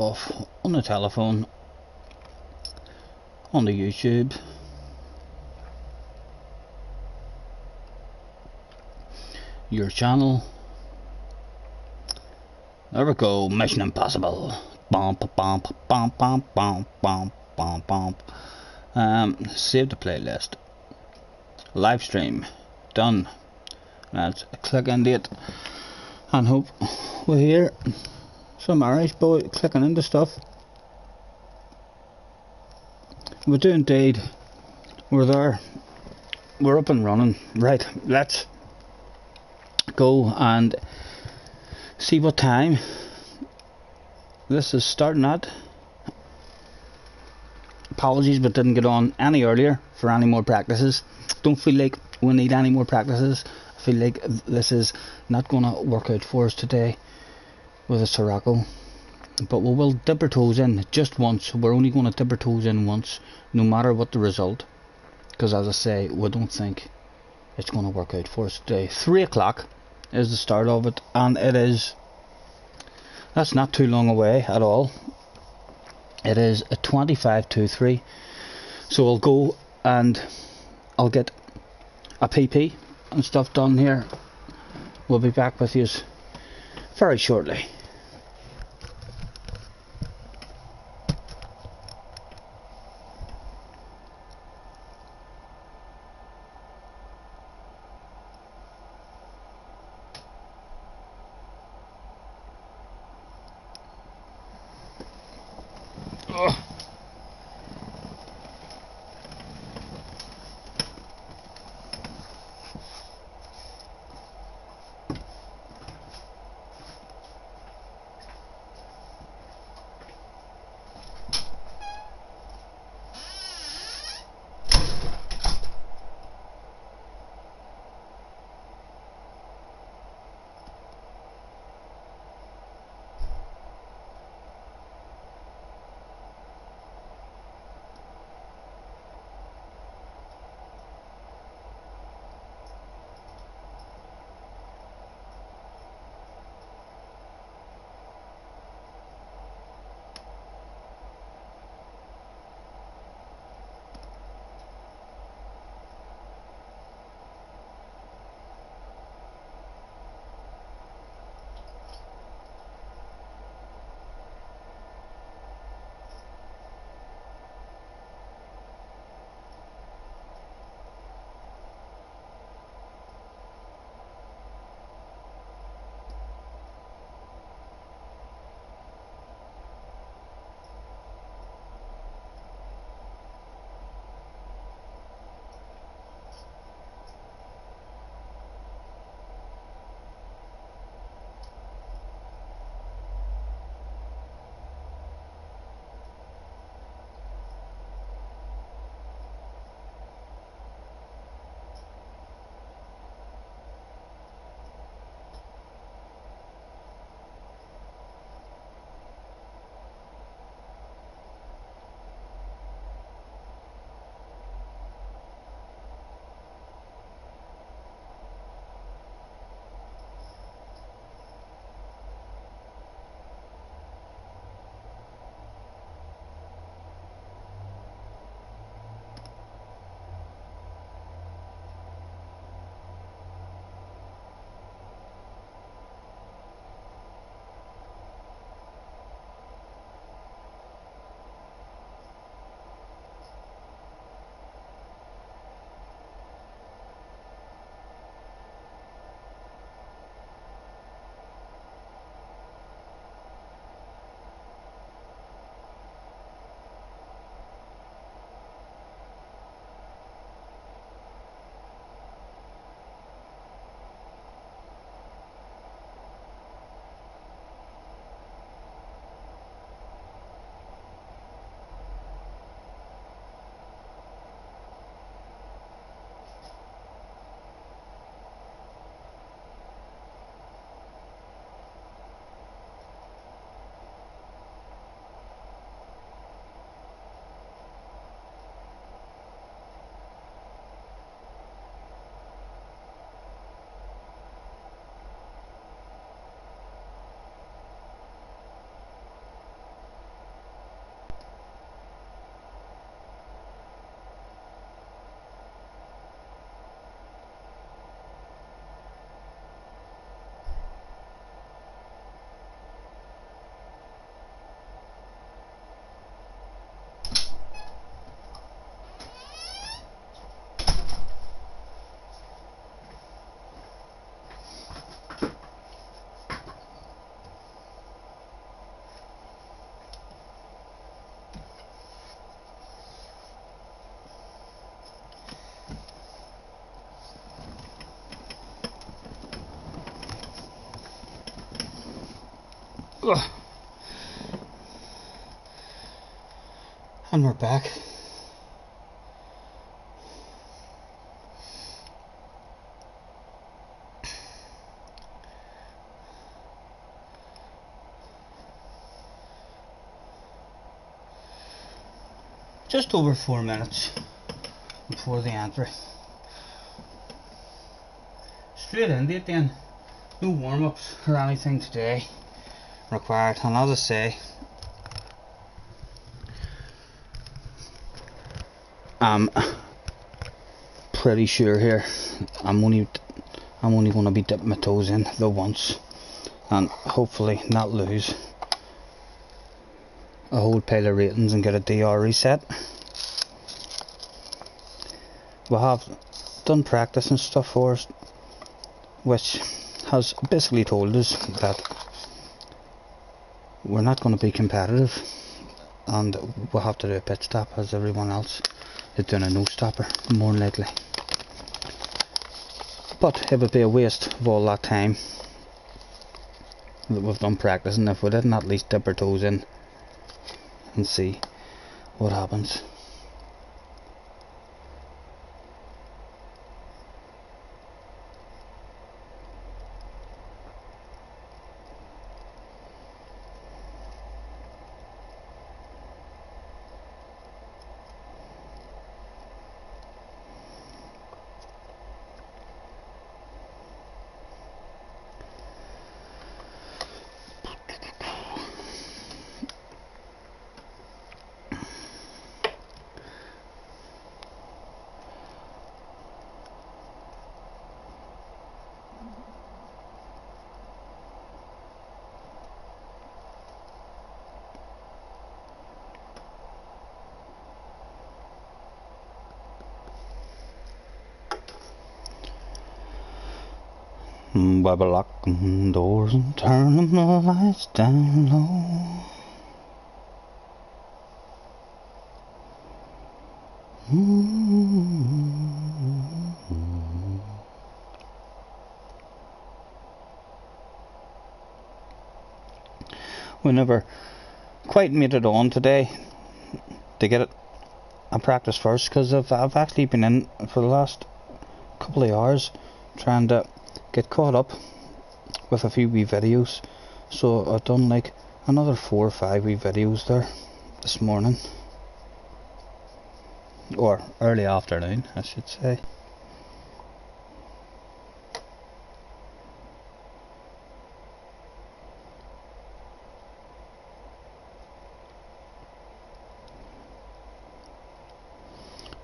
off on the telephone, on the YouTube, your channel. There we go, Mission Impossible. Bump, bump, bump, bump, bump, bump, bump, bump. Save the playlist. Live stream done. Let's click into it and hope we hear some Irish boy clicking into stuff. We do indeed. We're there. We're up and running. Right, let's go and see what time this is starting at. Apologies, but didn't get on any earlier for any more practices. Don't feel like we need any more practices. I feel like this is not going to work out for us today with a Sirocco. But we will dip our toes in just once. We're only going to dip our toes in once, no matter what the result. Because as I say, we don't think it's going to work out for us today. 3 o'clock is the start of it, and it is, that's not too long away at all. It is a 25 to 3. So I'll go and I'll get a PP and stuff done here. We'll be back with you very shortly. And we're back. Just over 4 minutes before the entry. Straight into it then. No warm-ups or anything today required, and as I say, I'm pretty sure here I'm only going to be dipping my toes in the once, and hopefully not lose a whole pile of ratings and get a DR reset. We have done practice and stuff for us, which has basically told us that we're not going to be competitive, and we'll have to do a pit stop as everyone else is doing a no stopper more than likely. But it would be a waste of all that time that we've done practicing if we didn't at least dip our toes in and see what happens. By locking doors and turning the lights down low. We never quite made it on today to get it a practice first, because I've actually been in for the last couple of hours trying to get caught up with a few wee videos, so I've done like another 4 or 5 wee videos there this morning, or early afternoon I should say.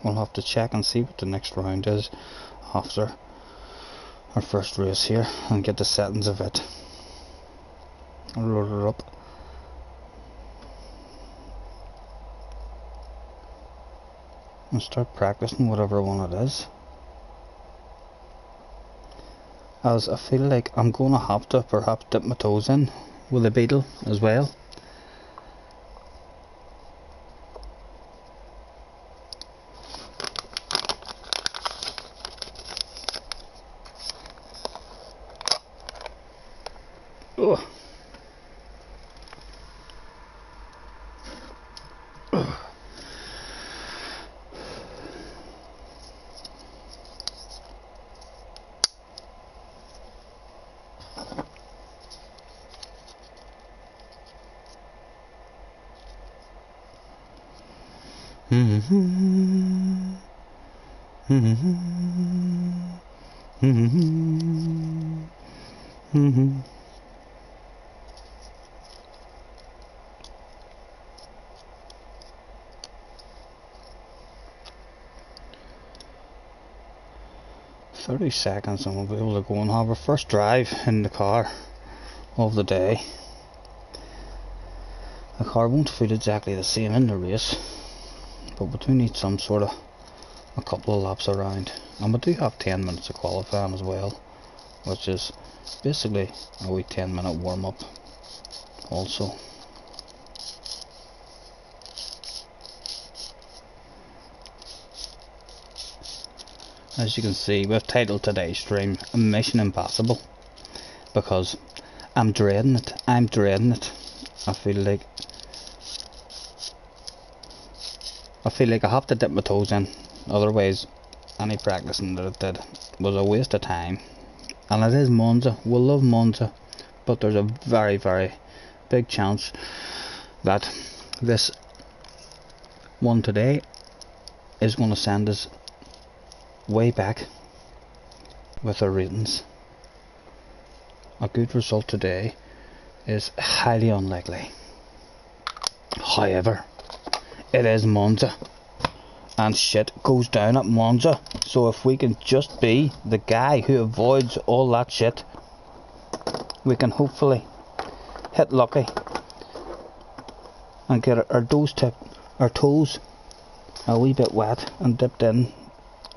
We'll have to check and see what the next round is after our first race here and get the settings of it. I'll load it up. And start practicing whatever one it is. As I feel like I'm going to have to perhaps dip my toes in with the beetle as well. Ugh. Mm-hmm. 30 seconds and we'll be able to go and have our first drive in the car of the day. The car won't feel exactly the same in the race, but we do need some sort of a couple of laps around, and we do have 10 minutes of qualifying as well, which is basically a wee 10-minute warm-up also. As you can see, we've titled today's stream Mission Impossible, because I'm dreading it. I feel like I have to dip my toes in, otherwise any practicing that I did was a waste of time. And it is Monza, we'll love Monza, but there's a very, very big chance that this one today is going to send us way back with our ratings. A good result today is highly unlikely. However, it is Monza, and shit goes down at Monza, so if we can just be the guy who avoids all that shit, we can hopefully hit lucky and get our toes a wee bit wet and dipped in,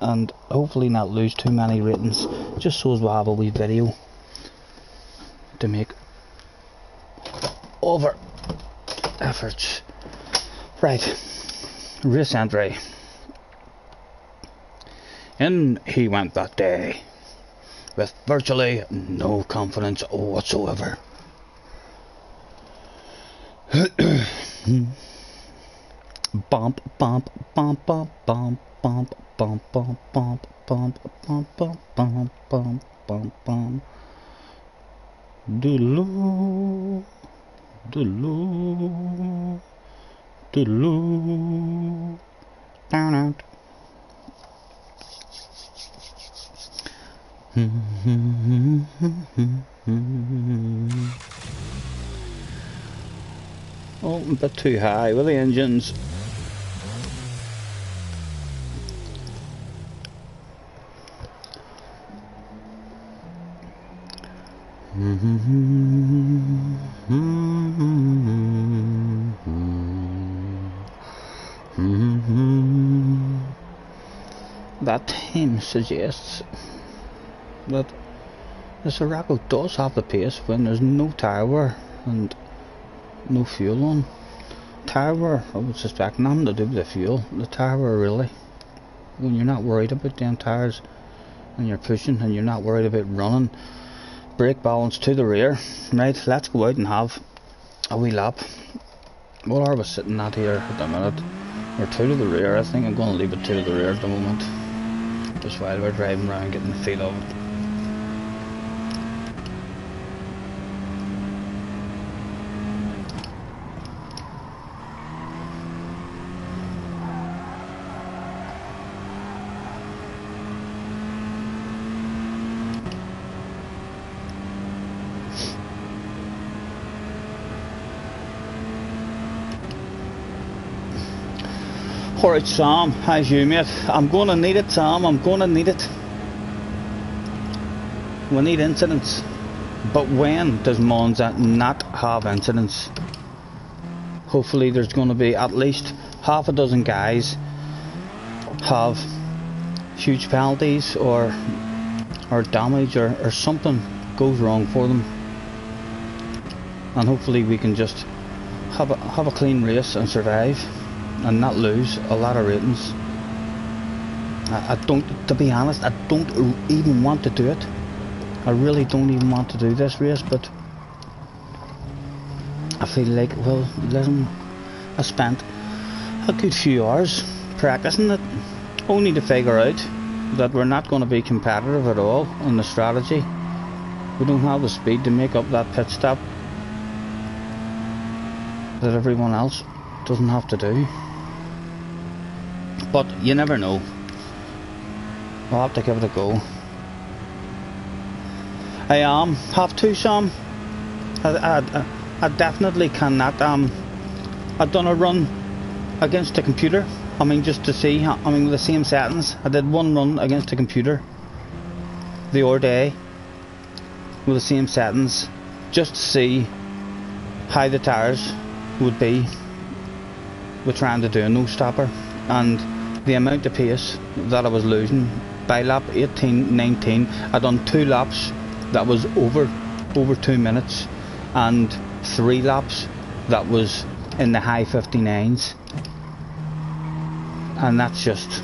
and hopefully not lose too many ratings, just so as we'll have a wee video to make over efforts. Right, race entry. In he went that day with virtually no confidence whatsoever. Bump, bump, bump, bump, bump, bump, bump, bump, bump, bump, bump, bump, bump, bump, bump, bump. Doodaloo, doodaloo, doodaloo, down out. Oh, a bit too high with the engines. That time suggests that the Scottie does have the pace when there's no tyre wear and no fuel on. Tyre wear, I would suspect, nothing to do with the fuel. The tyre wear, really, when you're not worried about them tyres and you're pushing and you're not worried about running, brake balance to the rear. Right, let's go out and have a wee lap. What are we sitting at here at the minute? We're 2 to the rear. I think I'm going to leave it 2 to the rear at the moment, just while we're driving around getting the feel of it. Alright Sam, how's you mate? I'm gonna need it, Sam, I'm gonna need it. We need incidents. But when does Monza not have incidents? Hopefully there's gonna be at least half a dozen guys have huge penalties or damage or something goes wrong for them. And hopefully we can just have a clean race and survive and not lose a lot of ratings. I don't, to be honest, I don't even want to do it. I really don't even want to do this race, but I feel like, well, listen, I spent a good few hours practicing it, only to figure out that we're not going to be competitive at all in the strategy. We don't have the speed to make up that pit stop that everyone else doesn't have to do. But you never know. I'll have to give it a go. I have to, Sam. I definitely cannot. I've done a run against the computer. I mean, just to see. I mean, with the same settings. I did one run against the computer the other day with the same settings, just to see how the tyres would be with trying to do a no-stopper, and the amount of pace that I was losing by lap 18, 19. I done 2 laps that was over 2 minutes, and 3 laps that was in the high 59s, and that's just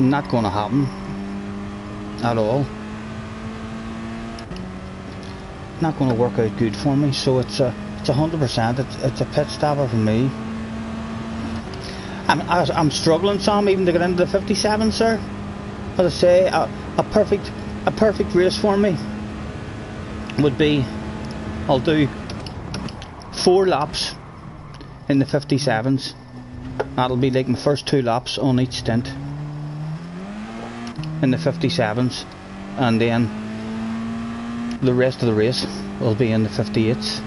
not going to happen at all. Not going to work out good for me. So it's It's 100%. It's a pit stopper for me. I'm struggling some even to get into the 57, sir. As I say, a perfect race for me would be, I'll do 4 laps in the 57s. That'll be like my first 2 laps on each stint in the 57s, and then the rest of the race will be in the 58s,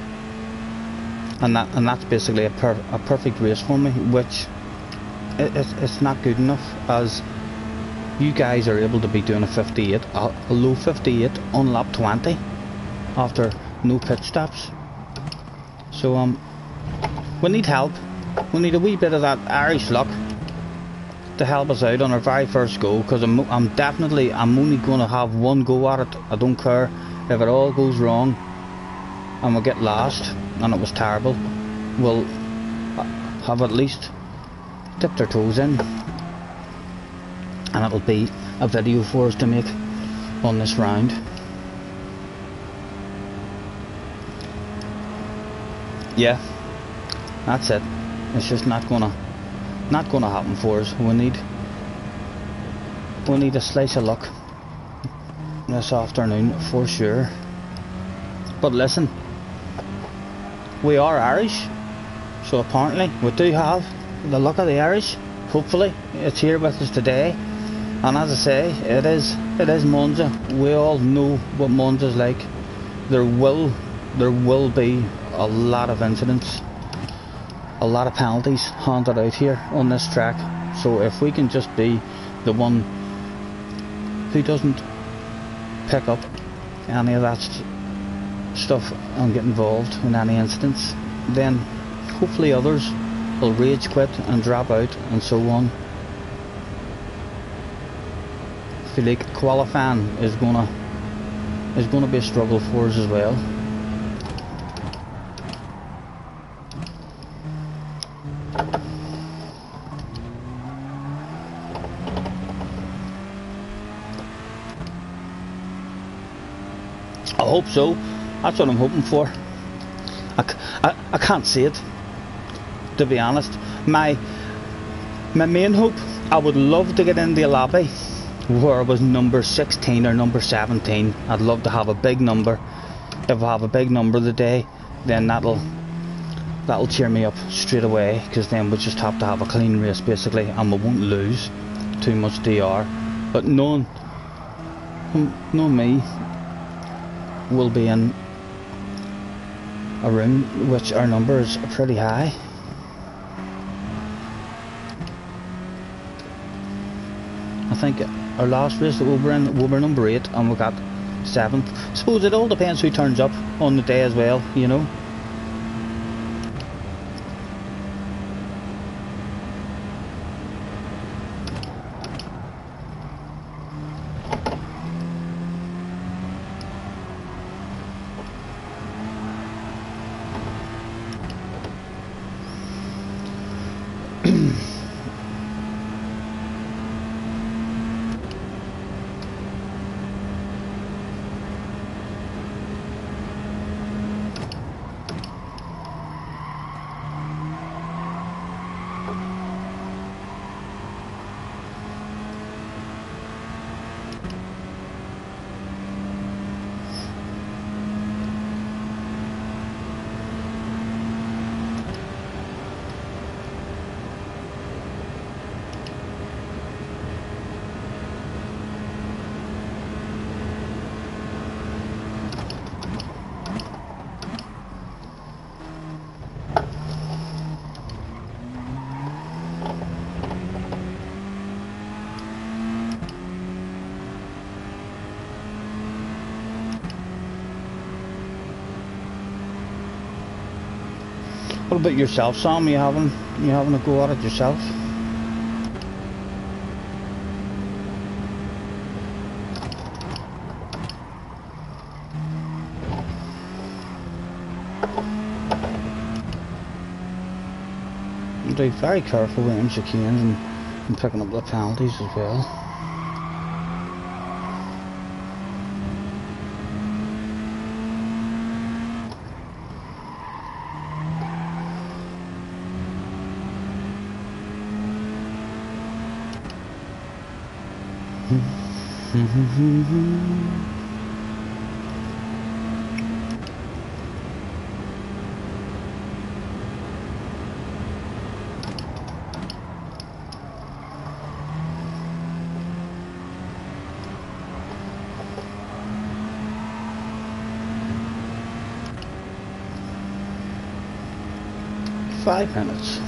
and that's basically a perfect race for me, which it's not good enough, as you guys are able to be doing a 58, a low 58 on lap 20 after no pit stops. So we need help. We need a wee bit of that Irish luck to help us out on our very first go, because I'm only going to have one go at it. I don't care if it all goes wrong and we get last and it was terrible. We'll have at least dipped our toes in, and it'll be a video for us to make on this round. Yeah, that's it. It's just not gonna happen for us. We need a slice of luck this afternoon for sure. But listen, we are Irish, so apparently we do have the luck of the Irish. Hopefully it's here with us today. And as I say, it is Monza. We all know what Monza's like. There will be a lot of incidents, a lot of penalties handed out here on this track. So if we can just be the one who doesn't pick up any of that stuff and get involved in any incidents, then hopefully others will rage quit and drop out and so on. I feel like qualifying is gonna be a struggle for us as well. I hope so. That's what I'm hoping for. I can't see it, to be honest. My main hope, I would love to get in the lobby where I was number 16 or number 17. I'd love to have a big number. If I have a big number today, then that'll cheer me up straight away, because then we just have to have a clean race basically, and we won't lose too much DR. But knowing me, we'll be in a room which our number is pretty high. I think our last race that we were in, we were number 8 and we got 7th. I suppose it all depends who turns up on the day as well, you know. What about yourself, Sam? You having a go at it yourself? Be very careful with them chicanes and picking up the penalties as well. 5 minutes.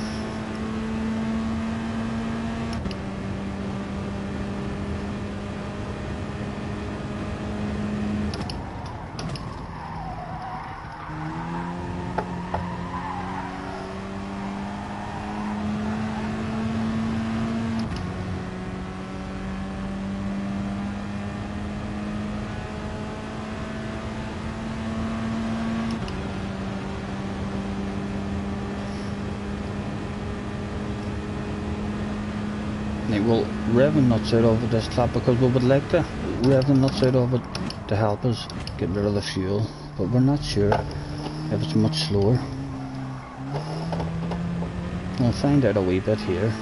We'll rev the nuts out of this lap because we would like to rev the nuts out of it to help us get rid of the fuel, but we're not sure if it's much slower. We'll find out a wee bit here.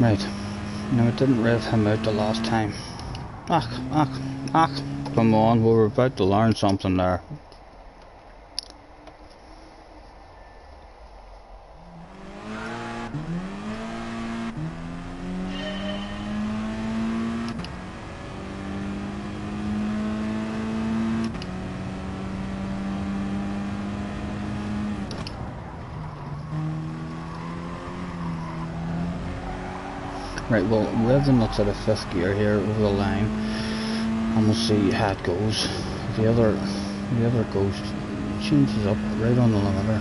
Right, now it didn't rev him out the last time. Come on, we were about to learn something there. Right, we'll rev the nuts out of 5th gear here over the line, and we'll see how it goes. The other goes, changes up right on the limiter.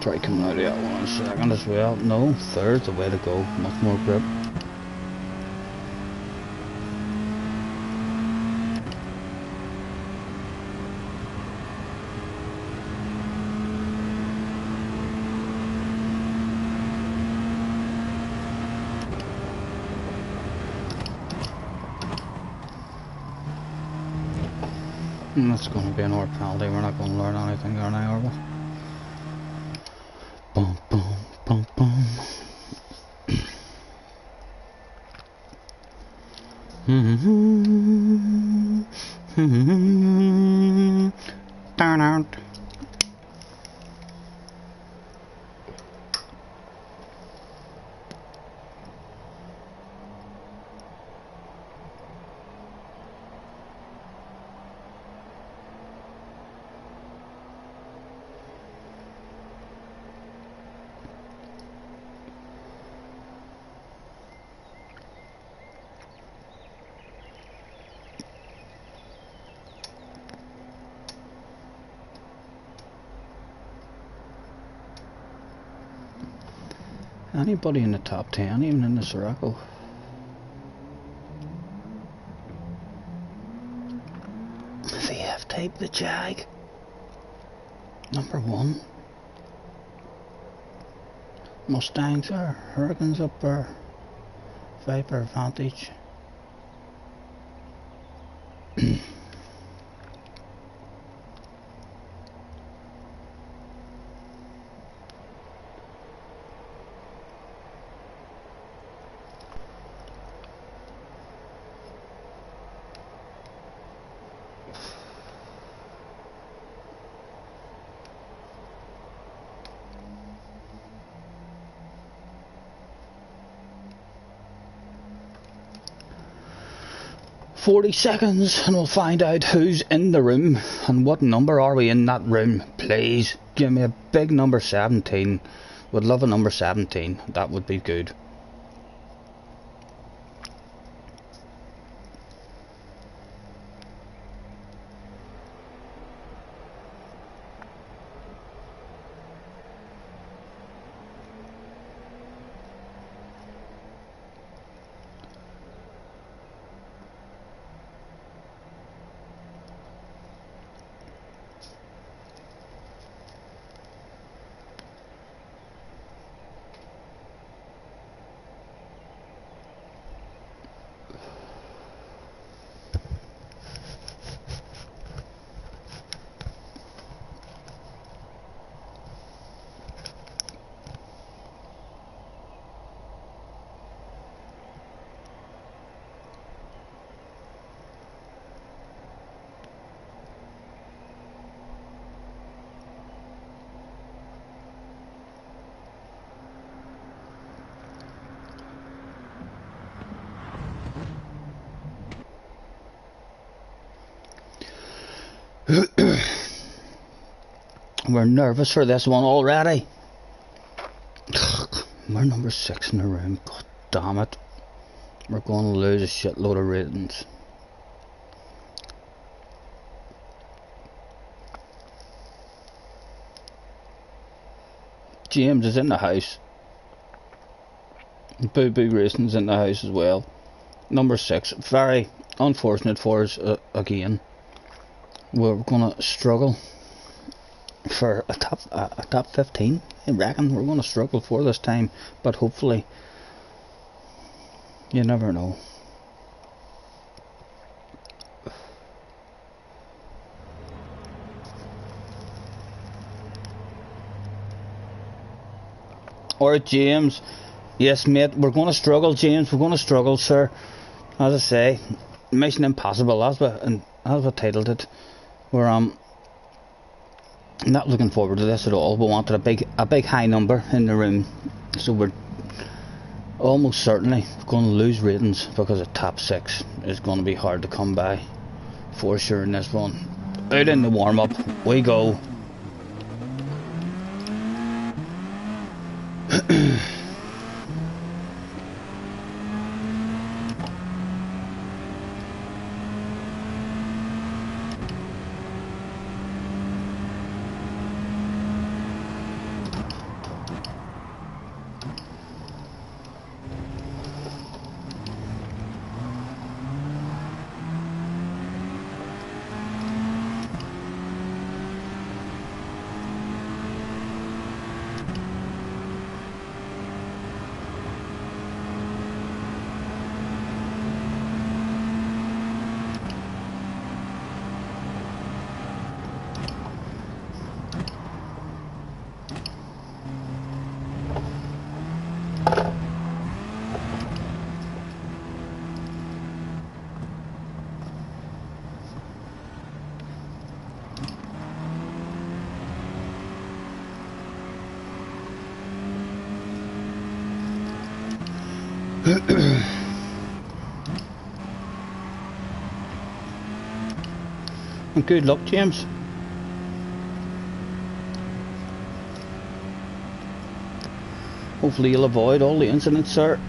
Try coming out of that one in a second as well. No, 3rd's the way to go. Much more grip. And that's going to be an hour penalty. We're not going to learn anything there now, are we? Boom, boom, boom, boom. Turn out. Anybody in the top 10, even in the Scottie? VF type the Jag. Number 1. Mustangs are, Hurricanes up there. Viper Vantage. 40 seconds and we'll find out who's in the room and what number are we in that room. Please give me a big number 17. Would love a number 17. That would be good. We're nervous for this one already. We're number 6 in the room. God damn it. We're going to lose a shitload of ratings. James is in the house. Boo Boo Racing's in the house as well. Number 6. Very unfortunate for us again. We're going to struggle for a top 15. I reckon we're going to struggle for this time, but hopefully, you never know. Alright, James. Yes, mate, we're going to struggle, James. We're going to struggle, sir. As I say, Mission Impossible. That's what titled it. We're not looking forward to this at all. We wanted a big high number in the room, so we're almost certainly going to lose ratings because a top 6 is going to be hard to come by for sure in this one. Out in the warm up we go. And good luck, James. Hopefully you'll avoid all the incidents, sir.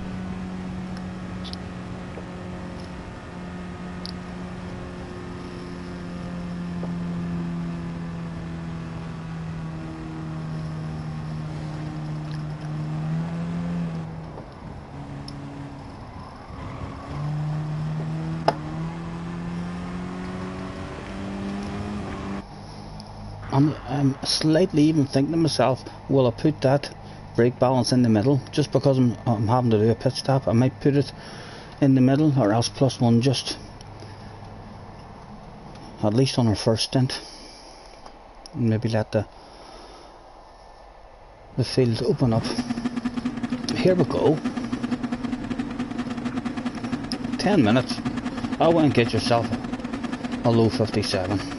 I'm slightly even thinking to myself, will I put that brake balance in the middle just because I'm having to do a pit stop? I might put it in the middle, or else +1 just at least on our first stint. Maybe let the field open up. Here we go. 10 minutes. I went and get yourself a low 57.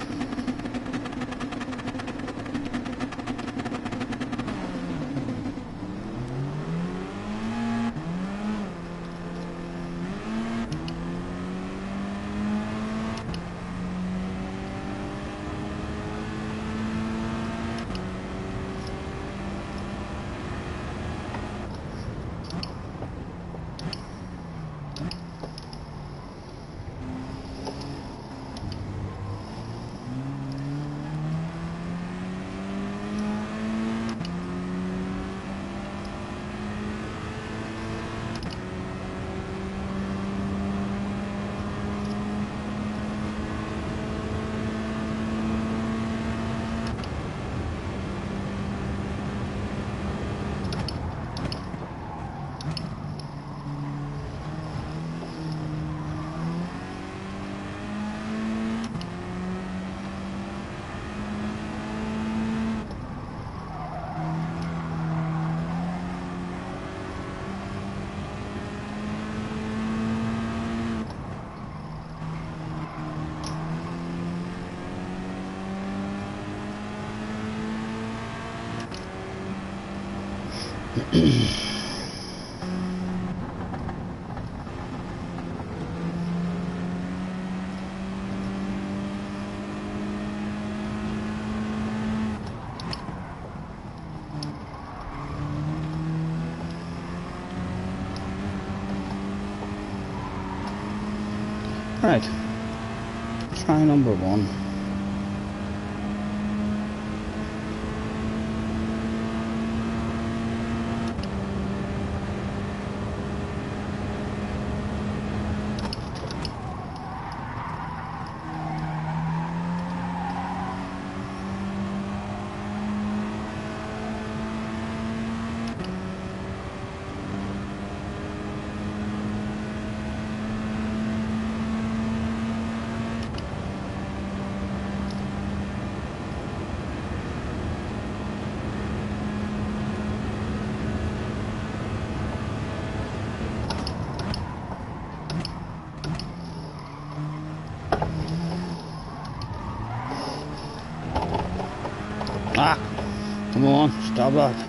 Right, try number 1. Ah, come on, stop that.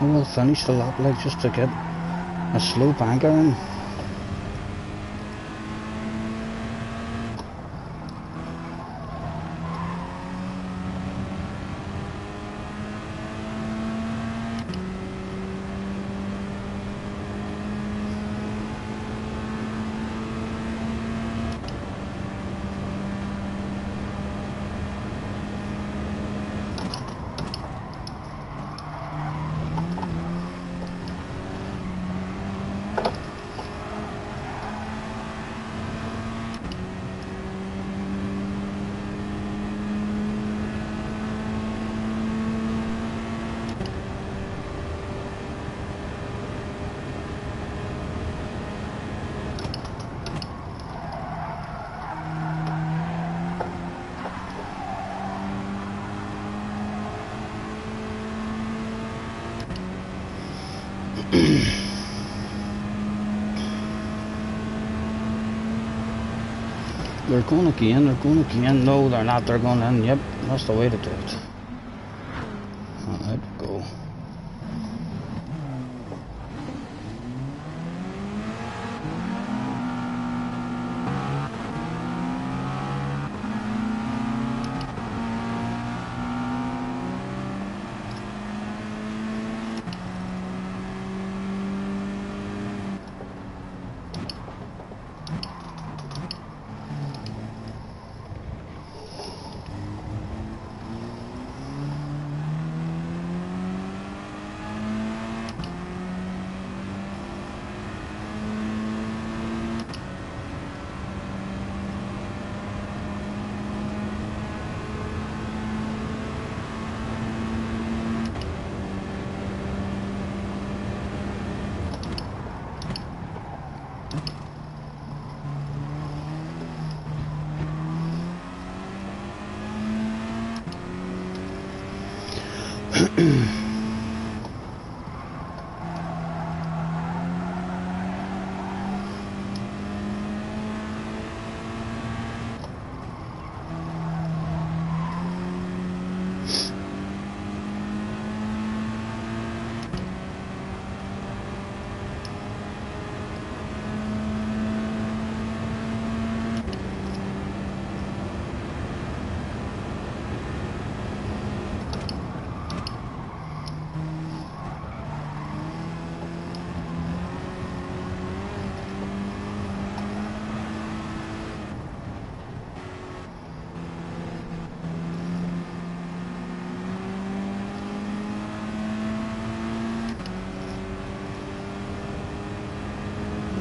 I will finish the lap like just to get a slope anchor in. They're going again, they're going again. No, they're not, they're going in. Yep, that's the way to do it. Alright, go.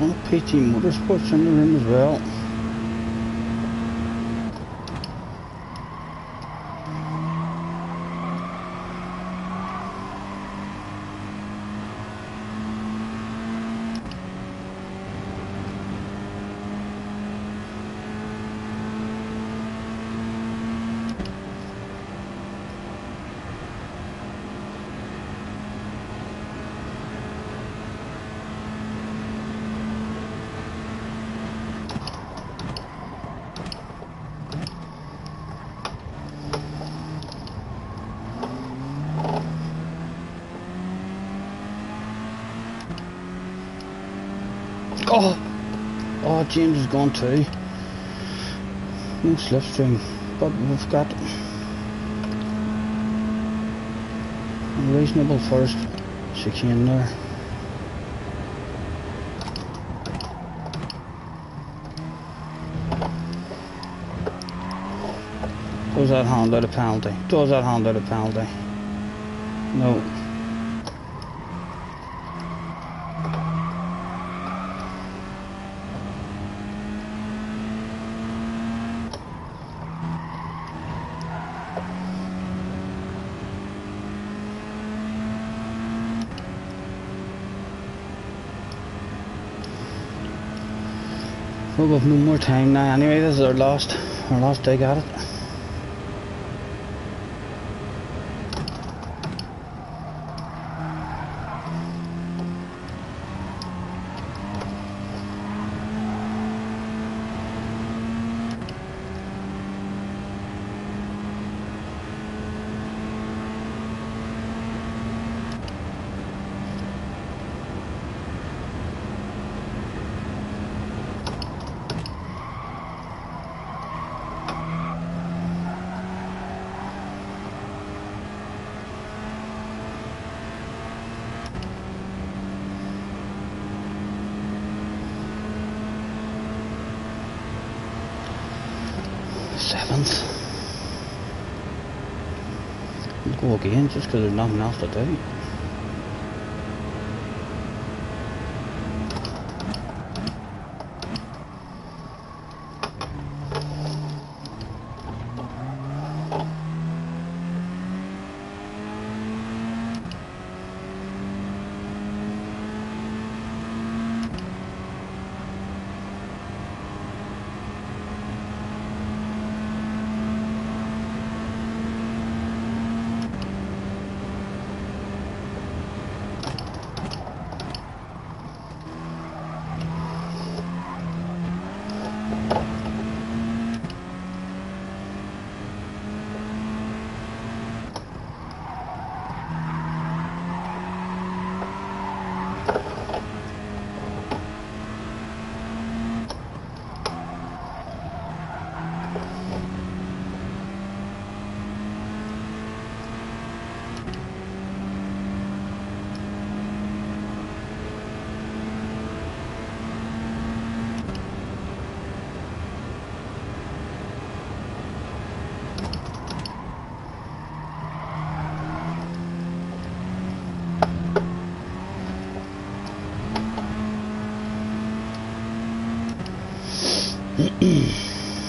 Well, PT Motorsports in the room as well. Oh! Oh, James is gone too. No slipstream, but we've got a reasonable first chicane there. Does that handle a penalty? Does that handle a penalty? No. Well, we've no more time now anyway. This is our last dig at it. Seventh. We'll go again just because there's nothing else to do.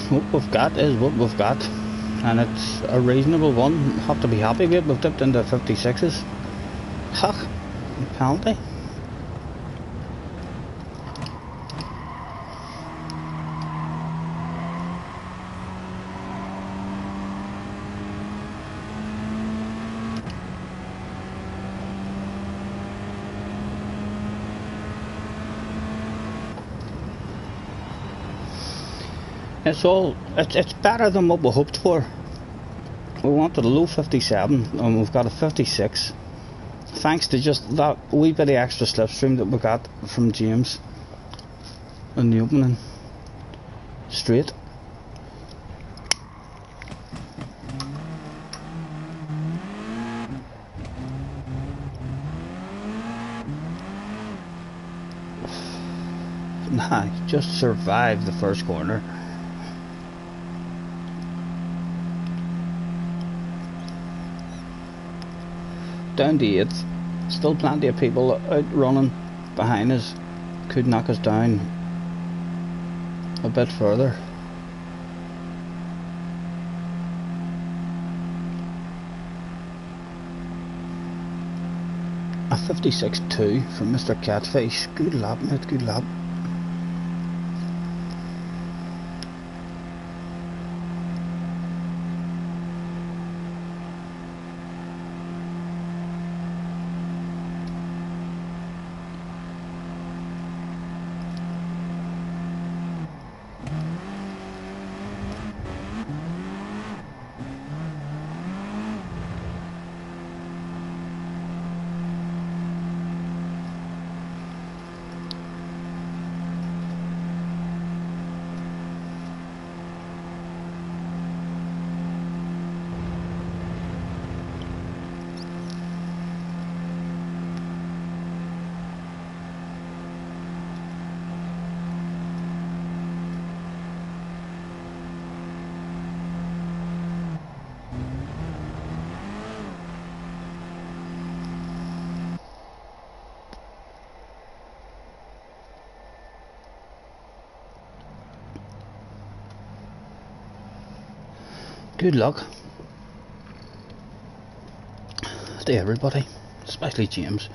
What we've got is what we've got, and it's a reasonable one. Have to be happy with it. We've dipped into 56s. Huck, penalty. It's better than what we hoped for. We wanted a low 57 and we've got a 56, thanks to just that wee bit of extra slipstream that we got from James in the opening straight. Nah, just survived the first corner. Down to 8th, still plenty of people out running behind us, could knock us down a bit further. A 56.2 from Mr. Catfish. Good lap, mate, good lap. Good luck to everybody, especially James.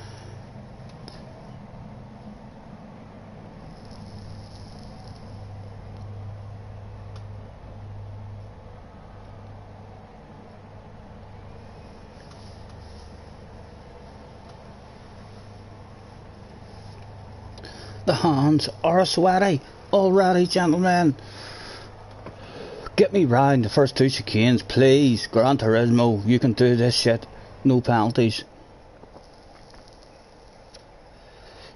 The hands are sweaty already, gentlemen. Get me round the first 2 chicanes, please. Gran Turismo, you can do this shit. No penalties.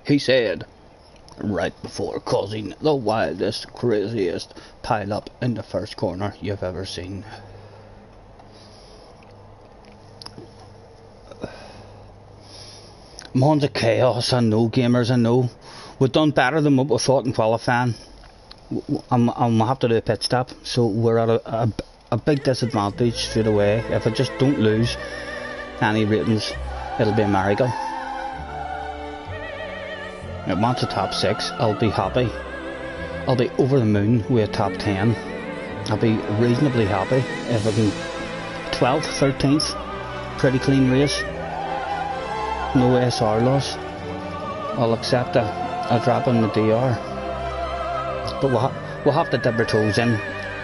He said, right before causing the wildest, craziest pile up in the first corner you've ever seen. Months of chaos, I know, gamers, I know. We've done better than what we thought in qualifying. I'm have to do a pit stop, so we're at a big disadvantage straight away. If I just don't lose any ratings, it'll be a miracle. Once a top 6, I'll be happy. I'll be over the moon with a top 10. I'll be reasonably happy if I can 12th, 13th, pretty clean race. No SR loss. I'll accept a drop in the DR. But we'll have to dip our toes in.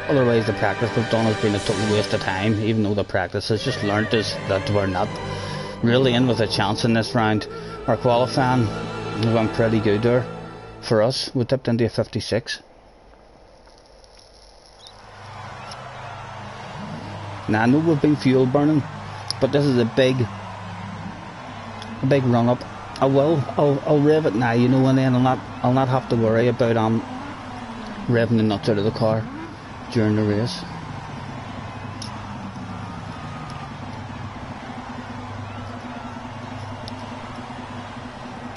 Otherwise the practice we've done has been a total waste of time, even though the practice has just learnt us that we're not really in with a chance in this round. Our qualifying went pretty good there for us. We dipped into a 56. Now I know we've been fuel burning, but this is a big run up. I'll rev it now, you know, and then I'll not have to worry about revving the nuts out of the car during the race.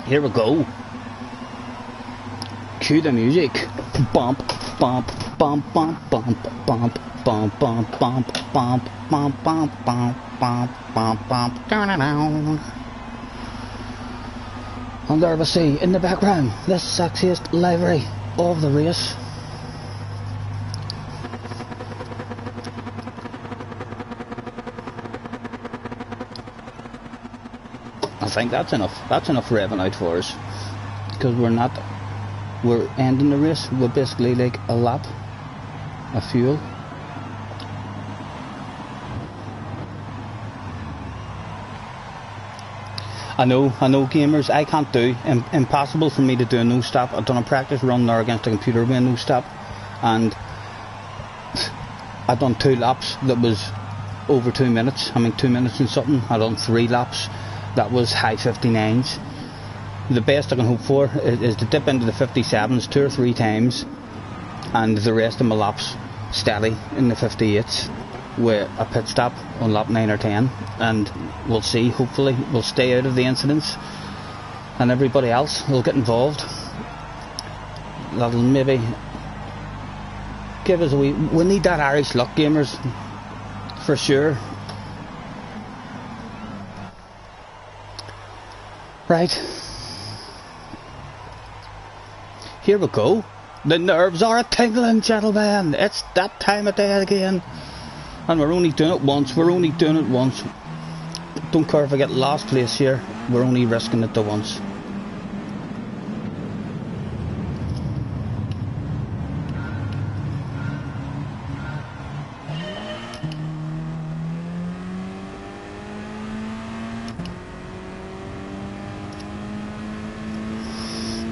Here we go. Cue the music. Bump, bump, bump, bump, bump, bump, bump, bump, bump, bump, bump, bump, bump, bump, bump, down. And there we see in the background the sexiest livery of the race. I think that's enough. That's enough revving out for us, because we're ending the race with basically like a lap of fuel. I know gamers, I can't do, impossible for me to do a no stop. I've done a practice run there against the computer with a no stop, and I've done 2 laps that was over 2 minutes. I mean 2 minutes and something. I've done 3 laps that was high 59s. The best I can hope for is to dip into the 57s 2 or 3 times, and the rest of my laps steady in the 58s with a pit stop on lap 9 or 10, and we'll see. Hopefully we'll stay out of the incidents and everybody else will get involved. That'll maybe give us we need that Irish luck, gamers, for sure. Right, here we go. The nerves are a-tingling, gentlemen. It's that time of day again, and we're only doing it once. Don't care if I get last place here, we're only risking it the once.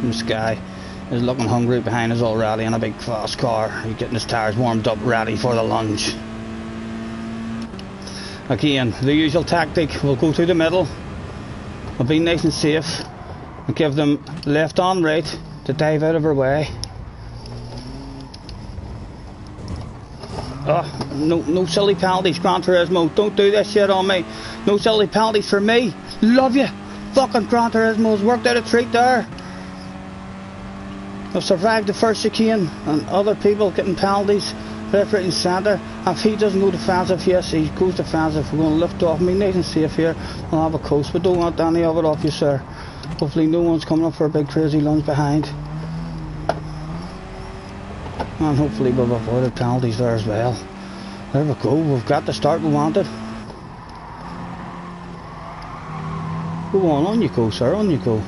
This guy is looking hungry behind us already in a big fast car. He's getting his tyres warmed up, ready for the lunge. Again, the usual tactic, we'll go through the middle, we'll be nice and safe, and give them left on right to dive out of our way. Oh, no silly penalties, Gran Turismo, don't do this shit on me. No silly penalties for me. Love you. Fucking Gran Turismo's worked out a treat there. I've survived the first chicane and other people getting penalties left, right and centre. If he doesn't go defensive, yes, he goes defensive. We're going to lift off me nice and safe here. I'll have a coast, but don't want any of it off you, sir. Hopefully no one's coming up for a big crazy lunge behind. And hopefully we've avoided penalties there as well. There we go, we've got the start we wanted. Go on you go, sir, on you go.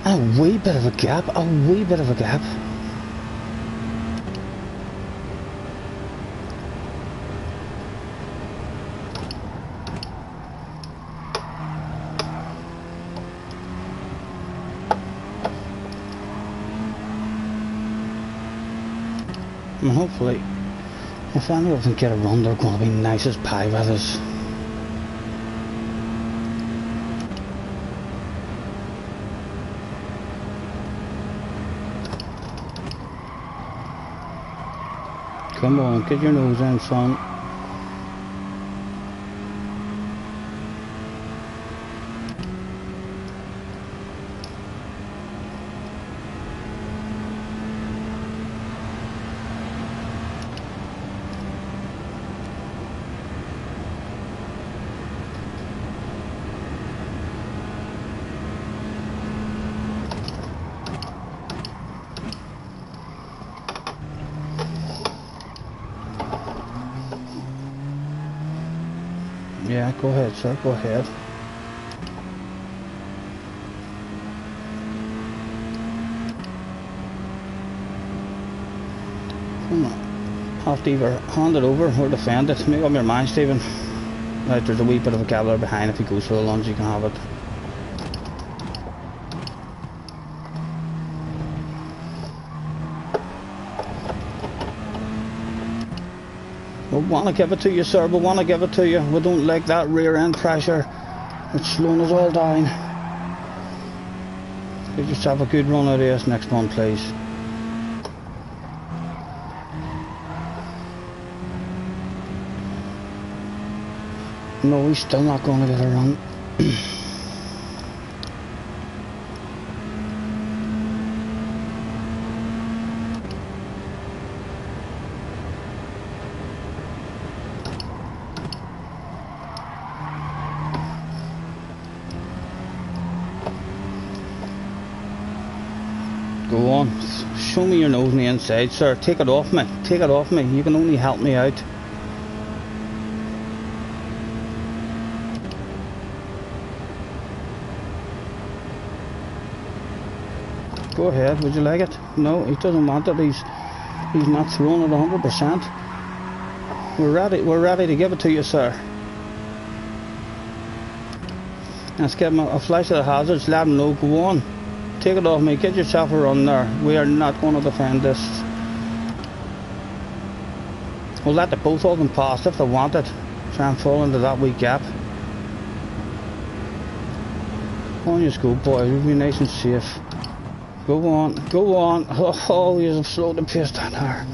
And a wee bit of a gap, a wee bit of a gap. And hopefully, if any of them get a run, they're going to be nice as pie with us. Come on, get your nose in, son. Yeah, go ahead, sir, go ahead. Come on. Have to either hand it over or defend it. Make up your mind, Stephen. Right, there's a wee bit of a gap there behind. If he goes for the lunge, you can have it. We want to give it to you, sir. We want to give it to you. We don't like that rear end pressure. It's slowing us all down. You just have a good run out of this next one, please. No, he's still not going to get a run. Go on, show me your nose on the inside, sir. Take it off me, take it off me. You can only help me out. Go ahead, would you like it? No, he doesn't want it. He's not throwing it 100%. We're ready to give it to you, sir. Let's give him a flash of the hazards, let him know. Go on. Take it off me, get yourself a run there. We are not going to defend this. We'll let the both of them pass if they want it. Try and fall into that wee gap. On you go, boys, we'll be nice and safe. Go on, go on. Oh, you have slowed the pace down there.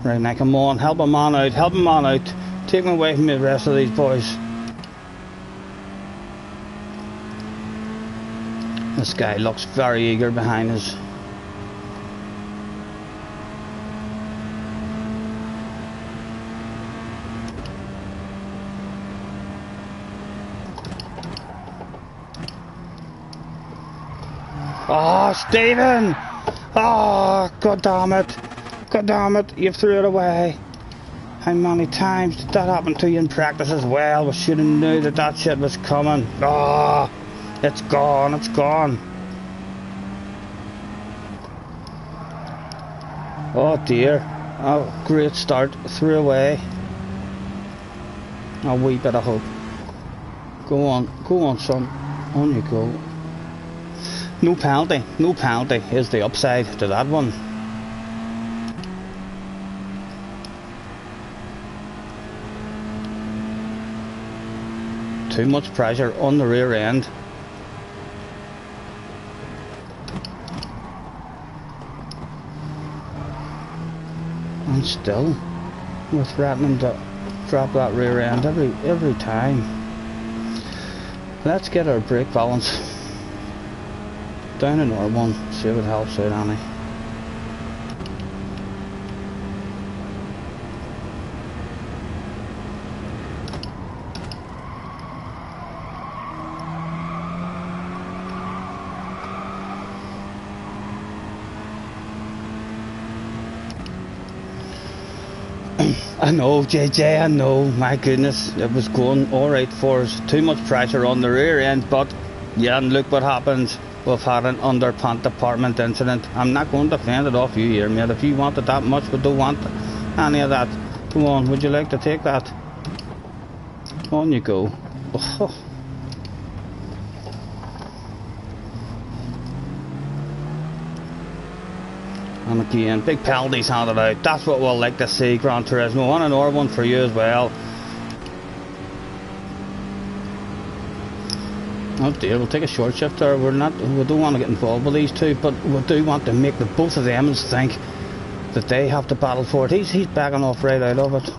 Right now, come on, help a man out, help a man out. Take me away from the rest of these boys. This guy looks very eager behind us. Oh, Stephen! Oh, god damn it! God damn it! You threw it away. How many times did that happen to you in practice as well? We should have knew that that shit was coming. Oh, it's gone, it's gone. Oh dear. Oh, great start. Threw away. A wee bit of hope. Go on, son. On you go. No penalty is the upside to that one. Too much pressure on the rear end. And still, we're threatening to drop that rear end every time. Let's get our brake balance down in R1, see if it helps out any. I know, JJ, I know. My goodness, it was going alright for us. Too much pressure on the rear end, but yeah, and look what happens. We've had an underpant department incident. I'm not going to fend it off you here, mate. If you want it that much, we don't want any of that. Come on, would you like to take that? On you go. Oh. And again, big penalties handed out. That's what we'll like to see, Gran Turismo. And another one for you as well. Oh dear, we'll take a short shift there. We don't want to get involved with these two, but we do want to make both of them think that they have to battle for it. He's backing off right out of it.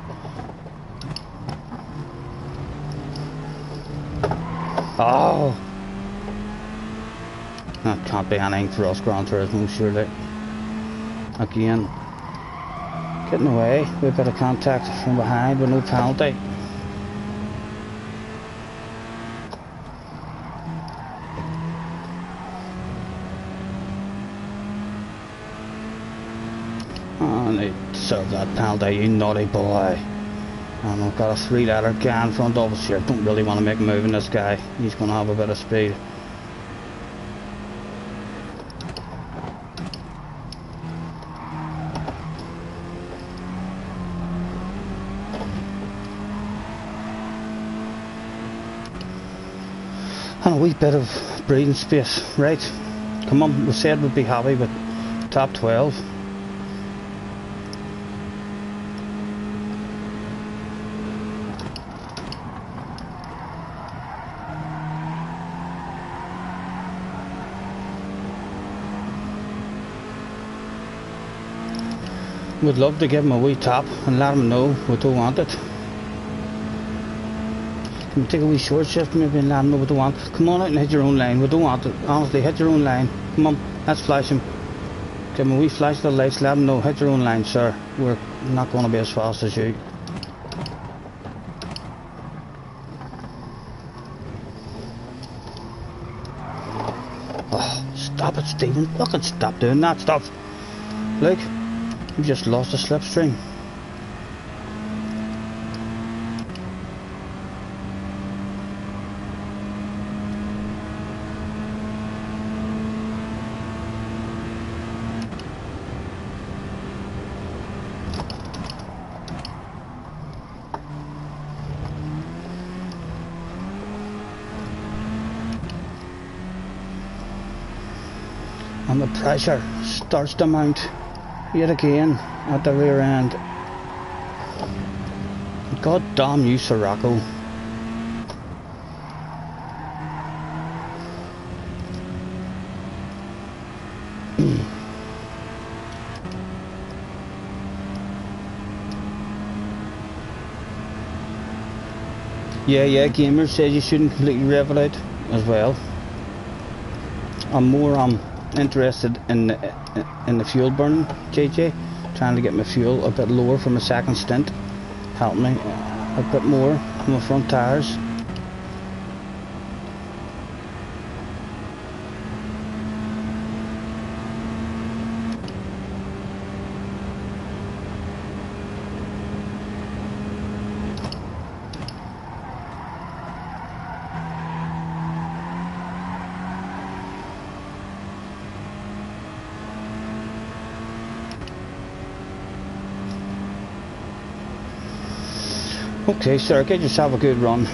Oh, that can't be anything for us, Gran Turismo, surely. Again, getting away with a bit of contact from behind with no penalty. And they deserve that penalty, you naughty boy. And we've got a 3-letter guy in front of us here. Don't really want to make a move in this guy. He's going to have a bit of speed. And a wee bit of breathing space. Right, come on, we said we'd be happy with top 12. We'd love to give him a wee tap and let him know we don't want it. Can we take a wee short shift maybe and let him know we don't want it? Come on out and hit your own line, we don't want it. Honestly, hit your own line. Come on, let's flash him. Give him a wee flash of the lights, let him know, hit your own line, sir. We're not going to be as fast as you. Oh, stop it, Stephen. Look and stop doing that stuff. Look. We've just lost a slipstream. And the pressure starts to mount yet again at the rear end. God damn you, Sirocco. Yeah, Gamer says you shouldn't completely rev it out as well. I'm more interested in the fuel burn, JJ, trying to get my fuel a bit lower for my second stint, help me a bit more on my front tyres. Okay, sir, get yourself a good run.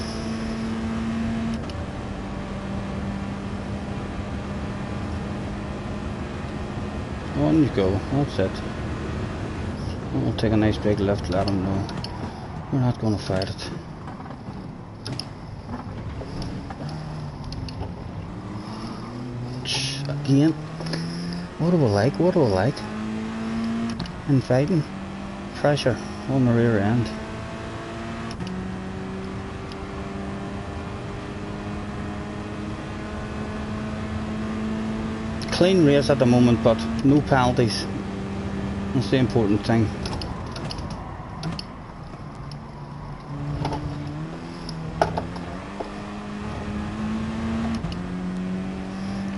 On you go, that's it. We'll take a nice big lift, let them know. We're not going to fight it. Again, what do we like? What do we like? In fighting, pressure on the rear end. Clean race at the moment, but no penalties. That's the important thing.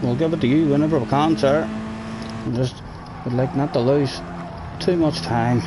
We'll give it to you whenever we can, sir. I just would like not to lose too much time.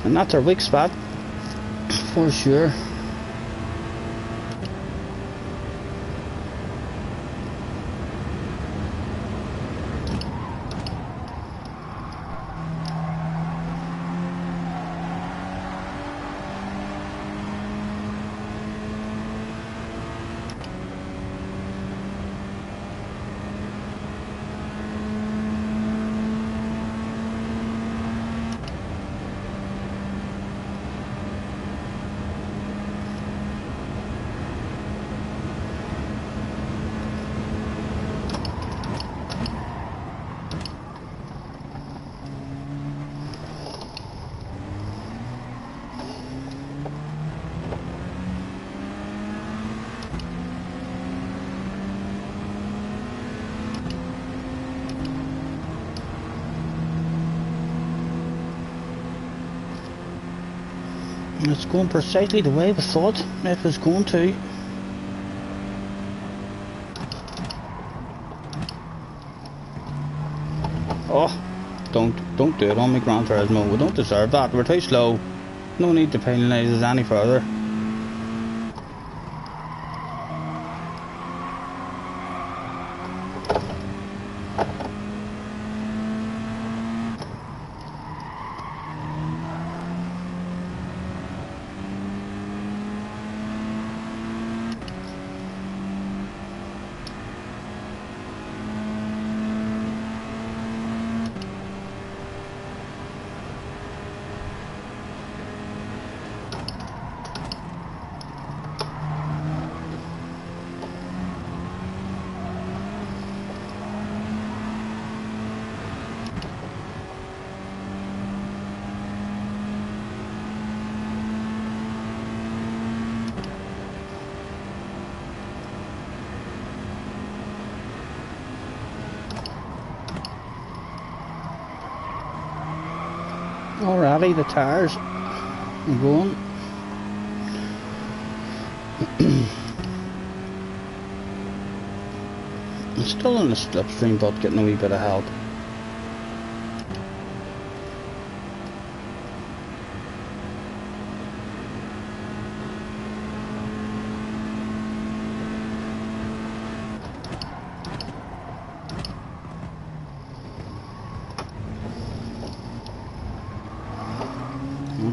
And that's our weak spot, for sure. It's going precisely the way we thought it was going to. Oh, don't do it on me, Gran Turismo. We don't deserve that. We're too slow. No need to penalise us any further. Alrighty, the tyres are going. I'm still in the slipstream, but getting a wee bit of help.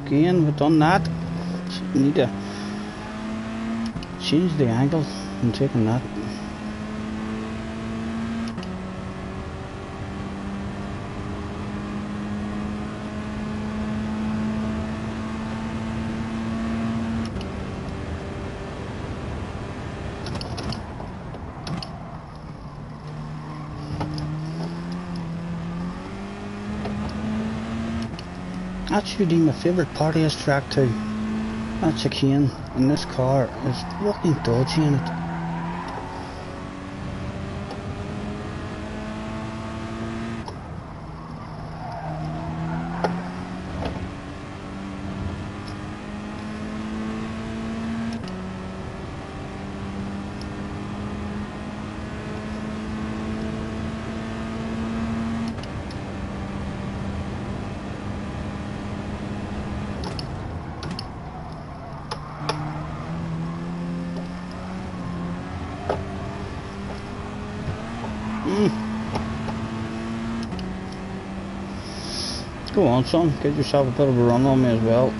Again, we've done that. Need to change the angle and taking that. That should be my favourite part of this track too. That chicane, and this car is fucking dodgy in it. Go on, son, get yourself a bit of a run on me as well.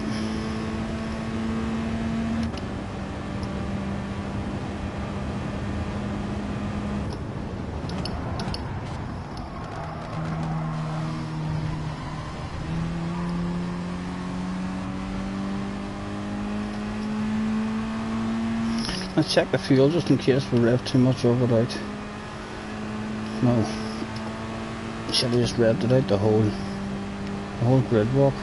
Let's check the fuel just in case we rev too much over it out. No, should have just revved it out the whole grid walk.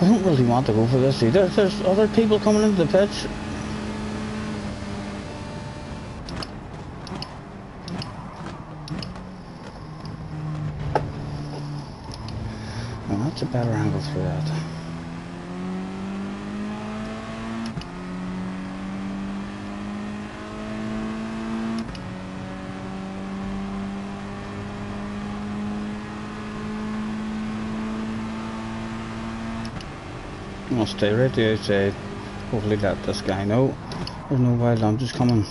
I don't really want to go for this either. There's other people coming into the pits. Well, that's a better angle for that. I'll stay right the outside. Hopefully let this guy know there's no wild lunges coming.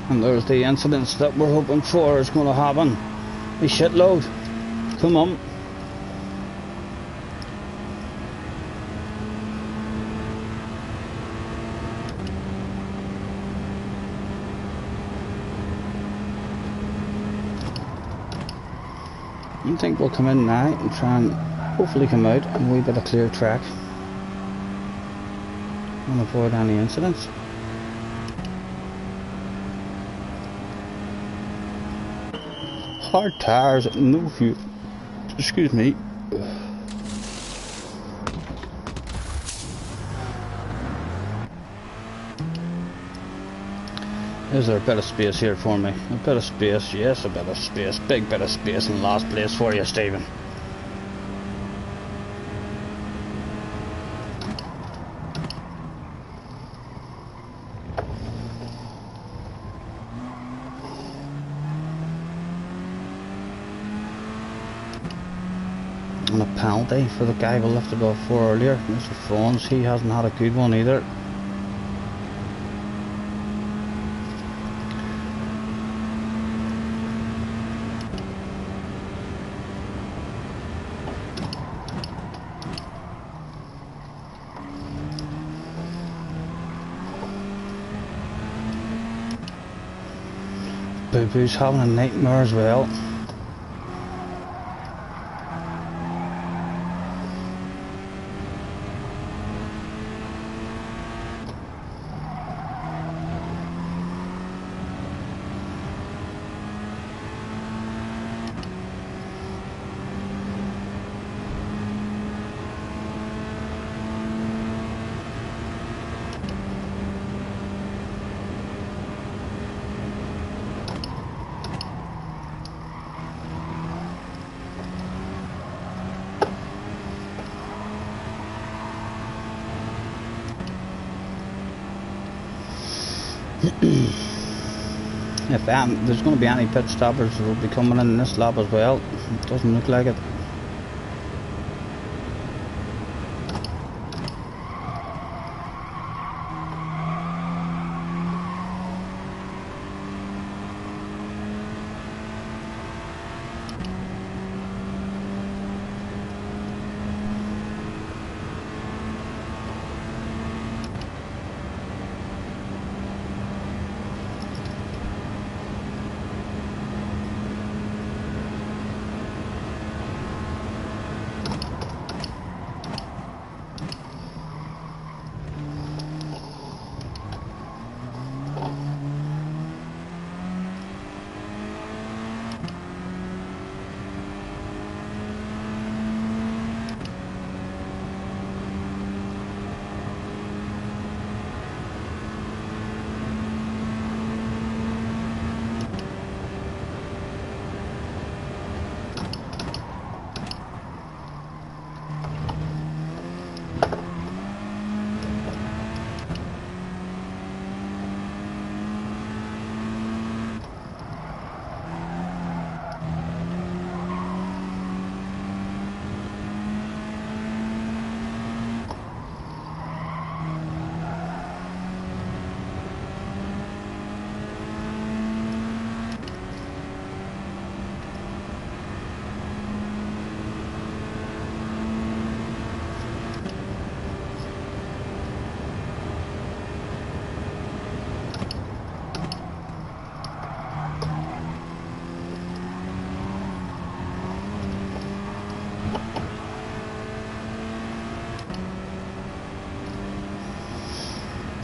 And there's the incidents that we're hoping for is going to happen. A shitload. Come on. I think we'll come in now and try and hopefully come out on a wee bit of clear track and avoid any incidents. Hard tires, no fuel. Excuse me. Is there a bit of space here for me? A bit of space, yes, a bit of space. Big bit of space in the last place for you, Stephen. And a penalty for the guy we lifted off for earlier, Mr. Fawns. He hasn't had a good one either. Boo Boo's having a nightmare as well. If there's going to be any pit stoppers, will be coming in this lap as well. It doesn't look like it.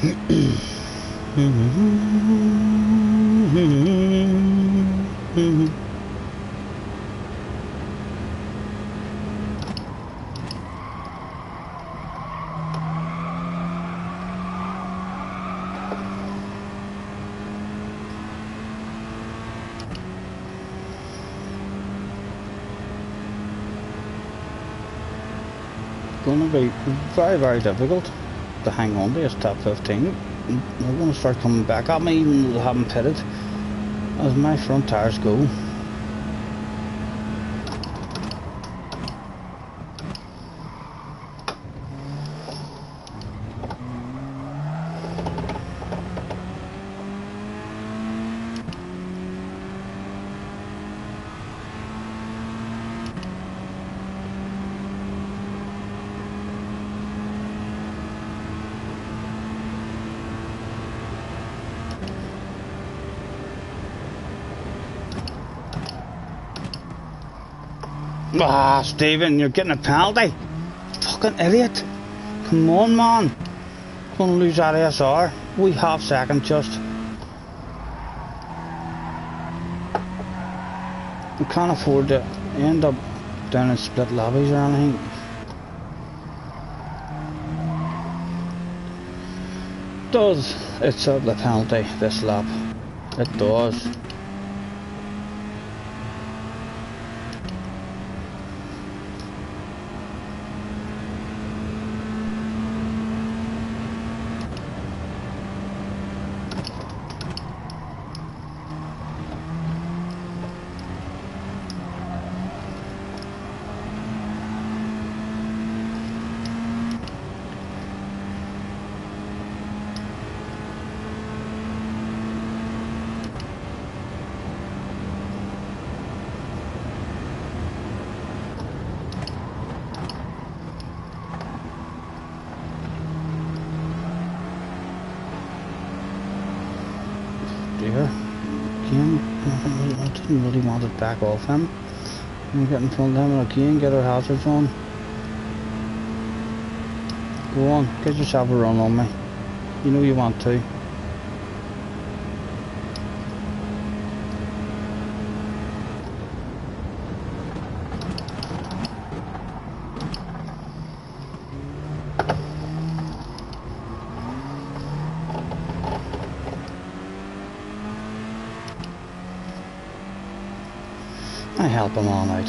Going to be very, very difficult to hang on to this top 15. They're going to start coming back at me even though they haven't pitted as my front tyres go. Ah, Stephen, you're getting a penalty. Fucking idiot. Come on, man. Gonna lose that SR. We half second just. We can't afford to end up down in split lobbies or anything. Does it serve the penalty this lap? It does. Again, I didn't really want it back off him. I'm getting in front of him again, get our hazards on. Go on, get yourself a run on me. You know you want to. I help him on out.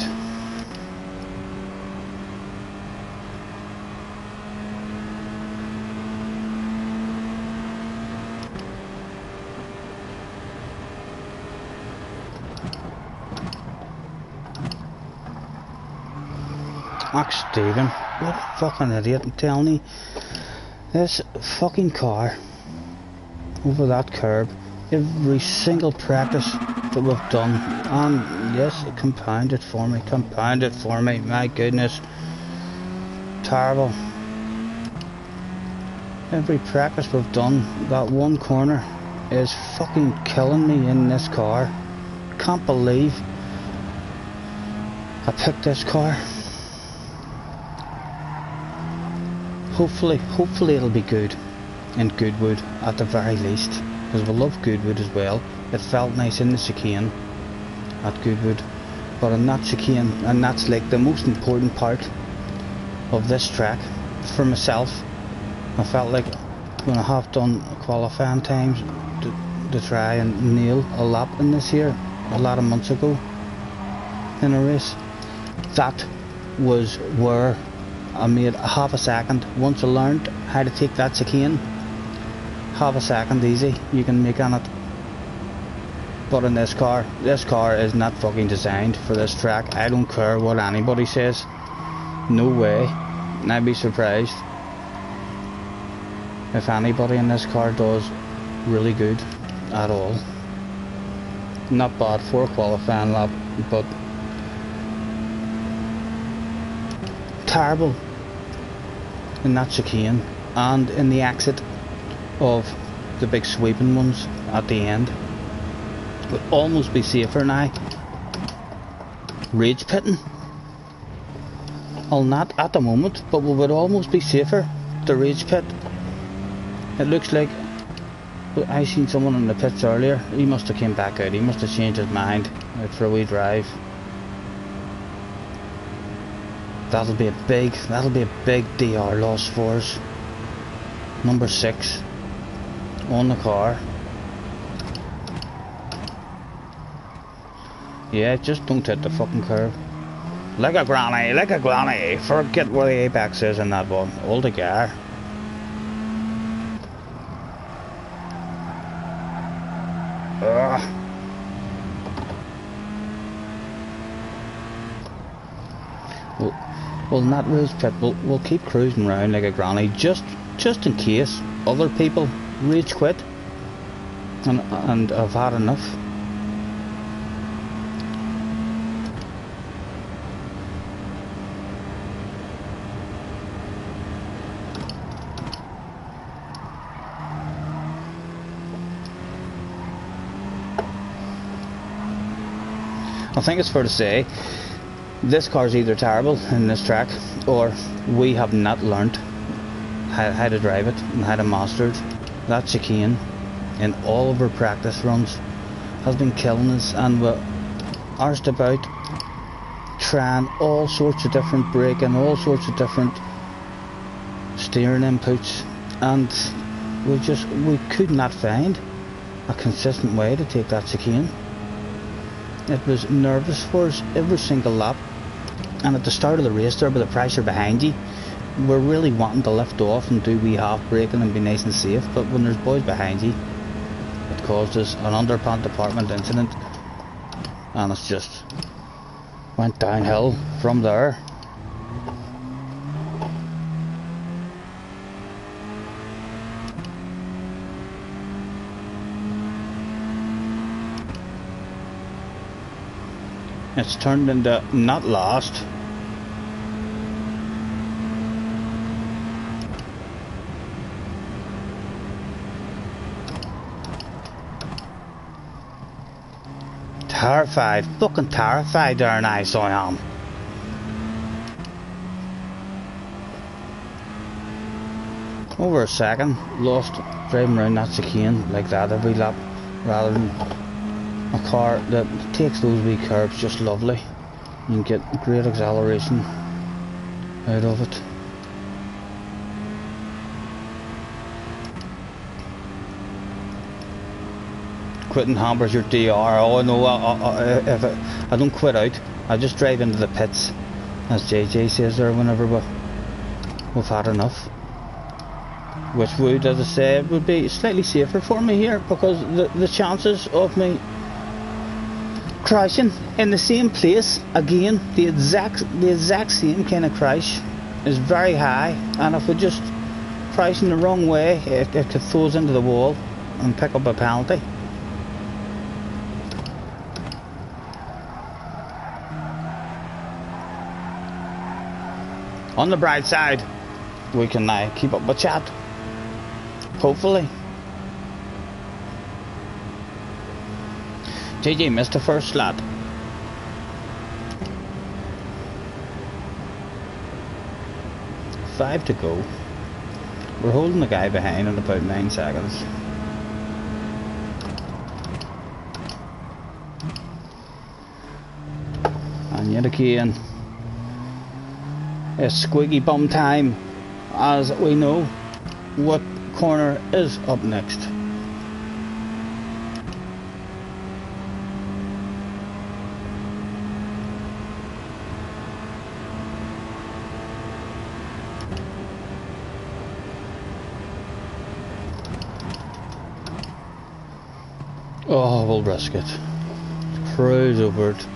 Max Stephen, what a fucking idiot, I'm telling you. This fucking car over that curb, every single practice that we've done, and yes, it compounded for me, my goodness, terrible. Every practice we've done, that one corner is fucking killing me in this car. Can't believe I picked this car. Hopefully it'll be good in Goodwood at the very least, because we love Goodwood as well. It felt nice in the chicane at Goodwood, but in that chicane, and that's like the most important part of this track for myself, I felt like when I have done qualifying times to try and nail a lap in this here a lot of months ago in a race, that was where I made half a second. Once I learned how to take that chicane, half a second easy you can make on it. But in this car is not fucking designed for this track. I don't care what anybody says. No way. And I'd be surprised if anybody in this car does really good at all. Not bad for a qualifying lap, but terrible in that chicane and in the exit of the big sweeping ones at the end. Would almost be safer now rage pitting. Well, not at the moment, but we would almost be safer to rage pit It looks like I seen someone in the pits earlier. He must have came back out. He must have changed his mind out for a wee drive. That'll be a big DR loss for us. Number 6 on the car. Yeah, just don't hit the fucking curb. Like a granny. Forget where the apex is in that one altogether. Well, in that race pit, we'll keep cruising around like a granny, just in case other people rage quit and have had enough. I think it's fair to say this car's either terrible in this track, or we have not learnt how to drive it and how to master it. That chicane in all of our practice runs has been killing us, and we're arsed about trying all sorts of different braking, all sorts of different steering inputs, and we could not find a consistent way to take that chicane. It was nervous for us every single lap, and at the start of the race there, with the pressure behind you, we're really wanting to lift off and do wee half braking and be nice and safe, but when there's boys behind you, it caused us an underpant department incident, and it's just went downhill from there. It's turned into not last. Terrified, fucking terrified there now, so I am. Over a second, lost driving around that chicane like that every lap, rather than a car that takes those wee curves just lovely. You can get great acceleration out of it. Quitting hampers your DR. Oh no, if I don't quit out, I just drive into the pits, as JJ says there, whenever we've had enough. Which would, as I say, would be slightly safer for me here, because the chances of me crashing in the same place again, the exact same kind of crash, is very high, and if we just crash in the wrong way, it could throw us into the wall and pick up a penalty. On the bright side, we can now keep up with chat, hopefully. JJ missed the first slot. Five to go. We're holding the guy behind in about 9 seconds. And yet again, it's squeaky bum time, as we know what corner is up next. Oh, we'll risk it. Cruise over it.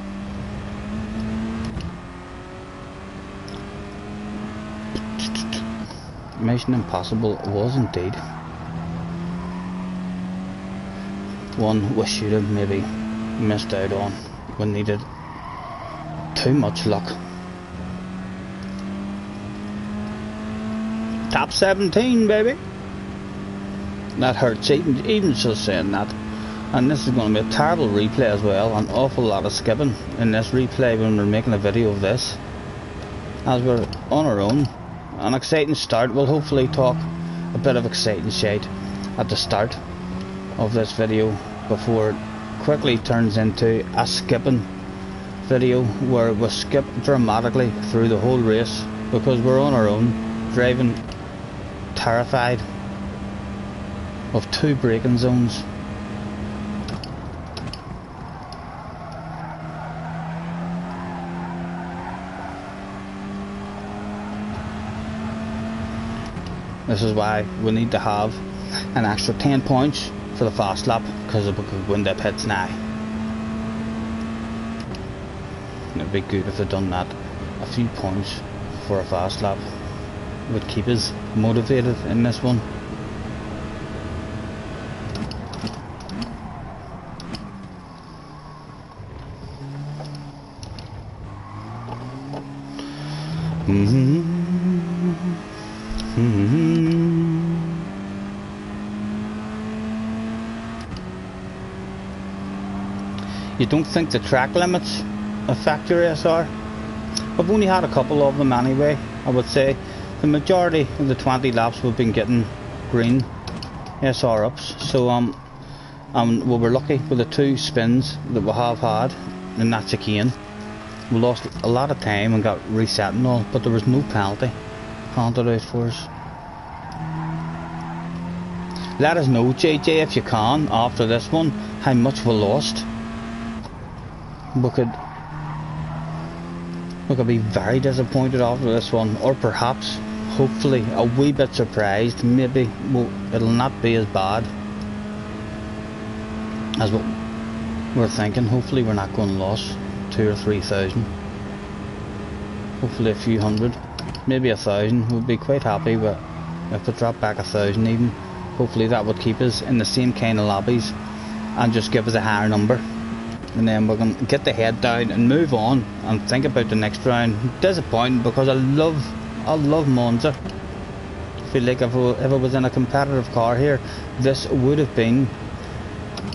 Mission Impossible was indeed one we should have maybe missed out on. We needed too much luck. Top 17, baby. That hurts, even just saying that. And this is going to be a terrible replay as well. An awful lot of skipping in this replay when we're making a video of this, as we're on our own. An exciting start. We'll hopefully talk a bit of exciting shite at the start of this video before it quickly turns into a skipping video where we skip dramatically through the whole race because we're on our own, driving terrified of 2 braking zones. This is why we need to have an extra 10 points for the fast lap, because we could win the pits now. It'd be good if they'd done that. A few points for a fast lap would keep us motivated in this one. You don't think the track limits affect your SR? I've only had a couple of them anyway. I would say the majority of the 20 laps we've been getting green SR ups. So we were lucky with the 2 spins that we have had in that chicane. We lost a lot of time and got reset and all, but there was no penalty handed out for us. Let us know, JJ, if you can, after this one, how much we lost. We could be very disappointed after this one, or perhaps, hopefully, a wee bit surprised. Maybe it'll not be as bad as what we're thinking. Hopefully we're not going to lose 2,000 or 3,000. Hopefully a few hundred, maybe 1,000. We'd be quite happy with if we drop back 1,000 even. Hopefully that would keep us in the same kind of lobbies and just give us a higher number. And then we're going to get the head down and move on and think about the next round. Disappointing because I love Monza. I feel like if I was in a competitive car here, this would have been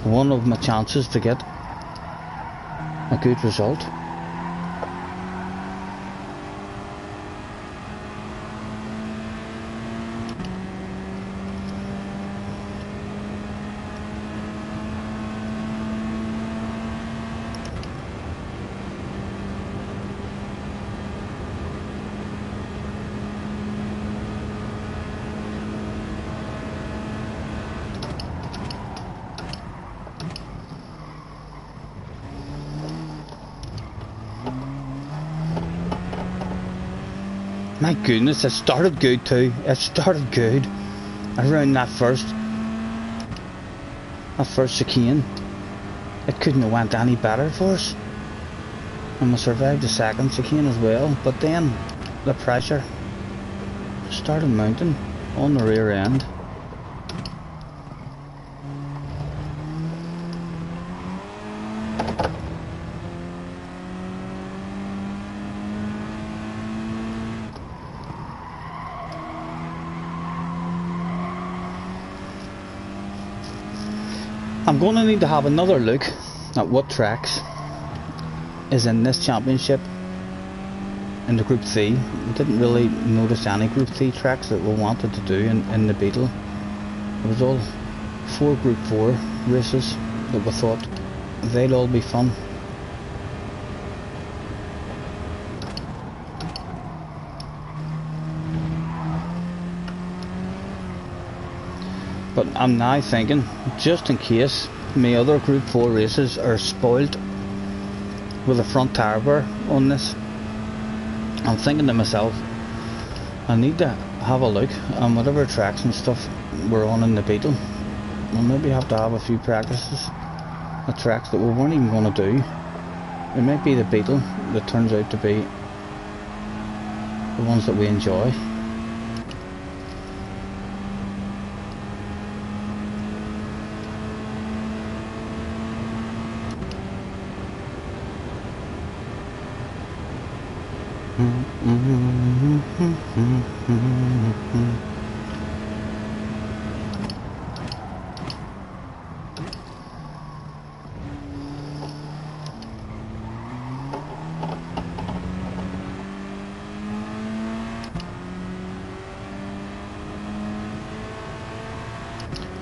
one of my chances to get a good result. My goodness, it started good too. It started good around that first chicane. It couldn't have went any better for us, and we survived the second chicane as well. But then the pressure started mounting on the rear end. I'm going to need to have another look at what tracks is in this championship in the Group 3. We didn't really notice any Group 3 tracks that we wanted to do in the Beetle. It was all 4 Group 4 races that we thought they'd all be fun. But I'm now thinking, just in case my other Group 4 races are spoiled with a front tire bar on this, I'm thinking to myself, I need to have a look on whatever tracks and stuff we're on in the Beetle. We'll maybe have to have a few practices at tracks that we weren't even going to do. It might be the Beetle that turns out to be the ones that we enjoy.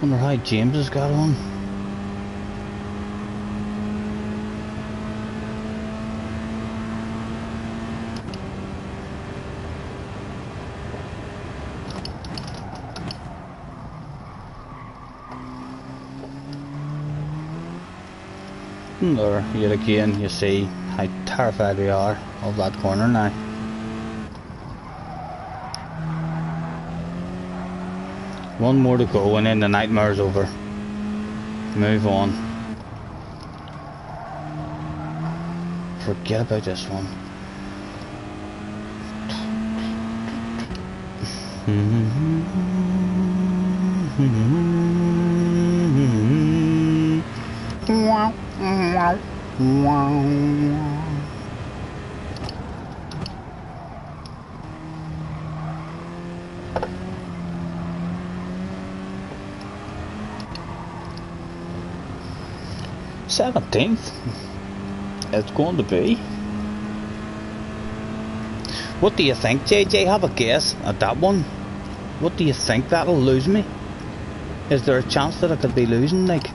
Wonder how James has got on. And there, yet again, you see how terrified we are of that corner now. One more to go and then the nightmare's over. Move on. Forget about this one. "17th, it's going to be." What do you think, JJ? Have a guess at that one. What do you think that'll lose me? Is there a chance that I could be losing like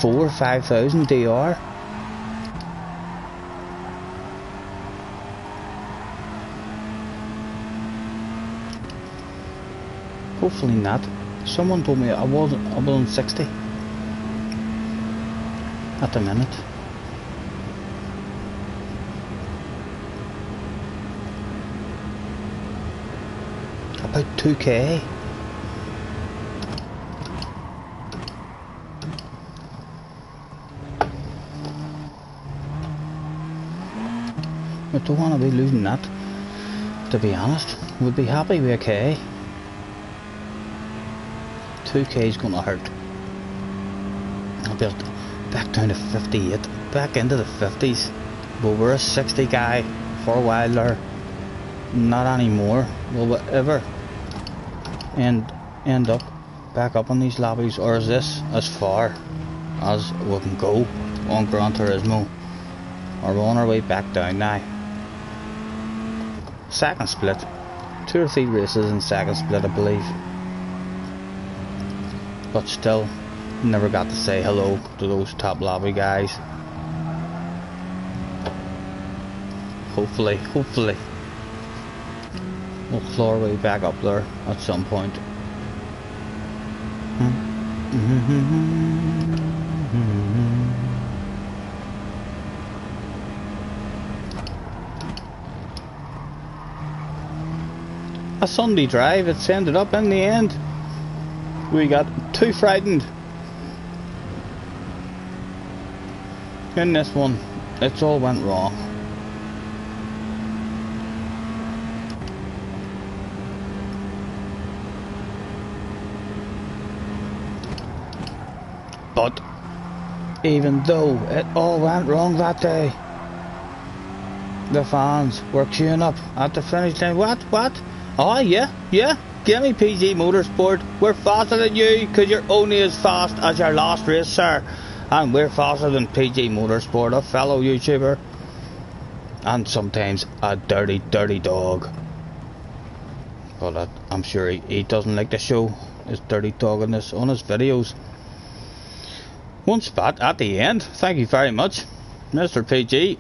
4,000 or 5,000 DR? Hopefully not. Someone told me I was on 60 at the minute. About 2k. I don't want to be losing that, to be honest. We'd be happy with a K. 2k is going to hurt. I'll be back down to 58, back into the 50s. But we're a 60 guy for a while there. Not anymore. Will we ever end up back up on these lobbies, or is this as far as we can go on Gran Turismo? Or we're on our way back down now. Second split. 2 or 3 races in second split, I believe. But still, never got to say hello to those top lobby guys. Hopefully, we'll claw our way back up there at some point. A Sunday drive, it's ended up in the end. We got too frightened in this one. It's all went wrong. But even though it all went wrong that day, the fans were queuing up at the finish line. What? Oh yeah, give me PG Motorsport. We're faster than you, because you're only as fast as your last race, sir. And we're faster than PG Motorsport, a fellow YouTuber. And sometimes a dirty dog. But I'm sure he doesn't like to show his dirty dog on his videos. One spot at the end. Thank you very much, Mr. PG.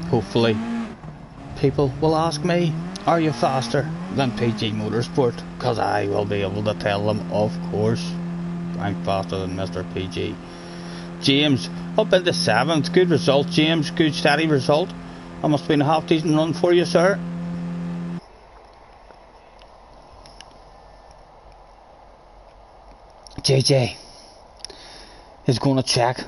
Hopefully people will ask me, are you faster than PG Motorsport? Because I will be able to tell them, of course, I'm faster than Mr. PG. James, up into 7th. Good result, James. Good steady result. That must have been a half decent run for you, sir. JJ is going to check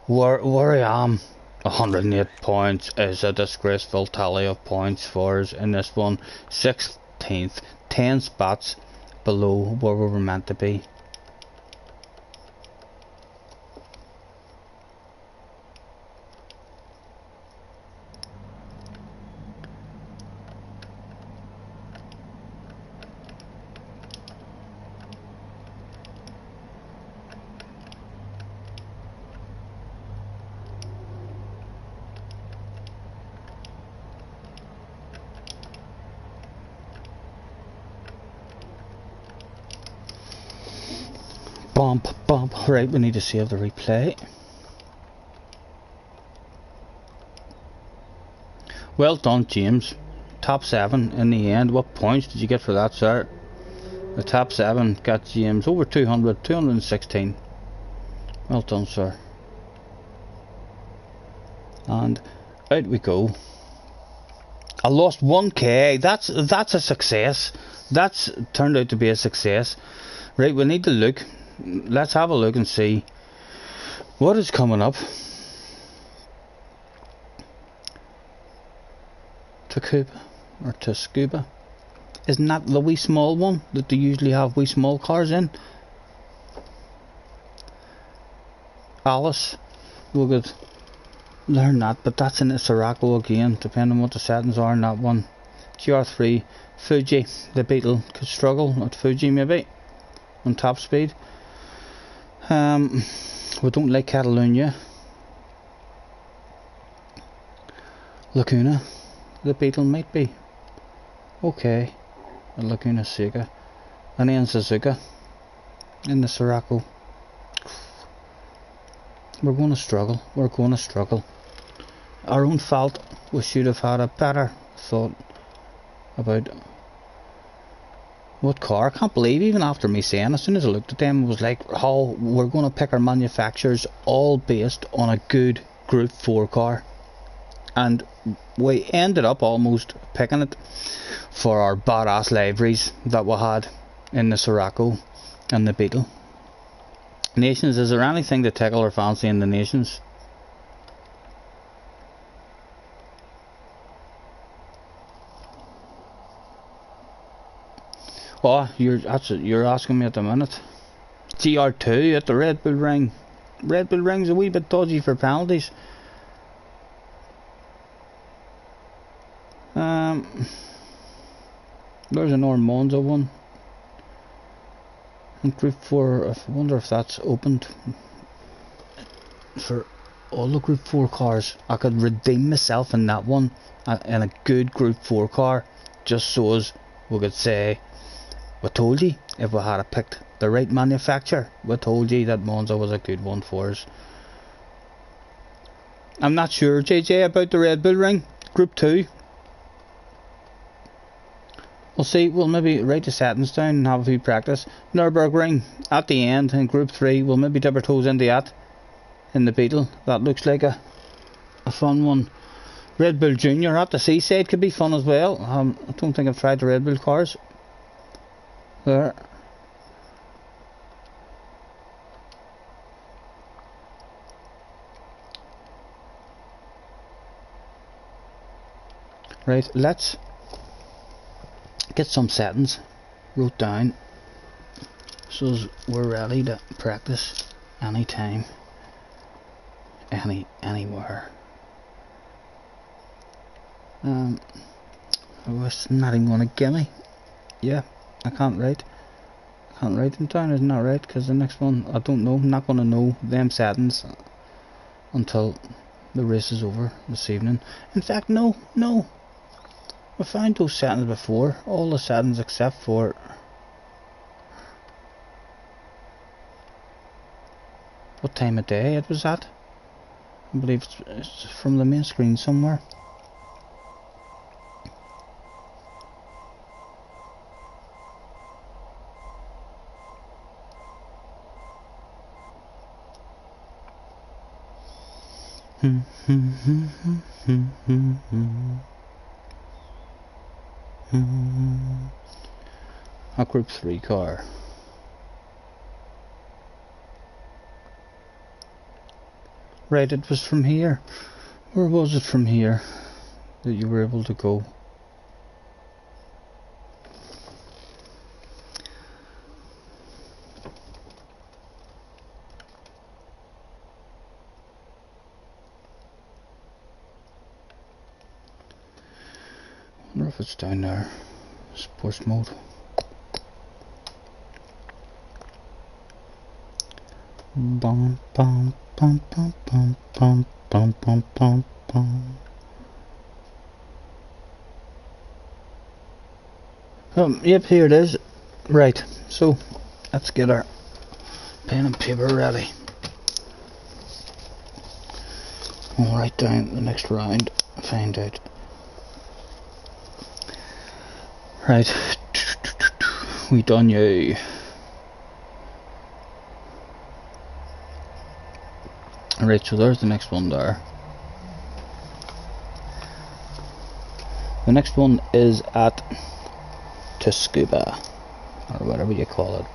where I am. 108 points is a disgraceful tally of points for us in this one. 16th, 10 spots below where we were meant to be. Bump, bump. Right, we need to save the replay. Well done, James. Top 7 in the end. What points did you get for that, sir? The top 7 got James over 200, 216. Well done, sir. And out we go. I lost 1k. That's a success. That's turned out to be a success. Right, we need to look. Let's have a look and see what is coming up. Tacuba or Tascuba. Isn't that the wee small one that they usually have wee small cars in? Alice, we could learn that, but that's in the Sirocco again, depending on what the settings are in that one. GR3, Fuji, the Beetle could struggle at Fuji maybe, on top speed. We don't like Catalunya. Laguna, the Beetle might be okay. Laguna Seca, and then Suzuka in the Sirocco. We're going to struggle. We're going to struggle. Our own fault. We should have had a better thought about what car. I can't believe, even after me saying, as soon as I looked at them, it was like, oh, we're going to pick our manufacturers all based on a good Group 4 car. And we ended up almost picking it for our badass liveries that we had in the Sirocco and the Beetle. Nations, is there anything to tickle our fancy in the Nations? Oh, you're asking me at the minute. GR2 at the Red Bull Ring. Red Bull Ring's a wee bit dodgy for penalties. There's an Ormonza one. And Group 4, I wonder if that's opened for all the Group 4 cars. I could redeem myself in that one, in a good Group 4 car, just so as we could say, we told you, if we had picked the right manufacturer, we told you that Monza was a good one for us. I'm not sure, JJ, about the Red Bull Ring, Group 2. We'll see, we'll maybe write the settings down and have a few practice. Nürburgring at the end in Group 3, we'll maybe dip our toes into that in the Beetle. That looks like a fun one. Red Bull Junior at the seaside could be fun as well. I don't think I've tried the Red Bull cars. There. Right, let's get some settings wrote down so we're ready to practice anytime, anywhere. It's not even gonna give me. Yeah, I can't write them down, isn't that right? Because the next one, I don't know, I'm not gonna know them settings until the race is over this evening. In fact, no, I found those settings before, all the settings except for what time of day it was at. I believe it's from the main screen somewhere. A Group 3 car. Right, it was from here. Where was it from here that you were able to go? I wonder if it's down there. Sports mode. Bum bum bum bum bum bum bum bum bum bum. Yep, here it is. Right, so let's get our Pen and paper ready. I'll write down the next round, find out. Right, we done you. Right, so there's the next one there. The next one is at Scuba, or whatever you call it.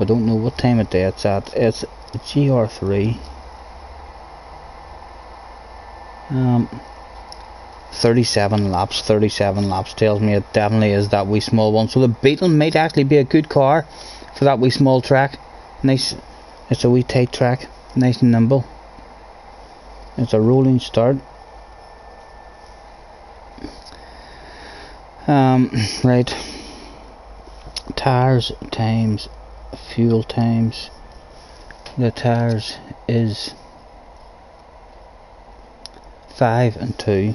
I don't know what time of day it's at. It's GR3. 37 laps. 37 laps tells me it definitely is that wee small one. So the Beetle might actually be a good car for that wee small track. Nice. It's a wee tight track. Nice and nimble. It's a rolling start. Right. Tires times fuel times. The tires is 5 and 2.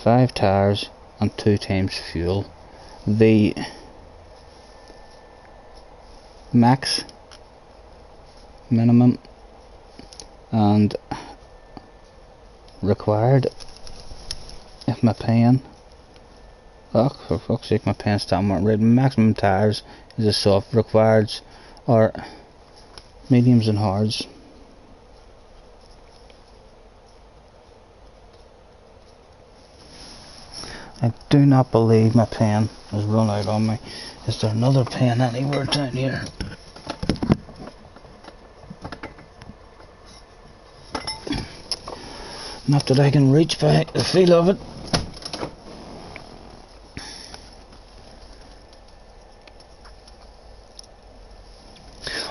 5 tires and 2 times fuel. The max, minimum and required, if my pen, oh for fuck's sake, my pen's down right. Maximum tires is a soft, requireds are mediums and hards. I do not believe my pen has run out on me. Is there another pen anywhere down here? Not that I can reach by the feel of it.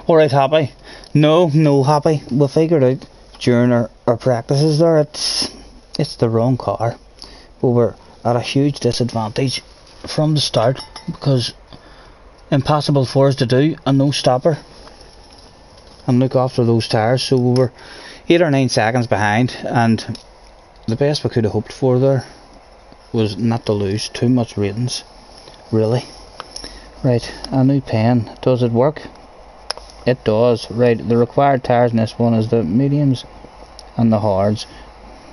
Alright, Happy. No, Happy. We figured out during our practices there it's the wrong car. We were at a huge disadvantage from the start because impossible for us to do a no stopper and look after those tires. So we were 8 or 9 seconds behind, and the best we could have hoped for there was not to lose too much ratings, really. Right, a new pen. Does it work? It does. Right, the required tires in this one is the mediums and the hards.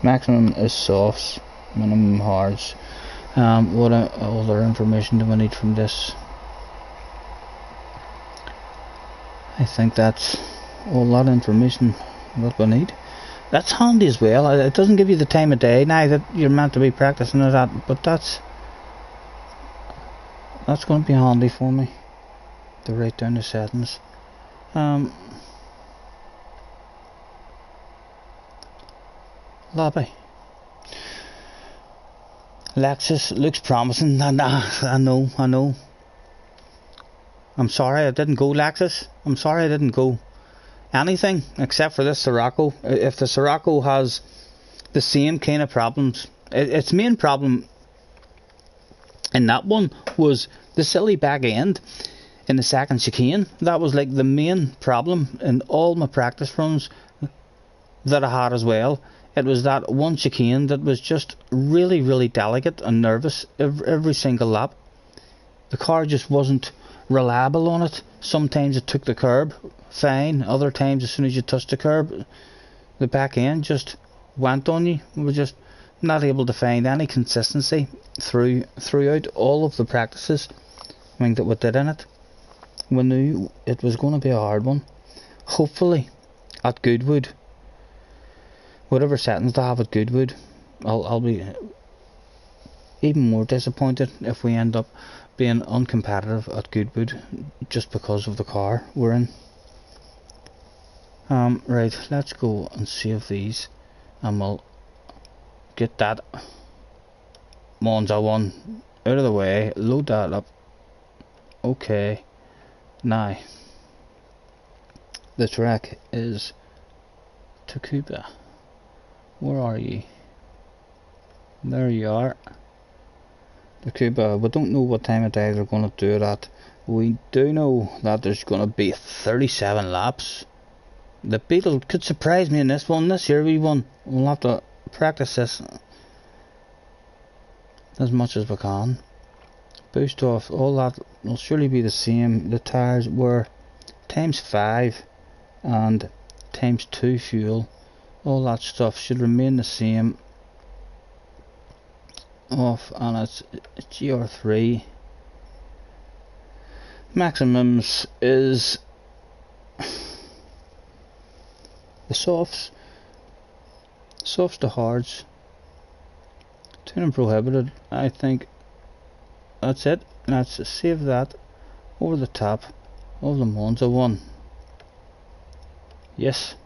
Maximum is softs, minimum hards. What other information do we need from this? I think that's a lot of information what we need. That's handy as well. It doesn't give you the time of day now that you're meant to be practicing at that, but that's going to be handy for me to write down the settings. Lobby. Lexus looks promising. I know. I'm sorry I didn't go Lexus. I'm sorry I didn't go anything except for this Scirocco. If the Scirocco has the same kind of problems, its main problem in that one was the silly back end in the second chicane. That was like the main problem in all my practice runs that I had as well. It was that one chicane that was just really, really delicate and nervous every single lap. The car just wasn't reliable on it. Sometimes it took the curb fine, other times as soon as you touched the curb, the back end just went on you. We were just not able to find any consistency throughout all of the practices that we did in it. We knew it was going to be a hard one. Hopefully at Goodwood, whatever settings they have at Goodwood, I'll be even more disappointed if we end up being uncompetitive at Goodwood just because of the car we're in. Right, let's go and save these and we'll get that Monza one out of the way, load that up. Okay, now the track is Tacuba. Where are ye? There you are. Tacuba. We don't know what time of day they're going to do it at. We do know that there's going to be 37 laps. The Beetle could surprise me in this one, this year we won. We'll have to practice this as much as we can. boost off, all that will surely be the same. The tyres were ×5 and ×2 fuel. All that stuff should remain the same. Off, and it's GR3. Maximums is the softs to hards. Tuning prohibited. I think that's it. Let's save that over the top of the Monza one. Yes,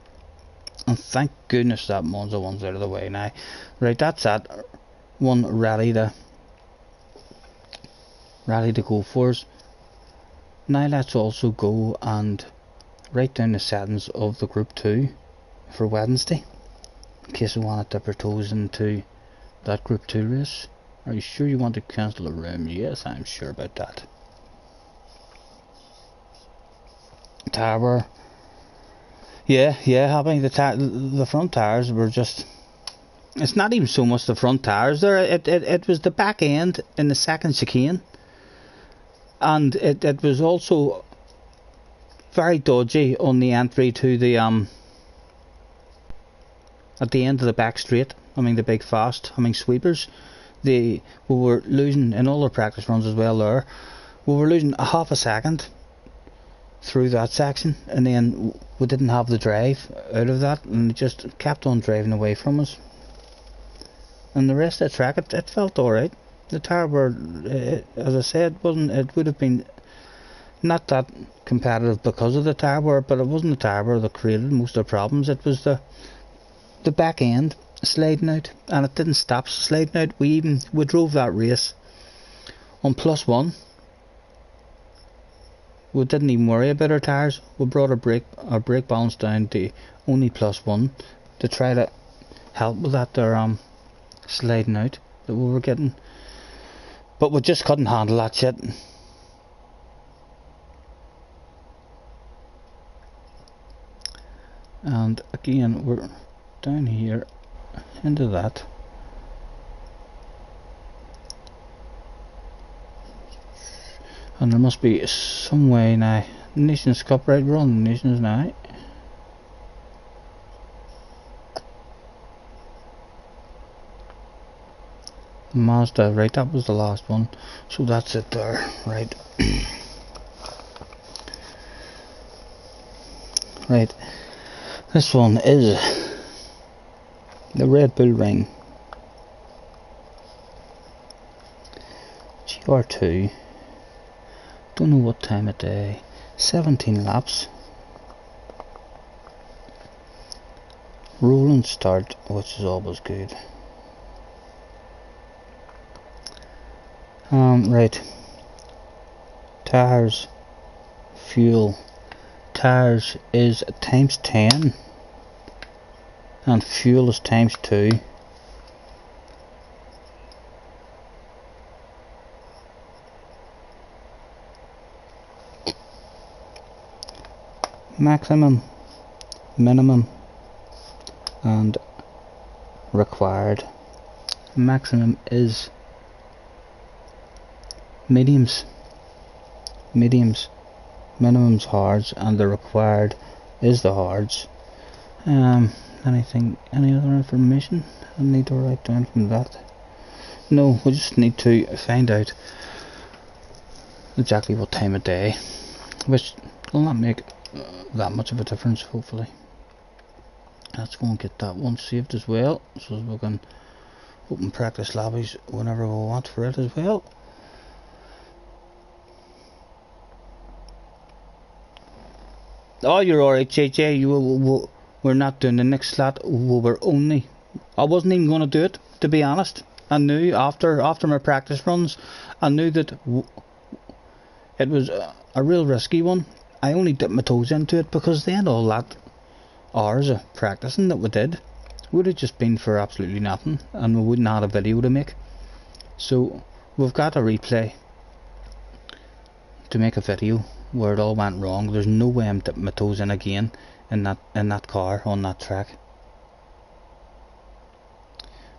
and thank goodness that Monza one's out of the way now. Right, that's that one ready to go for us. Now let's also go and write down the settings of the Group 2 for Wednesday, in case we want to dip our toes into that Group 2 race. Are you sure you want to cancel the room? Yes, I'm sure about that. Tower. Yeah, happy. The front tires were just... It's not even so much the front tires there. It was the back end in the second chicane. And it was also very dodgy on the entry to the at the end of the back straight. I mean the big fast. I mean sweepers. We were losing in all our practice runs as well there. We were losing a half a second through that section, and then we didn't have the drive out of that, and it just kept on driving away from us. And the rest of the track, it felt alright. The tire were, as I said, it would have been not that competitive because of the tire wear, but it wasn't the tire wear that created most of the problems. It was the back end sliding out, and it didn't stop sliding out. We drove that race on +1. We didn't even worry about our tires. We brought our brake balance down to only +1 to try to help with that there sliding out that we were getting, but we just couldn't handle that shit. And again, we're down here into that. And there must be some way now. Nations Cup, right? We're on the Nations now. Mazda, right? That was the last one. So that's it there, right? Right. This one is the Red Bull Ring. GR2. Don't know what time of day. 17 laps. Rolling start, which is always good. Right. Tires, fuel. Tires is ×10, and fuel is ×2. Maximum, minimum, and required. Maximum is mediums, minimum's hards, and the required is the hards. Any other information I need to write down from that? No, we just need to find out exactly what time of day, which will not make that much of a difference, hopefully. Let's go and get that one saved as well, so we can open practice lobbies whenever we want for it as well. Oh, you're alright, JJ. We're not doing the next slot. I wasn't even going to do it, to be honest. I knew after my practice runs, I knew that it was a real risky one. I only dipped my toes into it because then all that hours of practicing that we did would have just been for absolutely nothing, and we wouldn't have had a video to make. So we've got a replay to make a video where it all went wrong. There's no way I'm dipping my toes in again in that car on that track.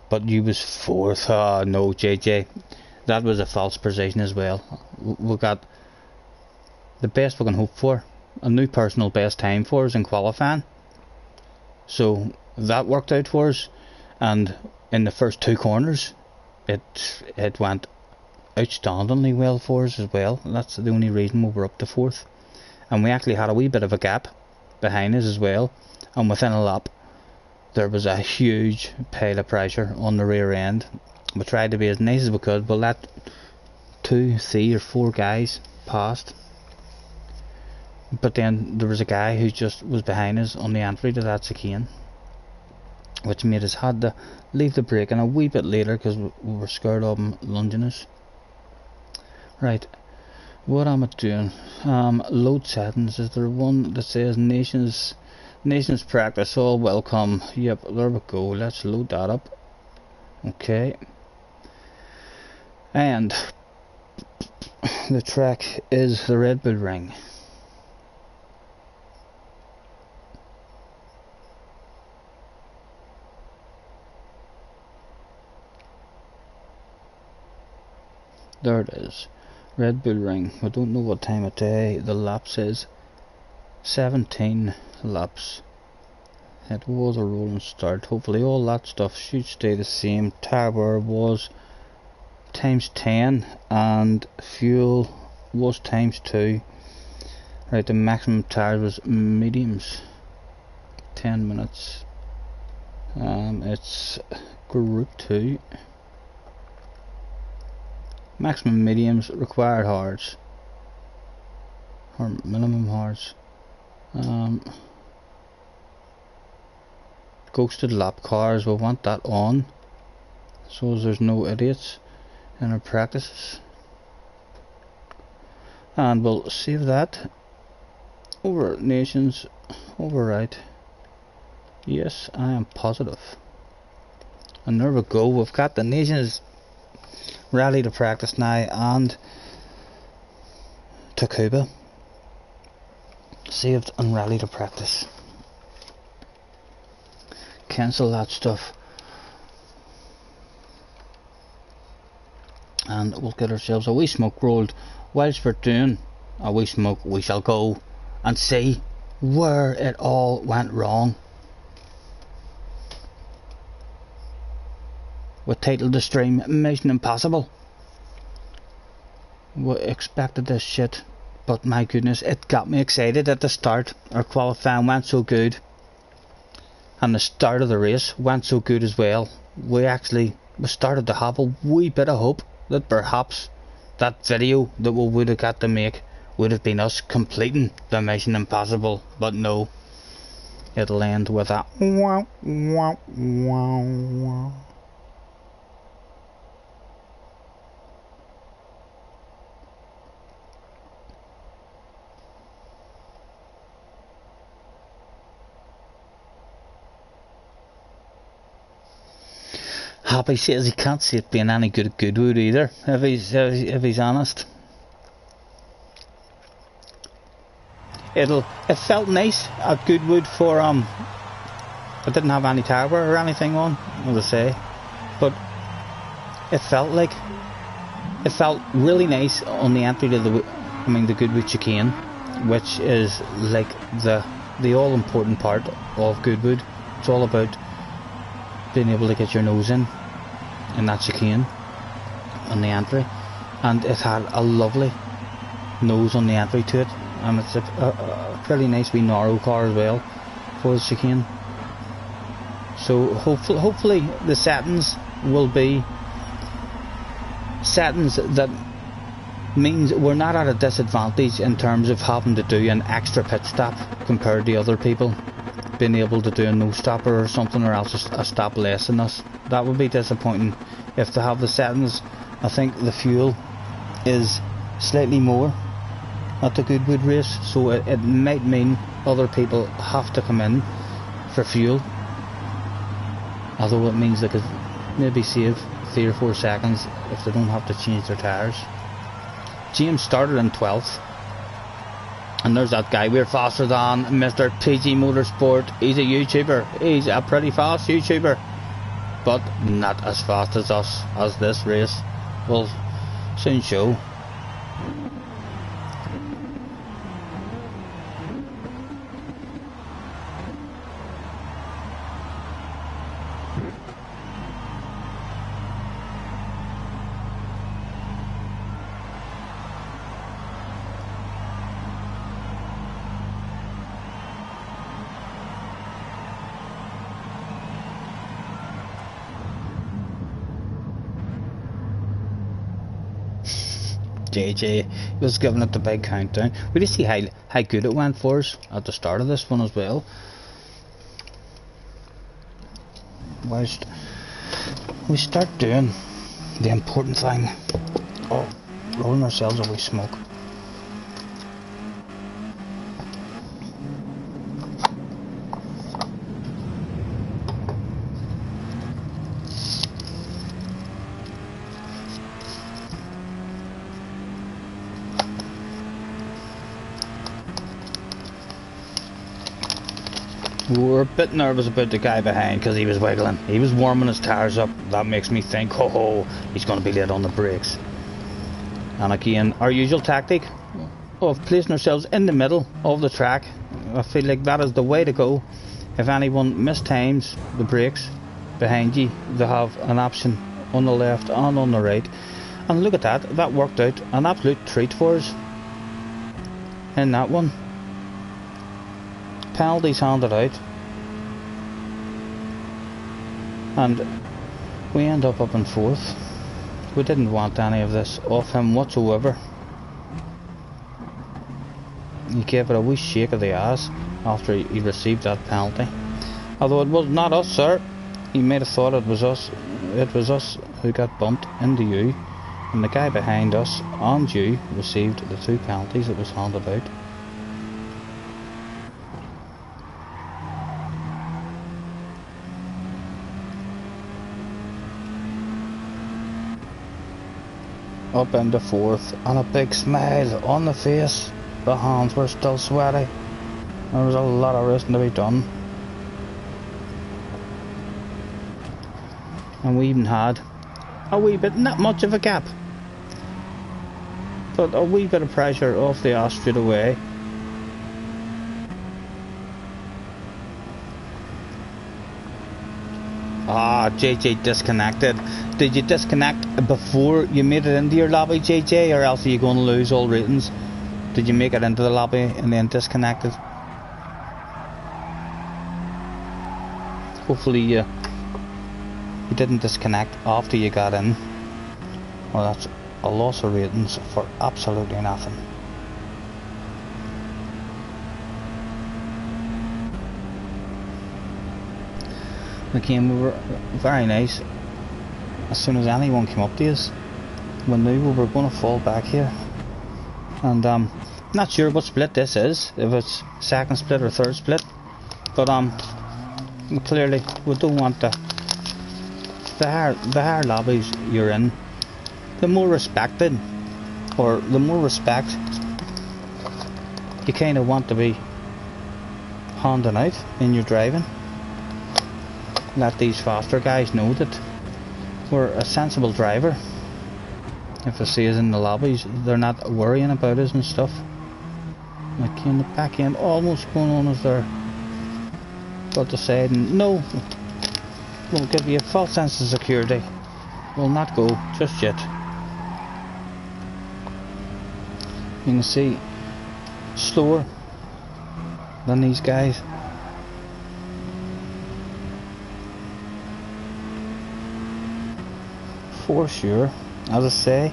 But you was fourth. Oh no, JJ, that was a false position as well. We got the best we can hope for, a new personal best time for us in qualifying, so that worked out for us. And in the first 2 corners it went outstandingly well for us as well. That's the only reason we were up to 4th, and we actually had a wee bit of a gap behind us as well, and within a lap there was a huge pile of pressure on the rear end. We tried to be as nice as we could, but let 2, 3 or 4 guys past, but then there was a guy who just was behind us on the entry to that chicane, which made us had to leave the braking a wee bit later because we were scared of him lunging us. Right, what am I doing? Load settings. Is there one that says nations practice all welcome? Yep, there we go. Let's load that up. Okay, and the track is the Red Bull Ring. There it is, Red Bull Ring. I don't know what time of day. The lap says 17 laps. It was a rolling start. Hopefully all that stuff should stay the same. Tire wear was times 10 and fuel was times 2. Right, the maximum tire was mediums. 10 minutes. It's group 2. Maximum mediums, required hards, or minimum hards. Ghosted lap cars, we want that on, so there's no idiots in our practices. And we'll save that. Over nations, override. Yes, I am positive. And there we go, we've got the nations rally to practice now and to Cuba. Saved and rally to practice. Cancel that stuff. And we'll get ourselves a wee smoke rolled. Whilst we're doing a wee smoke, we shall go and see where it all went wrong. We titled the stream Mission Impossible. We expected this shit, but my goodness, it got me excited at the start. Our qualifying went so good, and the start of the race went so good as well. We started to have a wee bit of hope that perhaps that video that we would have got to make would have been us completing the Mission Impossible, but no, it'll end with a wow, wow, wow, wow. Happy says he can't see it being any good at Goodwood either, if he's honest. It felt nice at Goodwood for I didn't have any tire wear or anything on, as I say, but it felt really nice on the entry to the Goodwood chicane, which is like the all important part of Goodwood. It's all about being able to get your nose in that chicane on the entry, and it had a lovely nose on the entry to it, and it's a pretty nice wee narrow car as well for the chicane. So hopefully the settings will be settings that means we're not at a disadvantage in terms of having to do an extra pit stop compared to other people being able to do a no stopper or something, or else a stop less than us. That would be disappointing if they have the settings. I think the fuel is slightly more at the Goodwood race, so it might mean other people have to come in for fuel, although it means they could maybe save 3 or 4 seconds if they don't have to change their tyres. James started in 12th. And there's that guy, we're faster than Mr. PG Motorsport. He's a YouTuber, he's a pretty fast YouTuber, but not as fast as us as this race. We'll Soon show. JJ was giving it the big countdown. We did see how good it went for us at the start of this one as well. Whilst we start doing the important thing of rolling ourselves a wee smoke. We were a bit nervous about the guy behind because he was wiggling. He was warming his tyres up. That makes me think, ho, he's going to be late on the brakes. And again, our usual tactic of placing ourselves in the middle of the track. I feel like that is the way to go. If anyone mistimes the brakes behind you, they have an option on the left and on the right. And look at that, that worked out. An absolute treat for us in that one. Penalties handed out, and we end up in fourth. We didn't want any of this off him whatsoever. He gave it a wee shake of the ass after he received that penalty. Although it was not us, sir. He might have thought it was us. It was us who got bumped into you, and the guy behind us and you received the 2 penalties that was handed out. Up into fourth, and a big smile on the face. The hands were still sweaty. There was a lot of racing to be done, and we even had a wee bit, not much of a gap, but a wee bit of pressure off the ass straight away. Ah, JJ disconnected. Did you disconnect before you made it into your lobby, JJ, or else are you going to lose all ratings? Did you make it into the lobby and then disconnected? Hopefully you didn't disconnect after you got in. Well, that's a loss of ratings for absolutely nothing. Again, we were very nice. As soon as anyone came up to us, we knew we were going to fall back here. And not sure what split this is, if it's second split or third split, but clearly we don't want the higher lobbies you're in, the more respected, or the more respect you kind of want to be handing out in your driving. Let these faster guys know that we're a sensible driver. If they see us in the lobbies, they're not worrying about us and stuff. Like in the back end, almost going on as they're but deciding, no, we'll give you a false sense of security. We'll not go just yet. You can see, slower than these guys. For sure, as I say,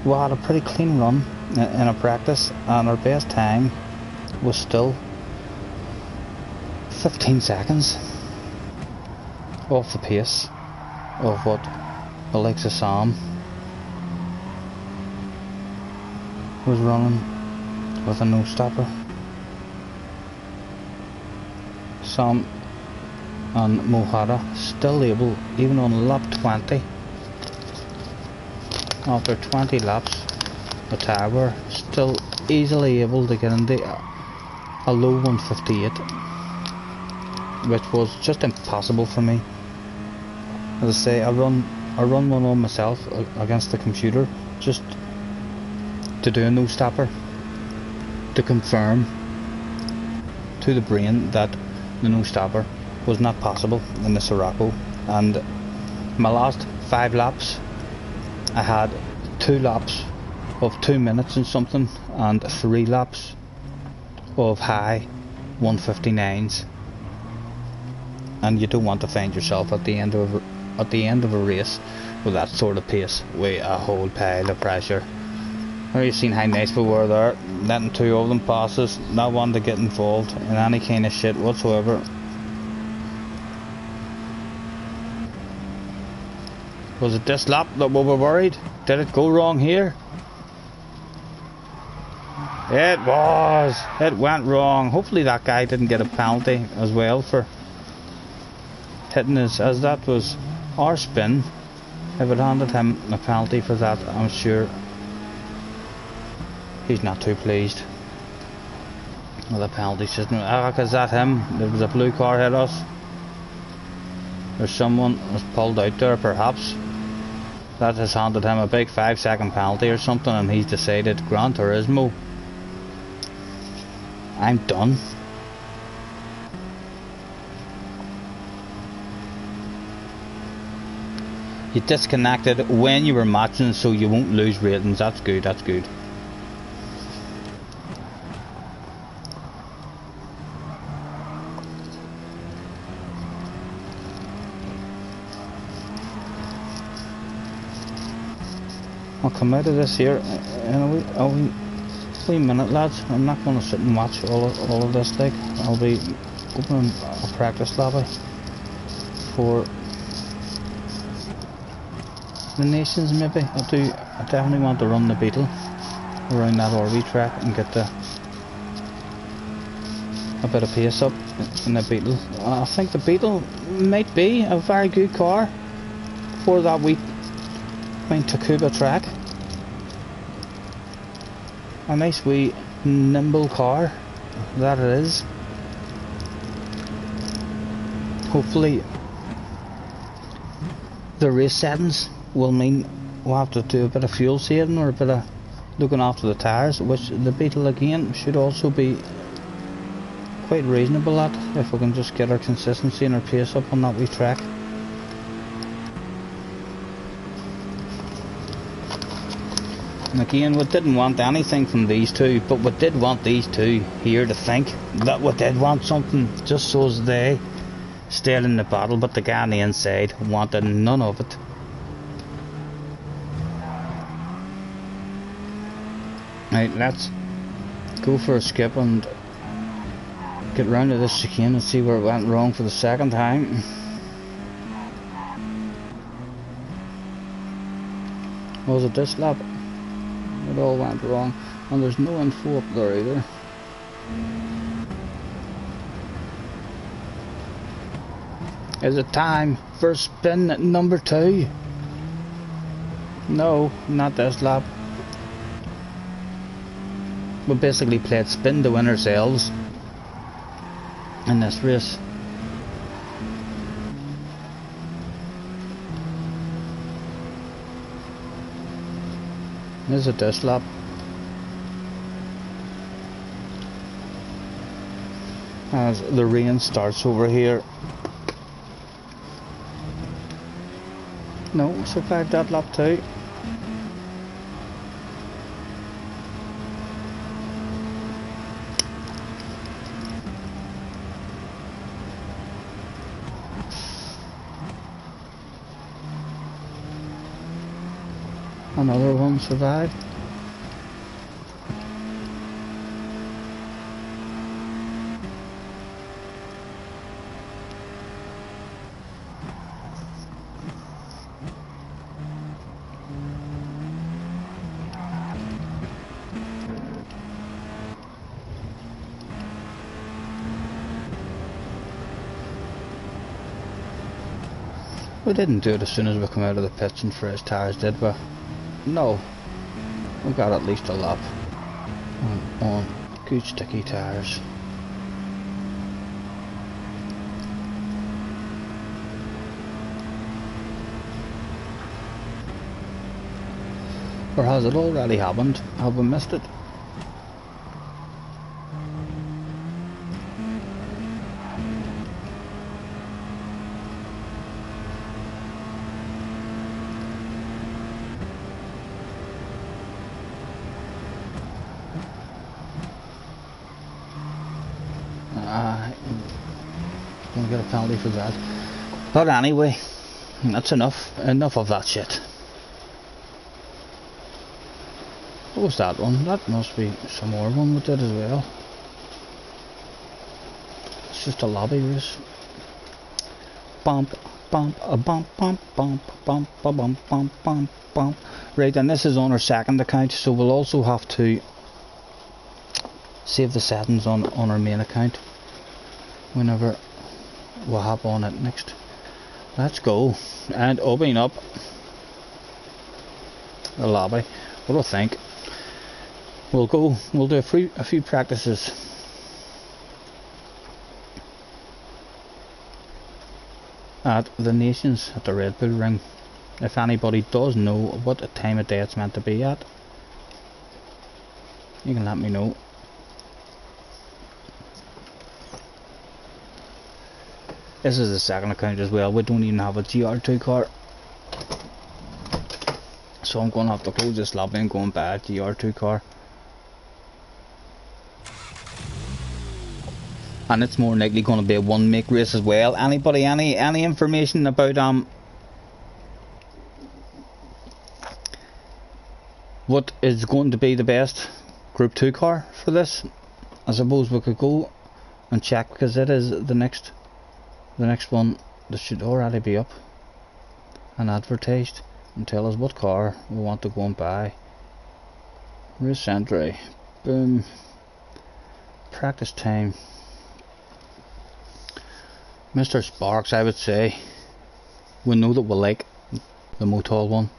we had a pretty clean run in a practice, and our best time was still 15 seconds off the pace of what the likes of Sam was running with a no stopper. Sam and Mohara still able, even on lap 20, after 20 laps, the tyre were still easily able to get into a low 158, which was just impossible for me. As I say, I run one on myself against the computer, just to do a no stopper to confirm to the brain that the no stopper was not possible in the Sirocco. And my last 5 laps, I had 2 laps of 2 minutes and something, and 3 laps of high 159s. And you don't want to find yourself at the end of a race with that sort of pace, with a whole pile of pressure. Now you've seen how nice we were there, letting 2 of them pass us, not wanting to get involved in any kind of shit whatsoever. Was it this lap that we were worried? Did it go wrong here? It was. It went wrong. Hopefully that guy didn't get a penalty as well for hitting us, as that was our spin. If it handed him a penalty for that, I'm sure he's not too pleased with the penalty system. Is that him? There was a blue car hit us. There's someone was pulled out there perhaps. That has handed him a big 5-second penalty or something, and he's decided Gran Turismo, I'm done. You disconnected when you were matching, so you won't lose ratings. That's good, that's good. I'll come out of this here in a wee minute, lads. I'm not going to sit and watch all of this. Like, I'll be opening a practice lobby for the Nations. Maybe I definitely want to run the Beetle around that RV track and get a bit of pace up in the Beetle. I think the Beetle might be a very good car for that wee Takuba track. A nice wee nimble car that it is. Hopefully the race settings will mean we'll have to do a bit of fuel saving or a bit of looking after the tyres, which the Beetle again should also be quite reasonable at, if we can just get our consistency and our pace up on that wee track. And again, we didn't want anything from these two, but we did want these two here to think that we did want something, just so as they stayed in the battle, but the guy on the inside wanted none of it. Right, let's go for a skip and get round to this chicane and see where it went wrong for the second time. Was it this lap? It all went wrong, and there's no info up there either. Is it time for spin number 2? No, not this lap. We basically played spin to win ourselves in this race. Is it this lap? As the rain starts over here. No, survived that lap too. Another one survived. We didn't do it as soon as we come out of the pits and fresh tyres, did we? No. We got at least a lap on good sticky tyres. Or has it already happened? Have we missed it? Gonna get a penalty for that. But anyway, that's enough. Enough of that shit. What was that one? That must be some more one with it as well. It's just a lobby race. Bump, bump, a bump, bump, bump, bump, a bump, bump, bump, bump. Right, and this is on our second account, so we'll also have to save the settings on our main account whenever we'll hop on it next. Let's go and open up the lobby. What do I think? We'll do a few practices. At the Nations at the Red Bull Ring. If anybody does know what time of day it's meant to be at, you can let me know. This is the second account as well. We don't even have a GR2 car, so I'm going to have to close this lobby and go and buy a GR2 car. And it's more likely going to be a one make race as well. Anybody, any information about what is going to be the best Group 2 car for this? I suppose we could go and check, because it is the next one that should already be up and advertised, and tell us what car we want to go and buy. Race entry, boom, practice time. Mr. Sparks, I would say. We know that we like the Motul one,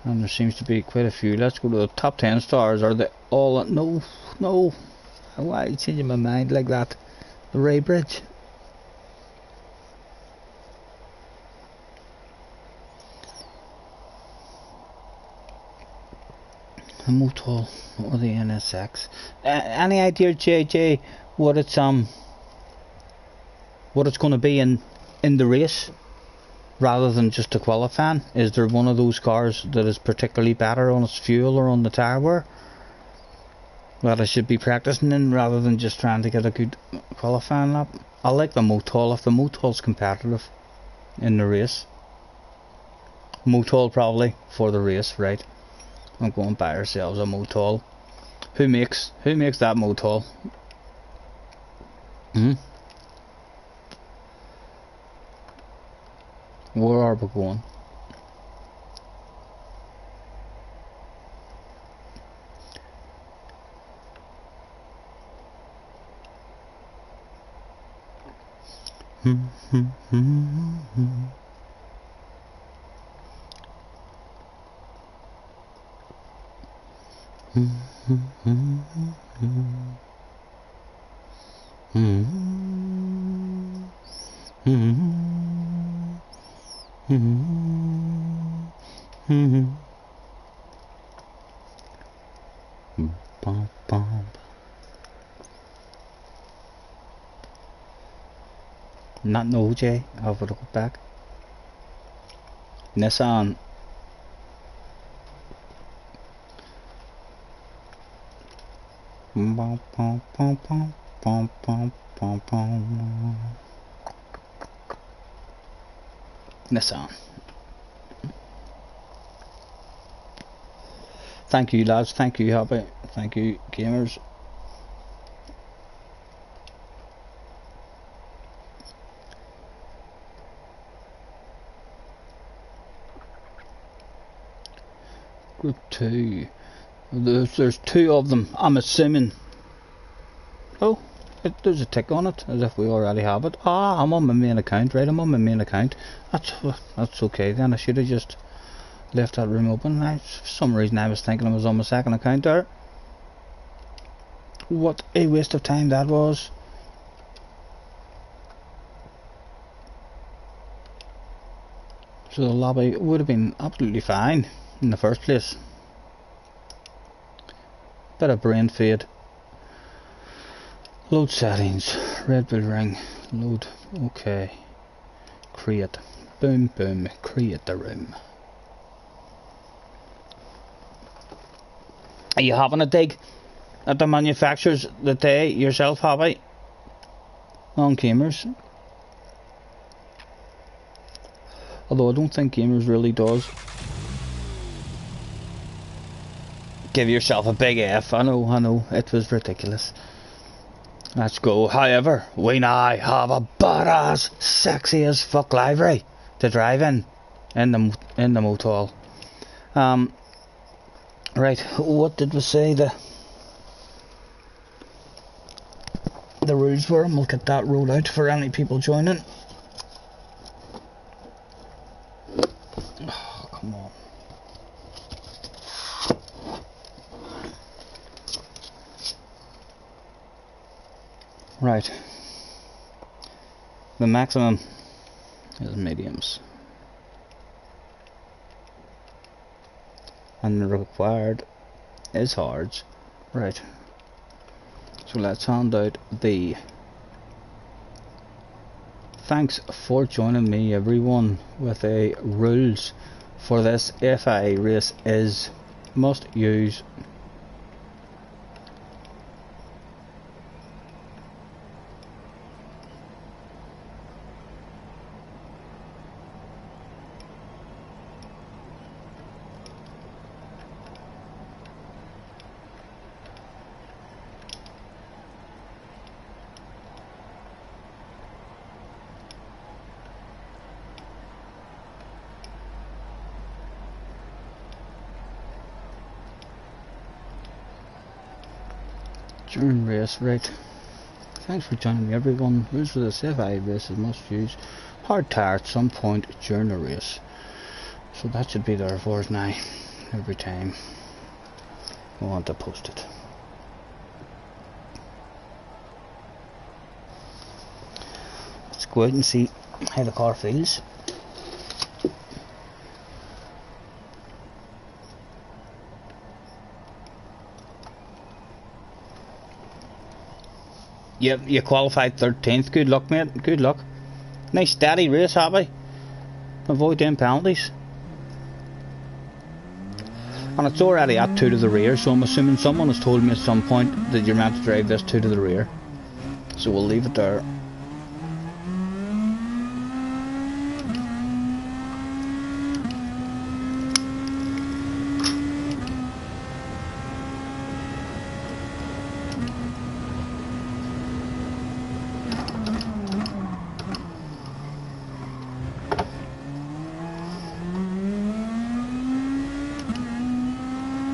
and there seems to be quite a few. Let's go to the top 10 stars. Are they all? No. Why are you changing my mind like that? The Ray Bridge. The Motul or the NSX. Any idea, JJ, what it's going to be in the race, rather than just to qualifying? Is there one of those cars that is particularly better on its fuel or on the tyre wear that I should be practicing in, rather than just trying to get a good qualifying lap? I like the Motul. If the Motul's competitive in the race, Motul probably for the race, right? I'm going to buy ourselves a Motul. Who makes that Motul? Where are we going? Not no Jay, I'll have to go back. Nissan. Nissan. Thank you lads, thank you Happy, thank you gamers. Group 2. There's two of them, I'm assuming. Oh, there's a tick on it, as if we already have it. I'm on my main account, right? I'm on my main account. That's okay then. I should have just left that room open. For some reason I was thinking I was on my second account there. What a waste of time that was. So the lobby would have been absolutely fine in the first place. Bit of brain fade. Load settings. Red Bull ring. Load. Okay. Create. Boom boom. Create the room. Are you having a dig at the manufacturers that they yourself, Happy? Non-gamers. Although I don't think gamers really does. Give yourself a big F. I know, it was ridiculous. Let's go. However, we now have a badass, sexy as fuck library to drive in the motel. Right, what did we say the rules were? And we'll get that rolled out for any people joining. Oh, come on. Right. The maximum is mediums. And the required is hards. Right. So let's hand out the thanks for joining me everyone with a rules for this FIA race is must use during race. Right, thanks for joining me everyone. Rules for this FIA race is must use hard tire at some point during the race. So that should be there for us now every time we want to post it. Let's go out and see how the car feels. Yep, you qualified 13th. Good luck, mate. Good luck. Nice steady race, Happy. Avoid them penalties. And it's already at 2 to the rear, so I'm assuming someone has told me at some point that you're meant to drive this 2 to the rear. So we'll leave it there.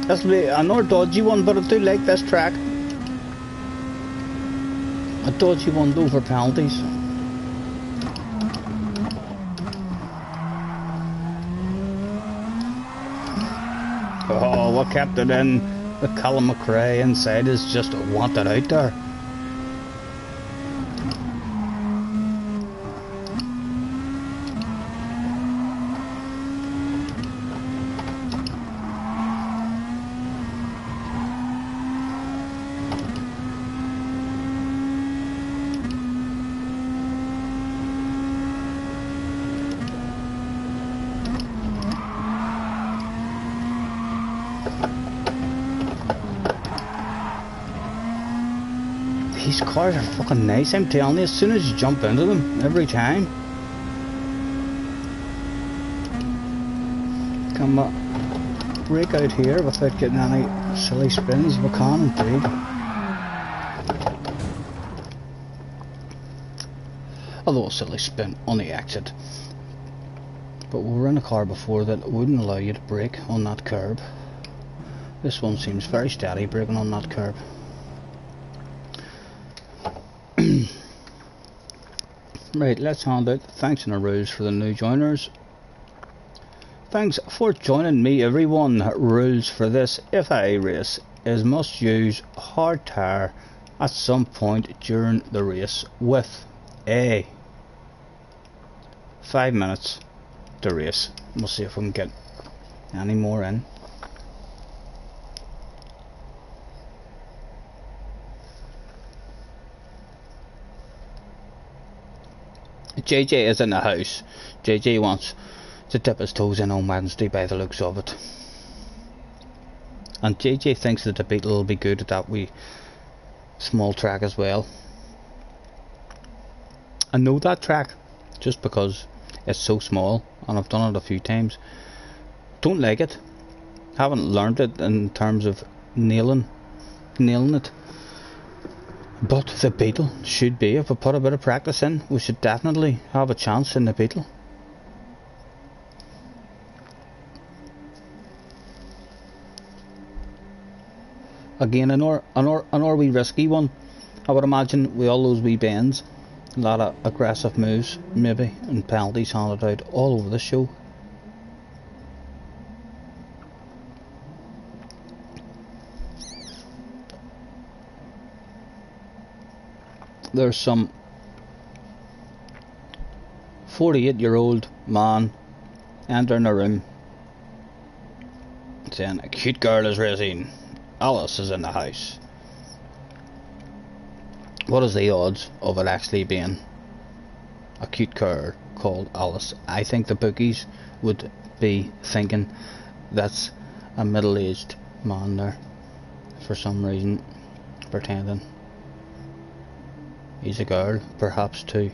This will be another dodgy one, but I do like this track. A dodgy one though for penalties. Oh, what kept it in? The Callum McRae inside is just wanted out there. These cars are fucking nice, I'm telling you, as soon as you jump into them, every time. Come on, break out here without getting any silly spins, we can indeed. Although a silly spin on the exit. But we were in a car before that wouldn't allow you to brake on that curb. This one seems very steady braking on that curb. Right, let's hand out thanks and rules for the new joiners. Thanks for joining me everyone. Rules for this FIA race is must use hard tire at some point during the race with a 5 minutes the race. We'll see if we can get any more in. JJ is in the house. JJ wants to dip his toes in on Wednesday by the looks of it. And JJ thinks that the Beetle will be good at that wee small track as well. I know that track just because it's so small and I've done it a few times. Don't like it. Haven't learned it in terms of nailing it. But the Beetle should be, if we put a bit of practice in, we should definitely have a chance in the Beetle. Again, an or wee risky one. I would imagine with all those wee bends, a lot of aggressive moves maybe, and penalties handed out all over the show. There's some 48-year-old man entering a room saying, "A cute girl is racing. Alice is in the house." What is the odds of it actually being a cute girl called Alice? I think the bookies would be thinking that's a middle-aged man there for some reason, pretending he's a girl, perhaps too.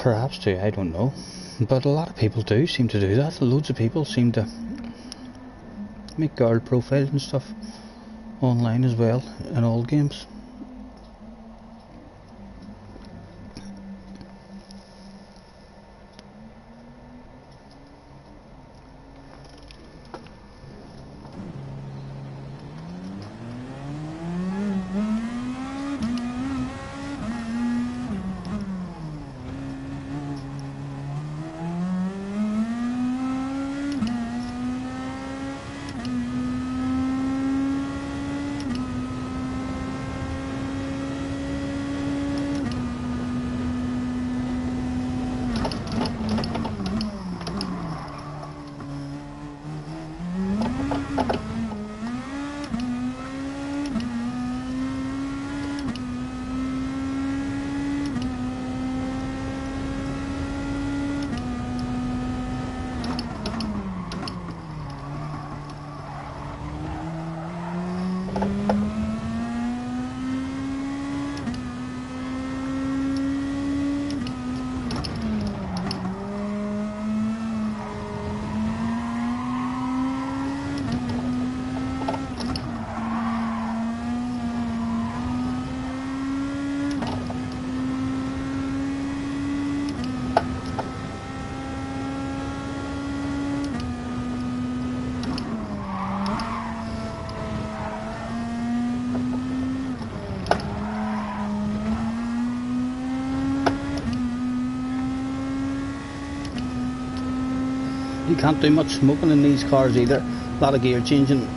I don't know. But a lot of people do seem to do that. Loads of people seem to make girl profiles and stuff online as well in all games. You can't do much smoking in these cars either. A lot of gear changing.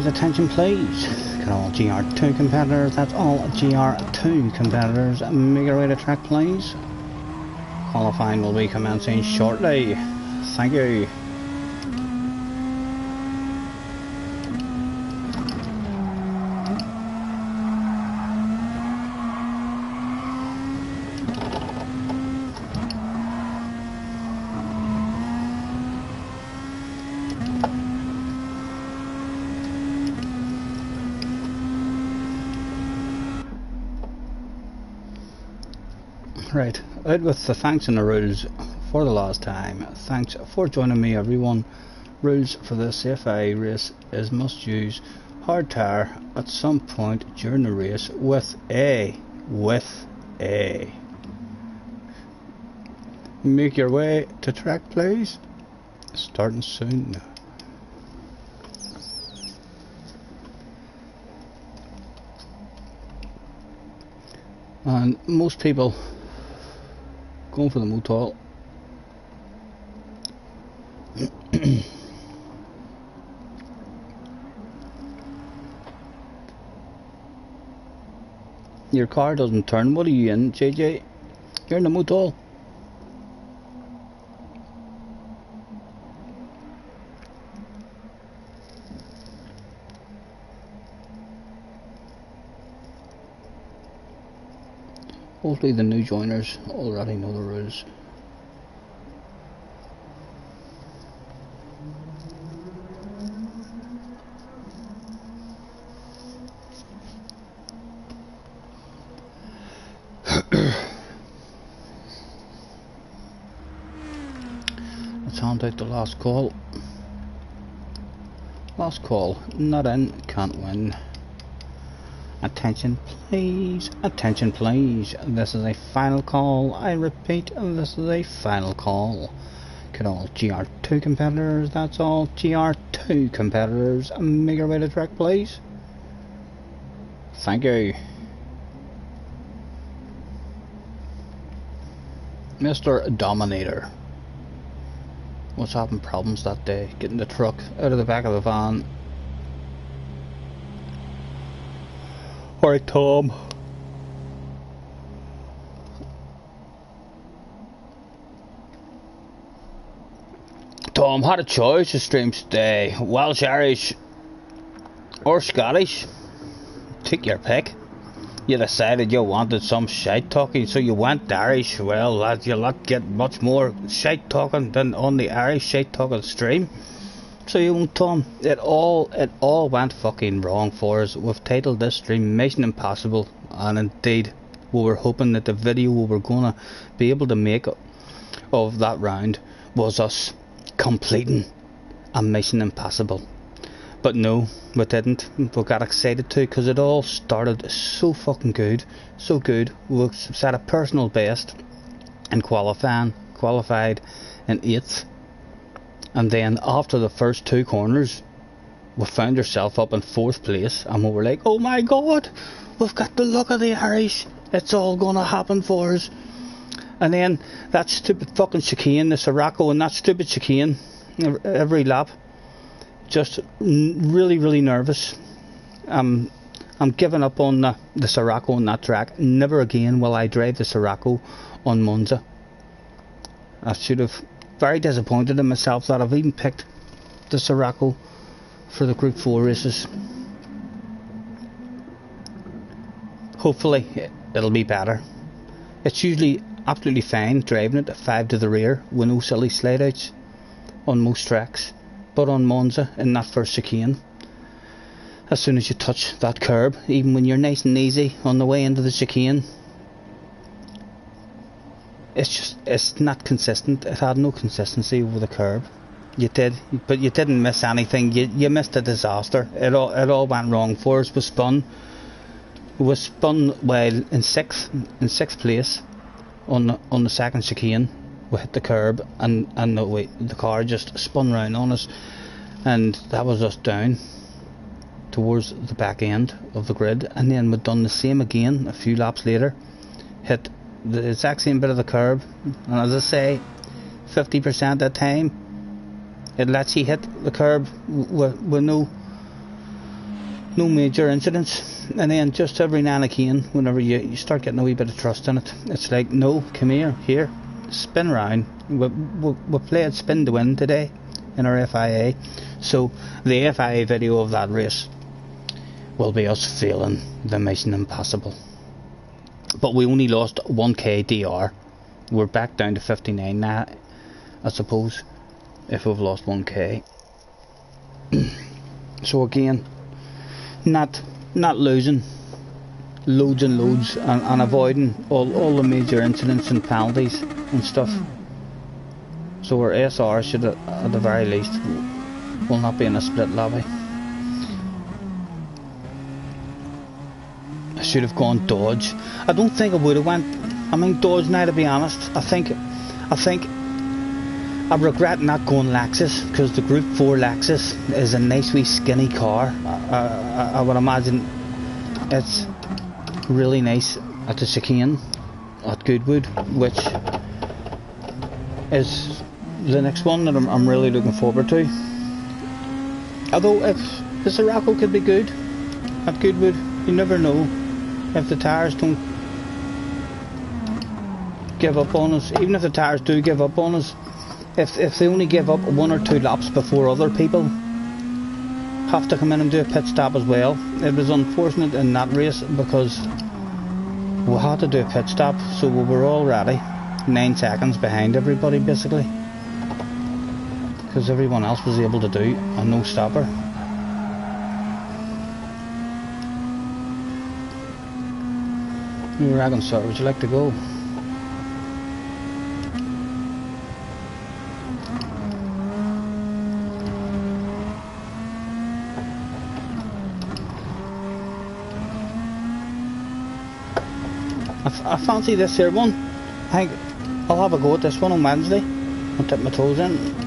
Attention please. Got all GR2 competitors, that's all GR2 competitors. Make your way to track please. Qualifying will be commencing shortly. Thank you. Right, out with the thanks and the rules for the last time. Thanks for joining me everyone. Rules for this CFI race is must use hard tire at some point during the race with a Make your way to track, please. Starting soon. And most people going for the motel. Your car doesn't turn. What are you in, JJ? You're in the motel. Hopefully the new joiners already know the rules. Let's hand out the last call. Last call, not in, can't win. Attention please, attention please. This is a final call. I repeat, this is a final call. Could all GR2 competitors, that's all GR2 competitors, make your way to track please. Thank you. Mr. Dominator. What's having problems that day? Getting the truck out of the back of the van. Alright, Tom. Tom had a choice to stream today. Welsh, Irish, or Scottish. Take your pick. You decided you wanted some shite talking, so you went Irish. Well, lads, you'll not get much more shite talking than on the Irish shite talking stream. So you won't, Tom. It all went fucking wrong for us. We've titled this stream Mission Impossible, and indeed we were hoping that the video we were gonna be able to make of that round was us completing a Mission Impossible. But no, we didn't. We got excited too, because it all started so fucking good. So good. We set a personal best in qualified in 8th. And then after the first 2 corners, we found ourselves up in 4th place. And we were like, oh my god, we've got the luck of the Irish. It's all gonna happen for us. And then that stupid fucking chicane, the Sirocco, and that stupid chicane every lap. Just really nervous. I'm giving up on the Sirocco on that track. Never again will I drive the Sirocco on Monza. I should have. Very disappointed in myself that I've even picked the Sirocco for the Group 4 races. Hopefully it'll be better. It's usually absolutely fine driving it at 5 to the rear with no silly slide outs on most tracks. But on Monza, in that first chicane, as soon as you touch that curb, even when you're nice and easy on the way into the chicane, it's not consistent. It had no consistency over the curb. You did, but you didn't miss anything. You missed a disaster. It all went wrong for us. We spun while in sixth place on the second chicane. We hit the curb and the car just spun round on us, and that was us down towards the back end of the grid. And then we'd done the same again a few laps later, hit the exact same bit of the curb, and as I say, 50% of the time it lets you hit the curb with no major incidents. And then just every now and again, whenever you start getting a wee bit of trust in it, it's like, no, come here, spin round. We played spin to win today in our FIA, so the FIA video of that race will be us failing the Mission Impossible. But we only lost 1k DR. We're back down to 59 now, I suppose, if we've lost 1k. So again, not losing loads and loads, and avoiding all the major incidents and penalties and stuff. So our SR should, at the very least, will not be in a split lobby. I should have gone Dodge. I don't think I would have went. I mean, Dodge now, to be honest. I think I think I regret not going Lexus, because the Group 4 Lexus is a nice wee skinny car. I would imagine it's really nice at the chicane at Goodwood, which is the next one that I'm really looking forward to. Although if the Scirocco could be good at Goodwood, you never know. If the tyres don't give up on us, even if the tyres do give up on us, if they only give up 1 or 2 laps before other people have to come in and do a pit stop as well. It was unfortunate in that race because we had to do a pit stop, so we were already 9 seconds behind everybody basically, because everyone else was able to do a no stopper. You reckon, sir? Would you like to go? I fancy this here one. I think I'll have a go at this one on Wednesday. I'll dip my toes in.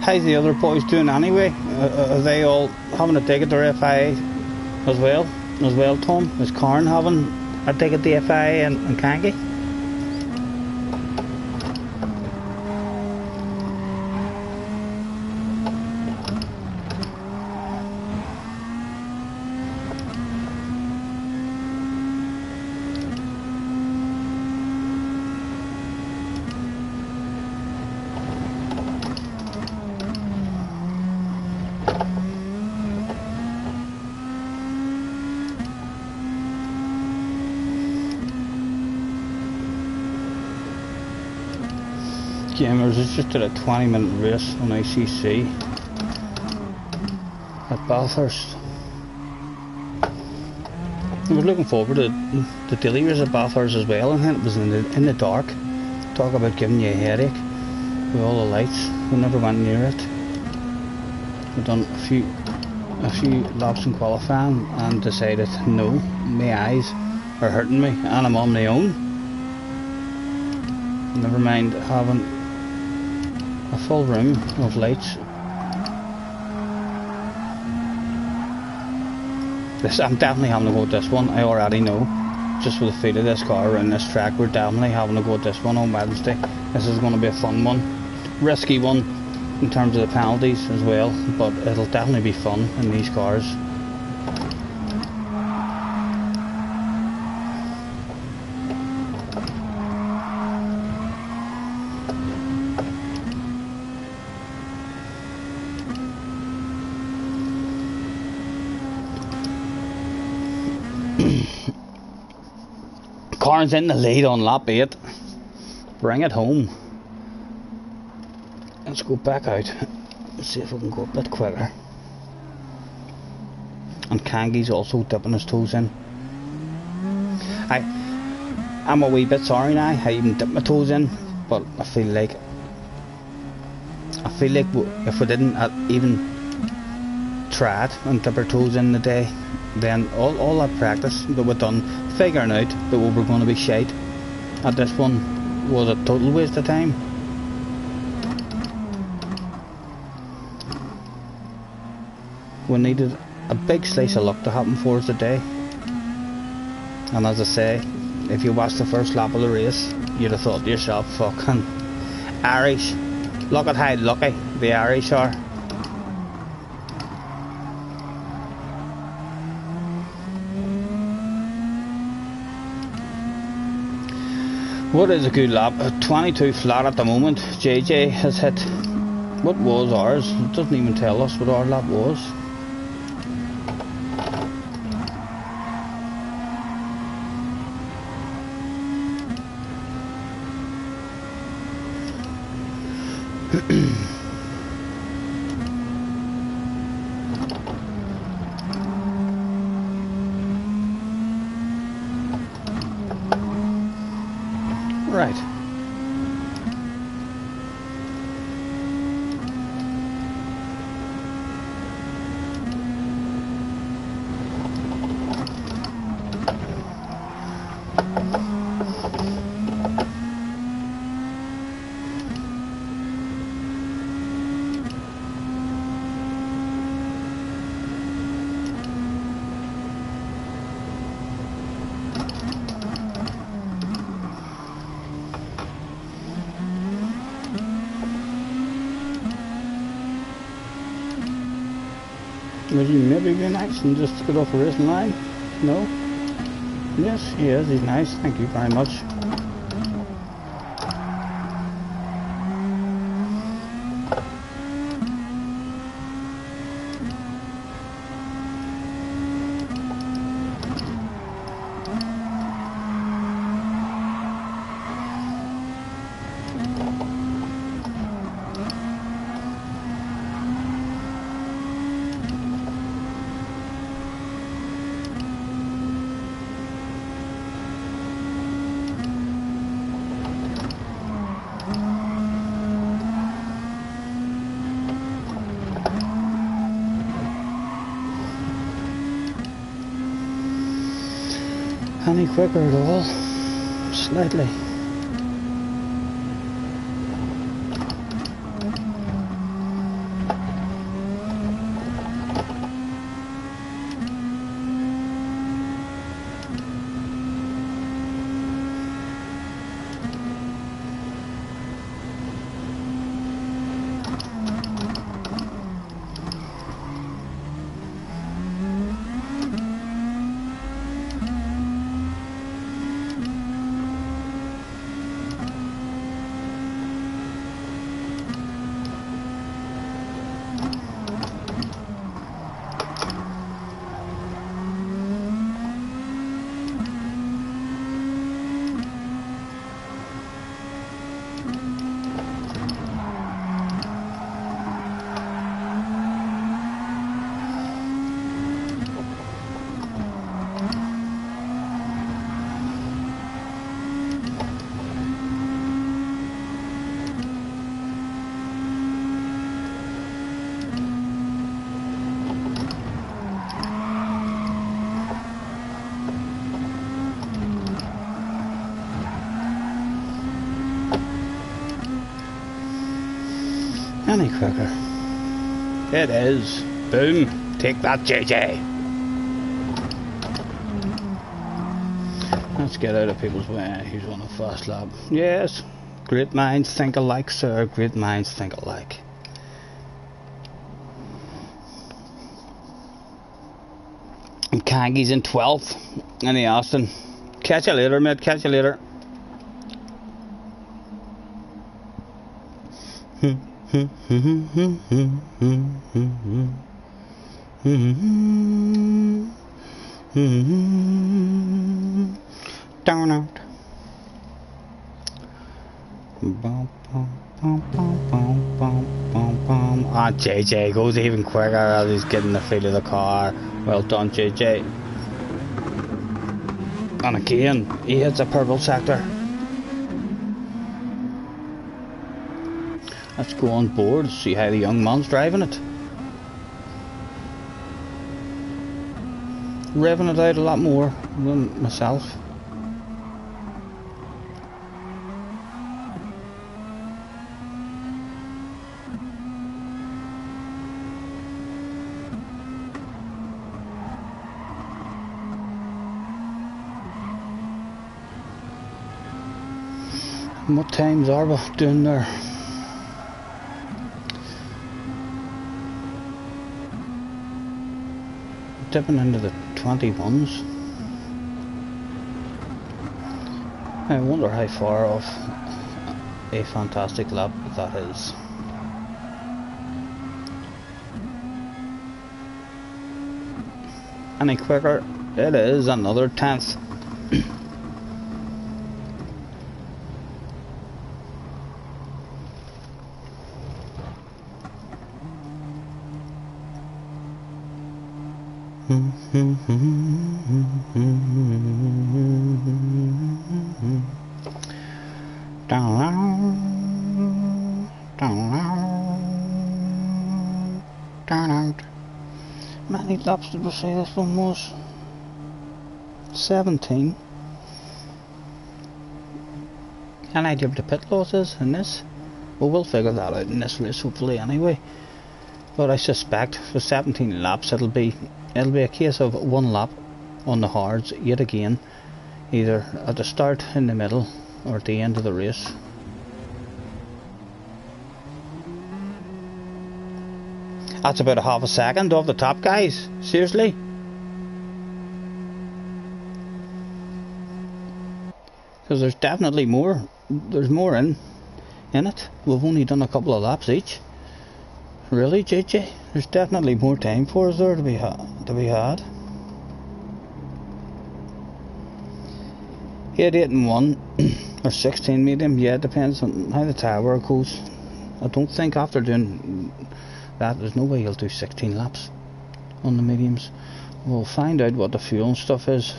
How's the other boys doing anyway? Are they all having a dig at their FIA as well, Tom? Is Karen having a dig at the FIA and Kangi? Gamers, it's just a 20-minute race on ICC at Bathurst. I was looking forward to the daily race at Bathurst as well, and then it was in the dark. Talk about giving you a headache with all the lights. We never went near it. We've done a few laps in qualifying and decided no, my eyes are hurting me and I'm on my own. Never mind having a full room of lights. I'm definitely having to go with this one. I already know, just with the feel of this car around this track, we're definitely having to go with this one on Wednesday. This is going to be a fun one, risky one in terms of the penalties as well, but it'll definitely be fun in these cars. Carn's in the lead on lap 8. Bring it home. Let's go back out. Let's see if we can go a bit quicker. And Kangi's also dipping his toes in. I'm a wee bit sorry now. I even dipped my toes in, but I feel like if we didn't even try it and dip our toes in the day, then all that practice that we've done figuring out that we were going to be shite at this one was a total waste of time. We needed a big slice of luck to happen for us today, and as I say, if you watched the first lap of the race, you'd have thought to yourself, fucking Irish, look at how lucky the Irish are. What is a good lap? 22 flat at the moment. JJ has hit. What was ours? It doesn't even tell us what our lap was. Right. Would he maybe be nice and just get off a racing line? No? Yes, he is. He's nice. Thank you very much. Any quicker at all? Slightly. Any quicker. It is. Boom. Take that, JJ. Let's get out of people's way. He's on a fast lap. Yes. Great minds think alike, sir. Great minds think alike. And Kangi's in 12th. And the Austin. Catch you later, mate. Catch you later. Down out. Ah, JJ goes even quicker as he's getting the feel of the car. Well done, JJ. And again, he hits a purple sector. Let's go on board, see how the young man's driving it. Revving it out a lot more than myself. And what times are we doing there? Dipping into the 21s. I wonder how far off a fantastic lap that is. Any quicker, it is another 10th. Many laps did we say this one was? 17. Any idea what the pit loss is in this? Well, we'll figure that out in this race hopefully anyway. But I suspect for 17 laps it'll be a case of one lap on the hards yet again, either at the start, in the middle, or at the end of the race. That's about a half a second off the top, guys. Seriously. Because there's definitely more. There's more in it. We've only done a couple of laps each. Really, JJ? There's definitely more time for us there to be had. 8 and 1 or 16 medium. Yeah, it depends on how the tower goes. I don't think after doing that, there's no way you'll do 16 laps on the mediums. We'll find out what the fuel and stuff is.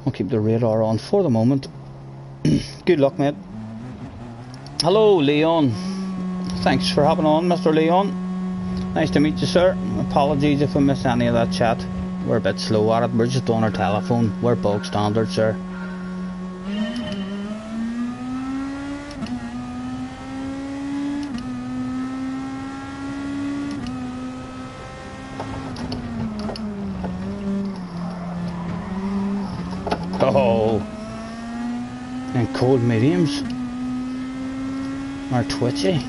We'll keep the radar on for the moment. Good luck, mate. Hello, Leon. Thanks for hopping on, Mr. Leon. Nice to meet you, sir. Apologies if I missed any of that chat. We're a bit slow at it. We're just on our telephone. We're bog standard, sir. Oh, and cold mediums are twitchy.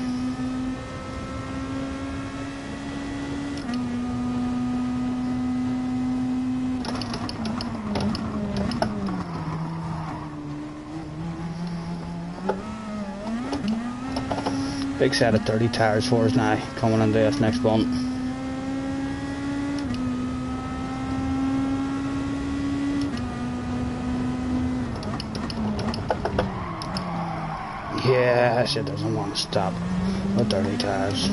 Big set of 30 tires for us now coming into this next one. Yeah, she doesn't want to stop with dirty tires.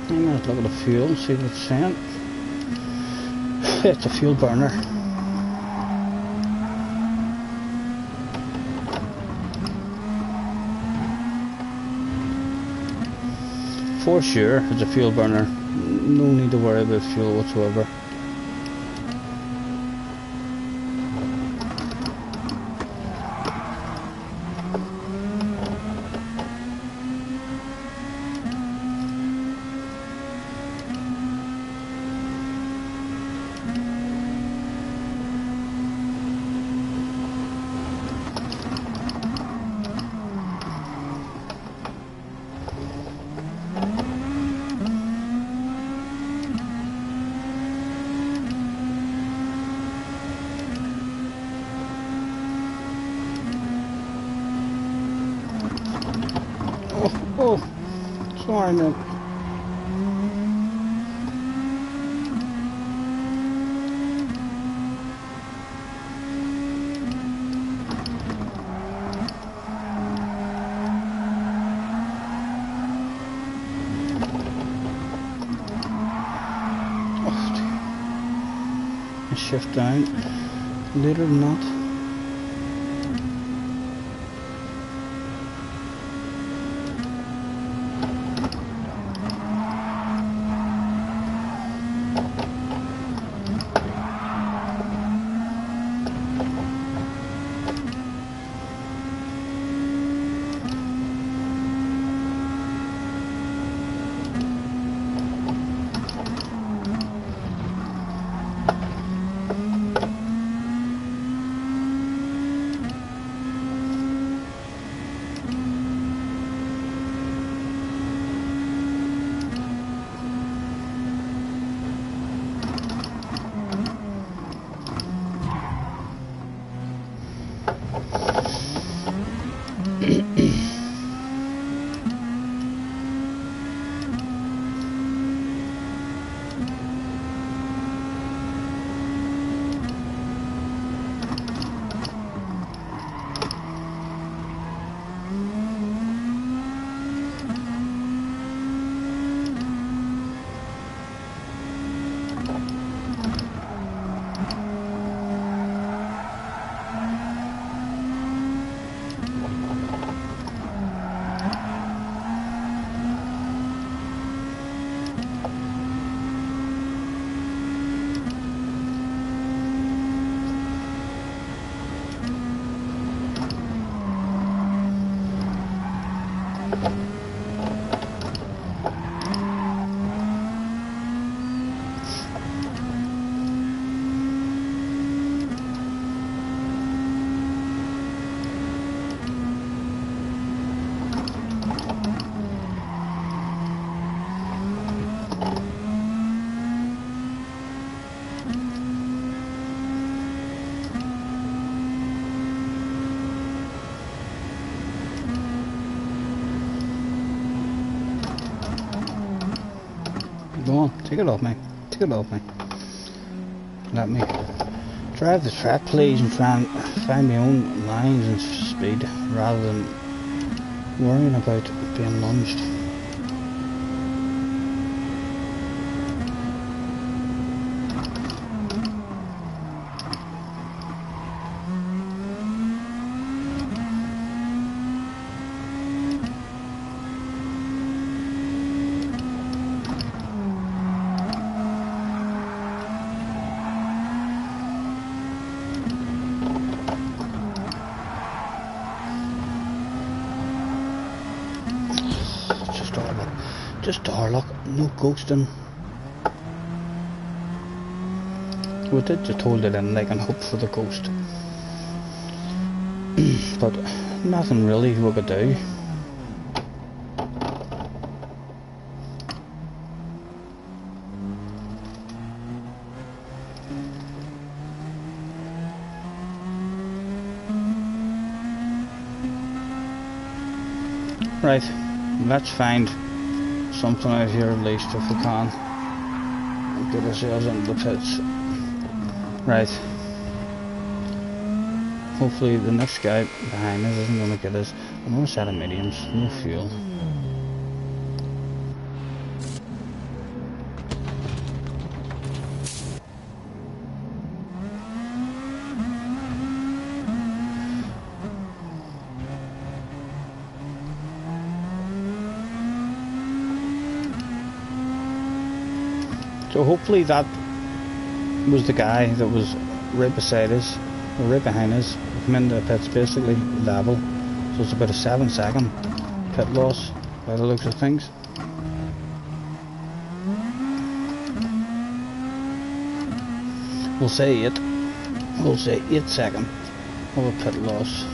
Let's look at the fuel and see what it's saying. It's a fuel burner. For sure, it's a fuel burner. No need to worry about fuel whatsoever. Oh, sorry, man. Oh, shift down later than that. Go on, take it off me. Take it off me. Let me drive the track, please, and try and find my own lines and speed rather than worrying about being lunged. Just door lock, no ghosting. We did just hold it in like and hope for the ghost. But nothing really we could do. Right, let's find something out here at least if we can and get ourselves into the pits. Right, hopefully the next guy behind us isn't going to get us another set of mediums, no fuel. So hopefully that was the guy that was right beside us, or right behind us. We come into the pits basically level, so it's about a 7-second pit loss by the looks of things. We'll say 8. We'll say 8 seconds of a pit loss.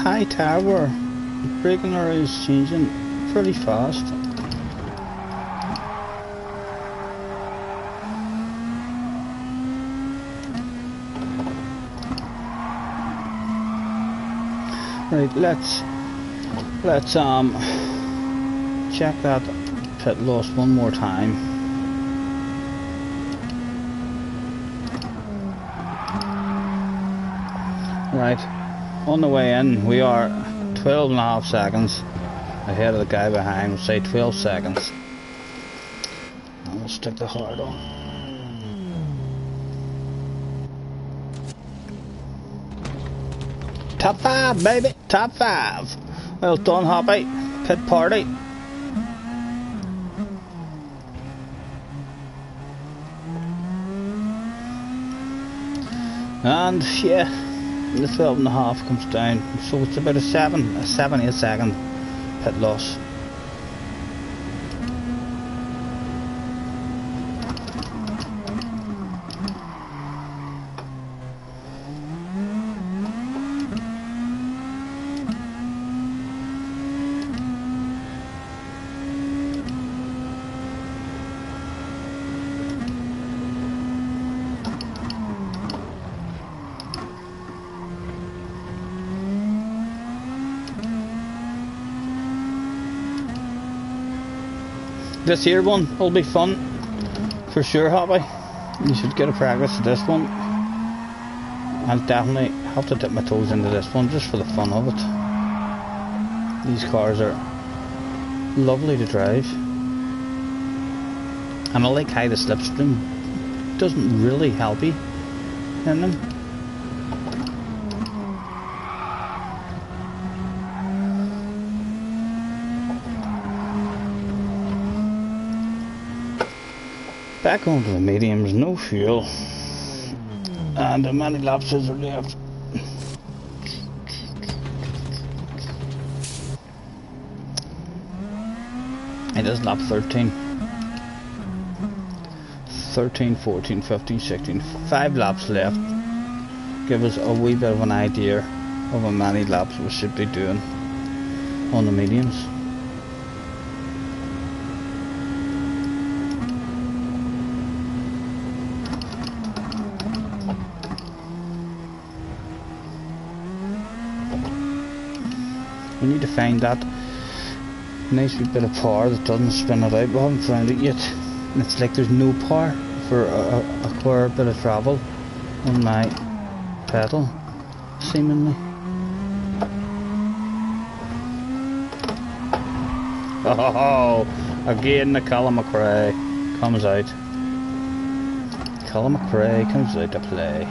High tower. Braking area is changing pretty fast. Right, let's check that pit loss one more time. Right, on the way in we are 12.5 seconds ahead of the guy behind. We'll say 12 seconds. And we'll stick the hard on. Top 5, baby! Top 5! Well done, Hoppy. Pit party. And yeah, the 12.5 comes down, so it's about a 7-8 second pit loss. This here one will be fun for sure, Hoppy. You should get a practice at this one. I'll definitely have to dip my toes into this one just for the fun of it. These cars are lovely to drive, and I like how the slipstream doesn't really help you in them. Back onto the mediums, no fuel, and the many laps are left. It is lap 13. 13, 14, 15, 16. 5 laps left. Give us a wee bit of an idea of how many laps we should be doing on the mediums. We need to find that nice wee bit of power that doesn't spin it out. We haven't found it yet. It's like there's no power for a quick bit of travel on my pedal, seemingly. Oh, again the Colin McRae comes out. Colin McRae comes out to play.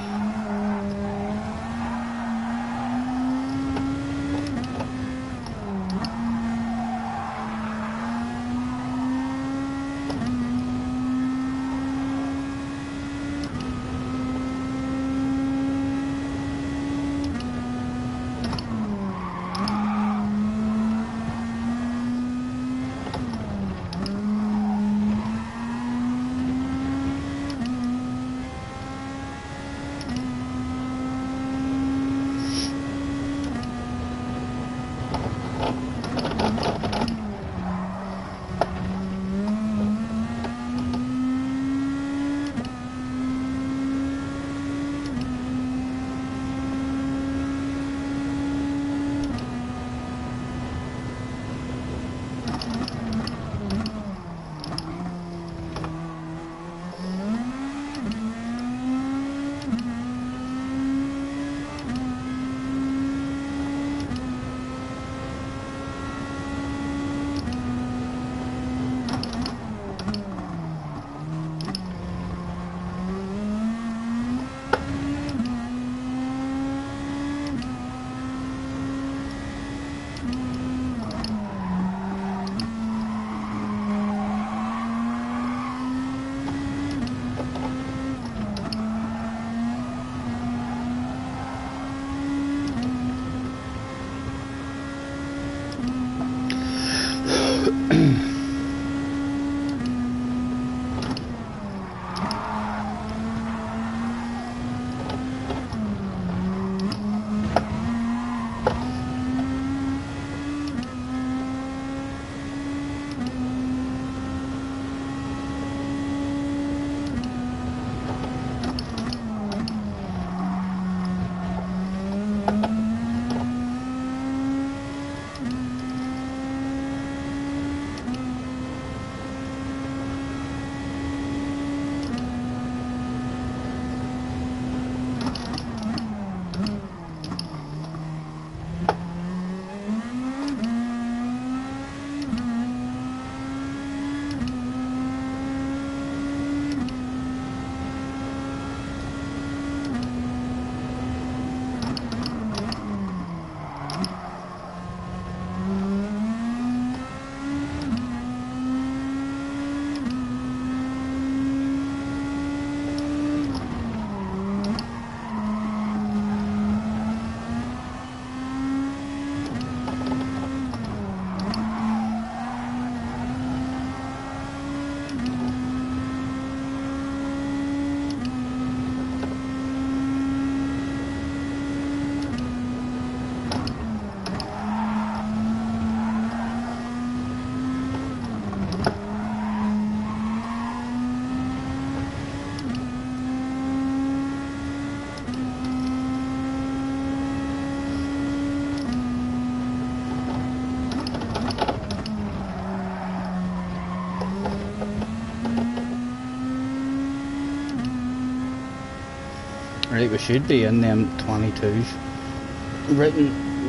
Right, we should be in them 22s.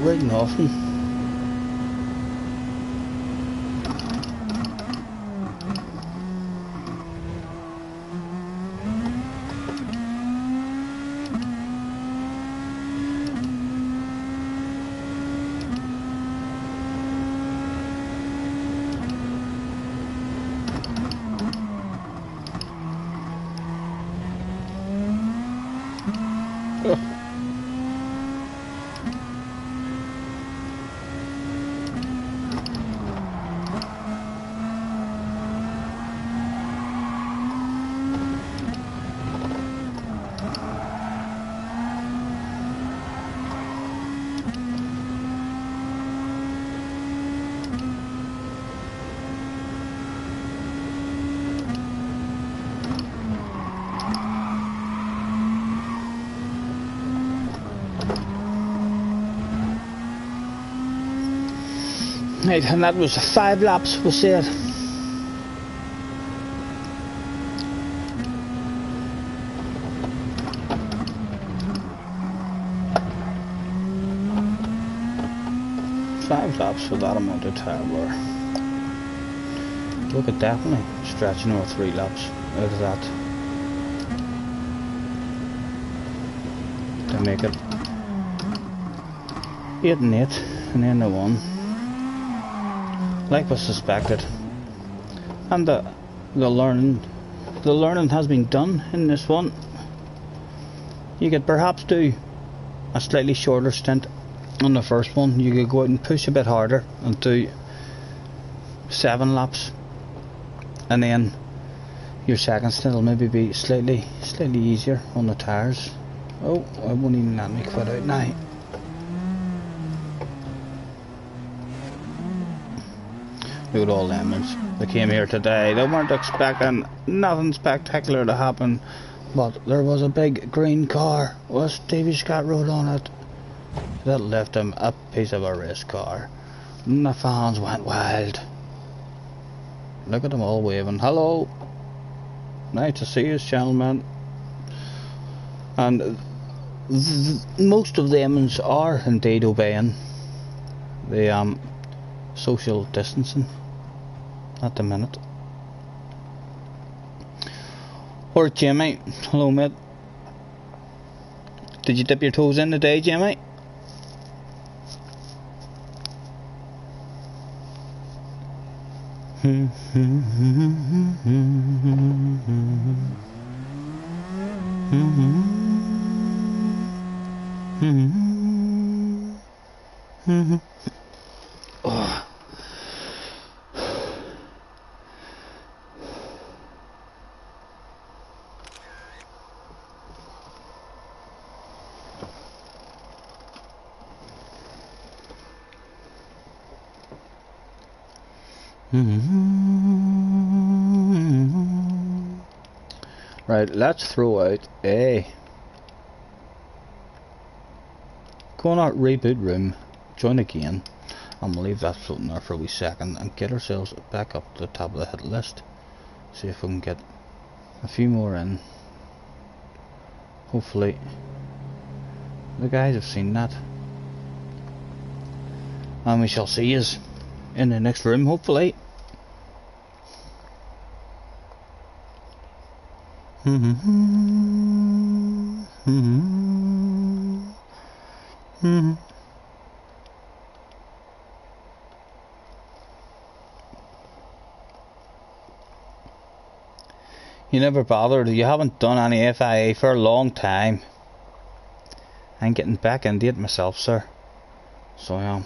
Right nothing. Right, and that was 5 laps we said. Five laps for that amount of time wear. Look at definitely stretching over 3 laps out of that to make it 8 and 8 and then the 1. Like was suspected, and the learning has been done in this one. You could perhaps do a slightly shorter stint on the first one. You could go out and push a bit harder and do 7 laps, and then your second stint will maybe be slightly easier on the tyres. Oh, I won't even let me quit out now. Look at all them ones. They came here today. They weren't expecting nothing spectacular to happen, but there was a big green car with Stevie Scott wrote on it. That left him a piece of a race car. And the fans went wild. Look at them all waving. Hello. Nice to see you, gentlemen. And most of them are indeed obeying the social distancing at the minute. Or Jimmy, hello mate. Did you dip your toes in today, Jimmy? Oh. Right, let's throw out a gonna reboot room, join again, and we'll leave that floating there for a wee second and get ourselves back up to the top of the hit list. See if we can get a few more in. Hopefully the guys have seen that, and we shall see us in the next room, hopefully. You never bothered, you haven't done any FIA for a long time. I'm getting back into it myself, sir. So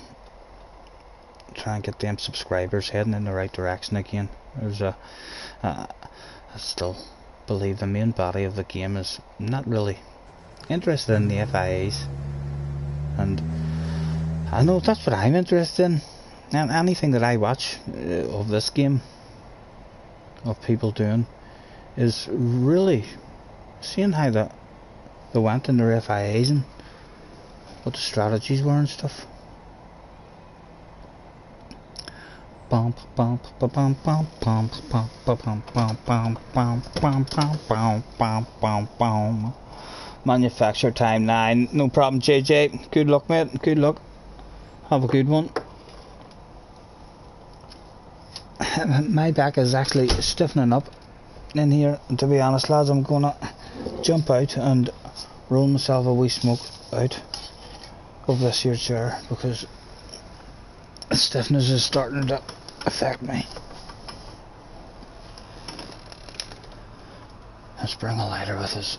try and get them subscribers heading in the right direction again. There's I still believe the main body of the game is not really interested in the FIAs, and I know that's what I'm interested in. And anything that I watch of this game, of people doing, is really seeing how they went in their FIAs and what the strategies were and stuff. Bump bump bump bump bump bump bump bump bump bump bump bump bump bump bump bump bump. Manufacture timeline. No problem, JJ. Good luck, mate. Good luck. Have a good one. My back is actually stiffening up in here. And to be honest, lads, I'm gonna jump out and roll myself a wee smoke out of this here chair because stiffness is starting to affect me. Let's bring a lighter with us.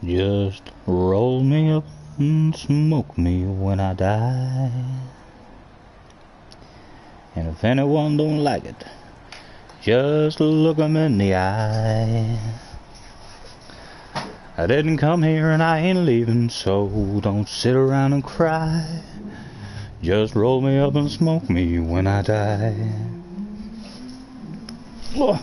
Just roll me up and smoke me when I die. And if anyone don't like it, just look 'em in the eye. I didn't come here and I ain't leaving, so don't sit around and cry. Just roll me up and smoke me when I die. Oh.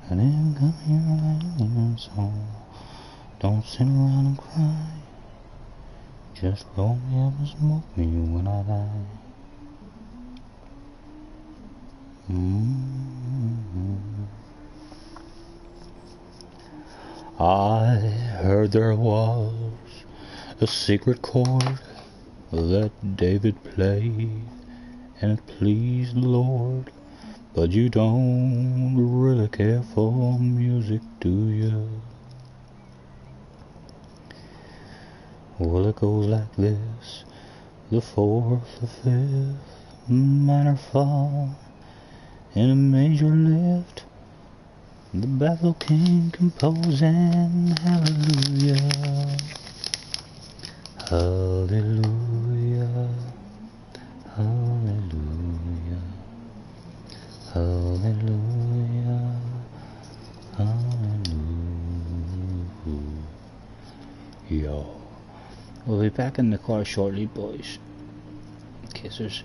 I didn't come here alone, so don't sit around and cry. Just roll me up and smoke me when I die. I heard there was a secret chord that David played, and it pleased the Lord. But you don't really care for music, do you? Well, it goes like this: the fourth, the fifth, minor fall, in a major lift, the baffled king composing hallelujah, hallelujah, hallelujah, hallelujah, hallelujah. We'll be back in the car shortly, boys, in case there's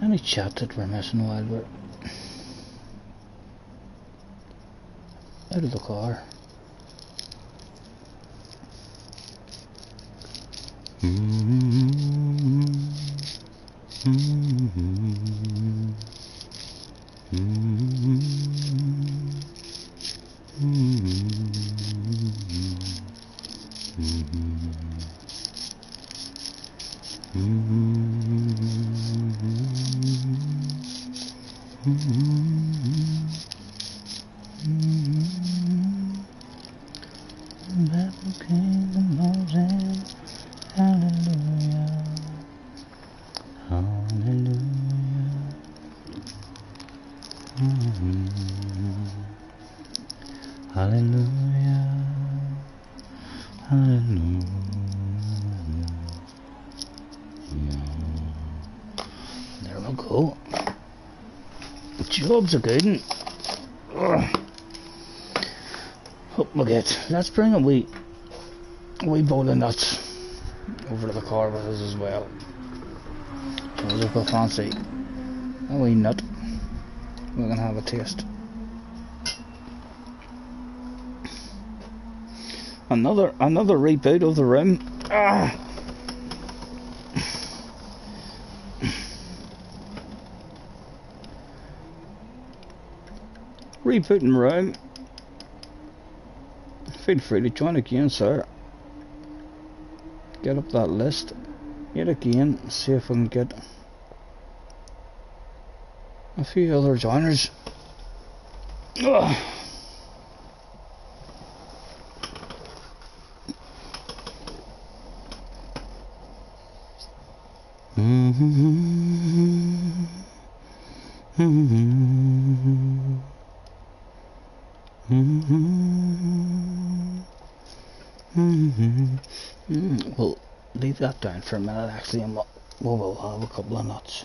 any chat that we're missing while we're out of the car. Jobs are good. Hope we get. Let's bring a wee bowl of nuts over to the car with us as well. If we fancy a wee nut, we can have a taste. Another reboot of the room. Rebooting room. Feel free to join again, sir. Get up that list yet again. See if we can get a few other joiners. Ugh. We'll leave that down for a minute actually, and we'll have a couple of nuts.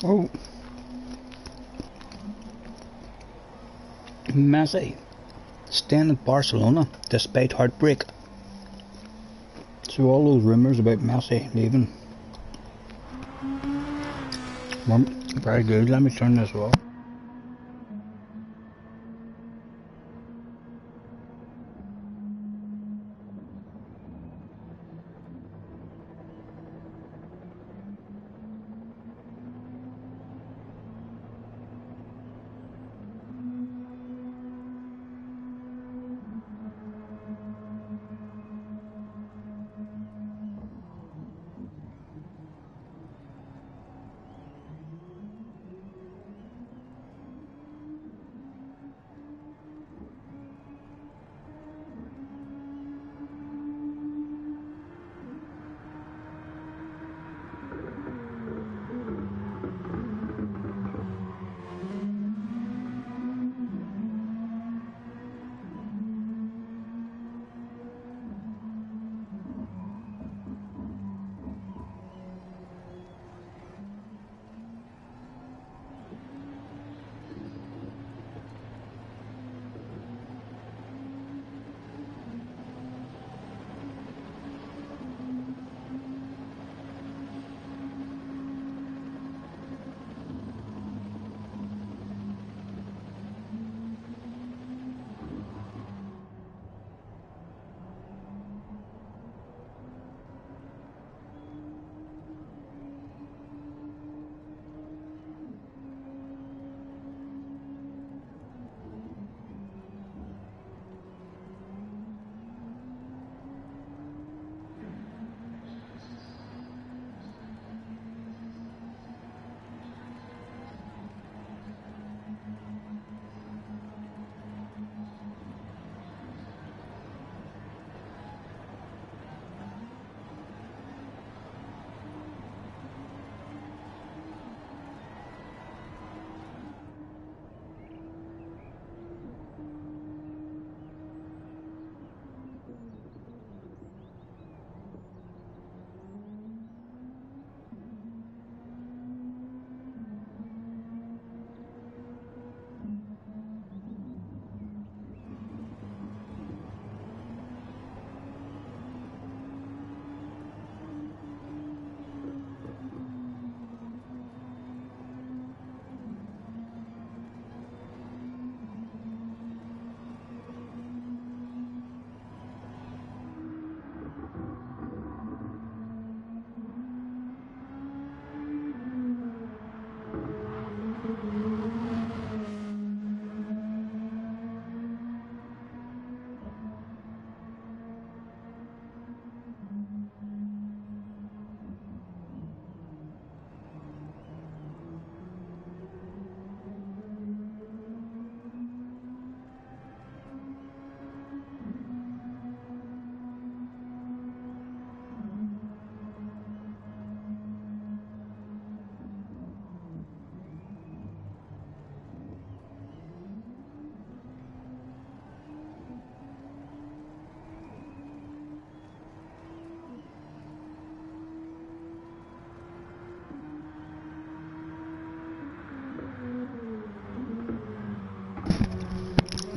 Oh, Messi staying at Barcelona despite heartbreak. So all those rumours about Messi leaving. Well, very good. Let me turn this off.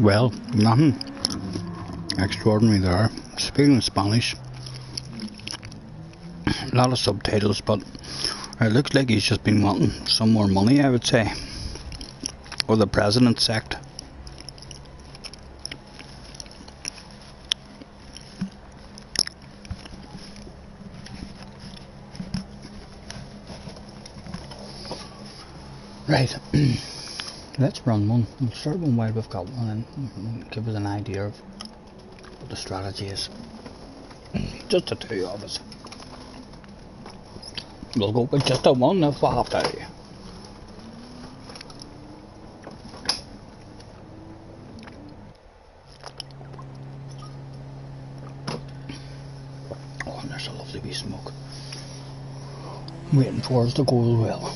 Well, nothing extraordinary there. Speaking Spanish, a lot of subtitles, but it looks like he's just been wanting some more money, I would say. Or the president sacked. Right. Let's run one. We'll start one while we've got one and give us an idea of what the strategy is. Just the two of us. We'll go with just a one if we have to. Oh, and there's a lovely wee smoke waiting for us to go as well.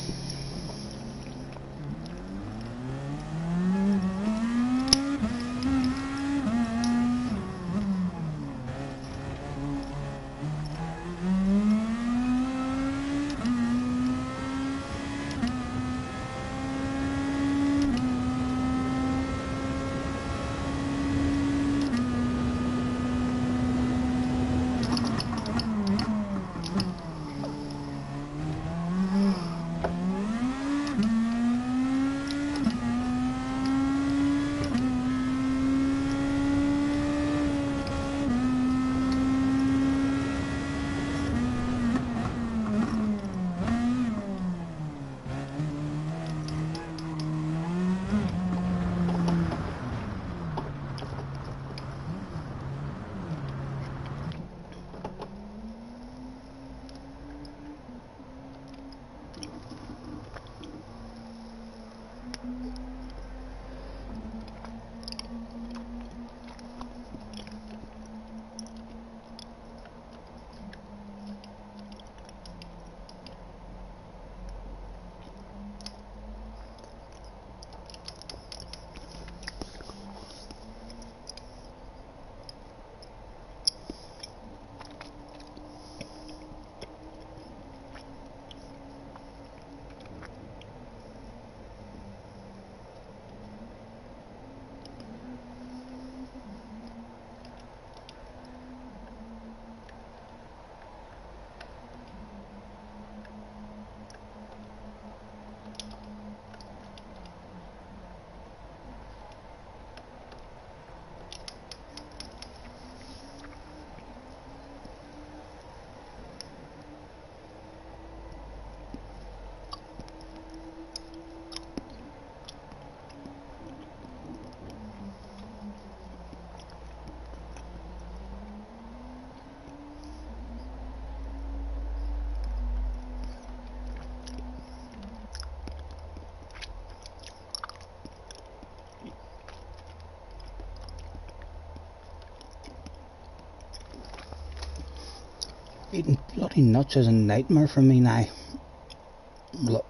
Bloody nuts is a nightmare for me now. Look.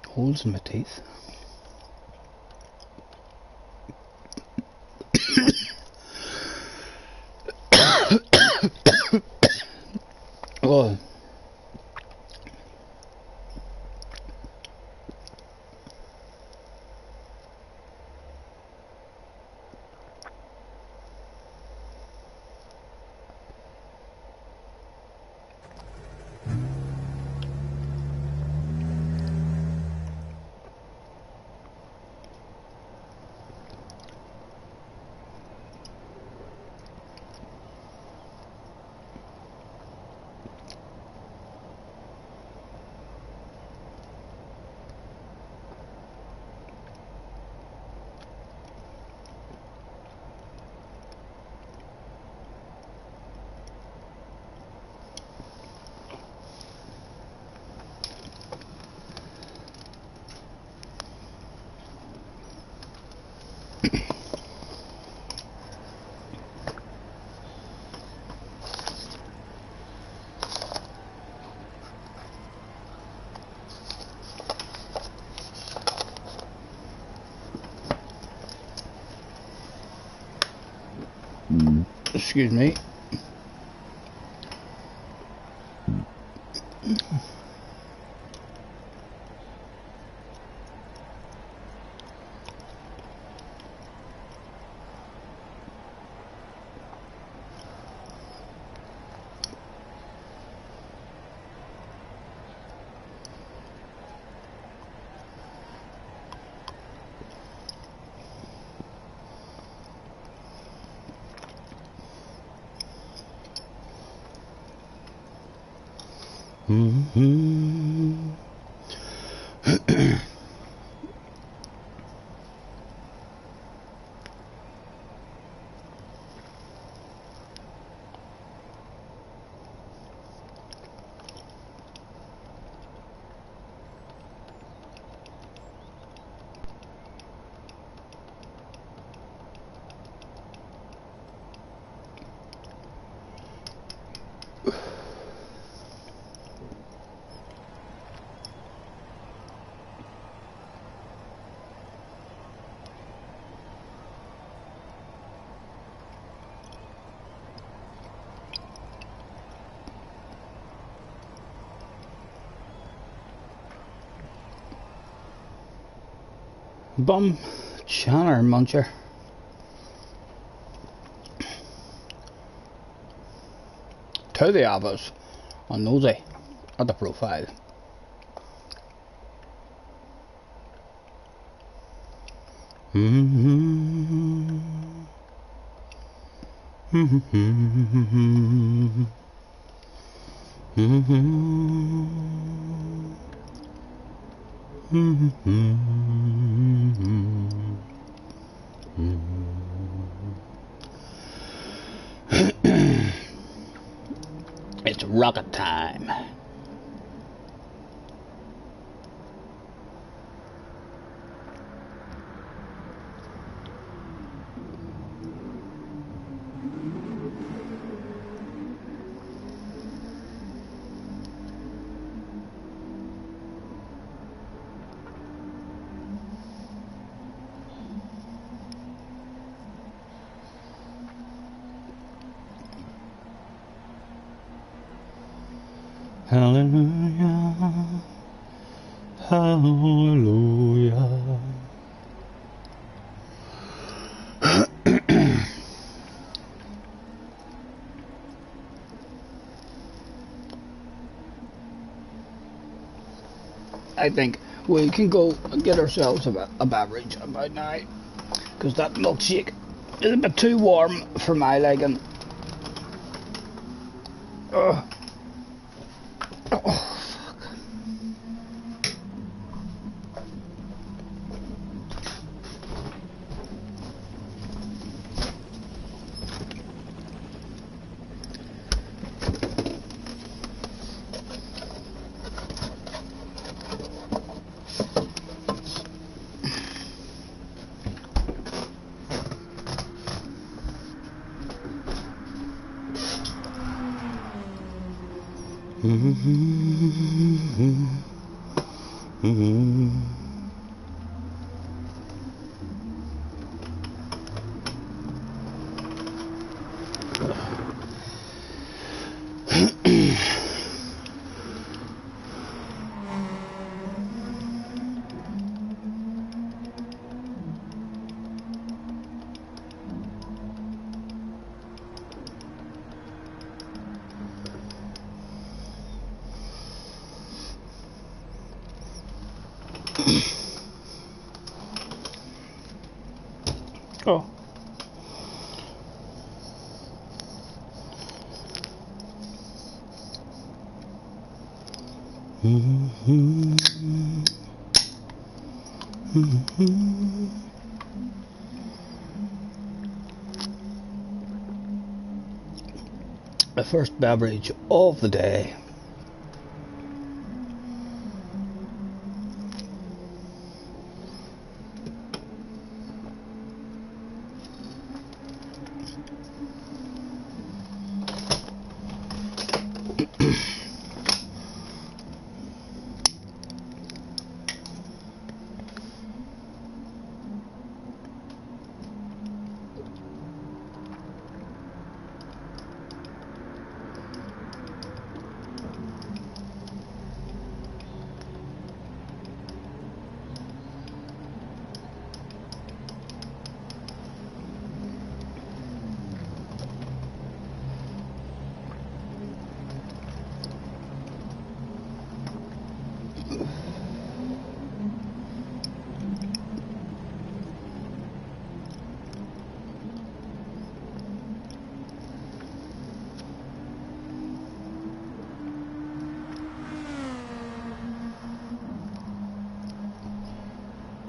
Holes in my teeth. Oh. Excuse me. Bum Channer Muncher. To the others on nosy at the profile. It's rocket time. Hallelujah, hallelujah. I think we can go and get ourselves a beverage about now, because that milkshake is a bit too warm for my liking. Oh, fuck. Oh. The first beverage of the day.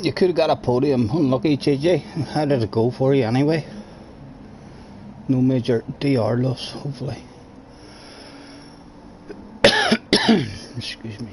You could have got a podium. Unlucky, JJ. How did it go for you anyway? No major DR loss, hopefully. Excuse me.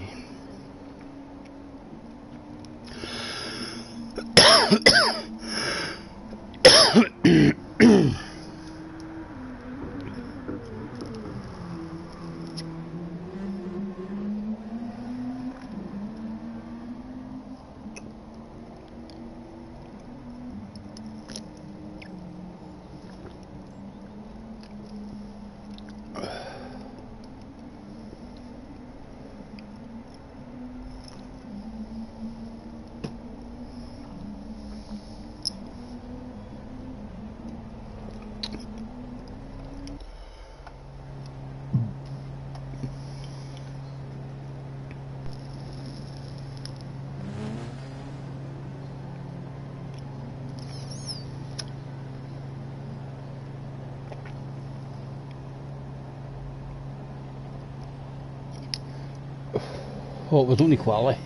Oh, it was only quality.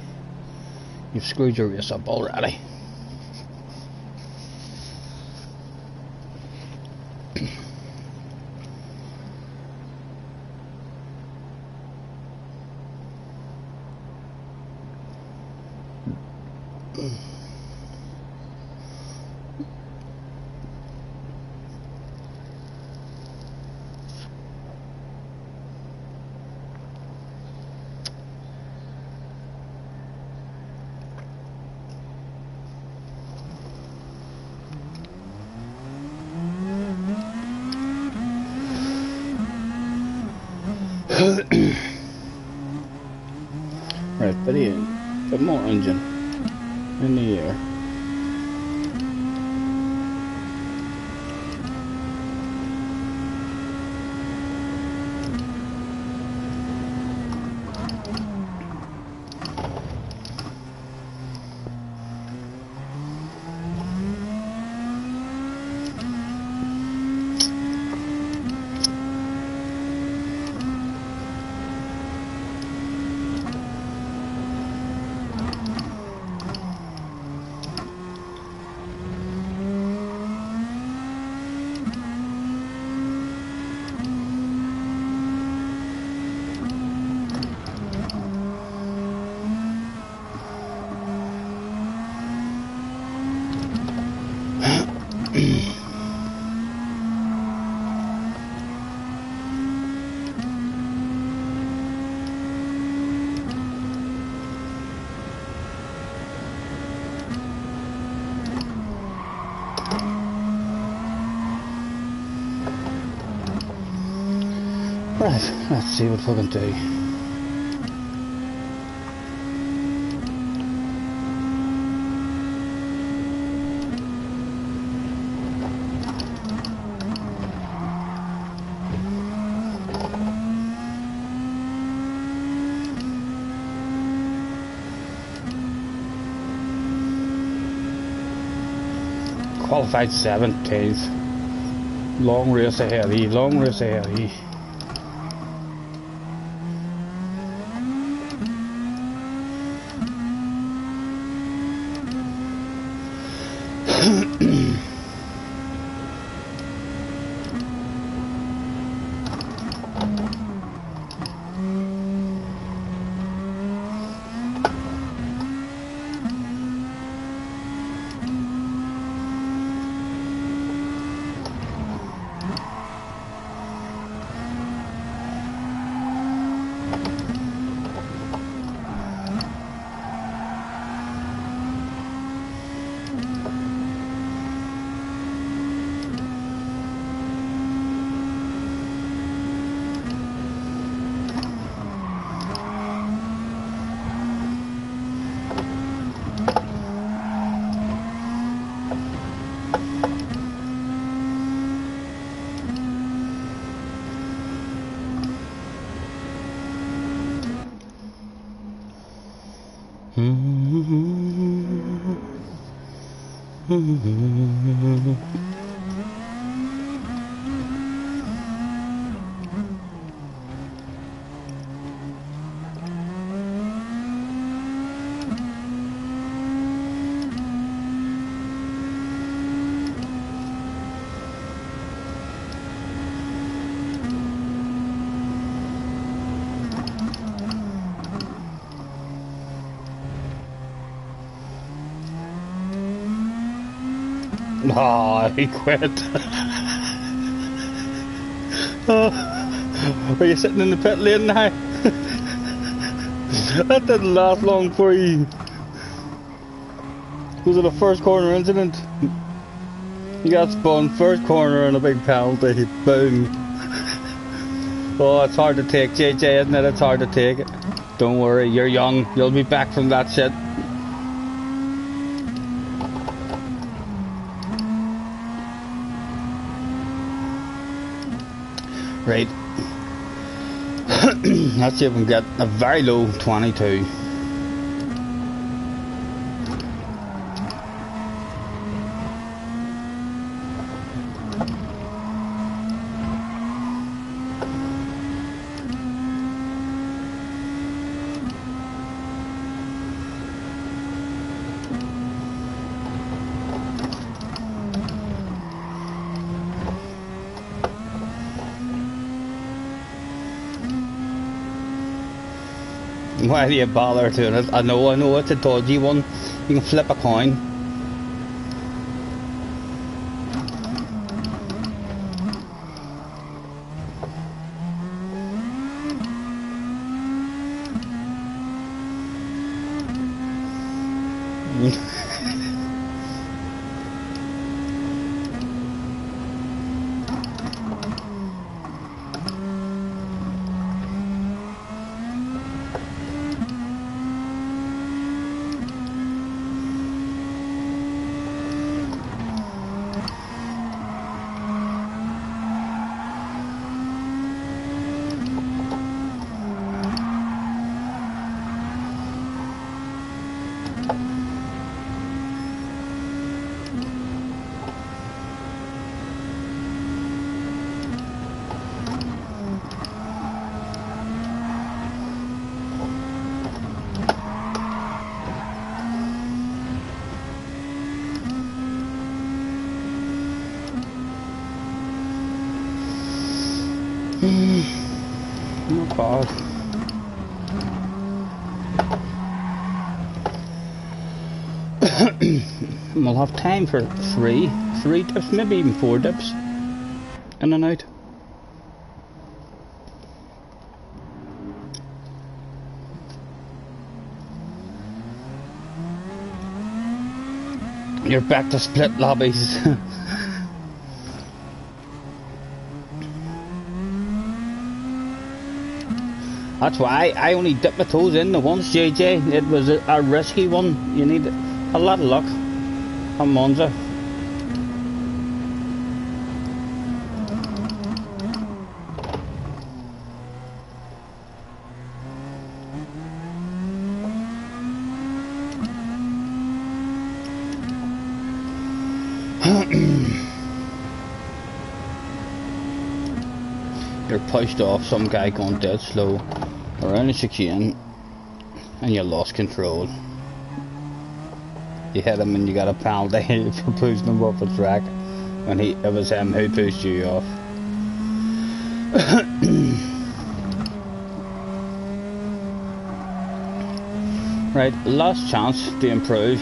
You've screwed your race up already. Right, put more engine in the air. Right, let's see what we can do. Qualified 17th. Long race ahead of you, long race ahead of you. Oh, he quit. Are you sitting in the pit lane now? That didn't last long for you. Was it a first corner incident? You got spun first corner and a big penalty. Boom. Oh, it's hard to take, JJ, isn't it? It's hard to take it. Don't worry, you're young. You'll be back from that shit. Right. Let's see if we can get a very low 22. Why do you bother doing it? I know it's a dodgy one. You can flip a coin. Not bad. We'll have time for three dips, maybe even 4 dips. In and out. You're back to split lobbies. That's why I only dipped my toes in the once, JJ. It was a risky one. You need a lot of luck on Monza. You're pushed off some guy going dead slow around the chicane and you lost control. You hit him and you got a penalty for pushing him off the track when it was him who pushed you off. Right, last chance to improve.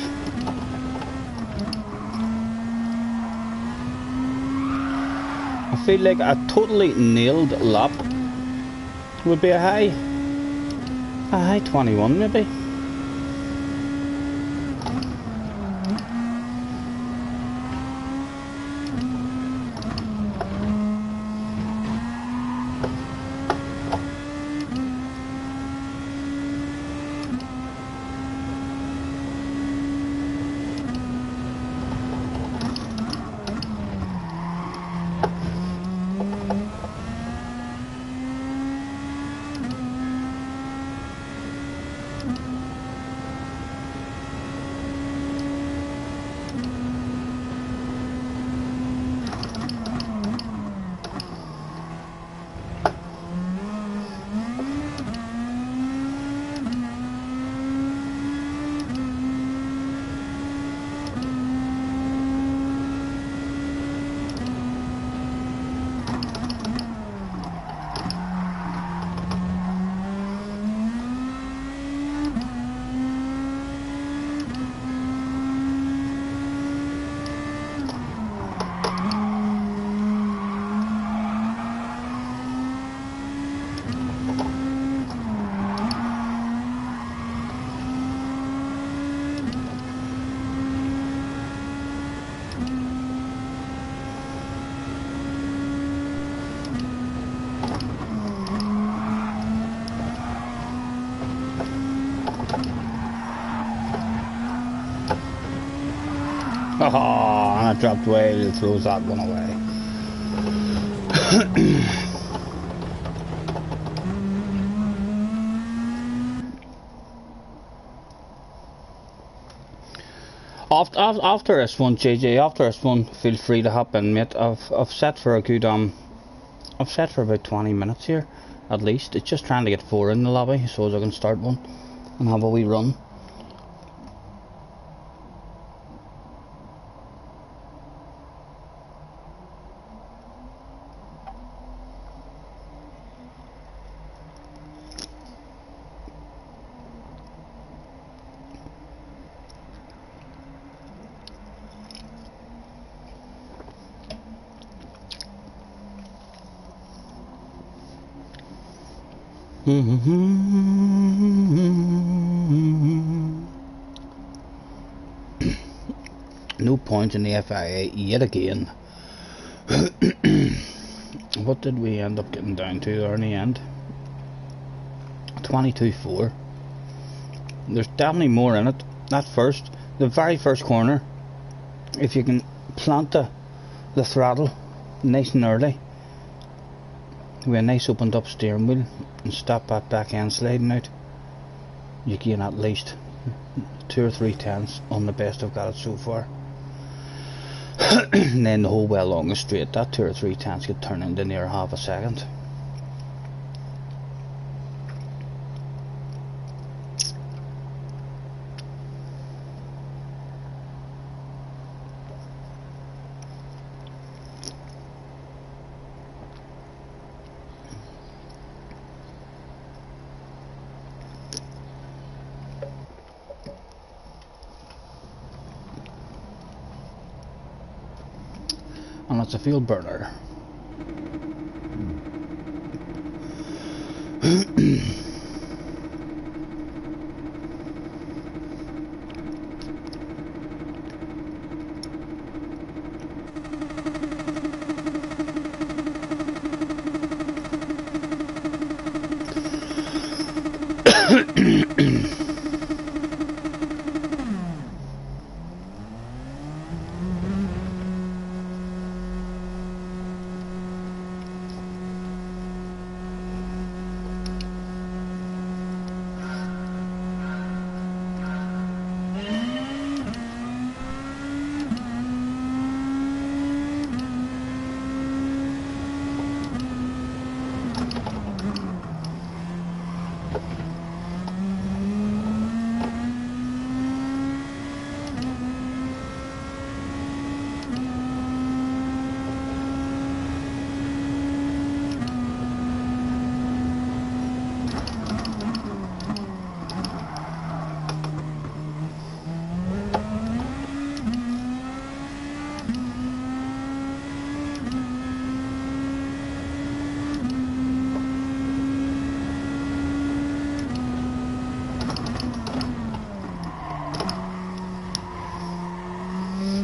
I feel like a totally nailed lap would be a high 21 maybe. Oh, and I dropped way, it throws that one away. After this one, JJ, after this one, feel free to hop in, mate. I've set for a good I've set for about 20 minutes here, at least. It's just trying to get 4 in the lobby, so as I can start one and have a wee run. No points in the FIA yet again. What did we end up getting down to there in the end? 22.4. There's definitely more in it. The very first corner, if you can plant the throttle nice and early with a nice opened up steering wheel and stop that back end sliding out, you gain at least 2 or 3 tenths on the best I've got it so far. And then the whole way along the straight, that 2 or 3 tenths could turn into near half a second. And it's a fuel burner.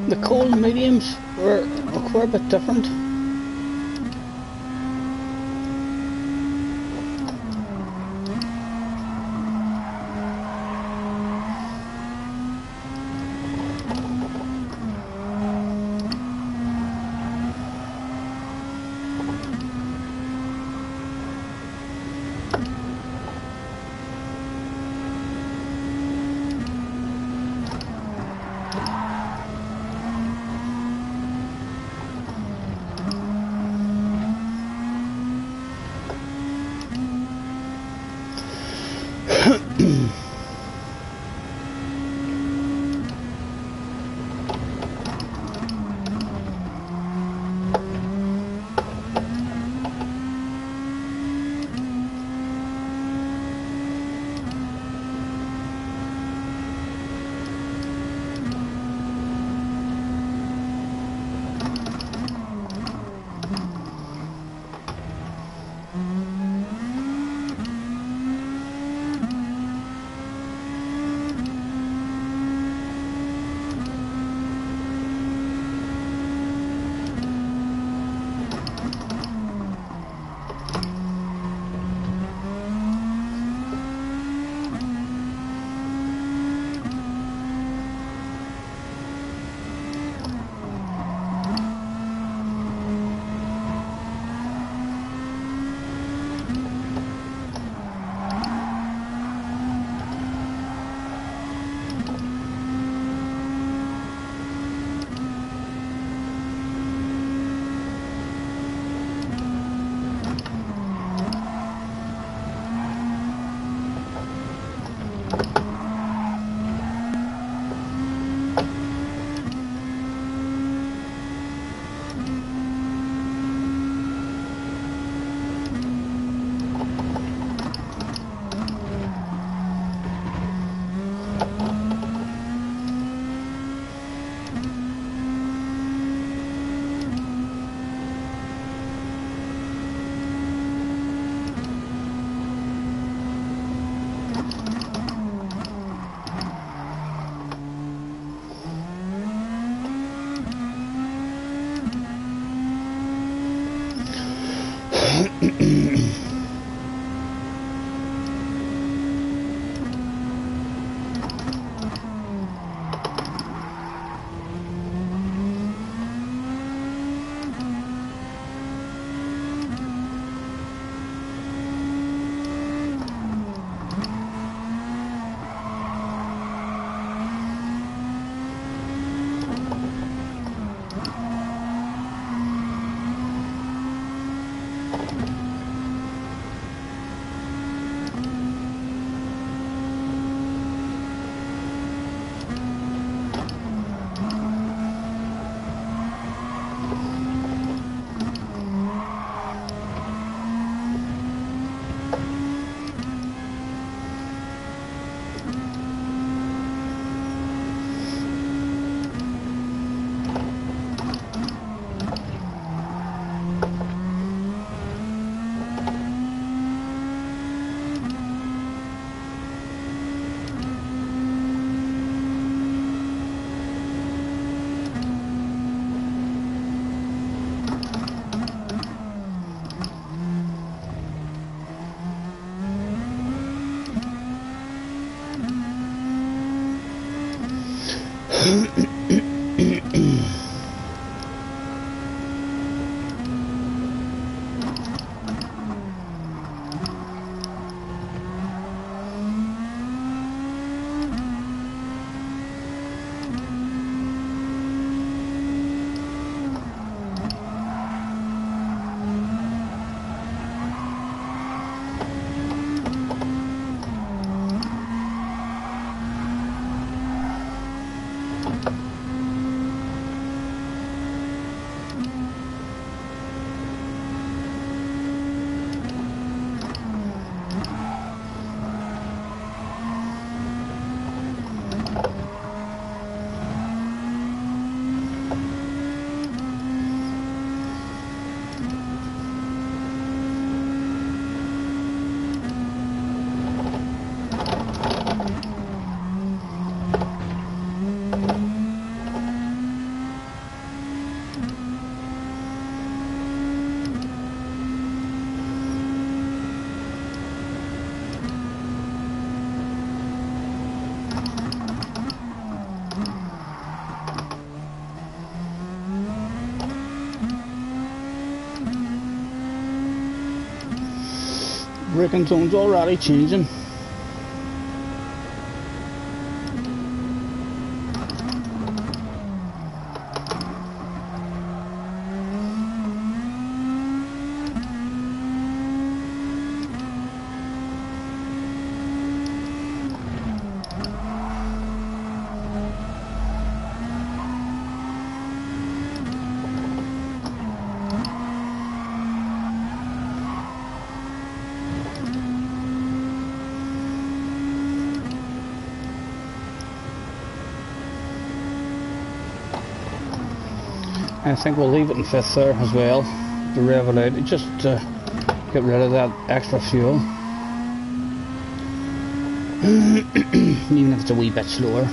The cold mediums were a bit different. braking zone's already changing. I think we'll leave it in fifth there as well, to rev it out, just to get rid of that extra fuel, even if it's a wee bit slower.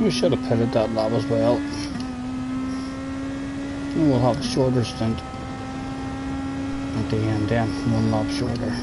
We should have pitted that lap as well. And we'll have a shorter stint at the end then, 1 lap shorter.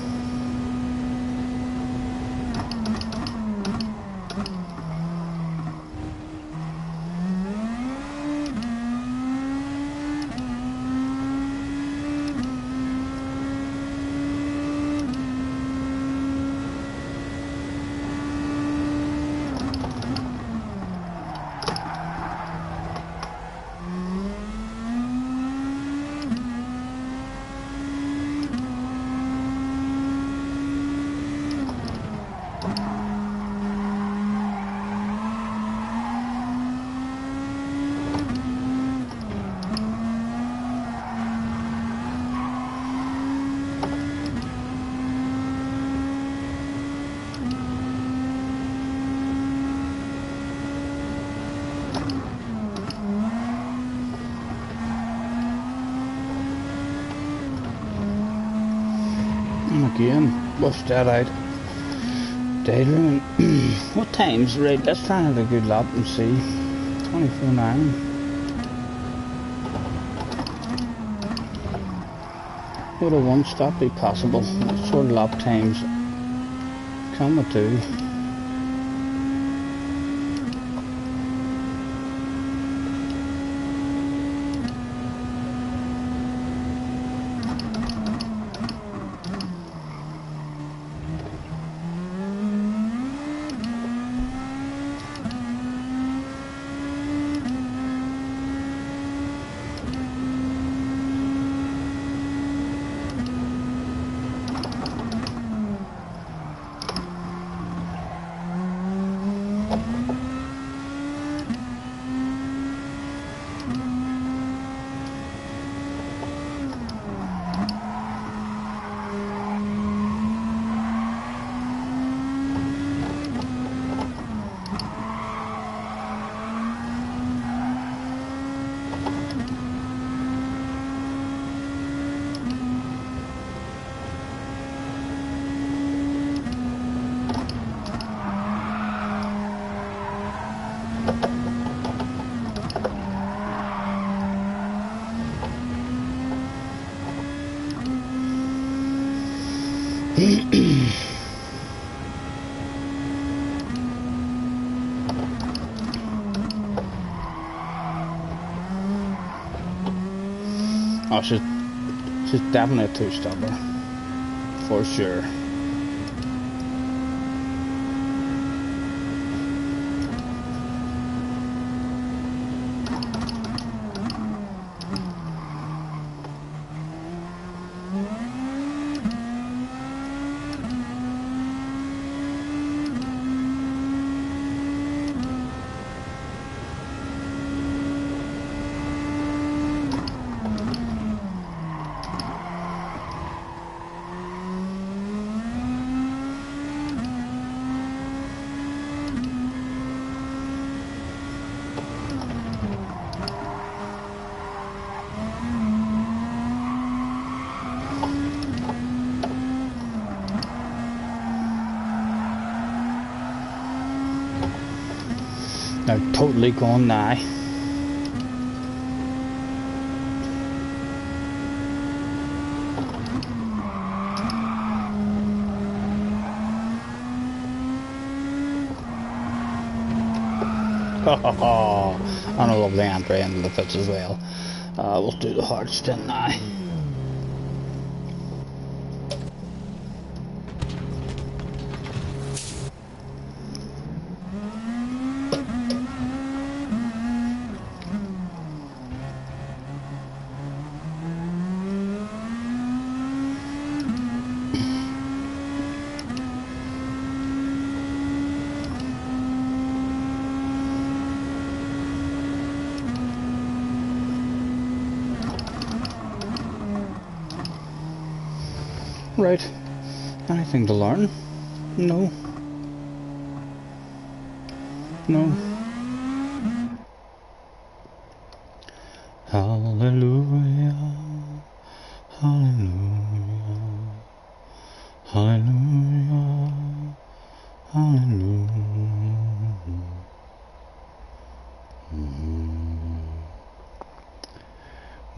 Again, what's that out? Daydreaming. What time's right? Let's try and have a good lap and see. 24.9. Would a 1-stop be possible? What sort of lap times can we do? Oh, she's definitely a 2-stopper, for sure. They're totally gone now. And a lovely entry into the pits as well. We'll do the hard stint now. Right, anything to learn? No. No. Hallelujah, hallelujah, hallelujah, hallelujah.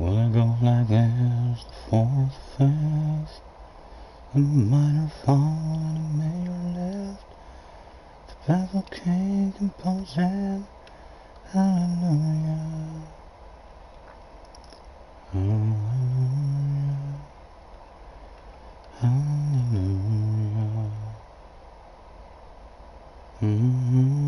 Well, it goes like this: the fourth, fifth, the minor fall and a major lift. The baffled king composing hallelujah, hallelujah, hallelujah. Mm-hmm.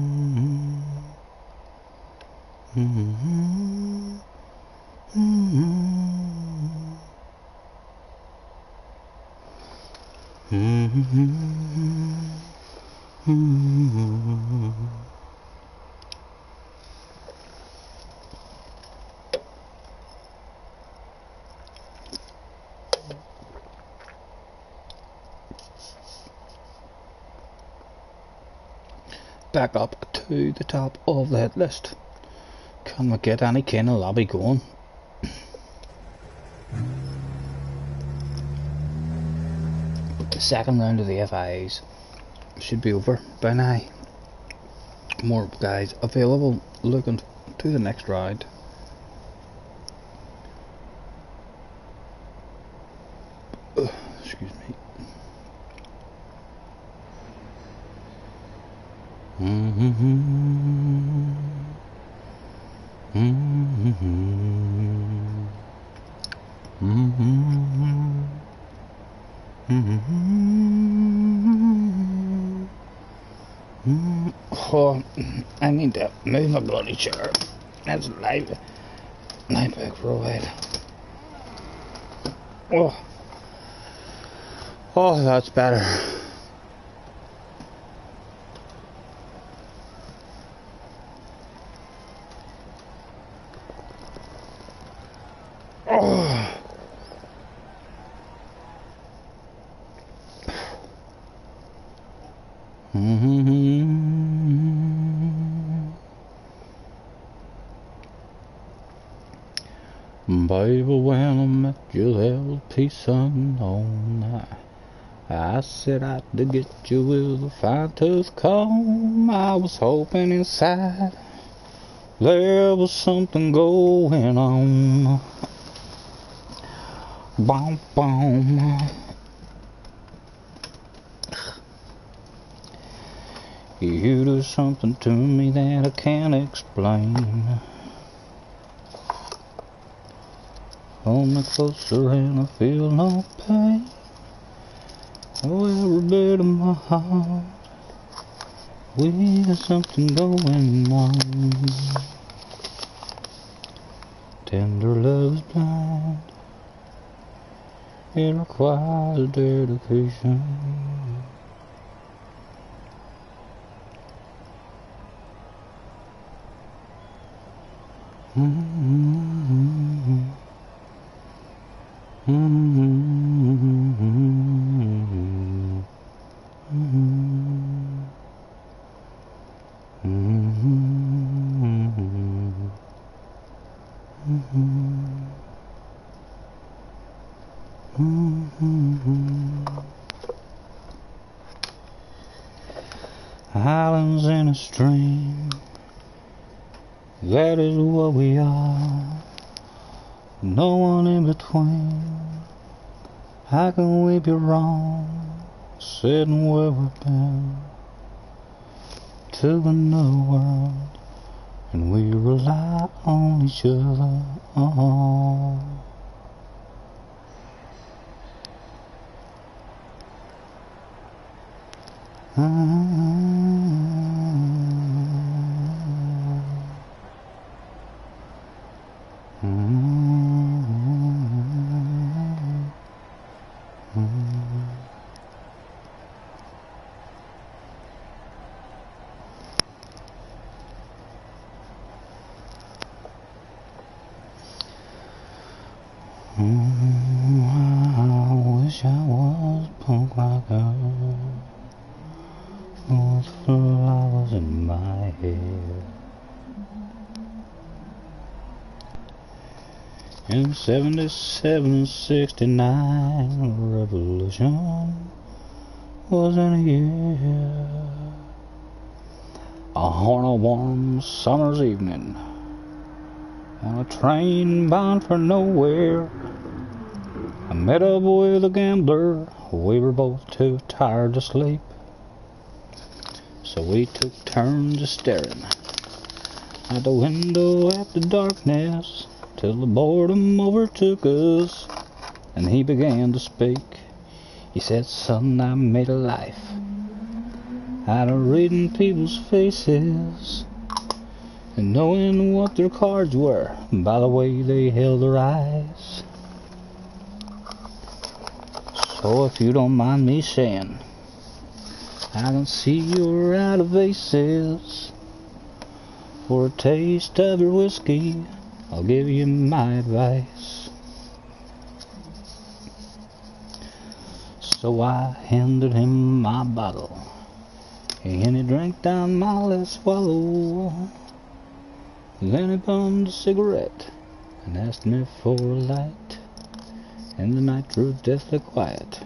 Mm-hmm. Back up to the top of the hit list. Can we get any kind of lobby going? The second round of the FIAs should be over by now. More guys available looking to the next round. Excuse me. Oh, I need to move my bloody chair. That's life back for a while. Oh, that's better. Baby, when I met you, there was peace unknown. I set out to get you with a fine-tooth comb. I was hoping inside there was something going on. Boom, boom. You do something to me that I can't explain. Hold me closer and I feel no pain. Oh, every bit of my heart, we got something going on. Tender love is blind, it requires dedication. Islands in a stream, that is what we are. No one in between. How can we be wrong, sitting where we've been, to another world, and we rely on each other. Oh. I wish I was punk like her, with flowers in my hair. In 77, 69, revolution was in a year. On a warm summer's evening, On a train bound for nowhere, I met up with a gambler. We were both too tired to sleep, so we took turns staring out the window at the darkness, till the boredom overtook us, and he began to speak. He said, "Son, I made a life out of reading people's faces and knowing what their cards were by the way they held their eyes. So if you don't mind me saying, I can see you're out of aces. For a taste of your whiskey, I'll give you my advice." So I handed him my bottle, and he drank down my last swallow. Then he bummed a cigarette and asked me for a light, and the night grew deathly quiet,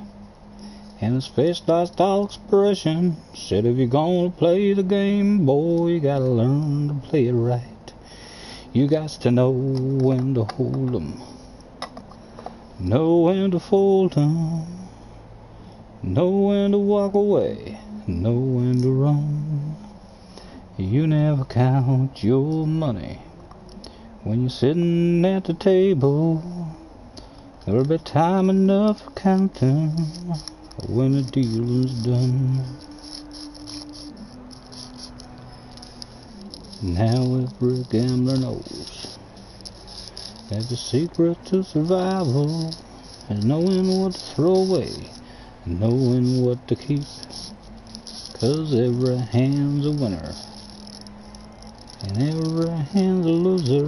and his face lost all expression. Said, "If you're gonna play the game, boy, you gotta learn to play it right. You got to know when to hold 'em, know when to fold 'em, know when to walk away, know when to run. You never count your money when you're sitting at the table. There'll be time enough for counting when the dealing's done." Now every gambler knows that the secret to survival is knowing what to throw away and knowing what to keep. 'Cause every hand's a winner and every hand's a loser,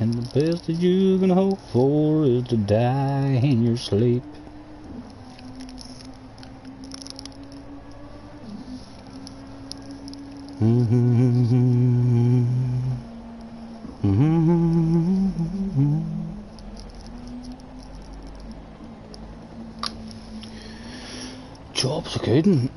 and the best that you can hope for is to die in your sleep. Job's a good one.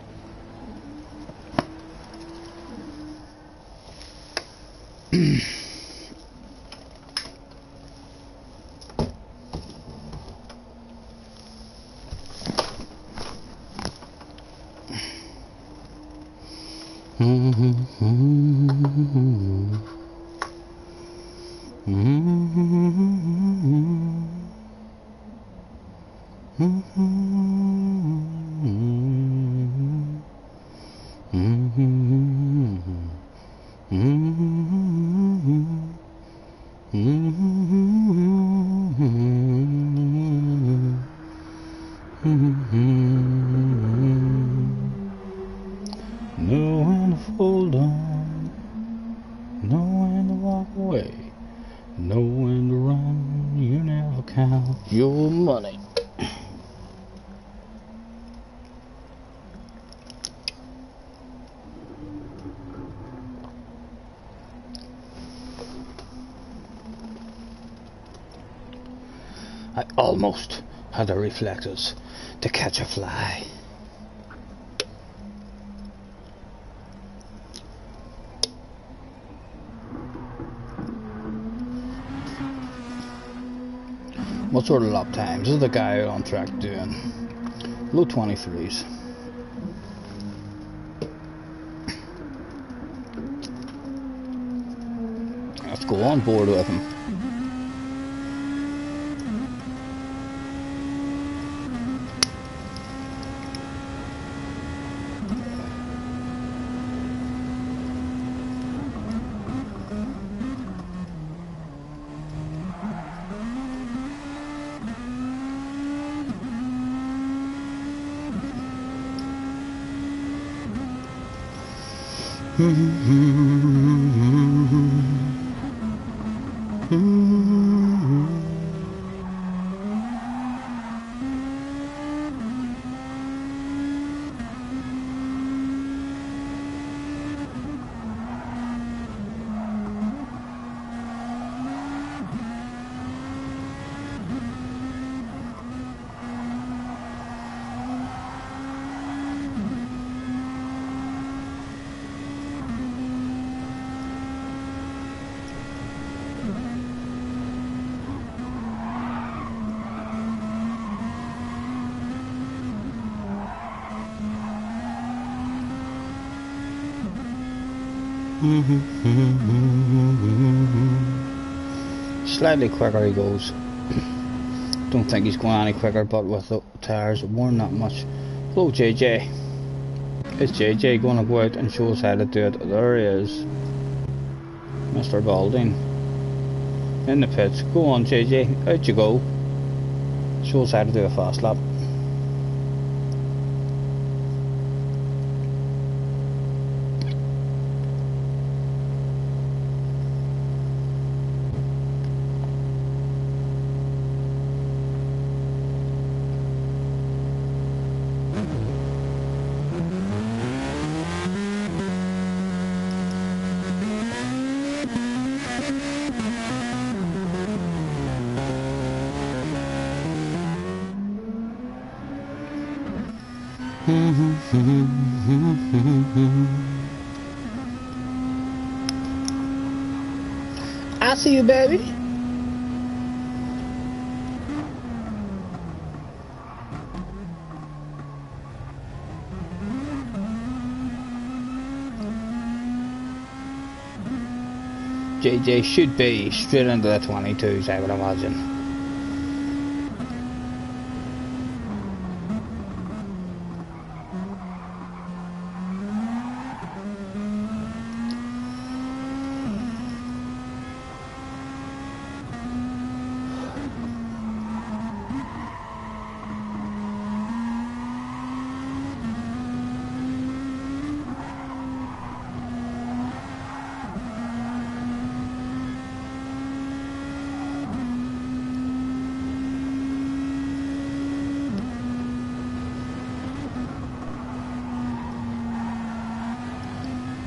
Know when to fold on, know when to walk away, know when to run. You never count your money. I almost had the reflexes to catch a fly. What sort of lap times is the guy on track doing? Low 23s. Let's go on board with him. Slightly quicker he goes. Don't think he's going any quicker, but with the tyres worn that much. Hello JJ. Is JJ going to go out and show us how to do it? There he is. Mr. Balding. In the pits. Go on JJ, out you go. Show us how to do a fast lap. I see you, baby. JJ should be straight into the 22s, I would imagine.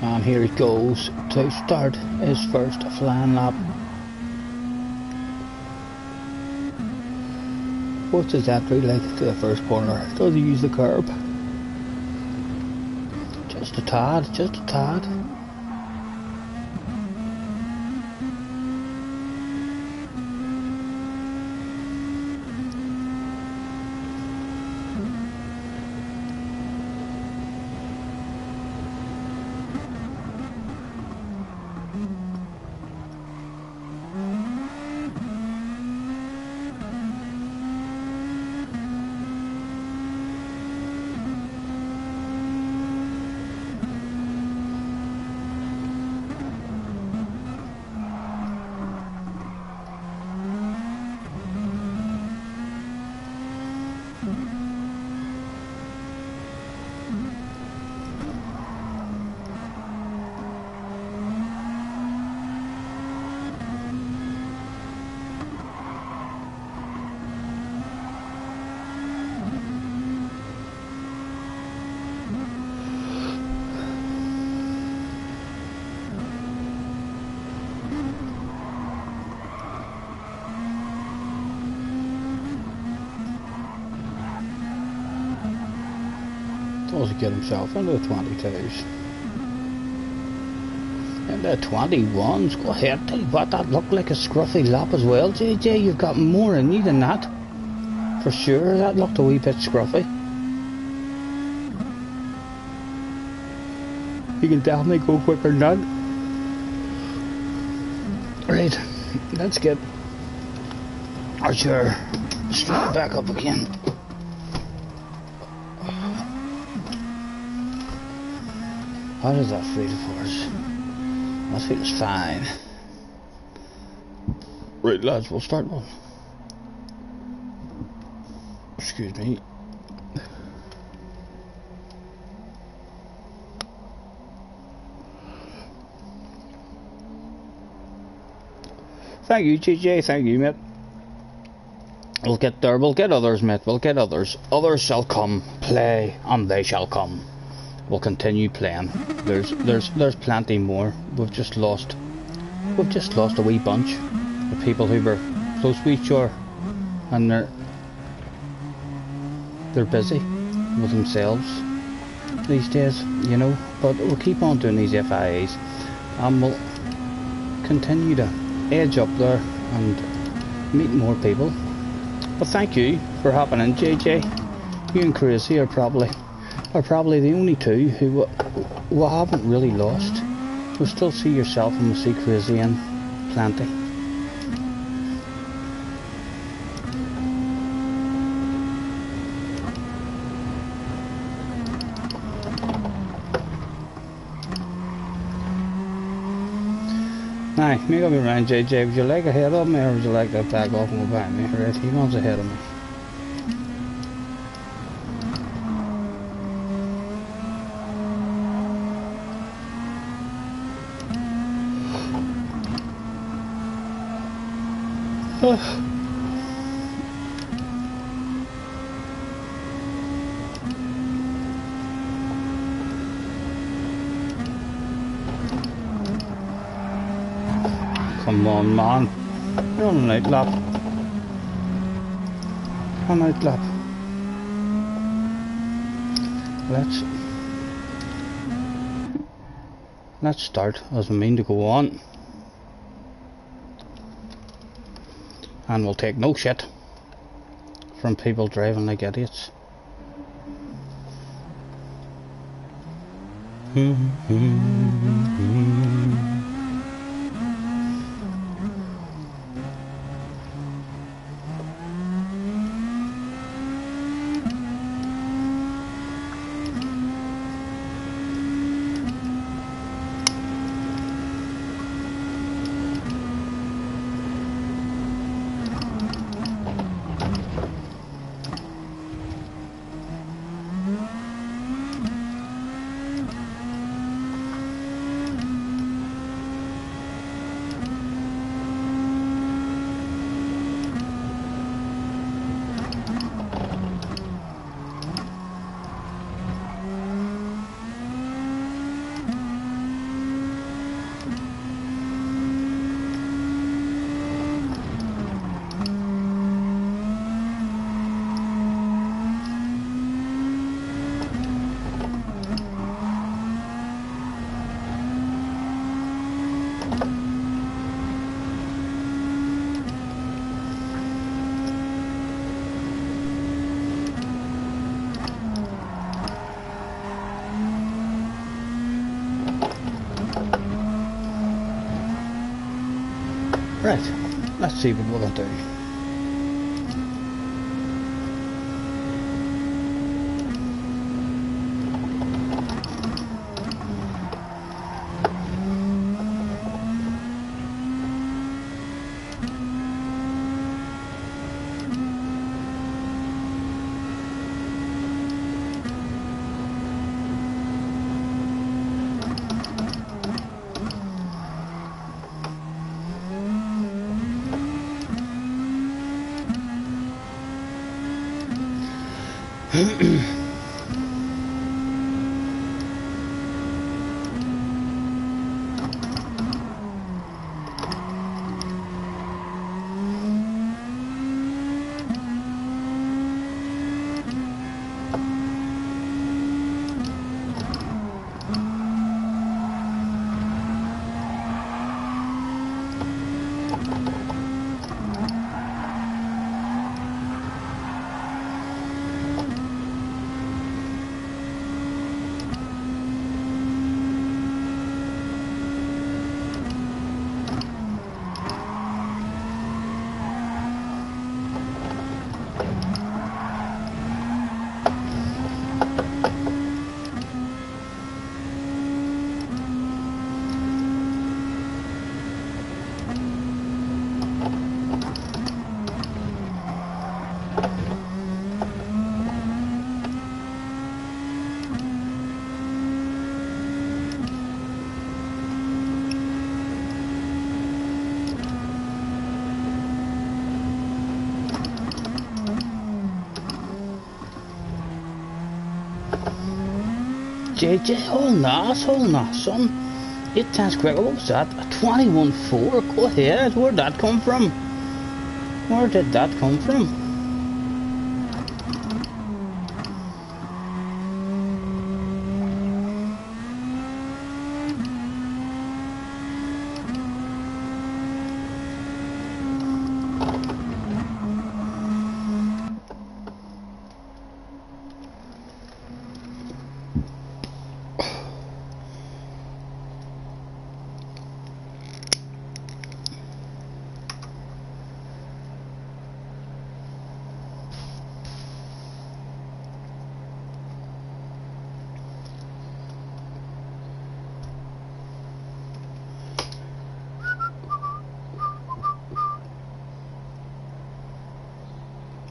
And here he goes to start his first flying lap. What's his entry like to the first corner? Does he use the curb? Just a tad, just a tad. Does he get himself into the 22s? And the 21s, go ahead, tell you what, that looked like a scruffy lap as well. JJ, you've got more in you than that. For sure, that looked a wee bit scruffy. You can definitely go quicker than that. Right, let's get our chair straight back up again. How does that feel for us? That feels fine. Right lads, we'll start one. Excuse me. Thank you, TJ, thank you, mate. We'll get there, we'll get others, mate, we'll get others. Others shall come, play, and they shall come. We'll continue playing. There's plenty more. We've just lost a wee bunch of people who were close to each other, and they're busy with themselves these days, you know. But we'll keep on doing these FIAs, and we'll continue to edge up there and meet more people. But thank you for hopping in, JJ. You and Crazy are probably the only two who haven't really lost we still see yourself and we see Crazy in plenty. Now, make up your mind, JJ, would you like ahead of me or would you like to back off and go behind me? Right, he wants ahead of me. Come on, man. You're on an outlap. An outlap. Let's start as we mean to go on. And we'll take no shit from people driving like idiots. Right, let's see what we're going to do. JJ, hold on, son. 8 times quicker, what was that? A 21-4? Go ahead, where'd that come from? Where did that come from?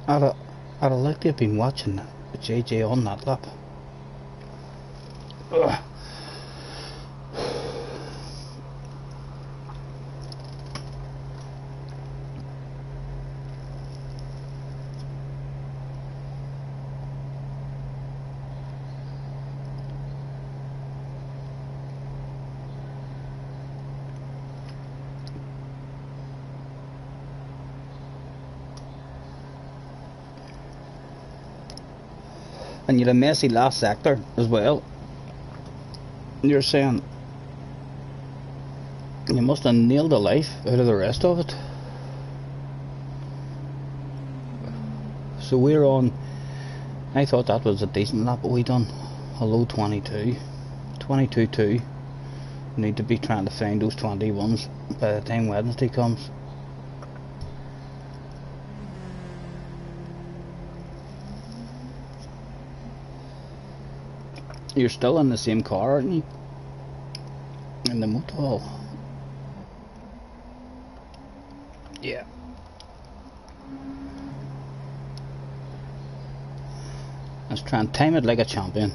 I'd have liked to have been watching JJ on that lap. Ugh. And you had a messy last sector as well. You're saying you must have nailed the life out of the rest of it. So we're on, I thought that was a decent lap, but we done a low 22. 22.2. Need to be trying to find those 21s by the time Wednesday comes. You're still in the same car, aren't you? In the motorhall. Yeah. Let's try and time it like a champion.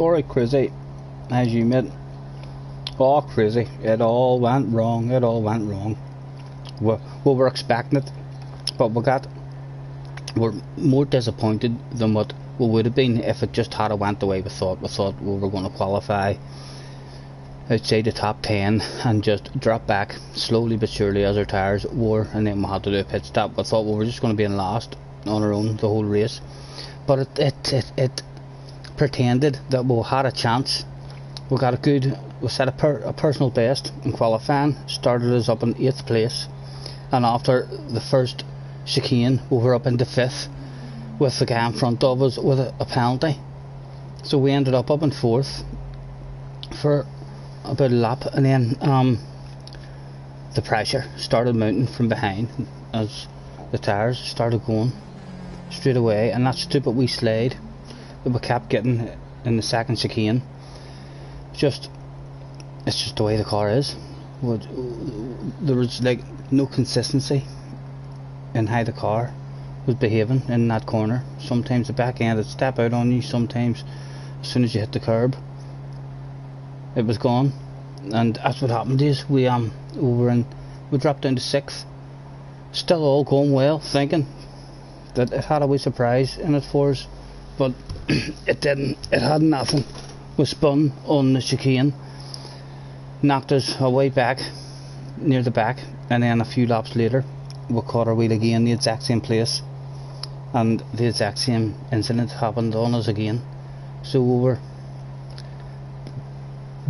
Alright, crazy. As you admit. Oh, crazy. It all went wrong. It all went wrong. We were expecting it, but we're more disappointed than what we would have been if it just had went the way we thought. We thought we were going to qualify outside the top 10 and just drop back slowly but surely as our tyres wore, and then we had to do a pit stop. We thought we were just going to be in last on our own the whole race, but it pretended that we had a chance. We set a personal best in qualifying, started us up in 8th place, and after the first chicane we were up into 5th with the guy in front of us with a penalty. So we ended up in 4th for about a lap, and then the pressure started mounting from behind as the tyres started going straight away, and that stupid wee slide that we kept getting in the second chicane, it's just the way the car is. There was like no consistency in how the car was behaving in that corner. Sometimes the back end would step out on you, sometimes as soon as you hit the curb it was gone, and that's what happened is we dropped down to 6th, still all going well, thinking that it had a wee surprise in it for us, but it didn't. It had nothing. We spun on the chicane, knocked us away back near the back, and then a few laps later we caught our wheel again, the exact same place, and the exact same incident happened on us again. So we were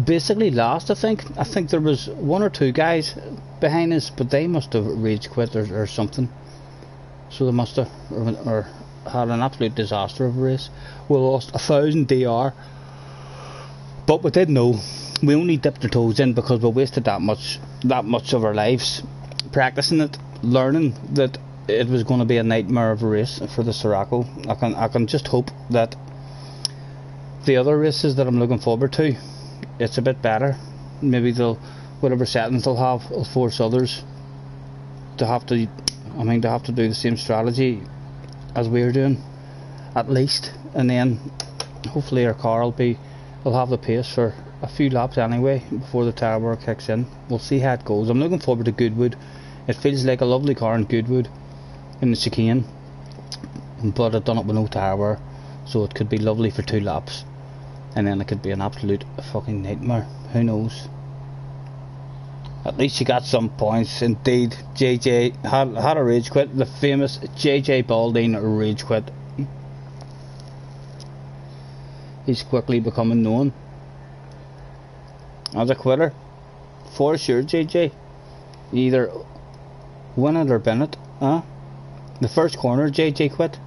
basically last. I think there was 1 or 2 guys behind us, but they must have rage quit or something. So they must have or had an absolute disaster of a race. We lost 1,000 DR, but we did know. We only dipped our toes in because we wasted that much of our lives practicing it, learning that it was going to be a nightmare of a race for the Sirocco. I can just hope that the other races that I'm looking forward to, it's a bit better. Maybe whatever settings they'll have will force others to have to do the same strategy as we're doing, at least, and then hopefully our car will have the pace for a few laps anyway before the tyre wear kicks in. We'll see how it goes. I'm looking forward to Goodwood. It feels like a lovely car in Goodwood in the chicane, but I've done it with no tyre wear, so it could be lovely for 2 laps, and then it could be an absolute fucking nightmare. Who knows? At least you got some points. Indeed, JJ had a rage quit. The famous JJ Balding rage quit. He's quickly becoming known as a quitter. For sure, JJ. You either win it or bin it. Huh? The first corner, JJ quit.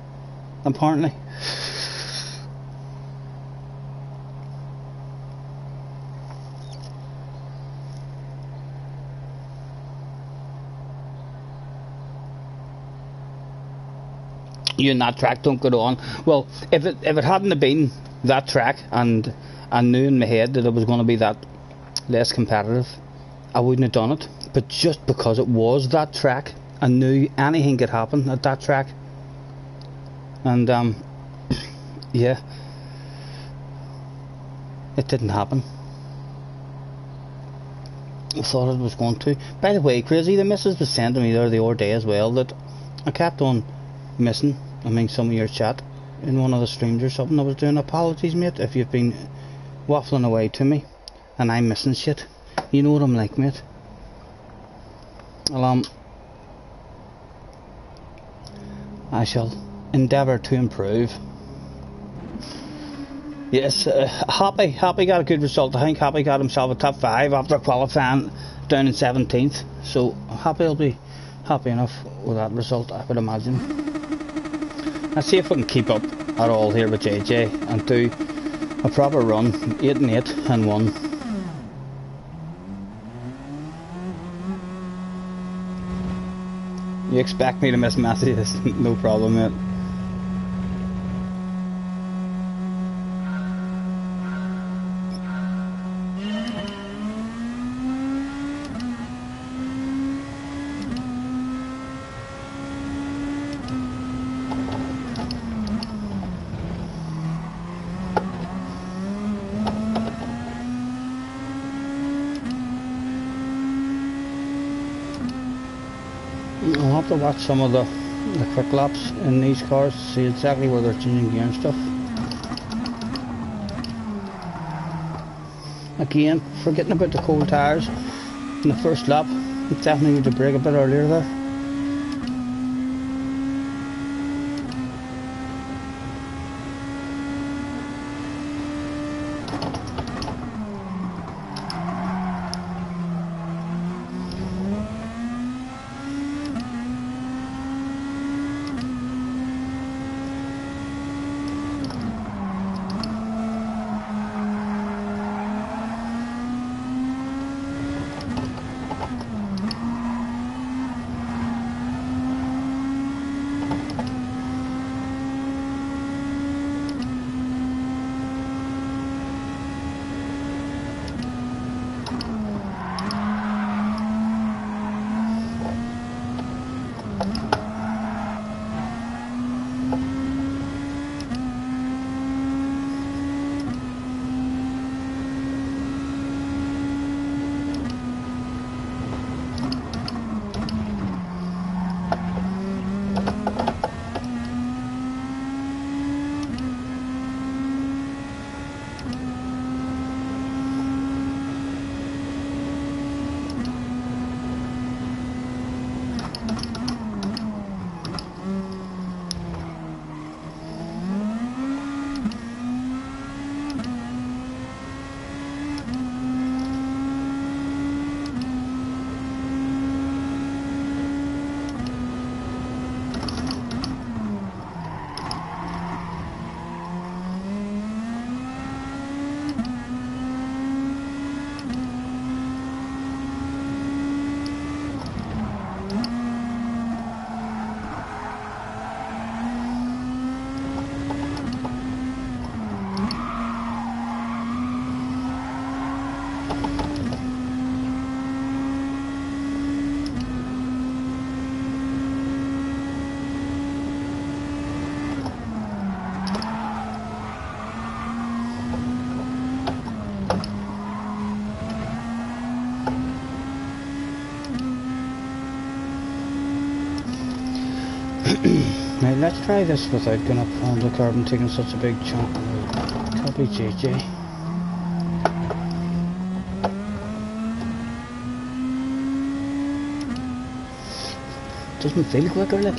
Apparently. you and that track don't get on. Well, if it hadn't have been that track, and I knew in my head that it was going to be that less competitive, I wouldn't have done it. But just because it was that track, I knew anything could happen at that track. And yeah, it didn't happen. I thought it was going to. By the way, Crazy, the missus was saying to me there the other day as well that I kept on missing, I mean, some of your chat in one of the streams or something I was doing. Apologies, mate, if you've been waffling away to me and I'm missing shit. You know what I'm like, mate. Well, I shall endeavour to improve. Yes, Happy got a good result. I think Happy got himself a top 5 after qualifying down in 17th. So Happy will be happy enough with that result, I would imagine. Let's see if we can keep up at all here with JJ and do a proper run, 8 and 8 and 1. You expect me to miss messages? No problem, mate. I'll have to watch some of the quick laps in these cars to see exactly where they're changing gear and stuff. Again, forgetting about the cold tyres in the first lap. We definitely need to brake a bit earlier there. Now let's try this without going up on the curb and taking such a big chunk. Copy JJ. Doesn't feel quicker, like.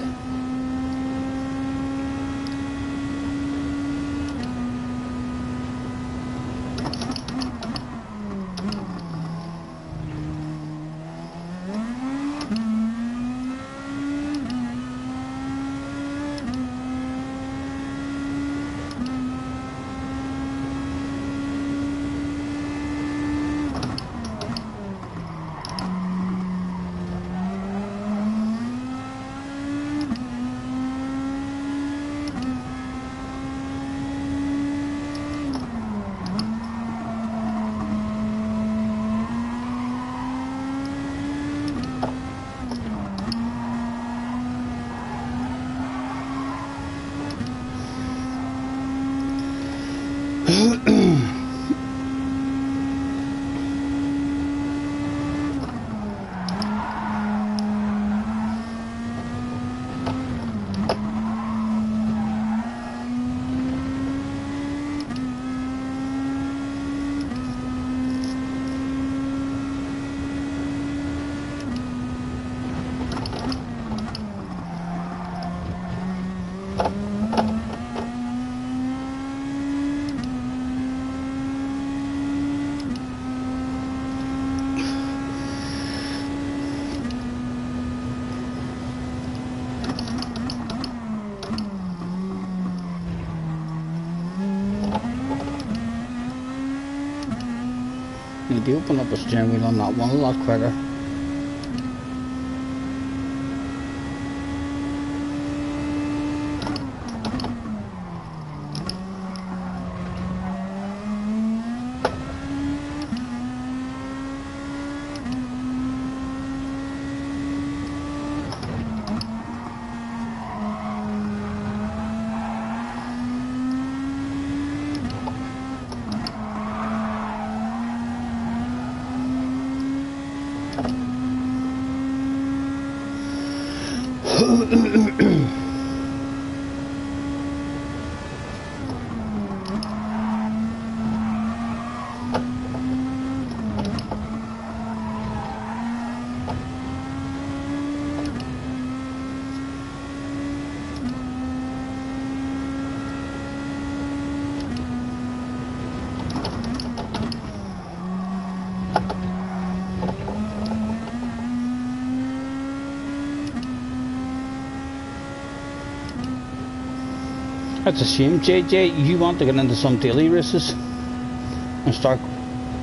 Need to open up the steering wheel on that one a lot quicker. That's a shame, JJ. You want to get into some daily races and start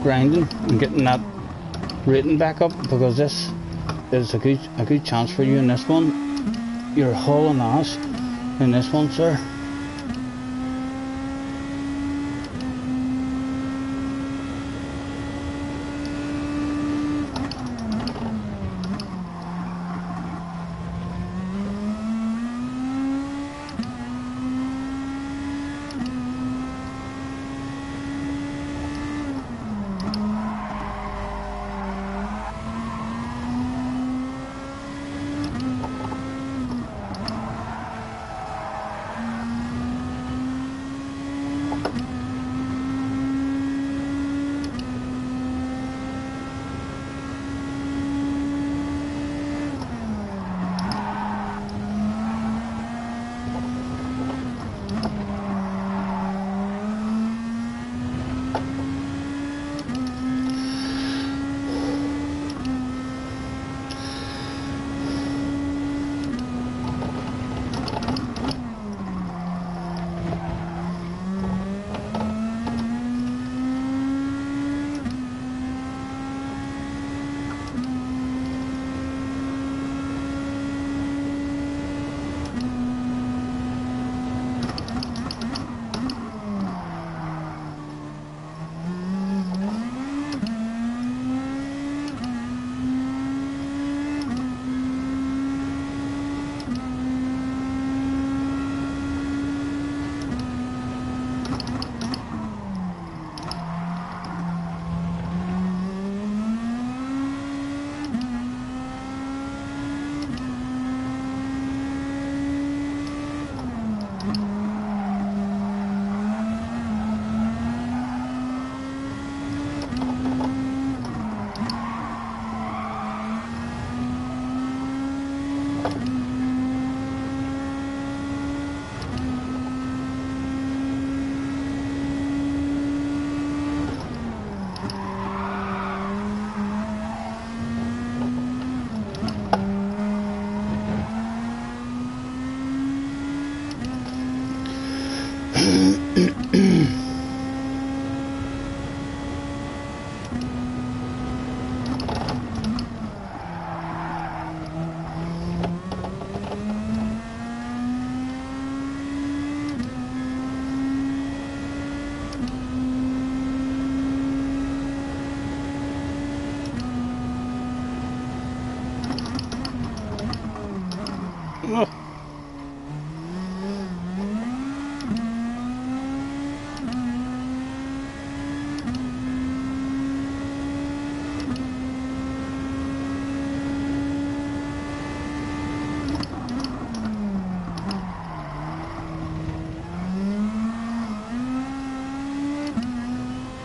grinding and getting that rating back up, because this is a good chance for you in this one. You're hauling ass in this one, sir.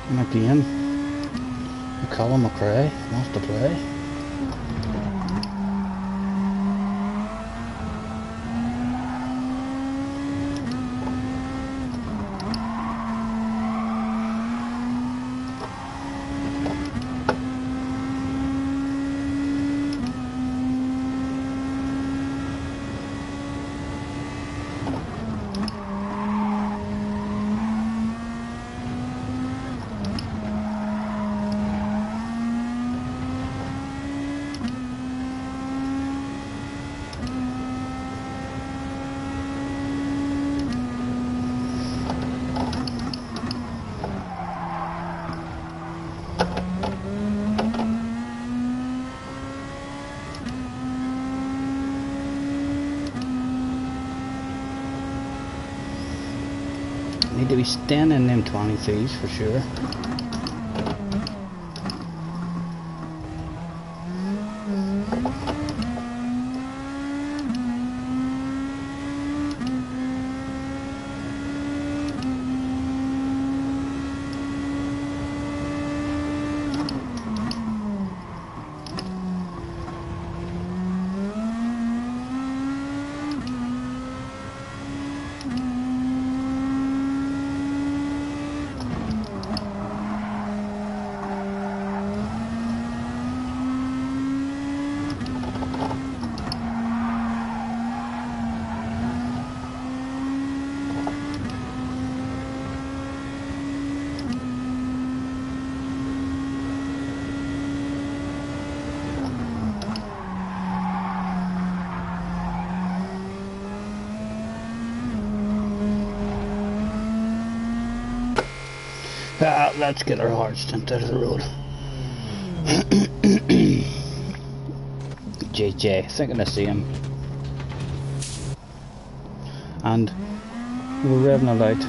And again, Colin McRae wants to play. Need to be staying in them 23s for sure. Let's get our hearts out of the road. JJ, thinking I see him. And we're revving it out.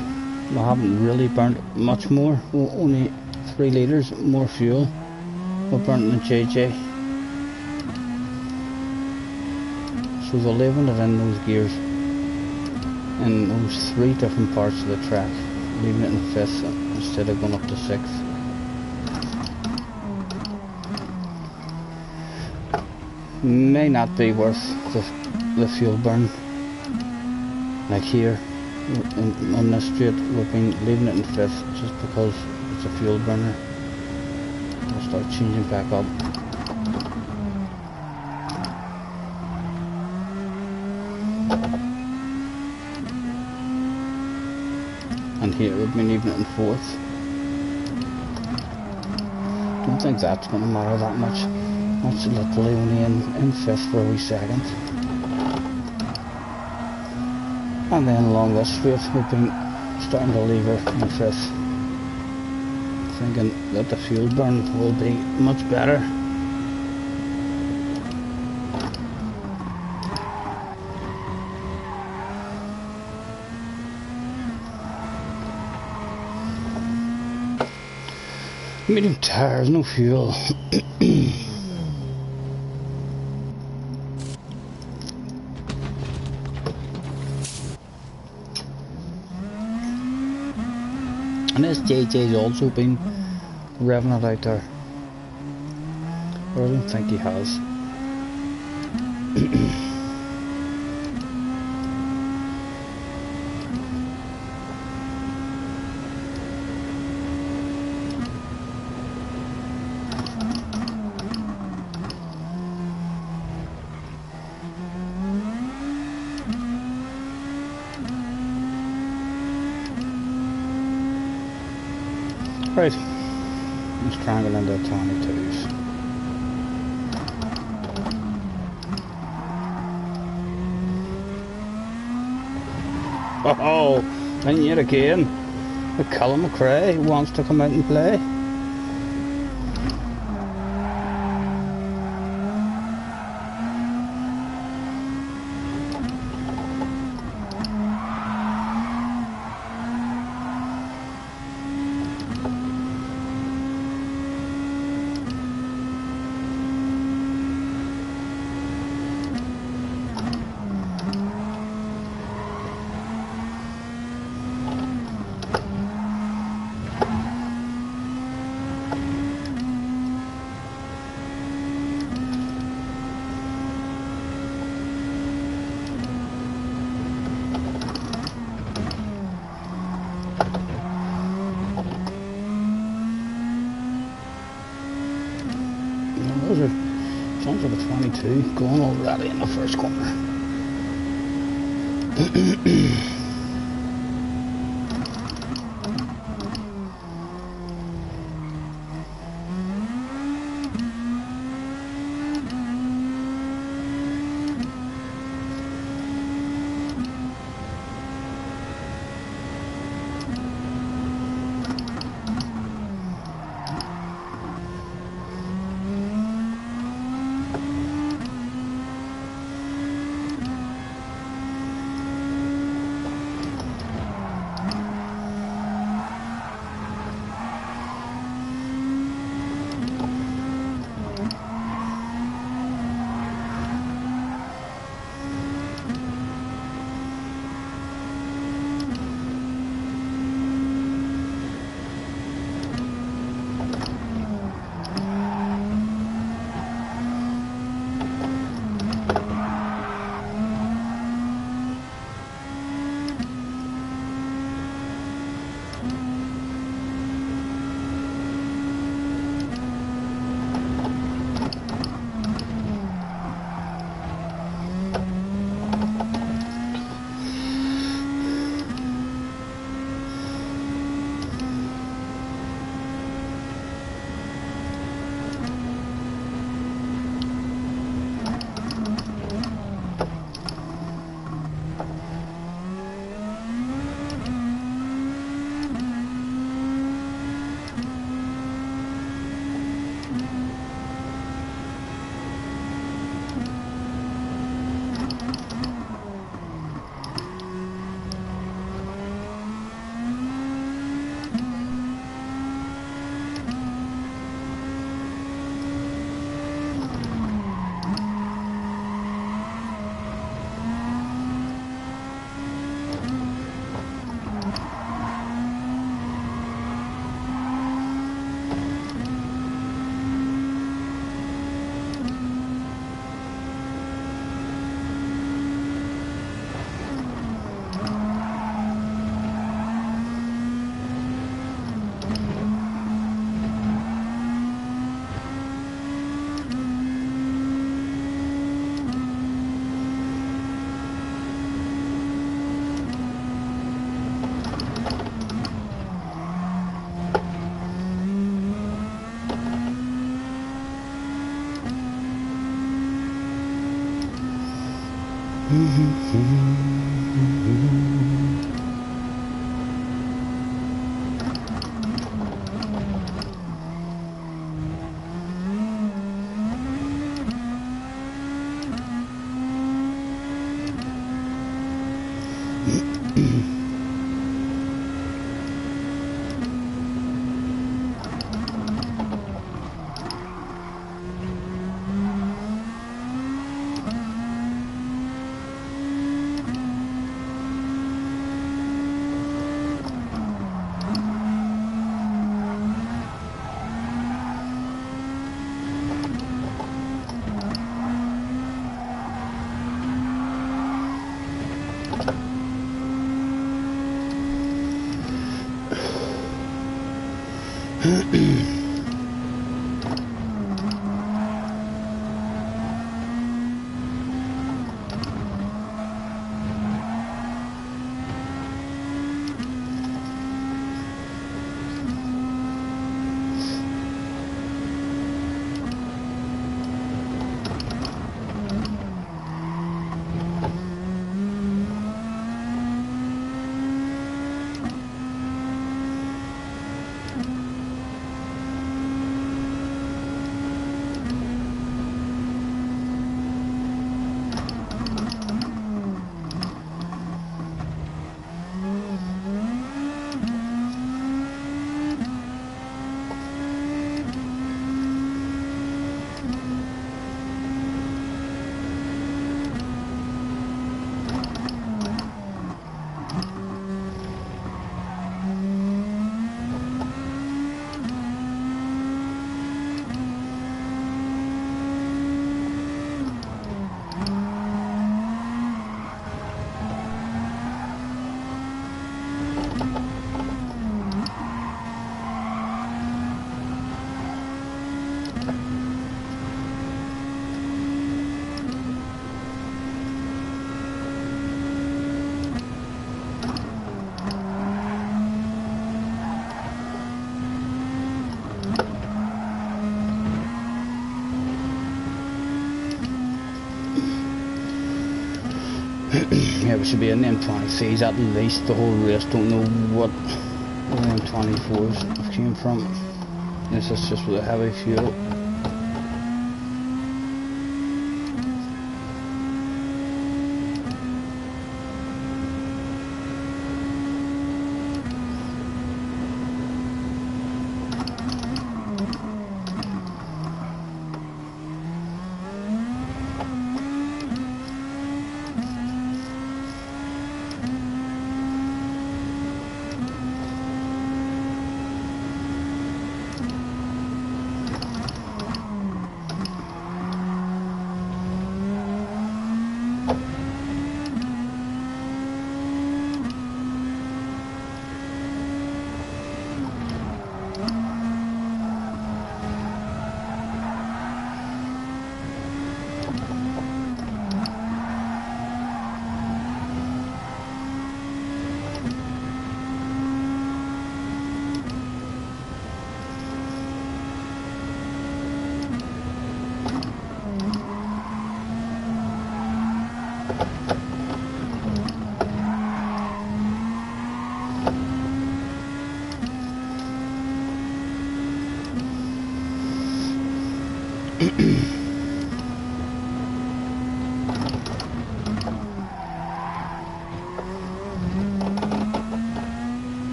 We haven't really burnt much more. Only 3 litres more fuel. We're burning than JJ. So we're leaving it in those gears. In those 3 different parts of the track. Leaving it in the 5th instead of going up to 6th. May not be worth the fuel burn. Like here on this straight, we've been leaving it in 5th just because it's a fuel burner. We'll start changing back up. And here we've been leaving it in 4th. Don't think that's going to matter that much. That's literally only in 5th for a wee second. And then along this straight we've been starting to leave her in 5th. Thinking that the fuel burn will be much better. Medium tires, no fuel. And this JJ's also been revving it out there. But I don't think he has. Right, let's triangle into 22s. Oh, and yet again, the Callum McRae wants to come out and play. Those are sounds like a 22 going already in the first corner. Yeah, we should be in the M23s at least the whole race. Don't know what the M24s came from. This is just with a heavy fuel.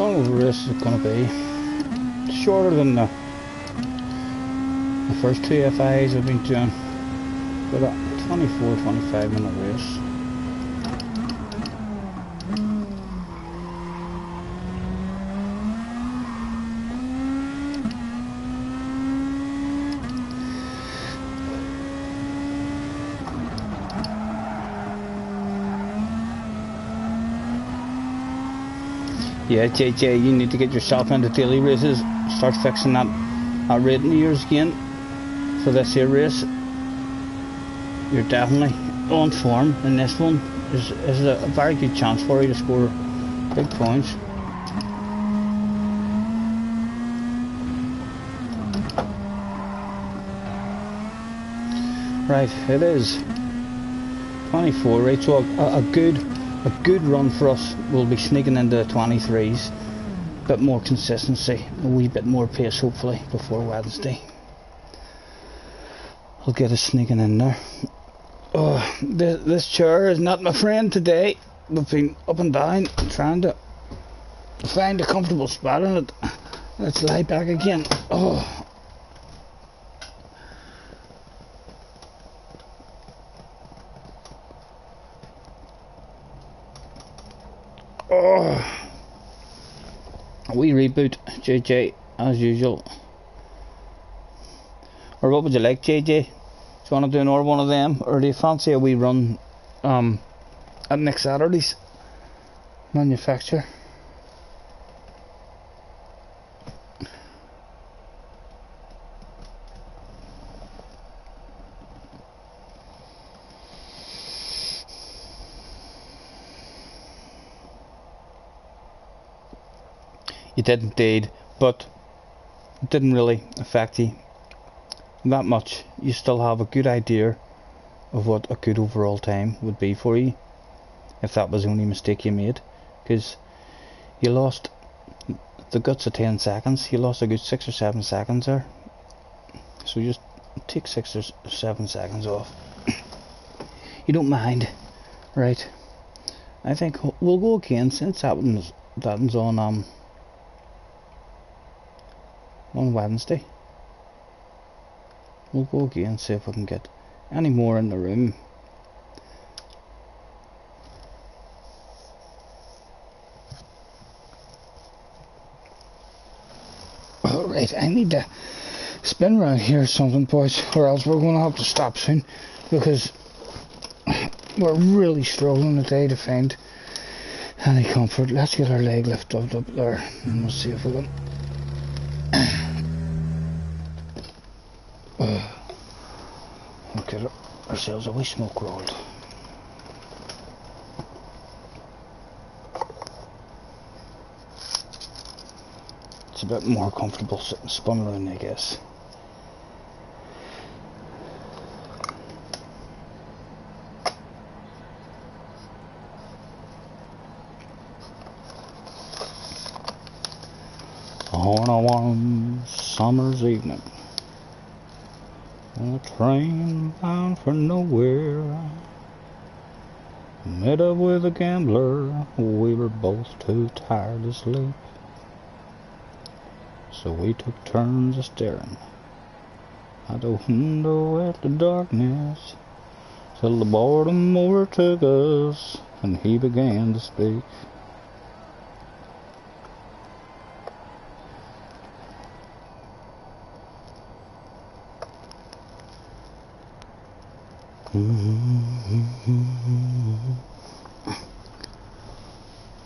long of a race is it going to be? Shorter than the first two FIs I've been doing, but a 24-25 minute race. Yeah, JJ, you need to get yourself into daily races, start fixing that rating of yours again for this here race. You're definitely on form, and this one is a very good chance for you to score big points. Right, it is 24, right, so a good run for us. We'll be sneaking into the 23s, a bit more consistency, a wee bit more pace hopefully before Wednesday. We'll get us sneaking in there. Oh, this chair is not my friend today. We've been up and down trying to find a comfortable spot in it. Let's lie back again. Oh. Oh. A wee reboot, JJ, as usual. Or what would you like, JJ? Do you want to do another one of them, or do you fancy a wee run at next Saturday's manufacturer? You did indeed, but it didn't really affect you that much. You still have a good idea of what a good overall time would be for you if that was the only mistake you made, because you lost the guts of 10 seconds. You lost a good 6 or 7 seconds there, so just take 6 or 7 seconds off. You don't mind, right? I think we'll go again since that's on Wednesday. We'll go again, see if we can get any more in the room. Alright, I need to spin around here or something, boys, or else we're going to have to stop soon, because we're really struggling today to find any comfort. Let's get our leg lifted up there and we'll see if we can get ourselves a wee smoke rolled. It's a bit more comfortable sitting spun around, I guess. On a warm summer's evening, on a train bound for nowhere, met up with a gambler. We were both too tired to sleep, so we took turns of staring out the window at the darkness, till the boredom overtook us and he began to speak.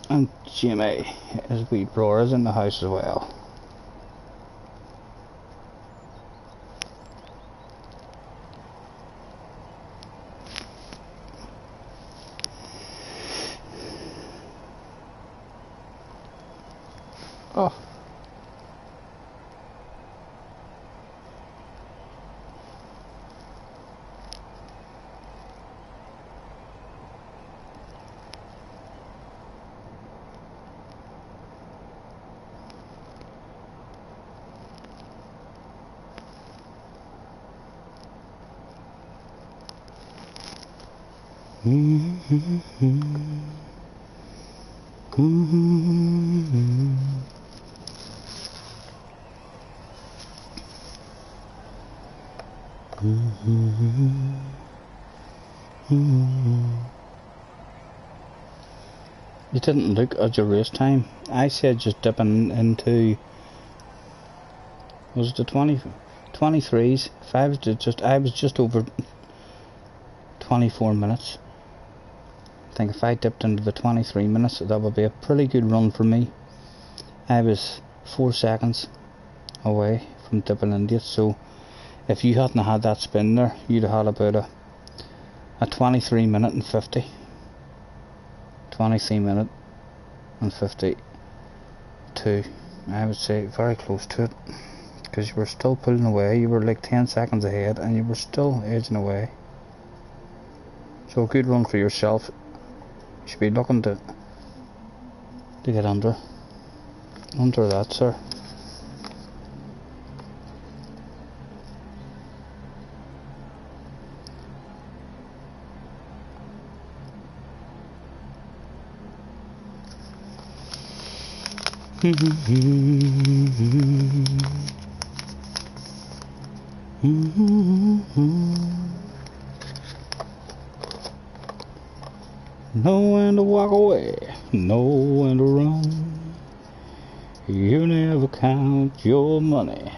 And Jimmy, his wee brother, is in the house as well. Oh. Mm-hmm. Mm-hmm. You didn't look at your race time. I said just dipping into, was it the 23s? If I was just over 24 minutes. I think if I dipped into the 23 minutes, that would be a pretty good run for me. I was 4 seconds away from dipping into it, so if you hadn't had that spin there, you'd have had about a 23 minute and 50. 23 minute and 52. I would say very close to it, because you were still pulling away. You were like 10 seconds ahead and you were still edging away. So a good run for yourself. You should be looking to get under that, sir. Know when to walk away, know when to run. You never count your money.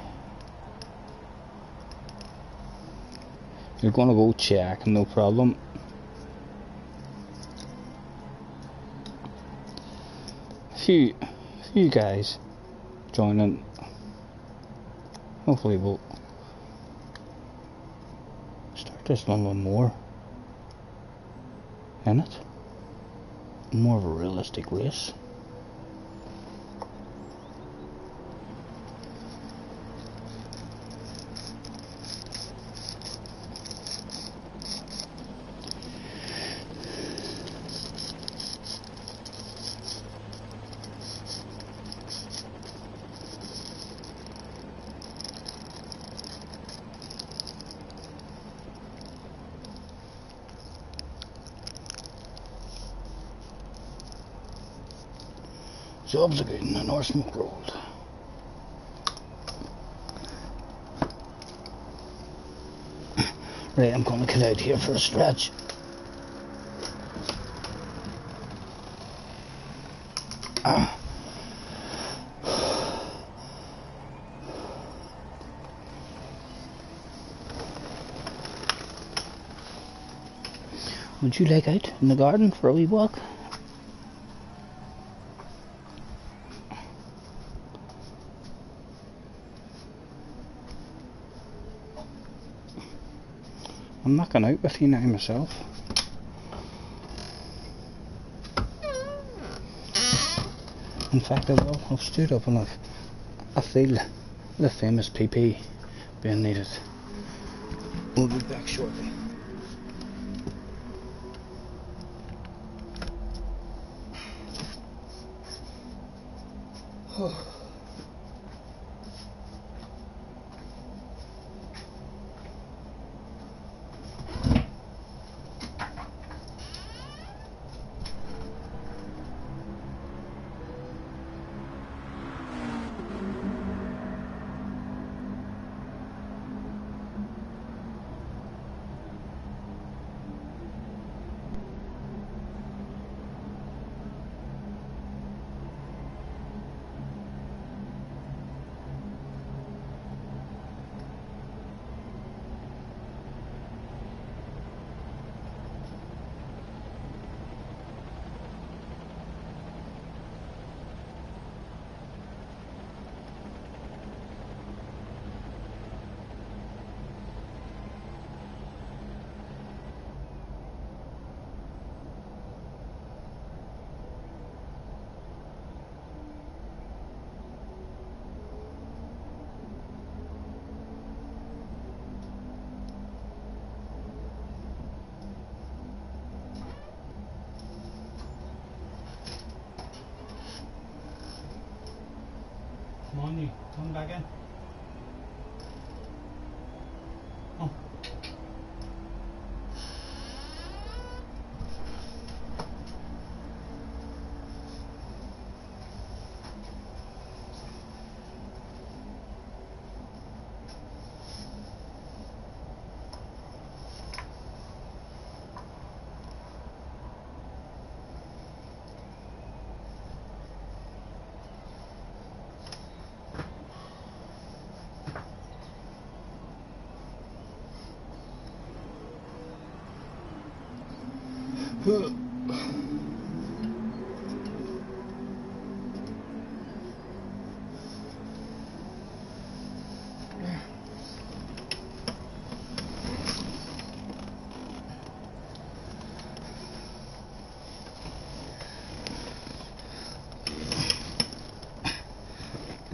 You're gonna go check, no problem. Few guys joining. Hopefully we'll start this one with more in it. More of a realistic race. Jobs are good in the North Smoke Road. Right, I'm going to get out here for a stretch. Would you like out in the garden for a wee walk? I'm not going out with you now myself. In fact, I will. I've stood up and I feel the famous PP being needed. We'll be back shortly. Come on, you come back in. Oh.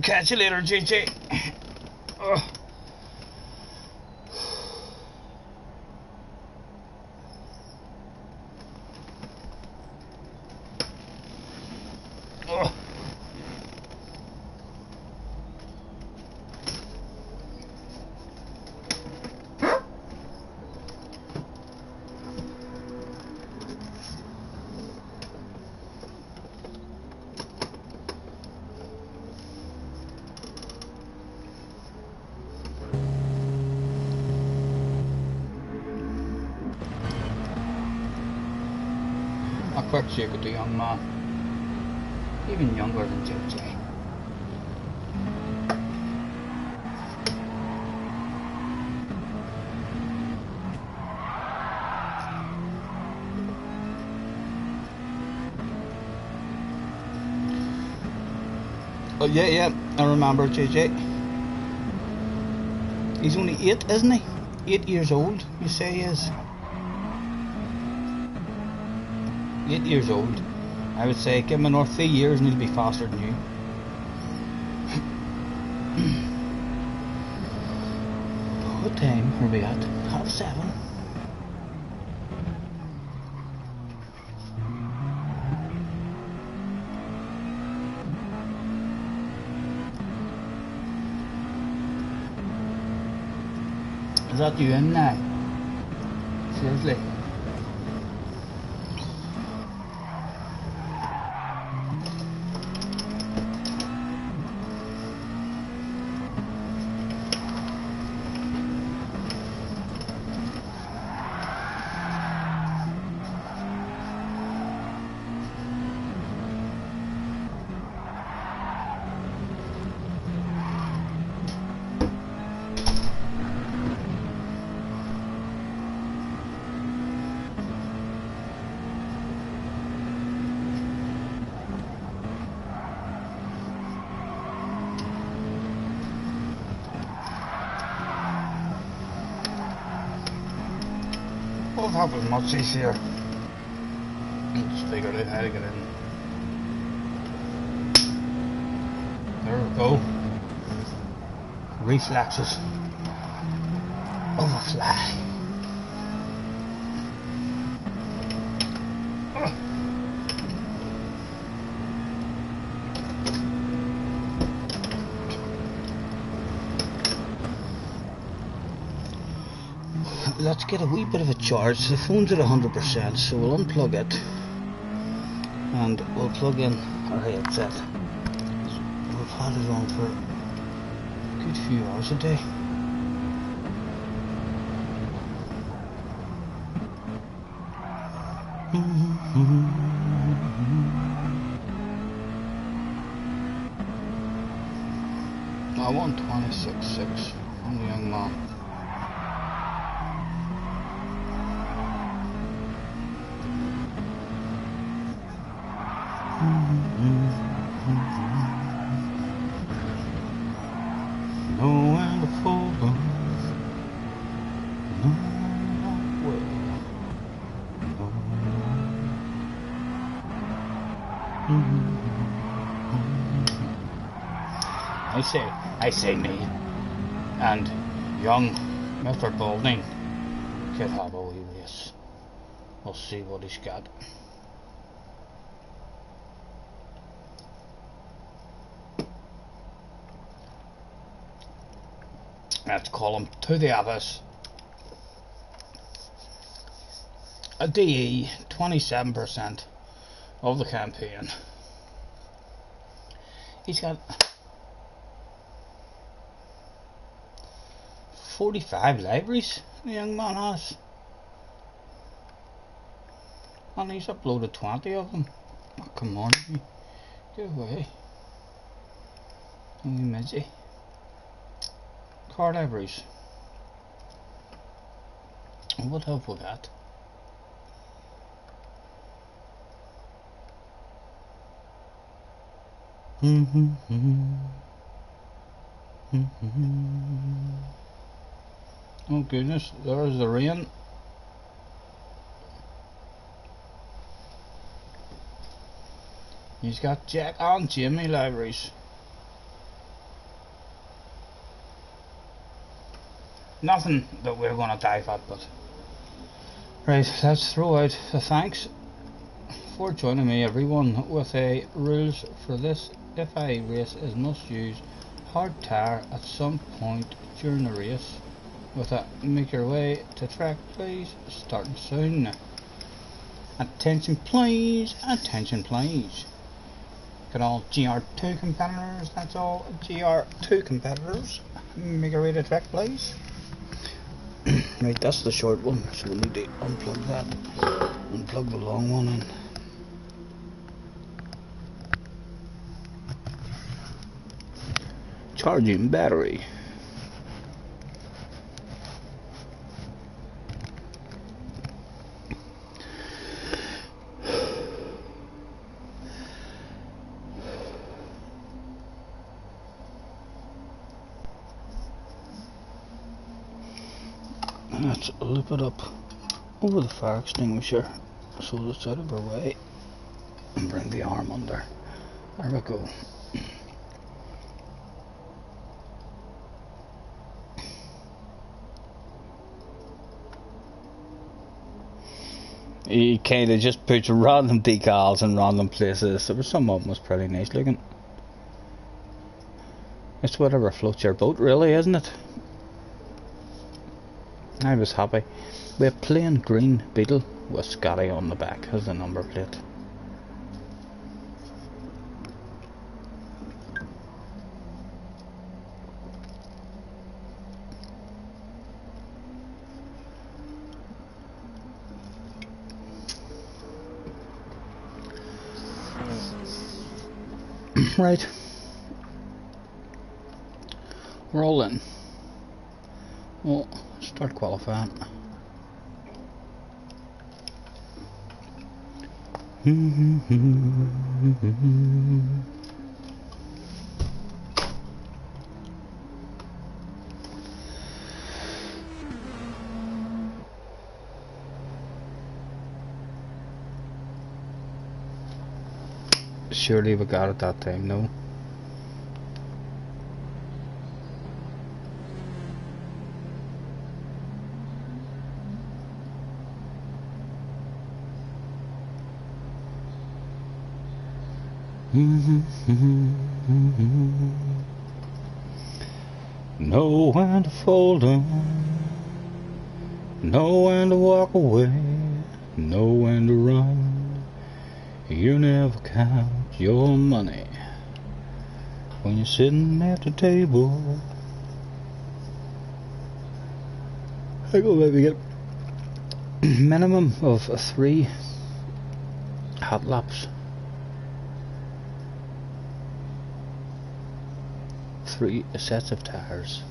Catch you later, JJ. Oh. Oh. A quick shake with the young man, even younger than JJ. Oh yeah, I remember JJ. He's only 8, isn't he? 8 years old, you say he is. 8 years old. I would say give him another 3 years and he'll be faster than you. What time are we at? 7:30. Is that you in now? Seriously? Well, that was much easier. Just figured out how to get in. There we go. Reflexes of a fly. Let's get a wee bit of a charge. The phone's at 100%, so we'll unplug it and we'll plug in our headset. We've had it on for a good few hours a day. I want 26.6 from the young man. Nowhere to fall from, nowhere. I say me and young Mr. Balding could have a wee race. We'll see what he's got. Let's call him to the abyss. A DE, 27% of the campaign. He's got 45 libraries, the young man has. And he's uploaded 20 of them. Oh, come on, get away. Only midgy. Car libraries. What have we got? Oh goodness, there's the rain. He's got Jack and Jimmy libraries. Nothing that we're going to dive at, but right, let's throw out the thanks for joining me, everyone, with a rules for this FI race is must use hard tire at some point during the race. With that, make your way to track, please, starting soon. Attention please, attention please. Got all GR2 competitors, that's all GR2 competitors. Make your way to track, please. Right, that's the short one, so we need to unplug that and plug the long one in. Charging battery. Let's loop it up over the fire extinguisher so that it's out of our way and bring the arm under. There we go. He kinda just puts random decals in random places. There was some of them was pretty nice looking. It's whatever floats your boat really, isn't it? I was happy with a plain green Beetle with Scottie on the back as the number plate. Right, rolling. Well, start qualifying. Surely we got it that time, no? Know when to fold 'em, know when to walk away, know when to run. You never count your money when you're sitting at the table. I go maybe get minimum of 3 hot laps. 3 sets of tires.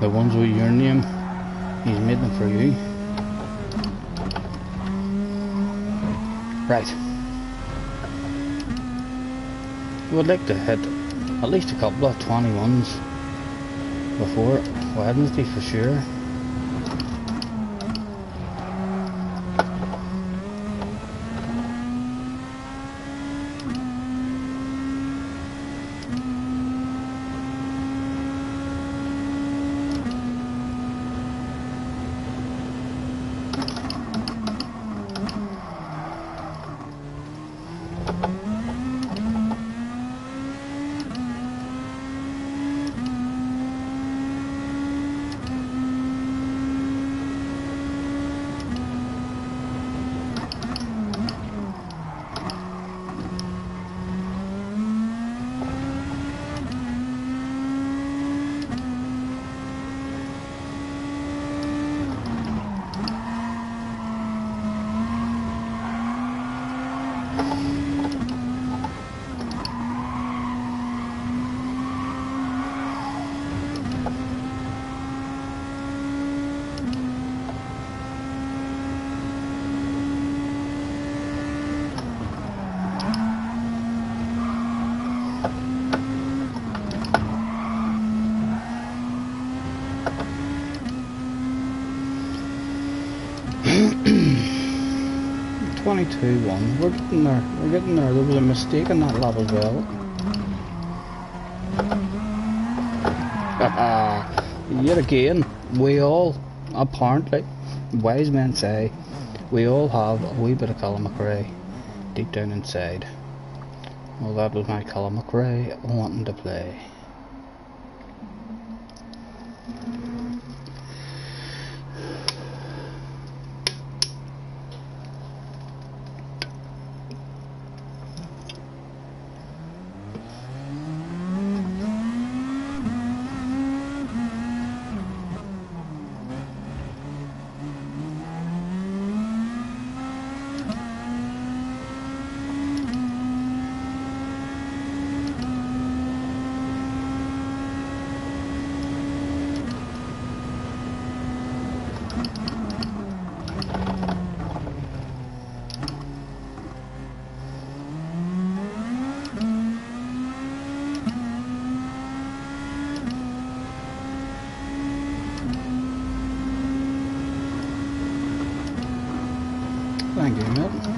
The ones with your name, he's made them for you. Right. We'd like to hit at least a couple of 21s before Wednesday for sure. One. We're getting there. We're getting there. There was a mistake in that lap as well. Yet again, we all, apparently, wise men say, we all have a wee bit of Colin McRae deep down inside. Well, that was my Colin McRae wanting to play. Thank you, Milton.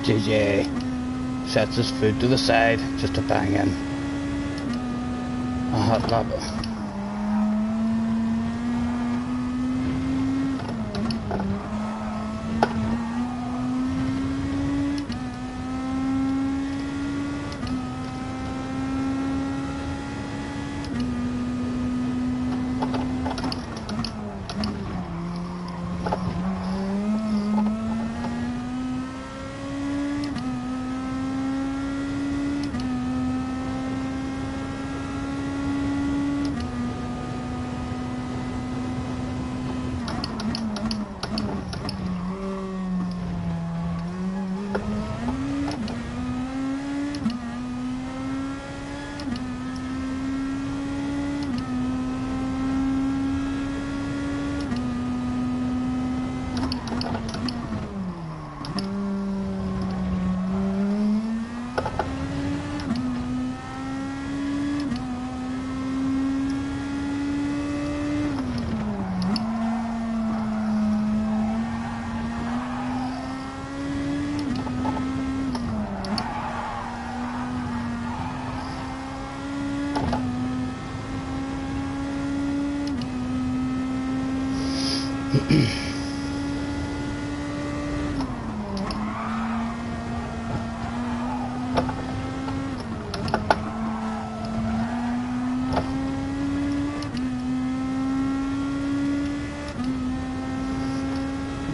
JJ sets his foot to the side just to bang in a hot lap.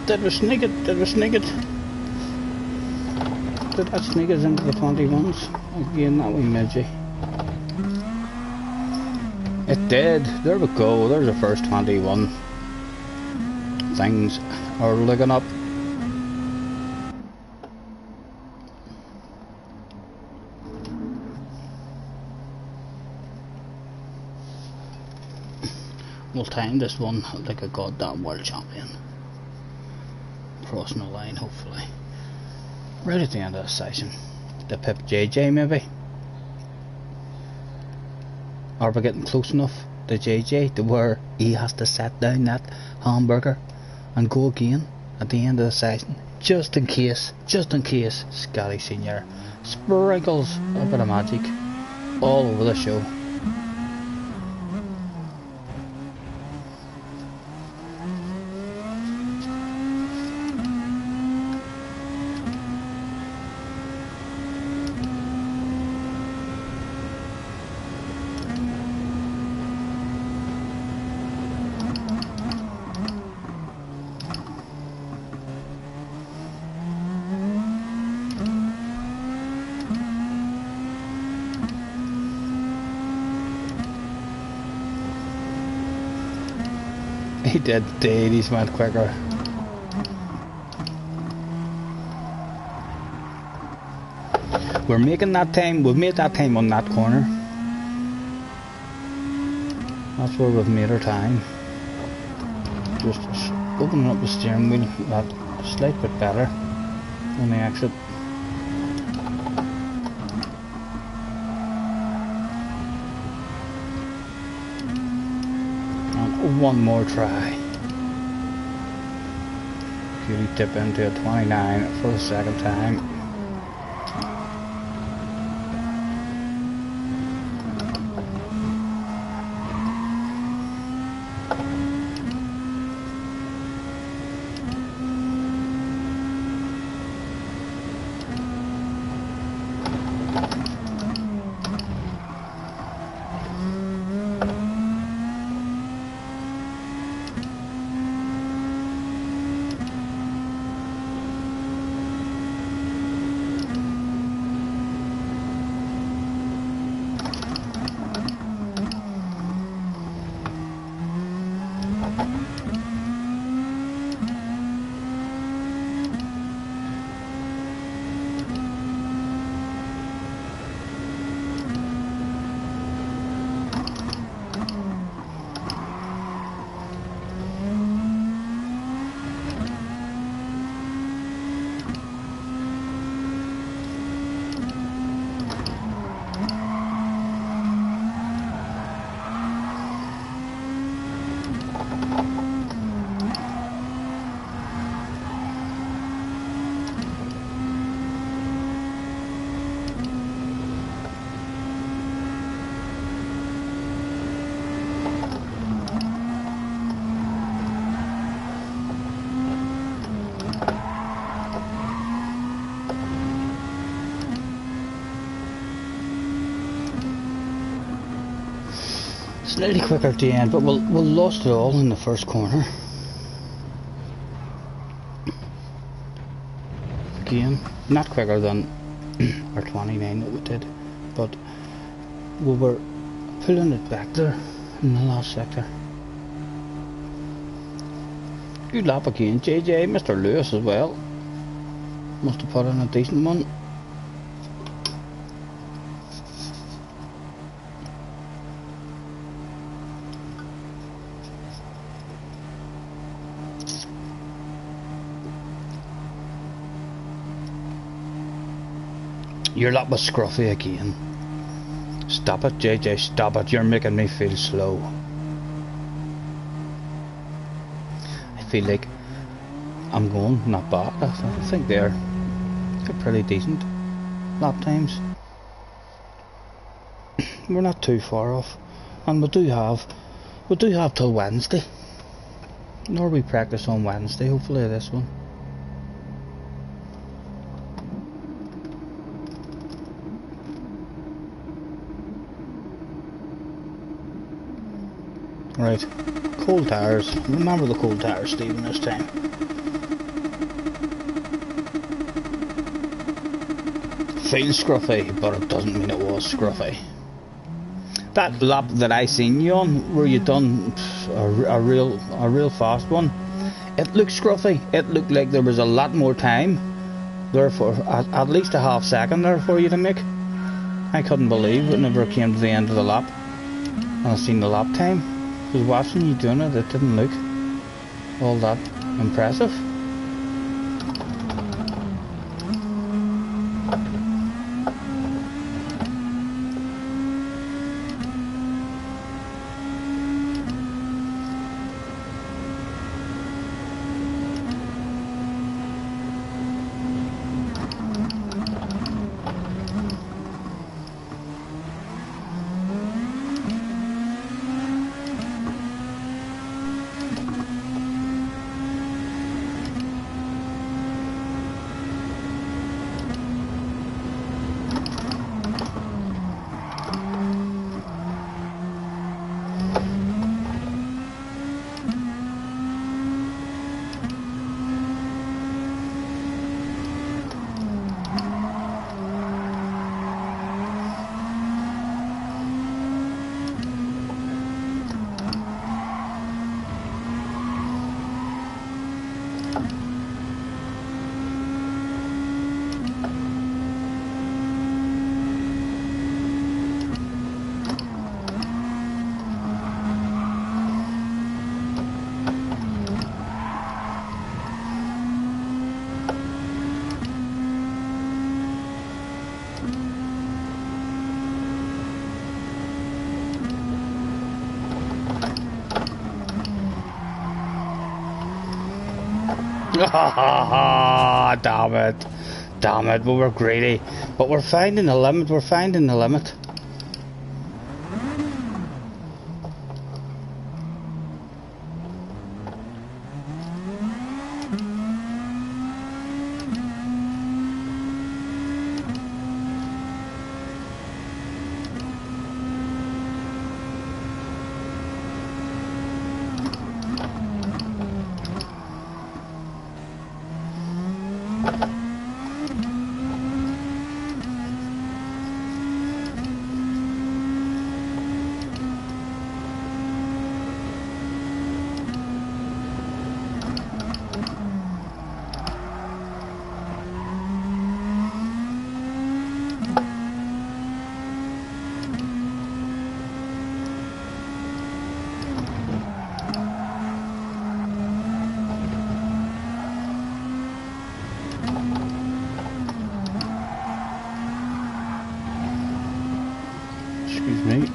Did we sneak it? Did we sneak it? Did that sneak us into the 21s? Again, that wee midgie. It did. There we go. There's the first 21. Things are looking up. We'll time this one like a goddamn world champion. Crossing the line, hopefully. Right at the end of the session. The Pip JJ, maybe? Are we getting close enough to JJ to where he has to set down that hamburger and go again at the end of the session? Just in case, Scottie Senior sprinkles a bit of magic all over the show. He did indeed, he's went quicker. We're making that time, we've made that time on that corner. That's where we've made our time. Just opening up the steering wheel that slight bit better on the exit. One more try. Cutie tip into a 29 for the second time. Slightly quicker at the end, but we'll lost it all in the first corner. Again, not quicker than our 29 that we did, but we were pulling it back there in the last sector. Good lap again, JJ, Mr. Lewis as well. Must have put in a decent one. Your lap was scruffy again. Stop it, JJ, stop it. You're making me feel slow. I feel like I'm going not bad. I think they're pretty decent lap times. We're not too far off, and we do have till Wednesday. Nor we practice on Wednesday. Hopefully this one. Right, cold tires. Remember the cold tires, Stephen, this time. feels scruffy, but it doesn't mean it was scruffy. That lap that I seen you on, where you done a real fast one, it looked scruffy. It looked like there was a lot more time there for at least a half second there for you to make. I couldn't believe it never came to the end of the lap. And I seen the lap time. I was watching you doing it. It didn't look all that impressive. Damn it. Damn it, we were greedy. But we're finding the limit, we're finding the limit. Excuse me.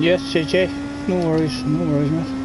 Yes, JJ. No worries, mate.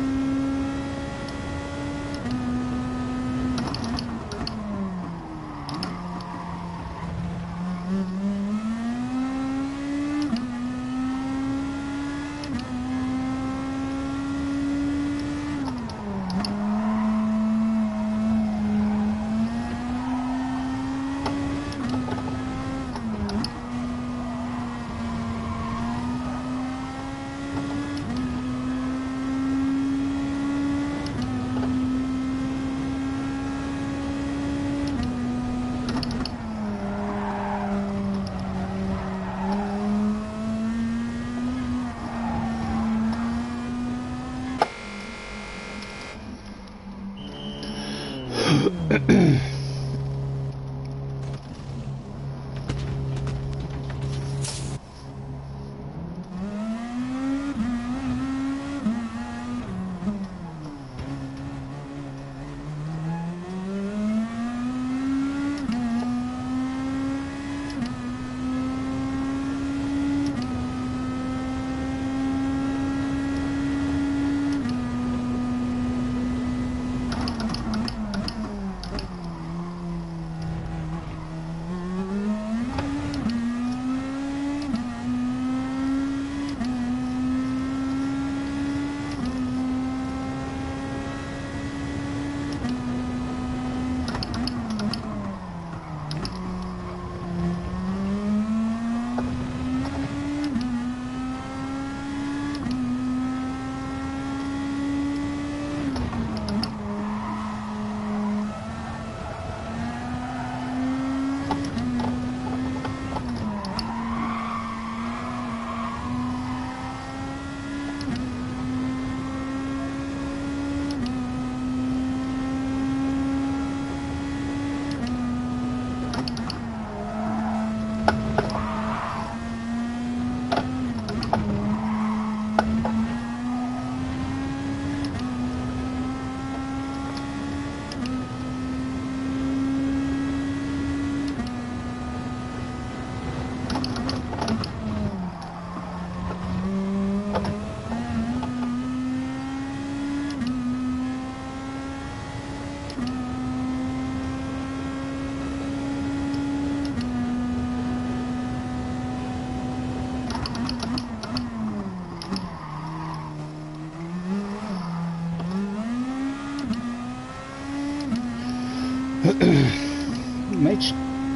Might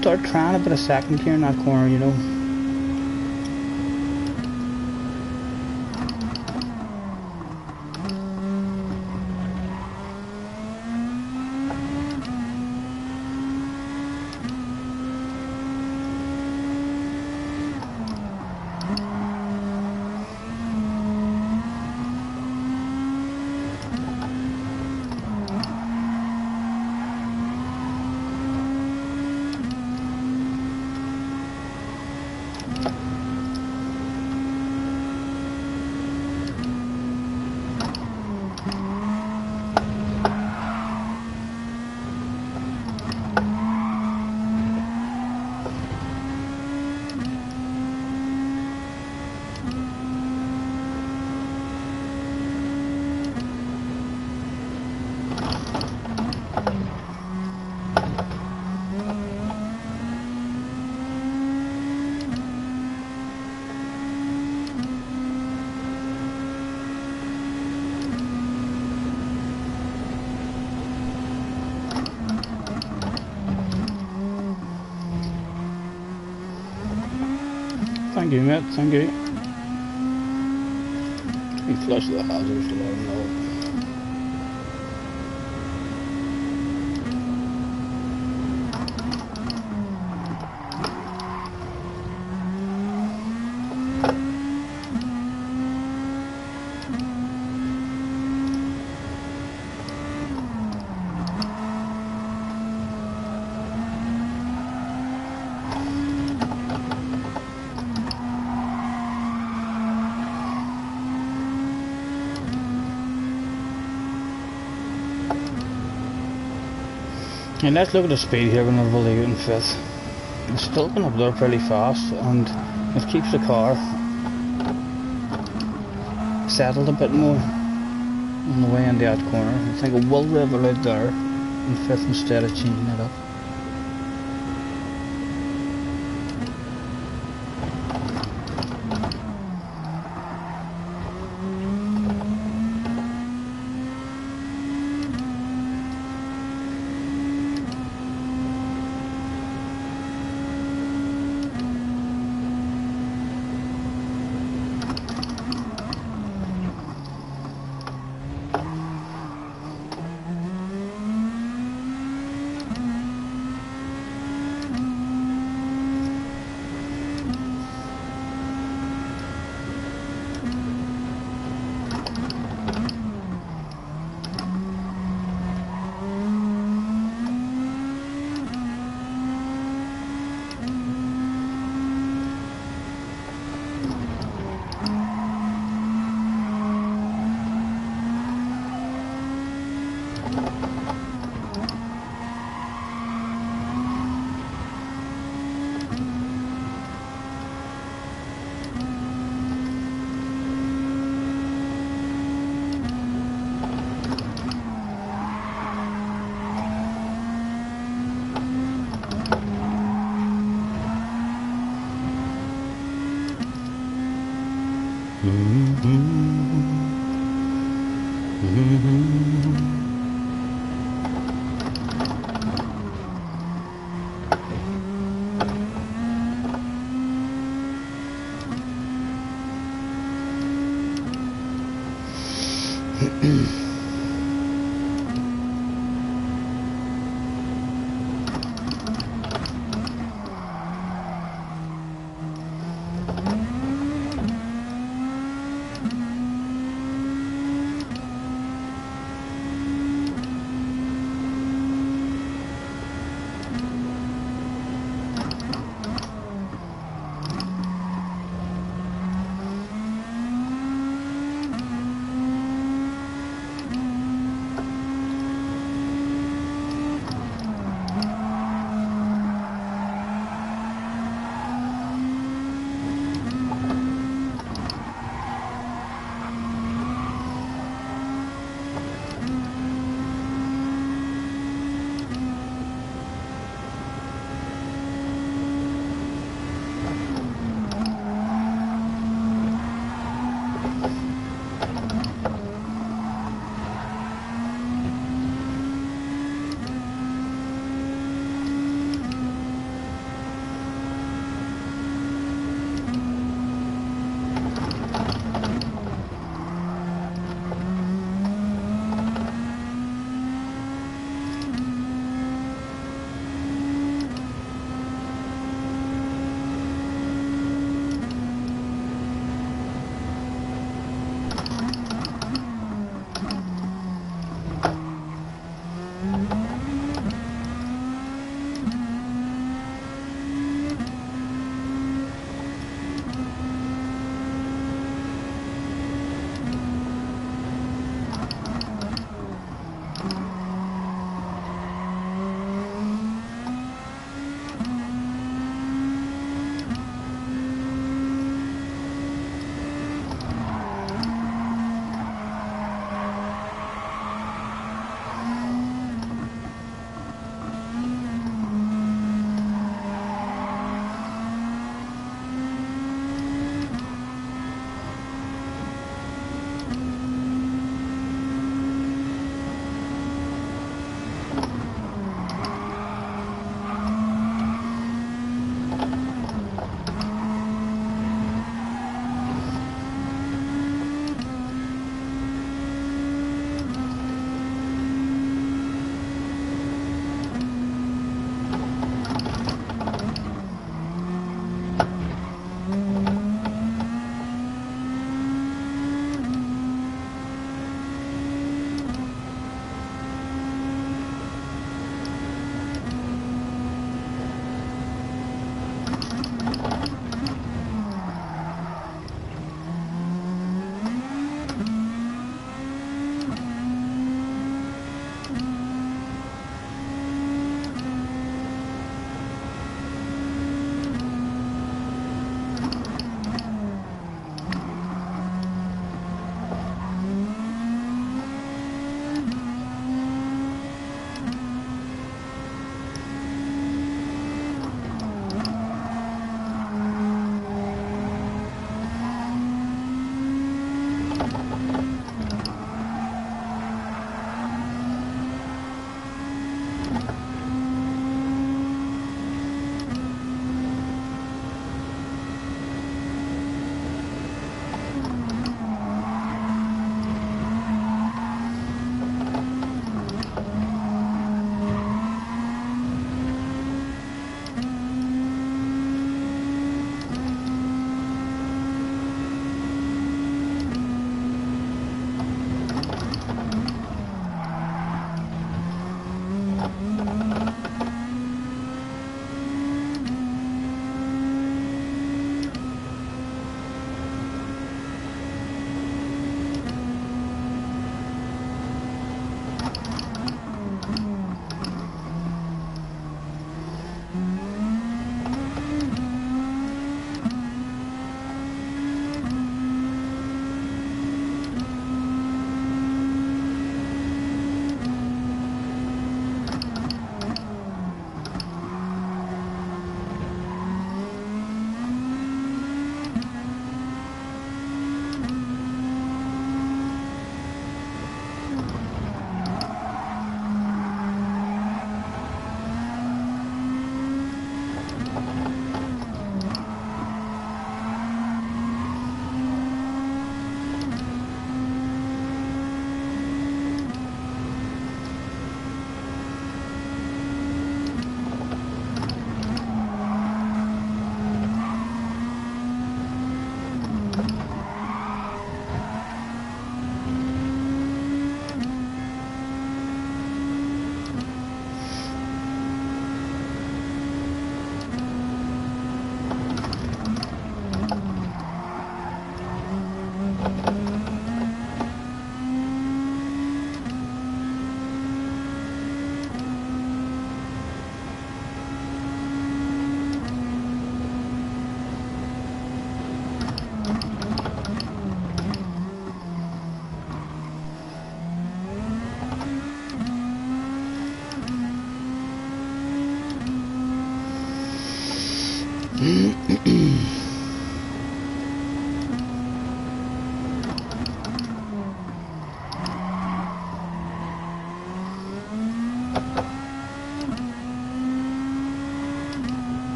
start trying a bit of second here in that corner, you know. Thank you, mate. Thank you. We flush the hazards to let them know. And let's look at the speed here whenever we leave it in fifth. It's still going up there pretty fast, and it keeps the car settled a bit more on the way into that corner. I think I will revel out there in fifth instead of changing it up.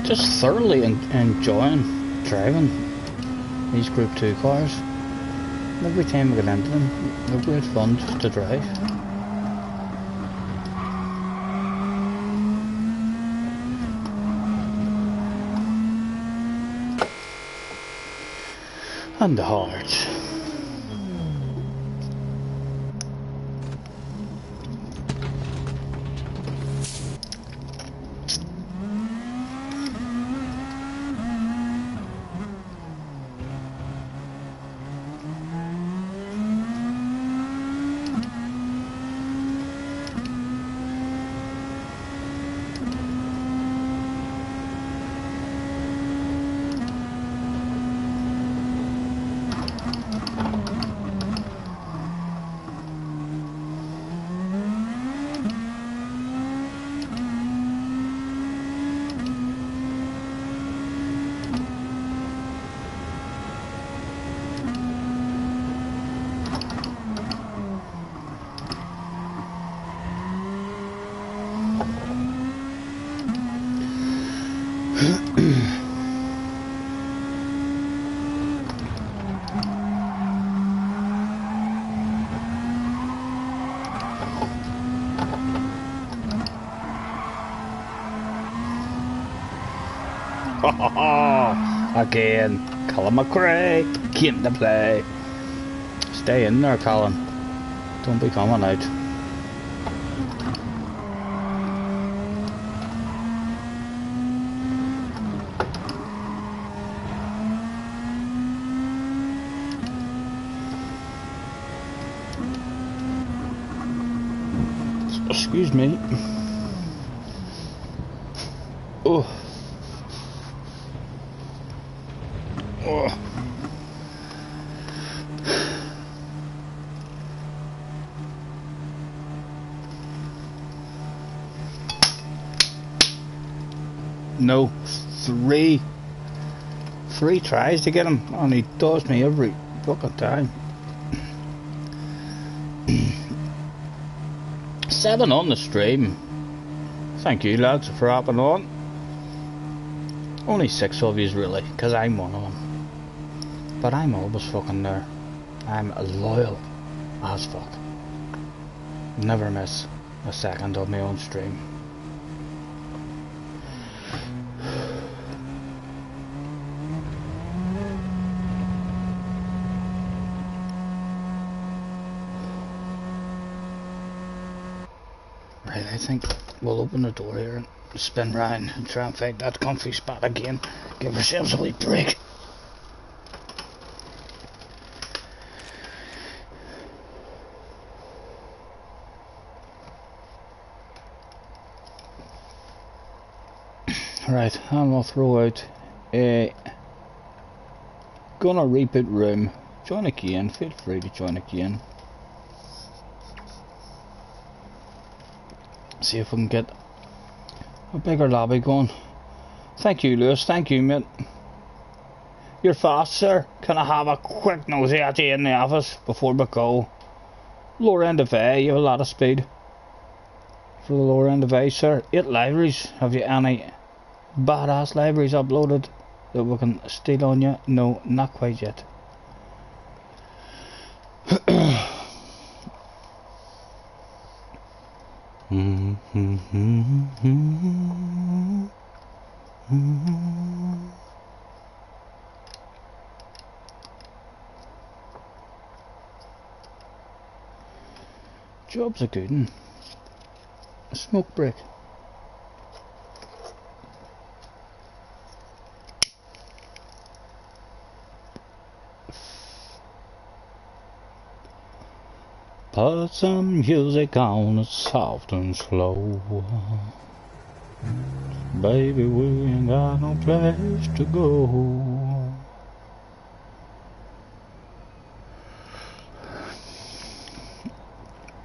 Just thoroughly enjoying driving these Group 2 cars. Every time we get into them, they're great fun just to drive. And the heart. Again, Colin McRae came to play. Stay in there, Colin. Don't be coming out. Excuse me. Oh. Oh. No, three tries to get him, and he does me every fucking time. 7 on the stream. Thank you, lads, for hopping on. Only 6 of yous really, because I'm one of them. But I'm always fucking there. I'm loyal as fuck. Never miss a second of my own stream. Right, I think we'll open the door here and spin round and try and find that comfy spot again. Give ourselves a wee break. Right, and we'll throw out a gonna reboot room. Join again, feel free to join again. See if we can get a bigger lobby going. Thank you, Lewis. Thank you, mate. You're fast, sir. Can I have a quick nosy at you in the office before we go? Lower end of A, you have a lot of speed. For the lower end of A, sir. 8 libraries. Have you any badass libraries uploaded? that we can steal on you? No, not quite yet. Job's a good one. A smoke break. Put some music on, it's soft and slow. Baby, we ain't got no place to go.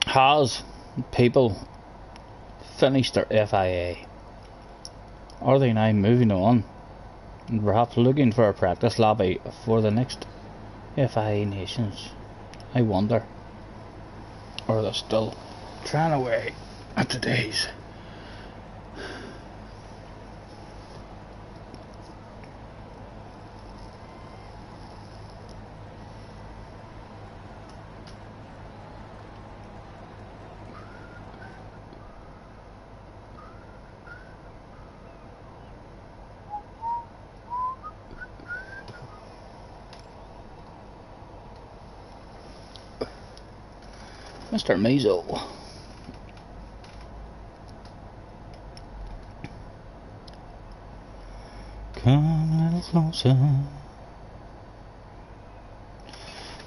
Has people finished their FIA? Are they now moving on and perhaps looking for a practice lobby for the next FIA nations? I wonder. Or they're still trying away at today's. Mr. Mazo. Come a little closer.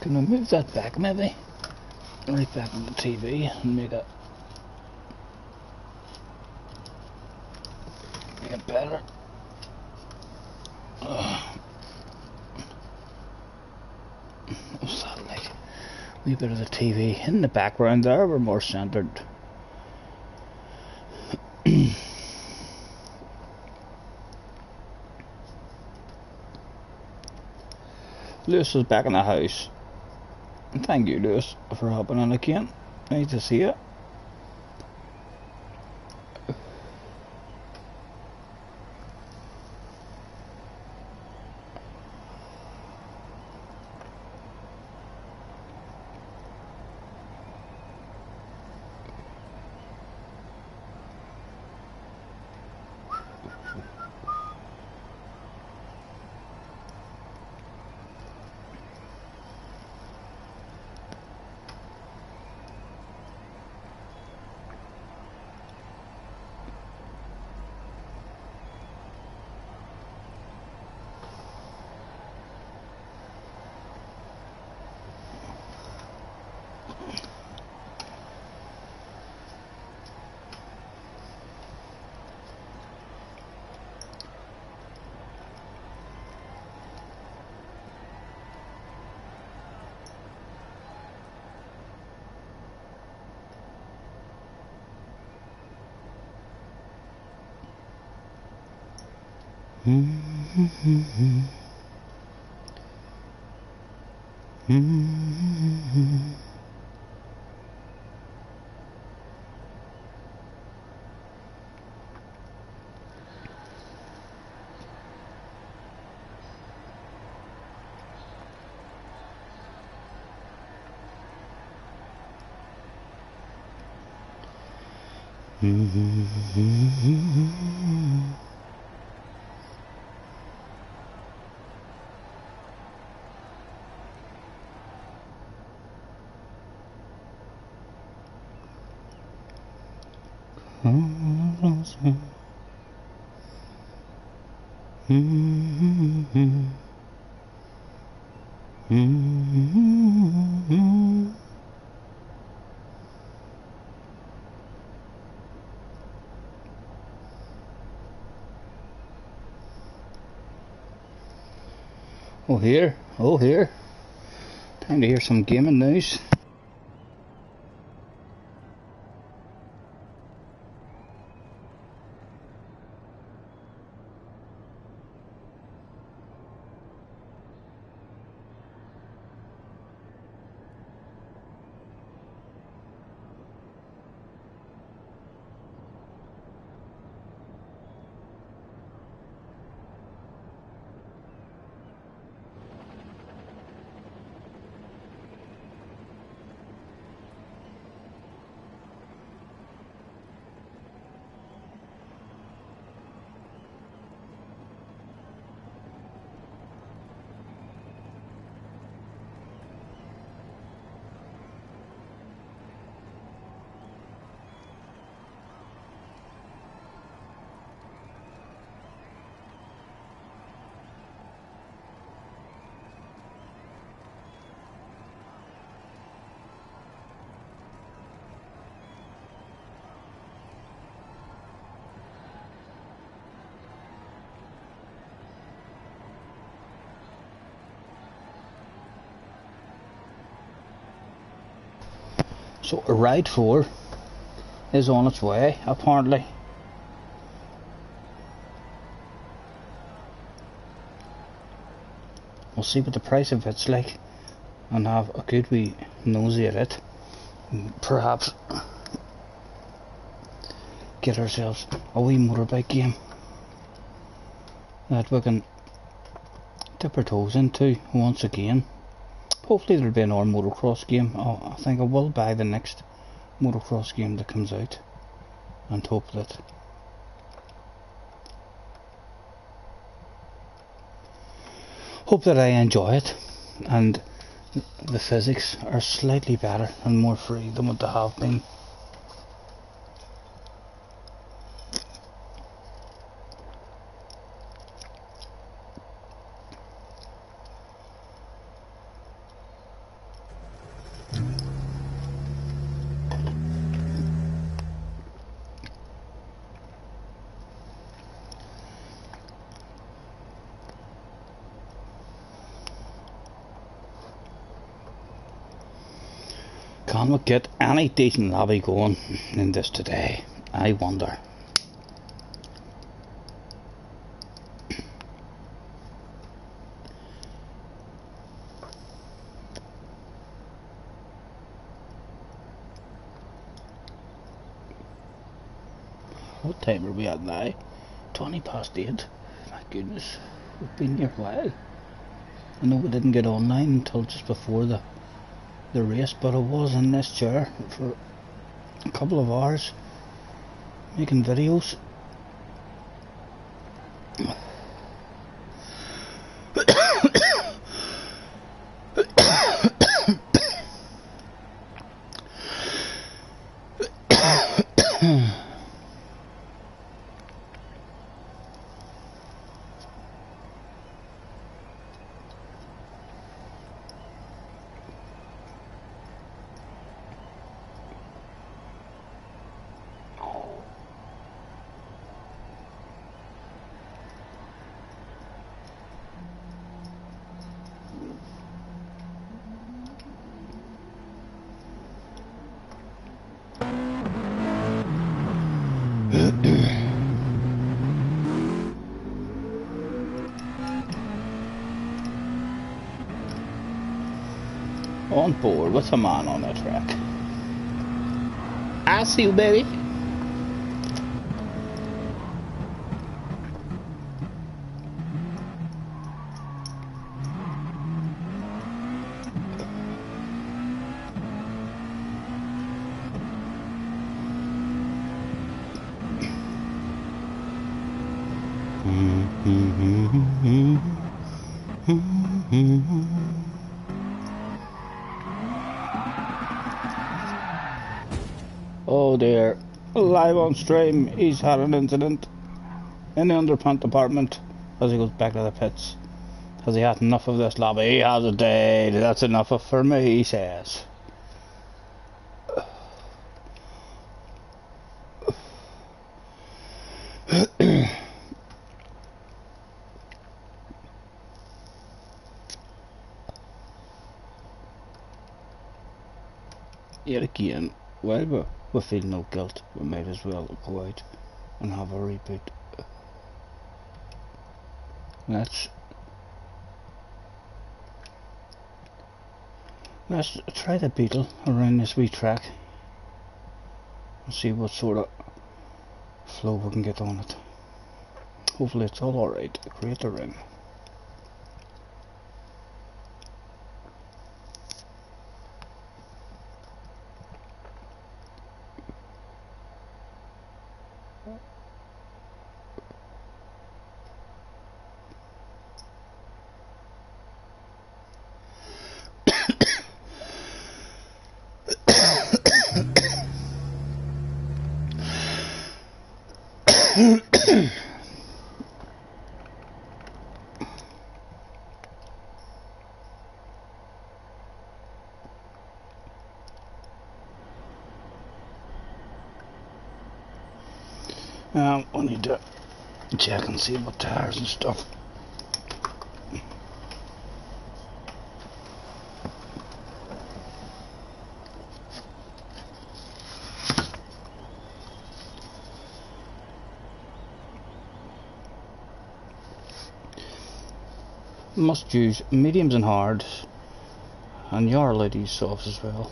Can we move that back maybe? Right back on the TV and make it better. What's that like? A wee bit of the TV in the background there, we're more centered. Lewis is back in the house. Thank you, Lewis, for hopping on again. Nice to see you. Oh here. Time to hear some gaming news. So ride 4 is on its way, apparently. We'll see what the price of it's like and have a good wee nosy at it. Perhaps get ourselves a wee motorbike game that we can dip our toes into once again. Hopefully there'll be another motocross game. I think I will buy the next motocross game that comes out and hope that I enjoy it and the physics are slightly better and more free than what they have been. Can we get any decent lobby going in this today? I wonder. What time are we at now? 8:20. My goodness, we've been here a while. I know we didn't get online until just before the race, but I was in this chair for a couple of hours making videos. On board with a man on the track. I see you, baby. Oh dear, live on stream, he's had an incident in the underpant department as he goes back to the pits. Has he had enough of this lobby? He has indeed. That's enough for me, he says. Yet again, well, we feel no guilt, we might as well go out and have a reboot. Let's try the beetle around this wee track and see what sort of flow we can get on it. Hopefully it's all alright. Create a ring. I need to check and see what tires and stuff. Must use mediums and hards, and you are allowed to use softs as well,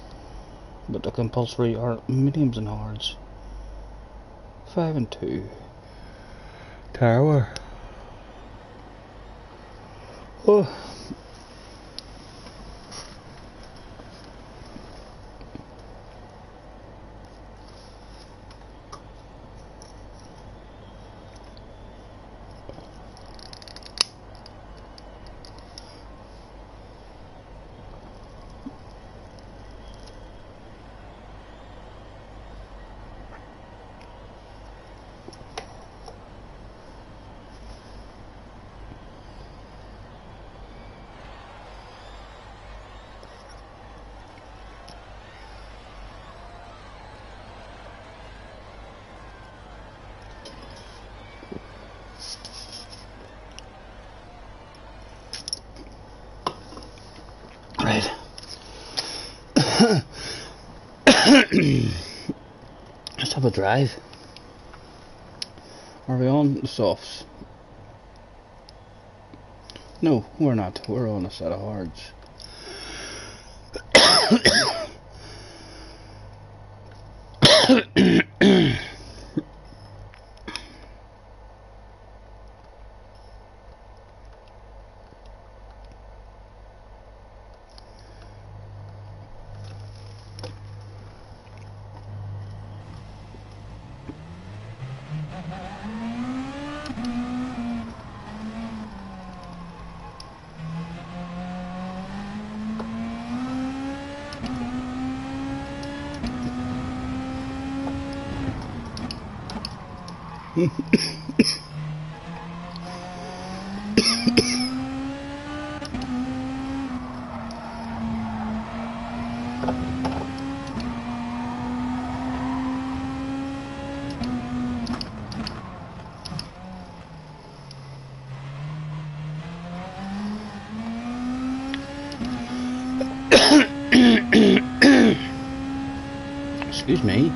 but the compulsory are mediums and hards. 5 and 2. Tower. Oh. Right. Let's have a drive. Are we on the softs? No, we're not. We're on a set of hards. Excuse me.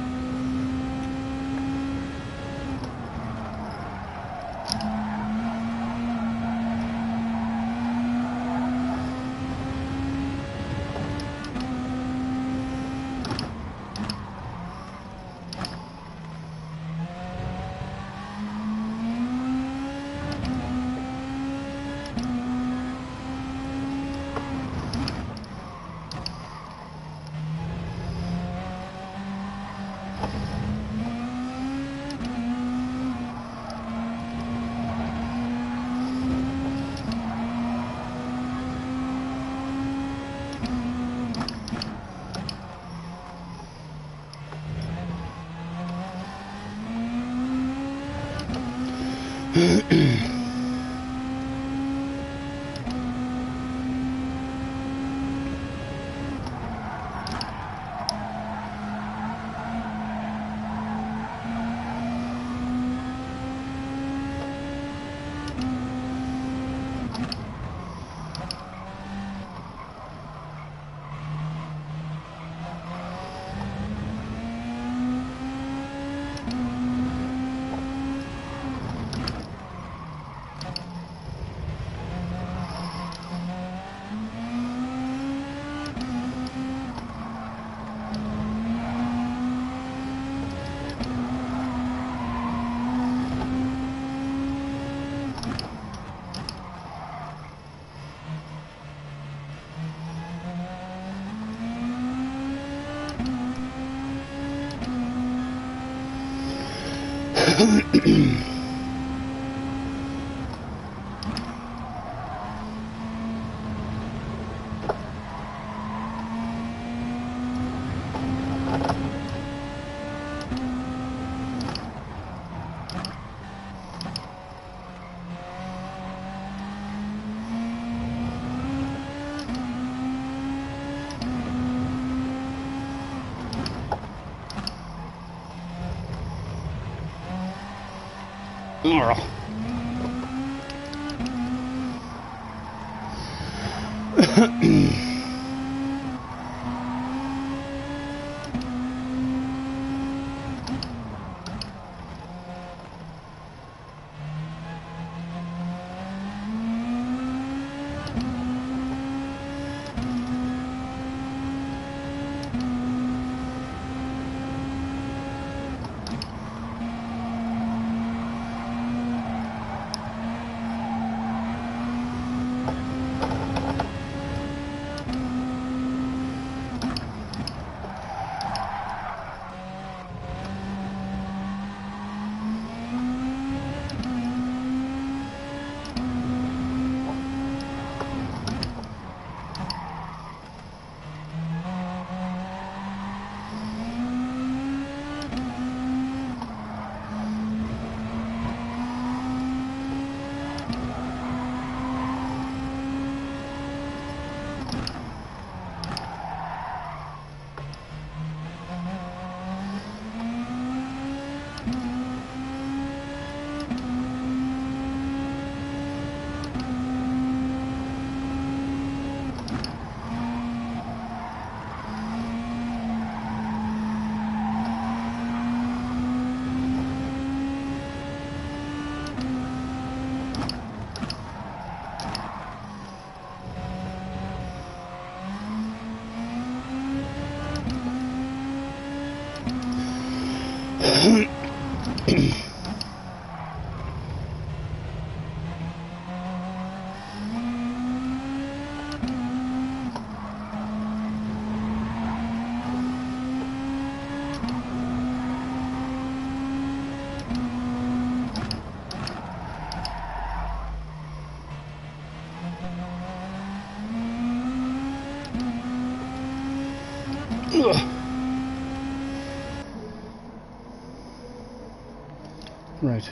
Right.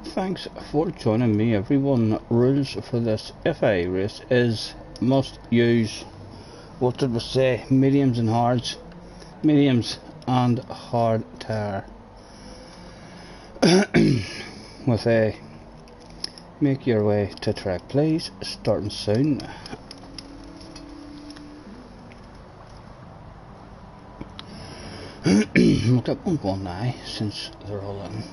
Thanks for joining me, everyone. Rules for this FA race is must use, what did we say, mediums and hards. Mediums and hard tire. With a make your way to track, please. Starting soon. We'll get one going now since they're all in.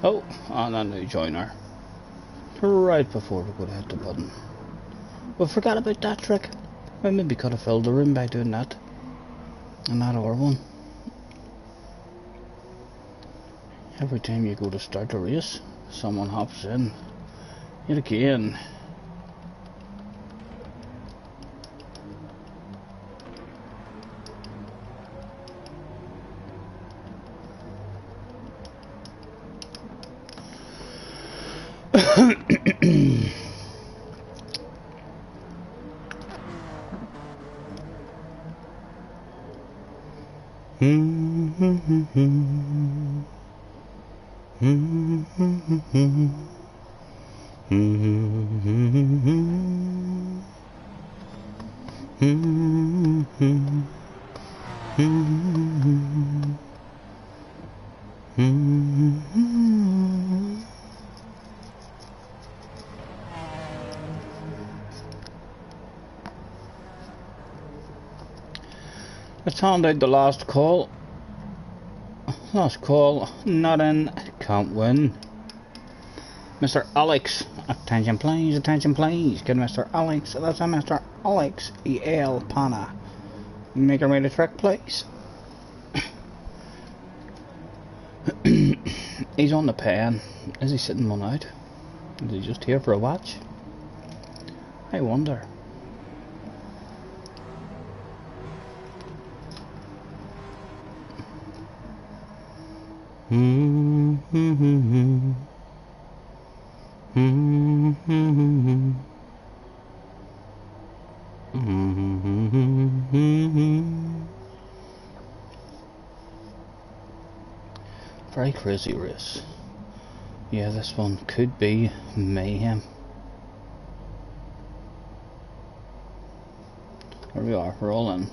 Oh, and a new joiner. Right before we go to hit the button. We forgot about that trick. We maybe could have filled the room by doing that. And that other one. Every time you go to start a race, someone hops in. Yet again. Let's hand out the last call. Last call, not in, can't win. Mr. Alex, attention please, get Mr. Alex, that's a Mr. Alex E.L. Pana. Make your way to track, please. He's on the pen. Is he sitting one out? Is he just here for a watch? I wonder. Very crazy race. Yeah, this one could be mayhem. Here we are, we're all in.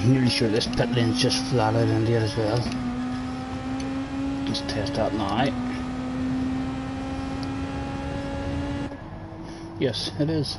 Nearly sure this pit lane's just flat out into it as well. Let's test that now. Yes, it is.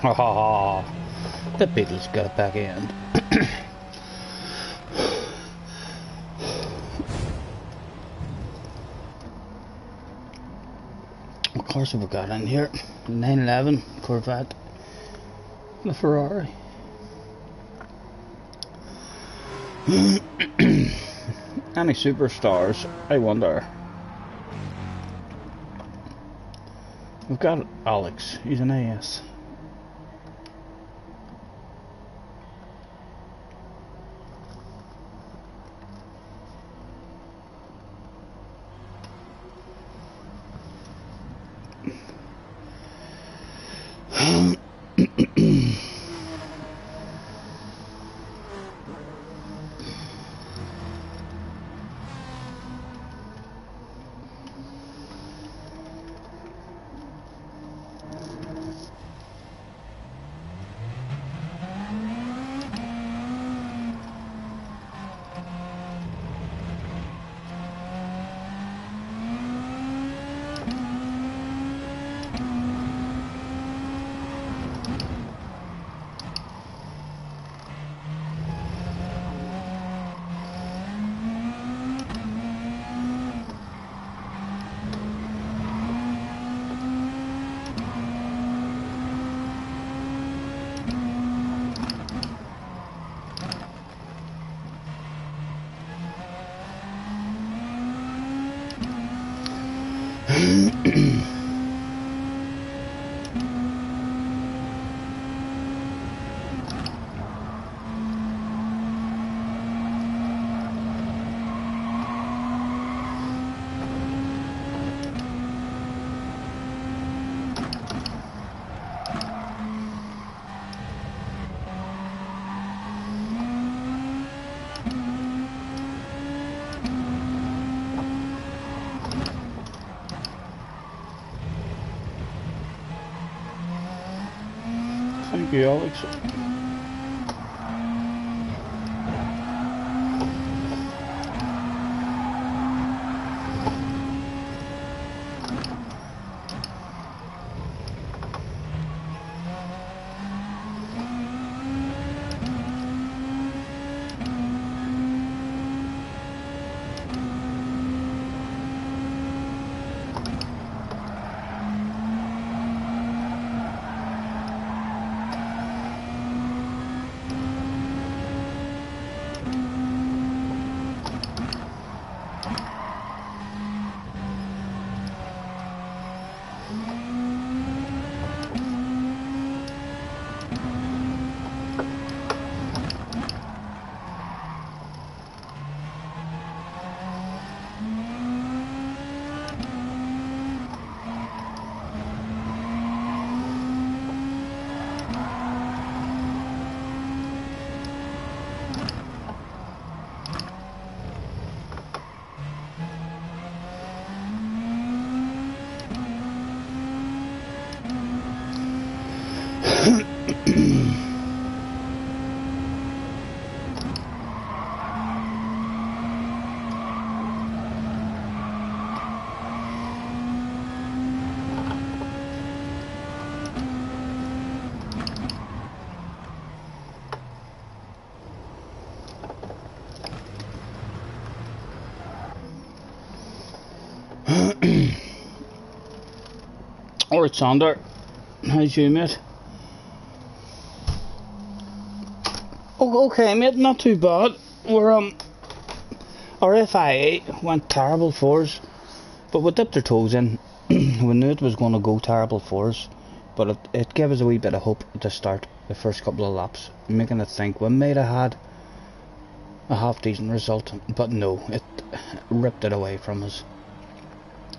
Oh, the Beatles got it back in. What cars have we got in here? 911 Corvette, the Ferrari. Any superstars? I wonder. We've got Alex. He's an AS. Thank you, Alex. Alright, Sander. How's you, mate? Oh, okay, mate, not too bad. Our FIA went terrible for us, but we dipped our toes in. We knew it was going to go terrible for us, but it gave us a wee bit of hope at the start, the first couple of laps, making us think we might have had a half decent result, but no, it ripped it away from us,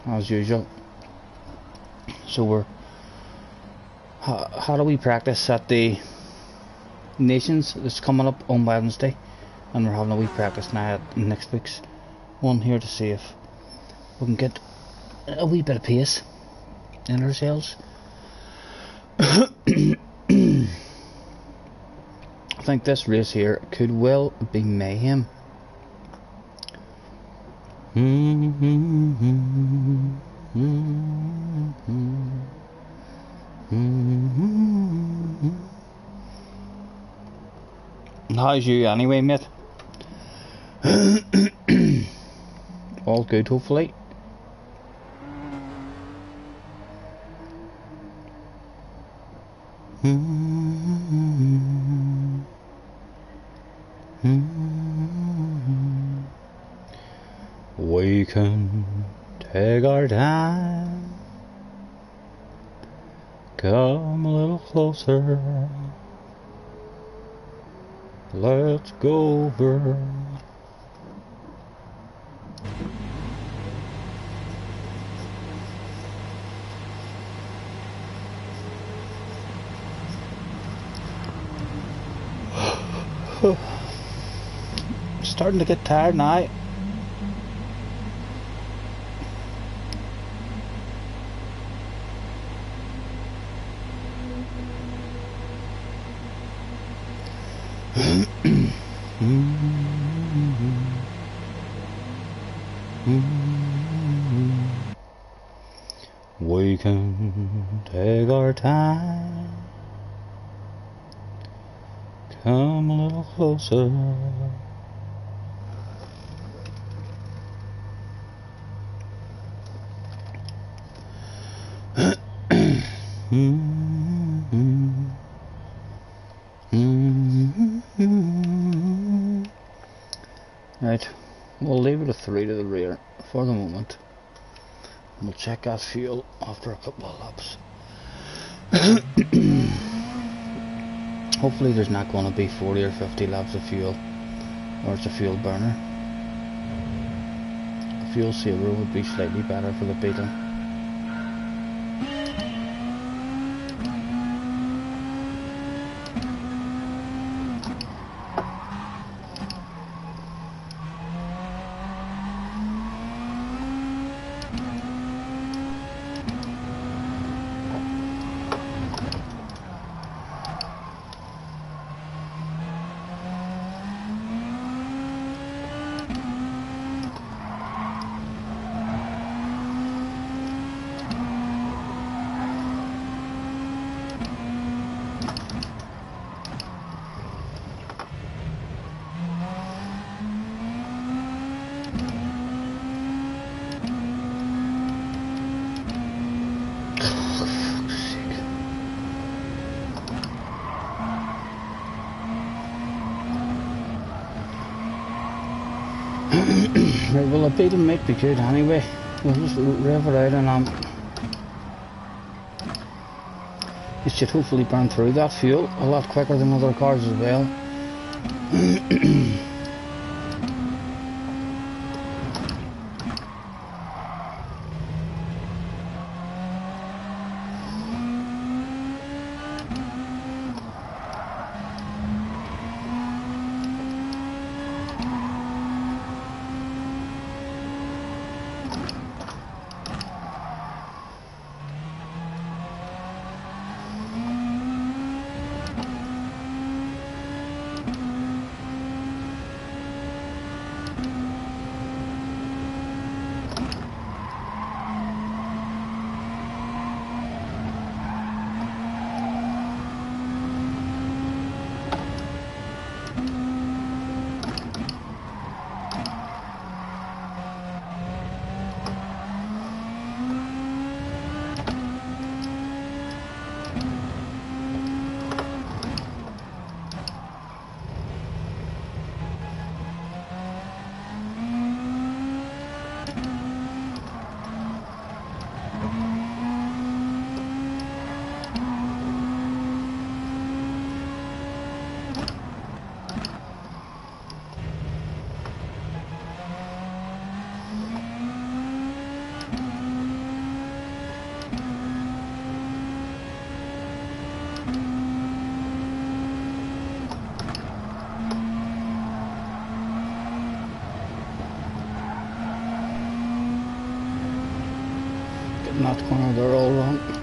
as usual. So how do we practice at the Nations that's coming up on Wednesday, and we're having a wee practice now at next week's one here to see if we can get a wee bit of pace in ourselves. I think this race here could well be mayhem. How's you anyway, mate? All good, hopefully. We can take our time, come a little closer, let's go over. Starting to get tired now. We can take our time, come a little closer. Right, we'll leave it a 3 to the rear for the moment. We'll check gas fuel after a couple of laps. Hopefully there's not going to be 40 or 50 laps of fuel, or it's a fuel burner. A fuel saver would be slightly better for the Beetle. Right, well, a beating might be good anyway. We'll just rev it out and it should hopefully burn through that fuel a lot quicker than other cars as well. Getting that corner there all wrong.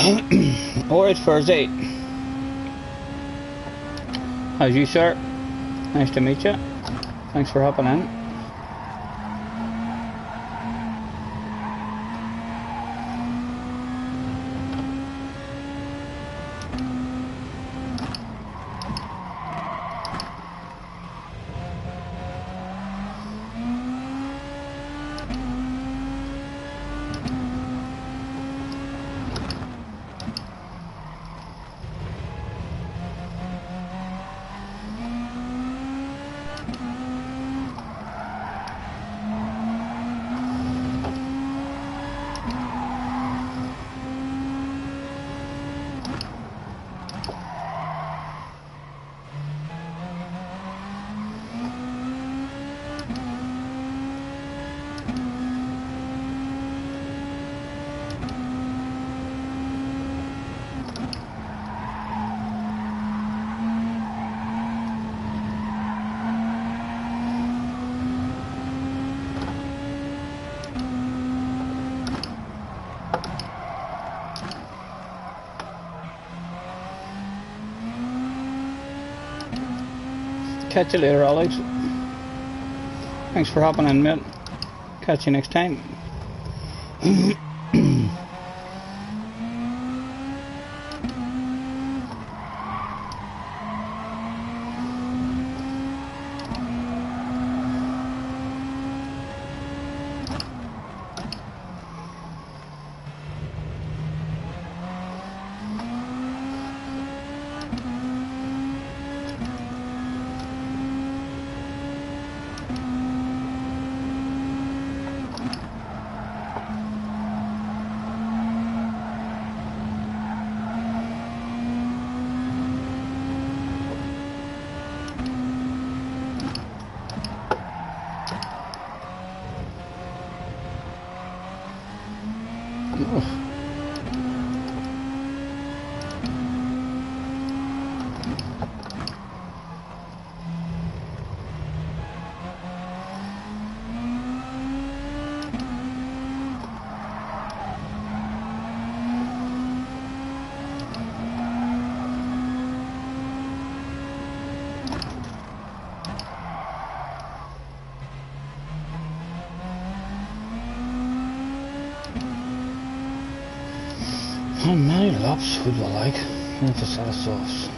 Alright, Thursday. How's you, sir? Nice to meet you. Thanks for hopping in. Catch you later, Alex. Thanks for hopping in, mate. Catch you next time. How many laps would you like with a set of sauce?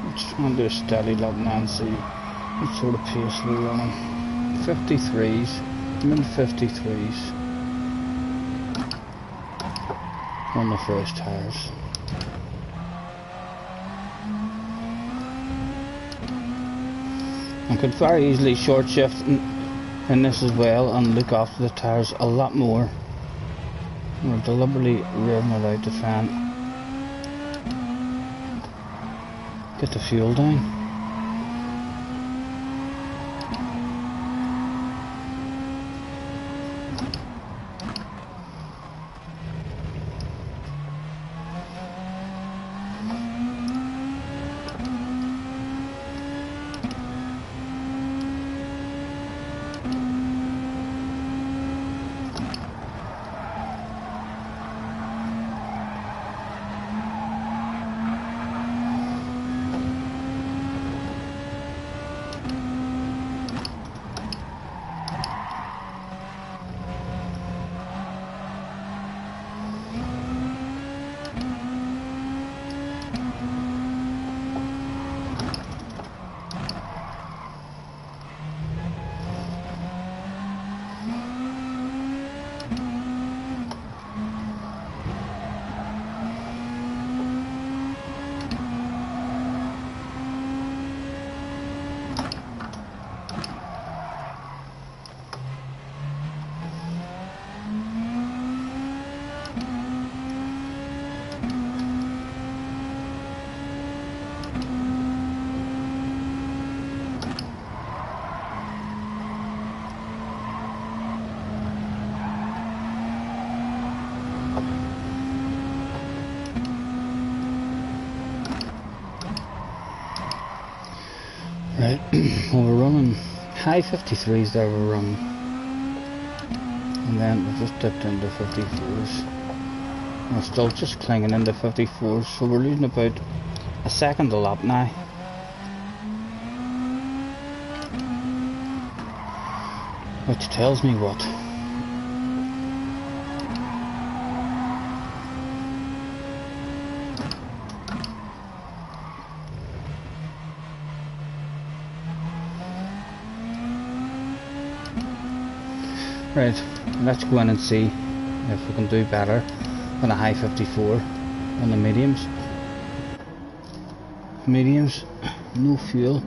Let's try and do a steady lap now and see what sort of pace we're running. 53s, mid 53s on the first tyres. I could very easily short shift in this as well and look after the tyres a lot more. We're deliberately revving it out to try and get the fuel down. Right, well, we're running high 53s there, we're running. and then we've just dipped into 54s. We're still just clinging into 54s, so we're losing about a second a lap now. Which tells me what? Right, let's go in and see if we can do better than a high 54 on the mediums. Mediums, no fuel.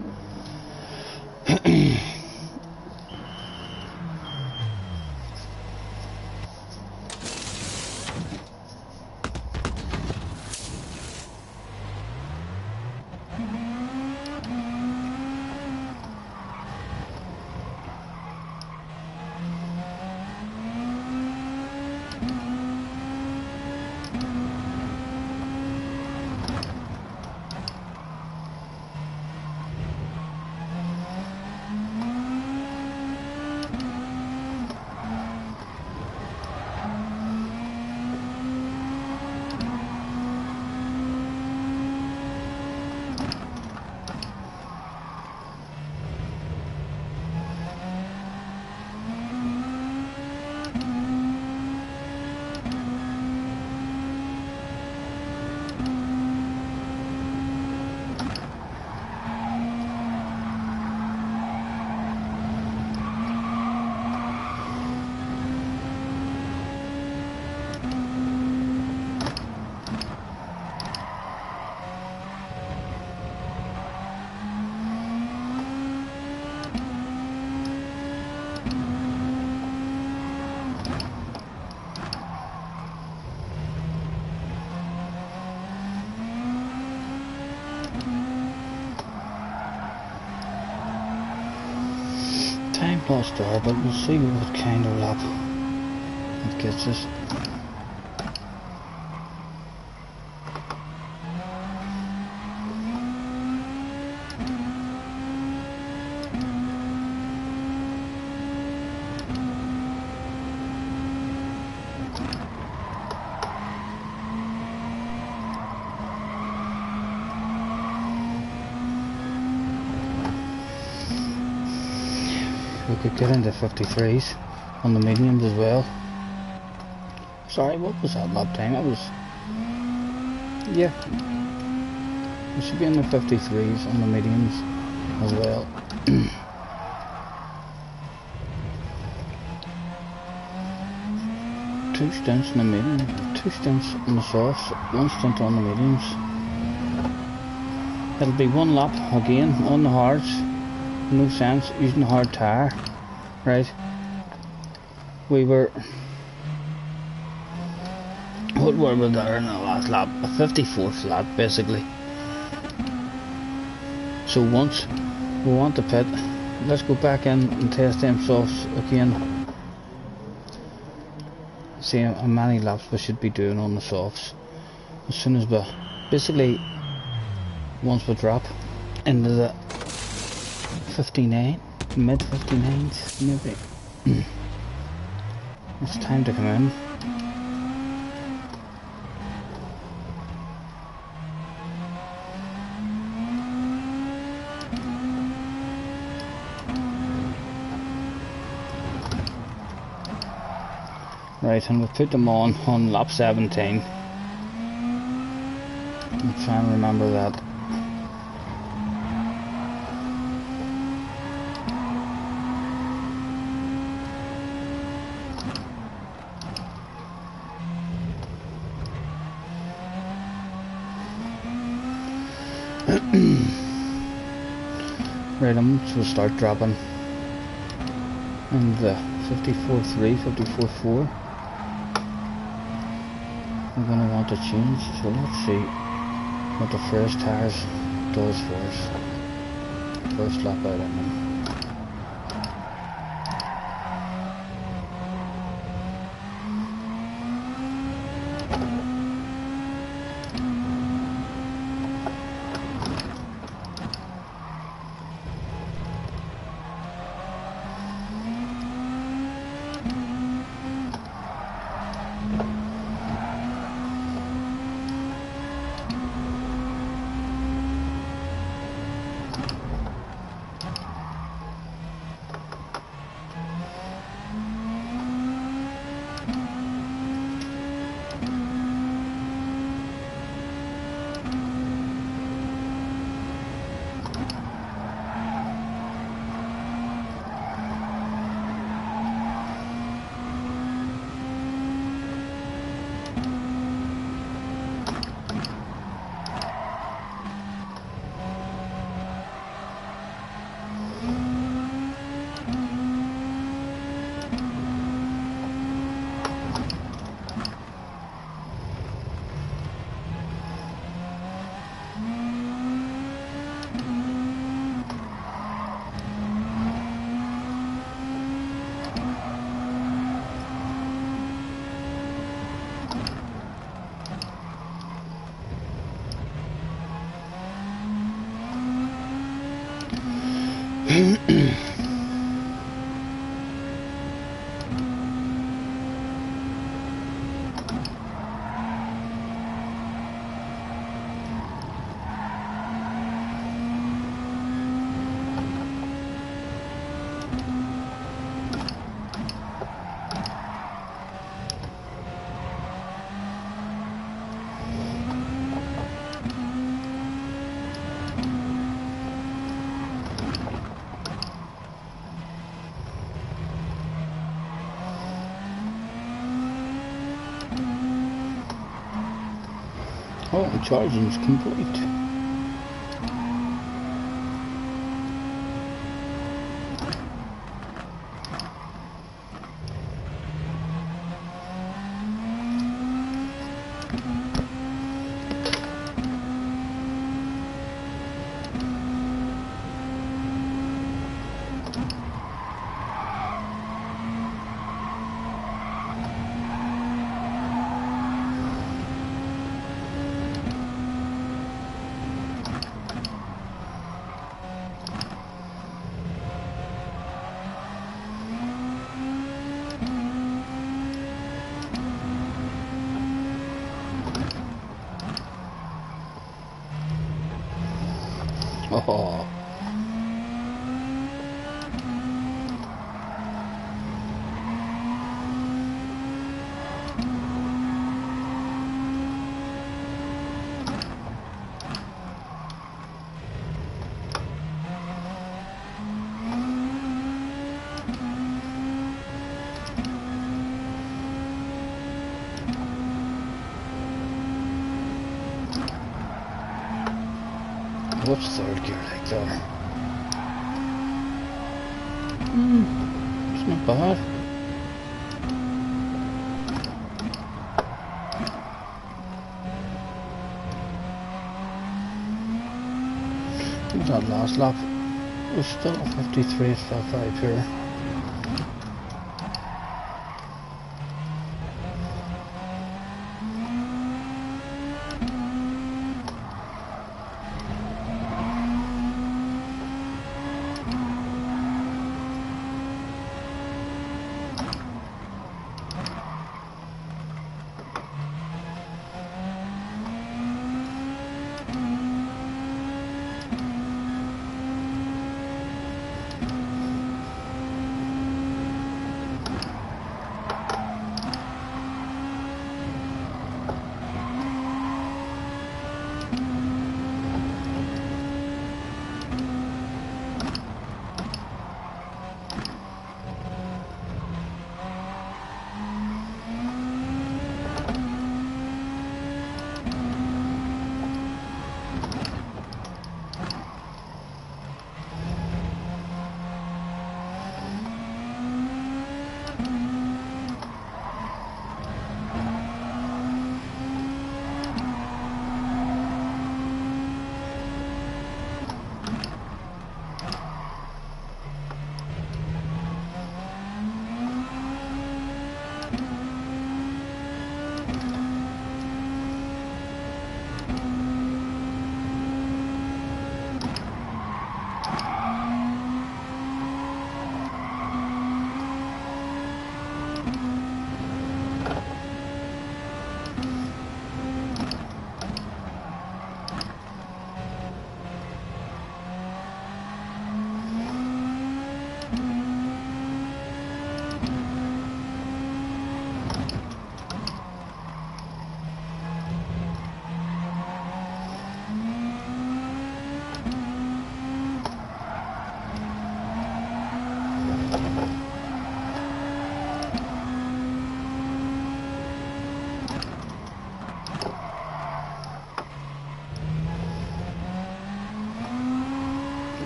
Time lost there, but we'll see what kind of lap it gets us. We could get into 53s on the mediums as well. Sorry, what was that lap time? It was... yeah. We should be in the 53s on the mediums as well. 2 stints on the mediums, 2 stints on the softs, 1 stint on the mediums. It'll be 1 lap again on the hards. No sense using a hard tyre. Right, we were, what were we there in the last lap? A 54th lap basically. So once we want to pit, let's go back in and test them softs again. See how many laps we should be doing on the softs. As soon as we, basically once we drop into the 59, mid 59s maybe. It's time to come in. Right, and we'll put them on lap 17. I'm trying to remember that. Right, we'll start dropping in the 54.3, 54.4. We're going to want to change, so let's see what the first tires does for us. First lap out on them. Oh, the charging's complete. Oh. What's third gear like there? It's not bad. What was that last lap? It was still 53.5 here.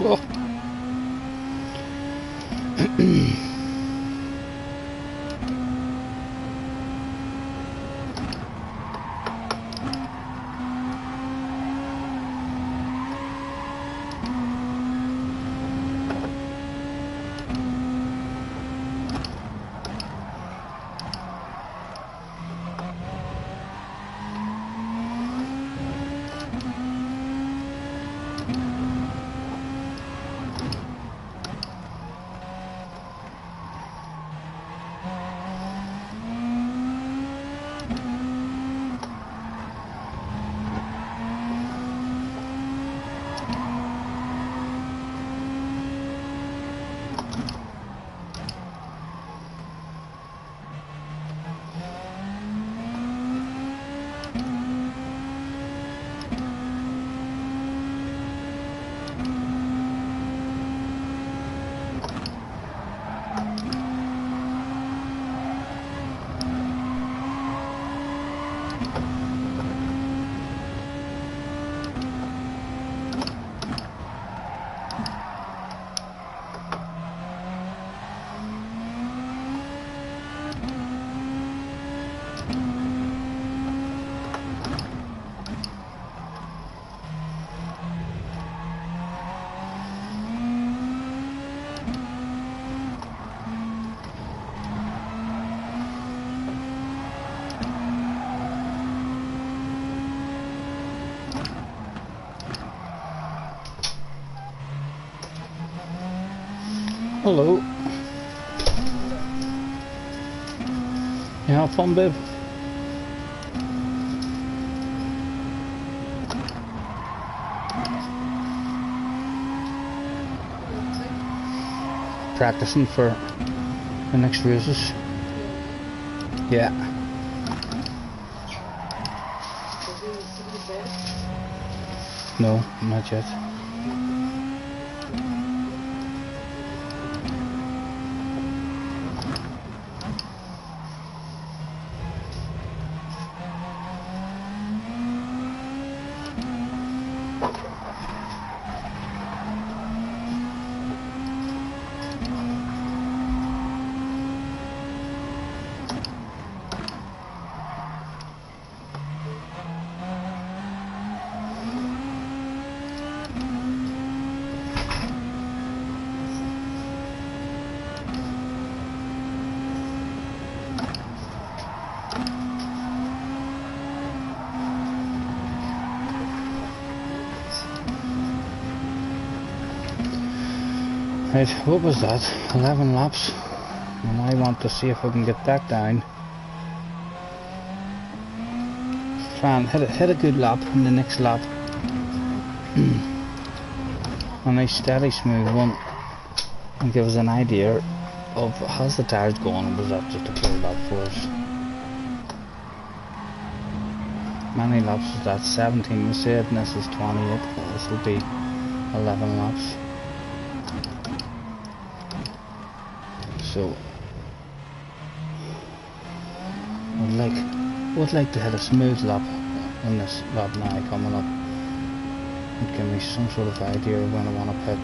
Whoa. Hello. You have fun, babe? Practicing for the next races. Yeah. No, not yet. Right, what was that? 11 laps. And I want to see if I can get back down. Try and hit a good lap in the next lap. A nice steady smooth one. And give us an idea of how's the tyres going, or was that just a poor lap for us? Many laps was that? 17 we said, and this is 28. This will be 11 laps. So would like to hit a smooth lap on this lap now coming up and give me some sort of idea of when I want to pit.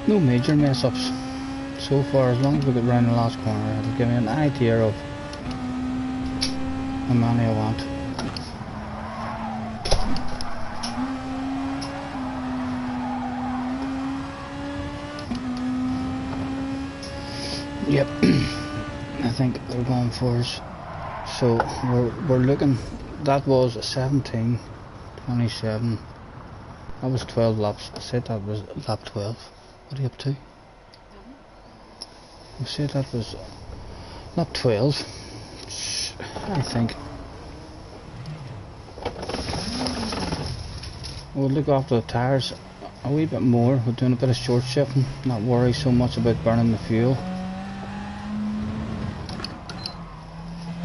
No major mess ups so far. As long as we get round the last corner, it'll give me an idea of how many I want. Yep, I think they're going for us. So we're looking. That was 17, 27. That was 12 laps. I said that was lap 12. What are you up to? I said that was lap 12. I think. We'll look after the tyres a wee bit more. We're doing a bit of short shifting. Not worry so much about burning the fuel.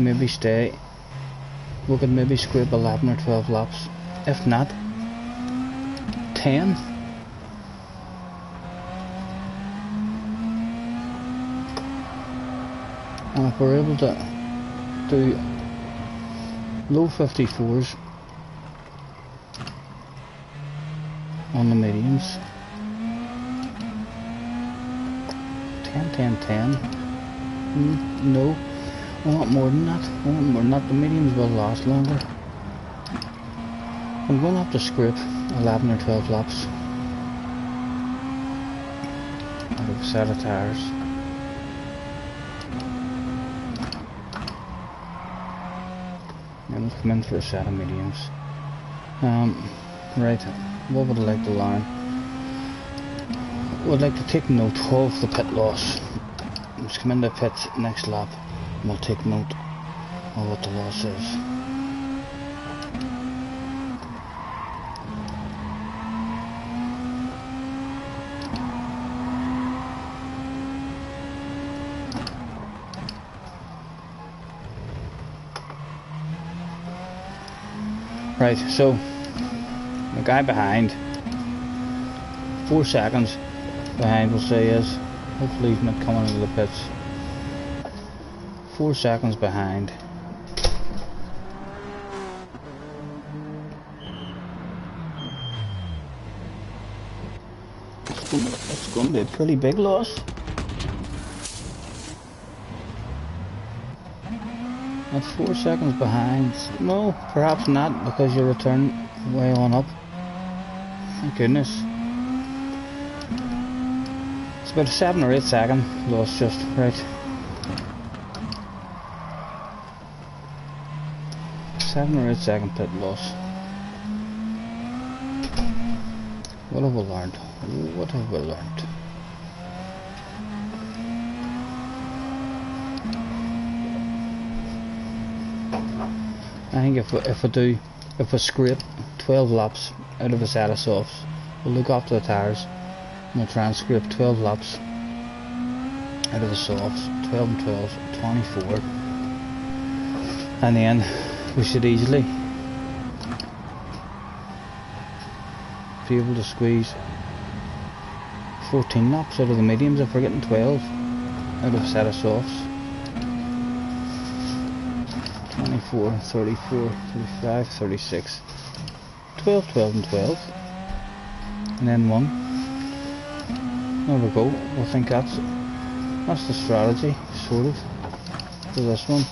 Maybe stay. We could maybe scrape 11 or 12 laps. If not, 10. And if we're able to do low 54s on the mediums, 10, 10, 10. No, I want more than that. I want more than that. The mediums will last longer. I'm going to have to scrape 11 or 12 laps out of a set of tyres. And we'll come in for a set of mediums. Right, what would I like to learn? I would like to take note of the pit loss. Let's come into the pit next lap and we'll take note of what the loss is. Right, so the guy behind, 4 seconds, behind, we'll say, is. Hopefully he's not coming into the pits. 4 seconds behind. It's going to be a pretty big loss. At 4 seconds behind. No, perhaps not, because your return way on up. Thank goodness. It's about a 7 or 8 second loss, just right. 7 or 8 second pit loss. What have we learned? What have we learned? I think if we scrape 12 laps out of a set of softs, we'll look after the tyres and we'll try and scrape 12 laps out of the softs, 12 and 12, 24, and then we should easily be able to squeeze 14 laps out of the mediums if we're getting 12 out of a set of softs. 24, 34, 35, 36, 12, 12 and 12, and then 1. There we go. I think that's the strategy, sort of, for this one.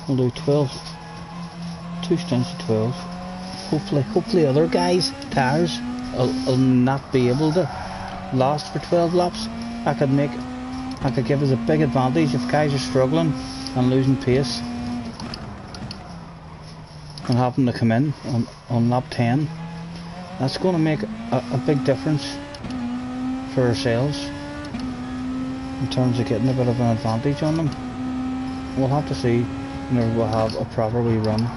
We'll do 12, 2 stints of 12. Hopefully other guys' tyres will not be able to last for 12 laps. I could give us a big advantage if guys are struggling and losing pace and having to come in on lap 10. That's going to make a big difference for ourselves in terms of getting a bit of an advantage on them. We'll have to see whenever we'll have a proper wee run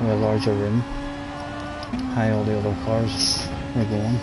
with a larger room, how all the other cars are going.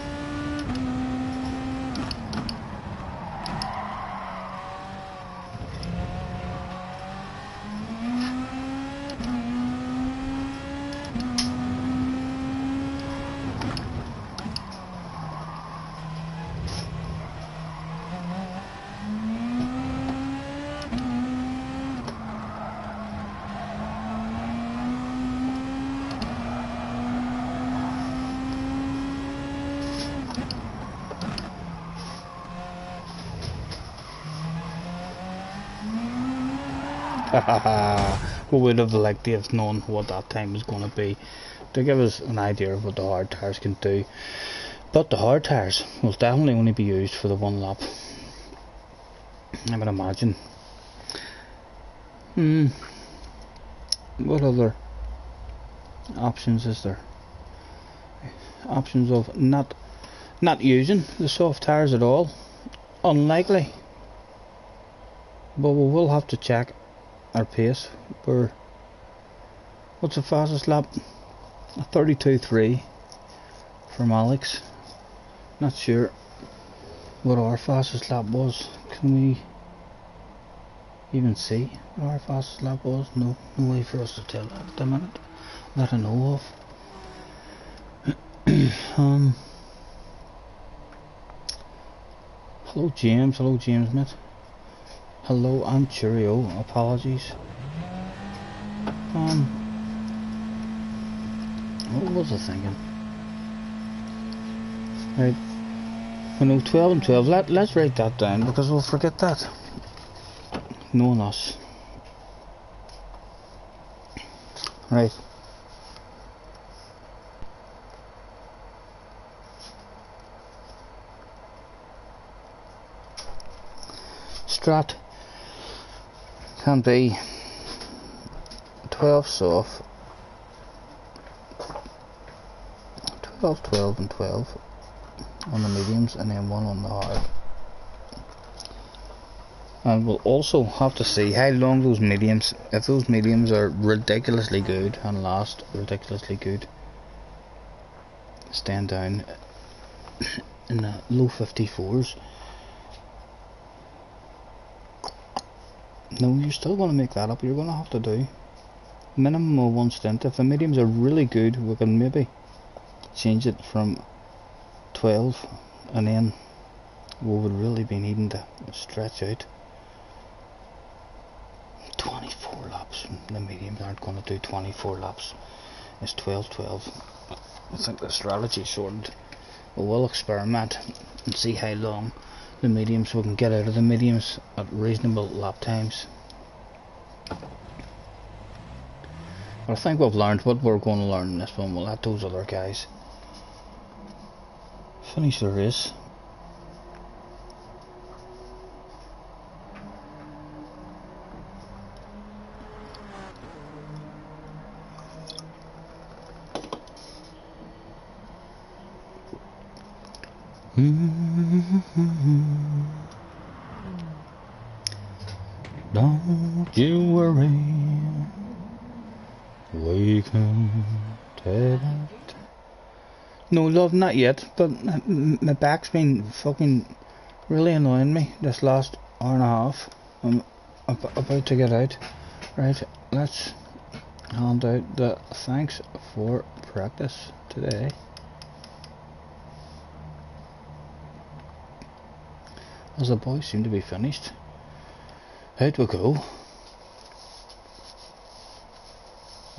We would have liked to have known what that time was going to be to give us an idea of what the hard tyres can do. But the hard tyres will definitely only be used for the 1 lap, I would imagine. What other options is there? Options of not using the soft tyres at all? Unlikely. But we will have to check our pace. What's the fastest lap? 32.3 from Alex. Not sure what our fastest lap was. Can we even see what our fastest lap was? No way for us to tell at the minute that I know of. Hello James, mate. Hello and cheerio, apologies. What was I thinking? Right, I know 12 and 12, let's write that down because we'll forget that. Knowing us. Right. Strat can be 12 soft, 12, 12 and 12 on the mediums and then 1 on the hard. And we'll also have to see how long those mediums, if those mediums are ridiculously good and last ridiculously good, stand down in the low 54s. No, you're still going to make that up. You're going to have to do minimum of 1 stint. If the mediums are really good, we can maybe change it from 12, and then we would really be needing to stretch out. 24 laps. The mediums aren't going to do 24 laps. It's 12-12. I think the strategy sorted. But we'll experiment and see how long the mediums we can get out of the mediums at reasonable lap times. But I think we've learned what we're going to learn in this one. We'll let those other guys finish the race. Don't you worry, we can take it. No love, not yet, but my back's been fucking really annoying me this last hour and a half. I'm about to get out. Right, let's hand out the thanks for practice today. As the boys seem to be finished. Out we go.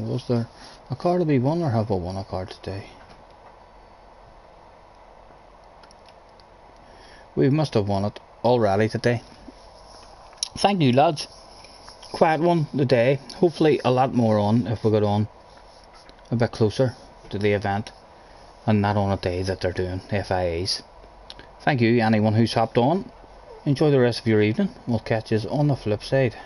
Was there a car to be won, or have I won a car today? We must have won it already today. Thank you, lads. Quiet one today. Hopefully a lot more on if we get on a bit closer to the event and not on a day that they're doing FIAs. Thank you anyone who's hopped on. Enjoy the rest of your evening. We'll catch you on the flip side.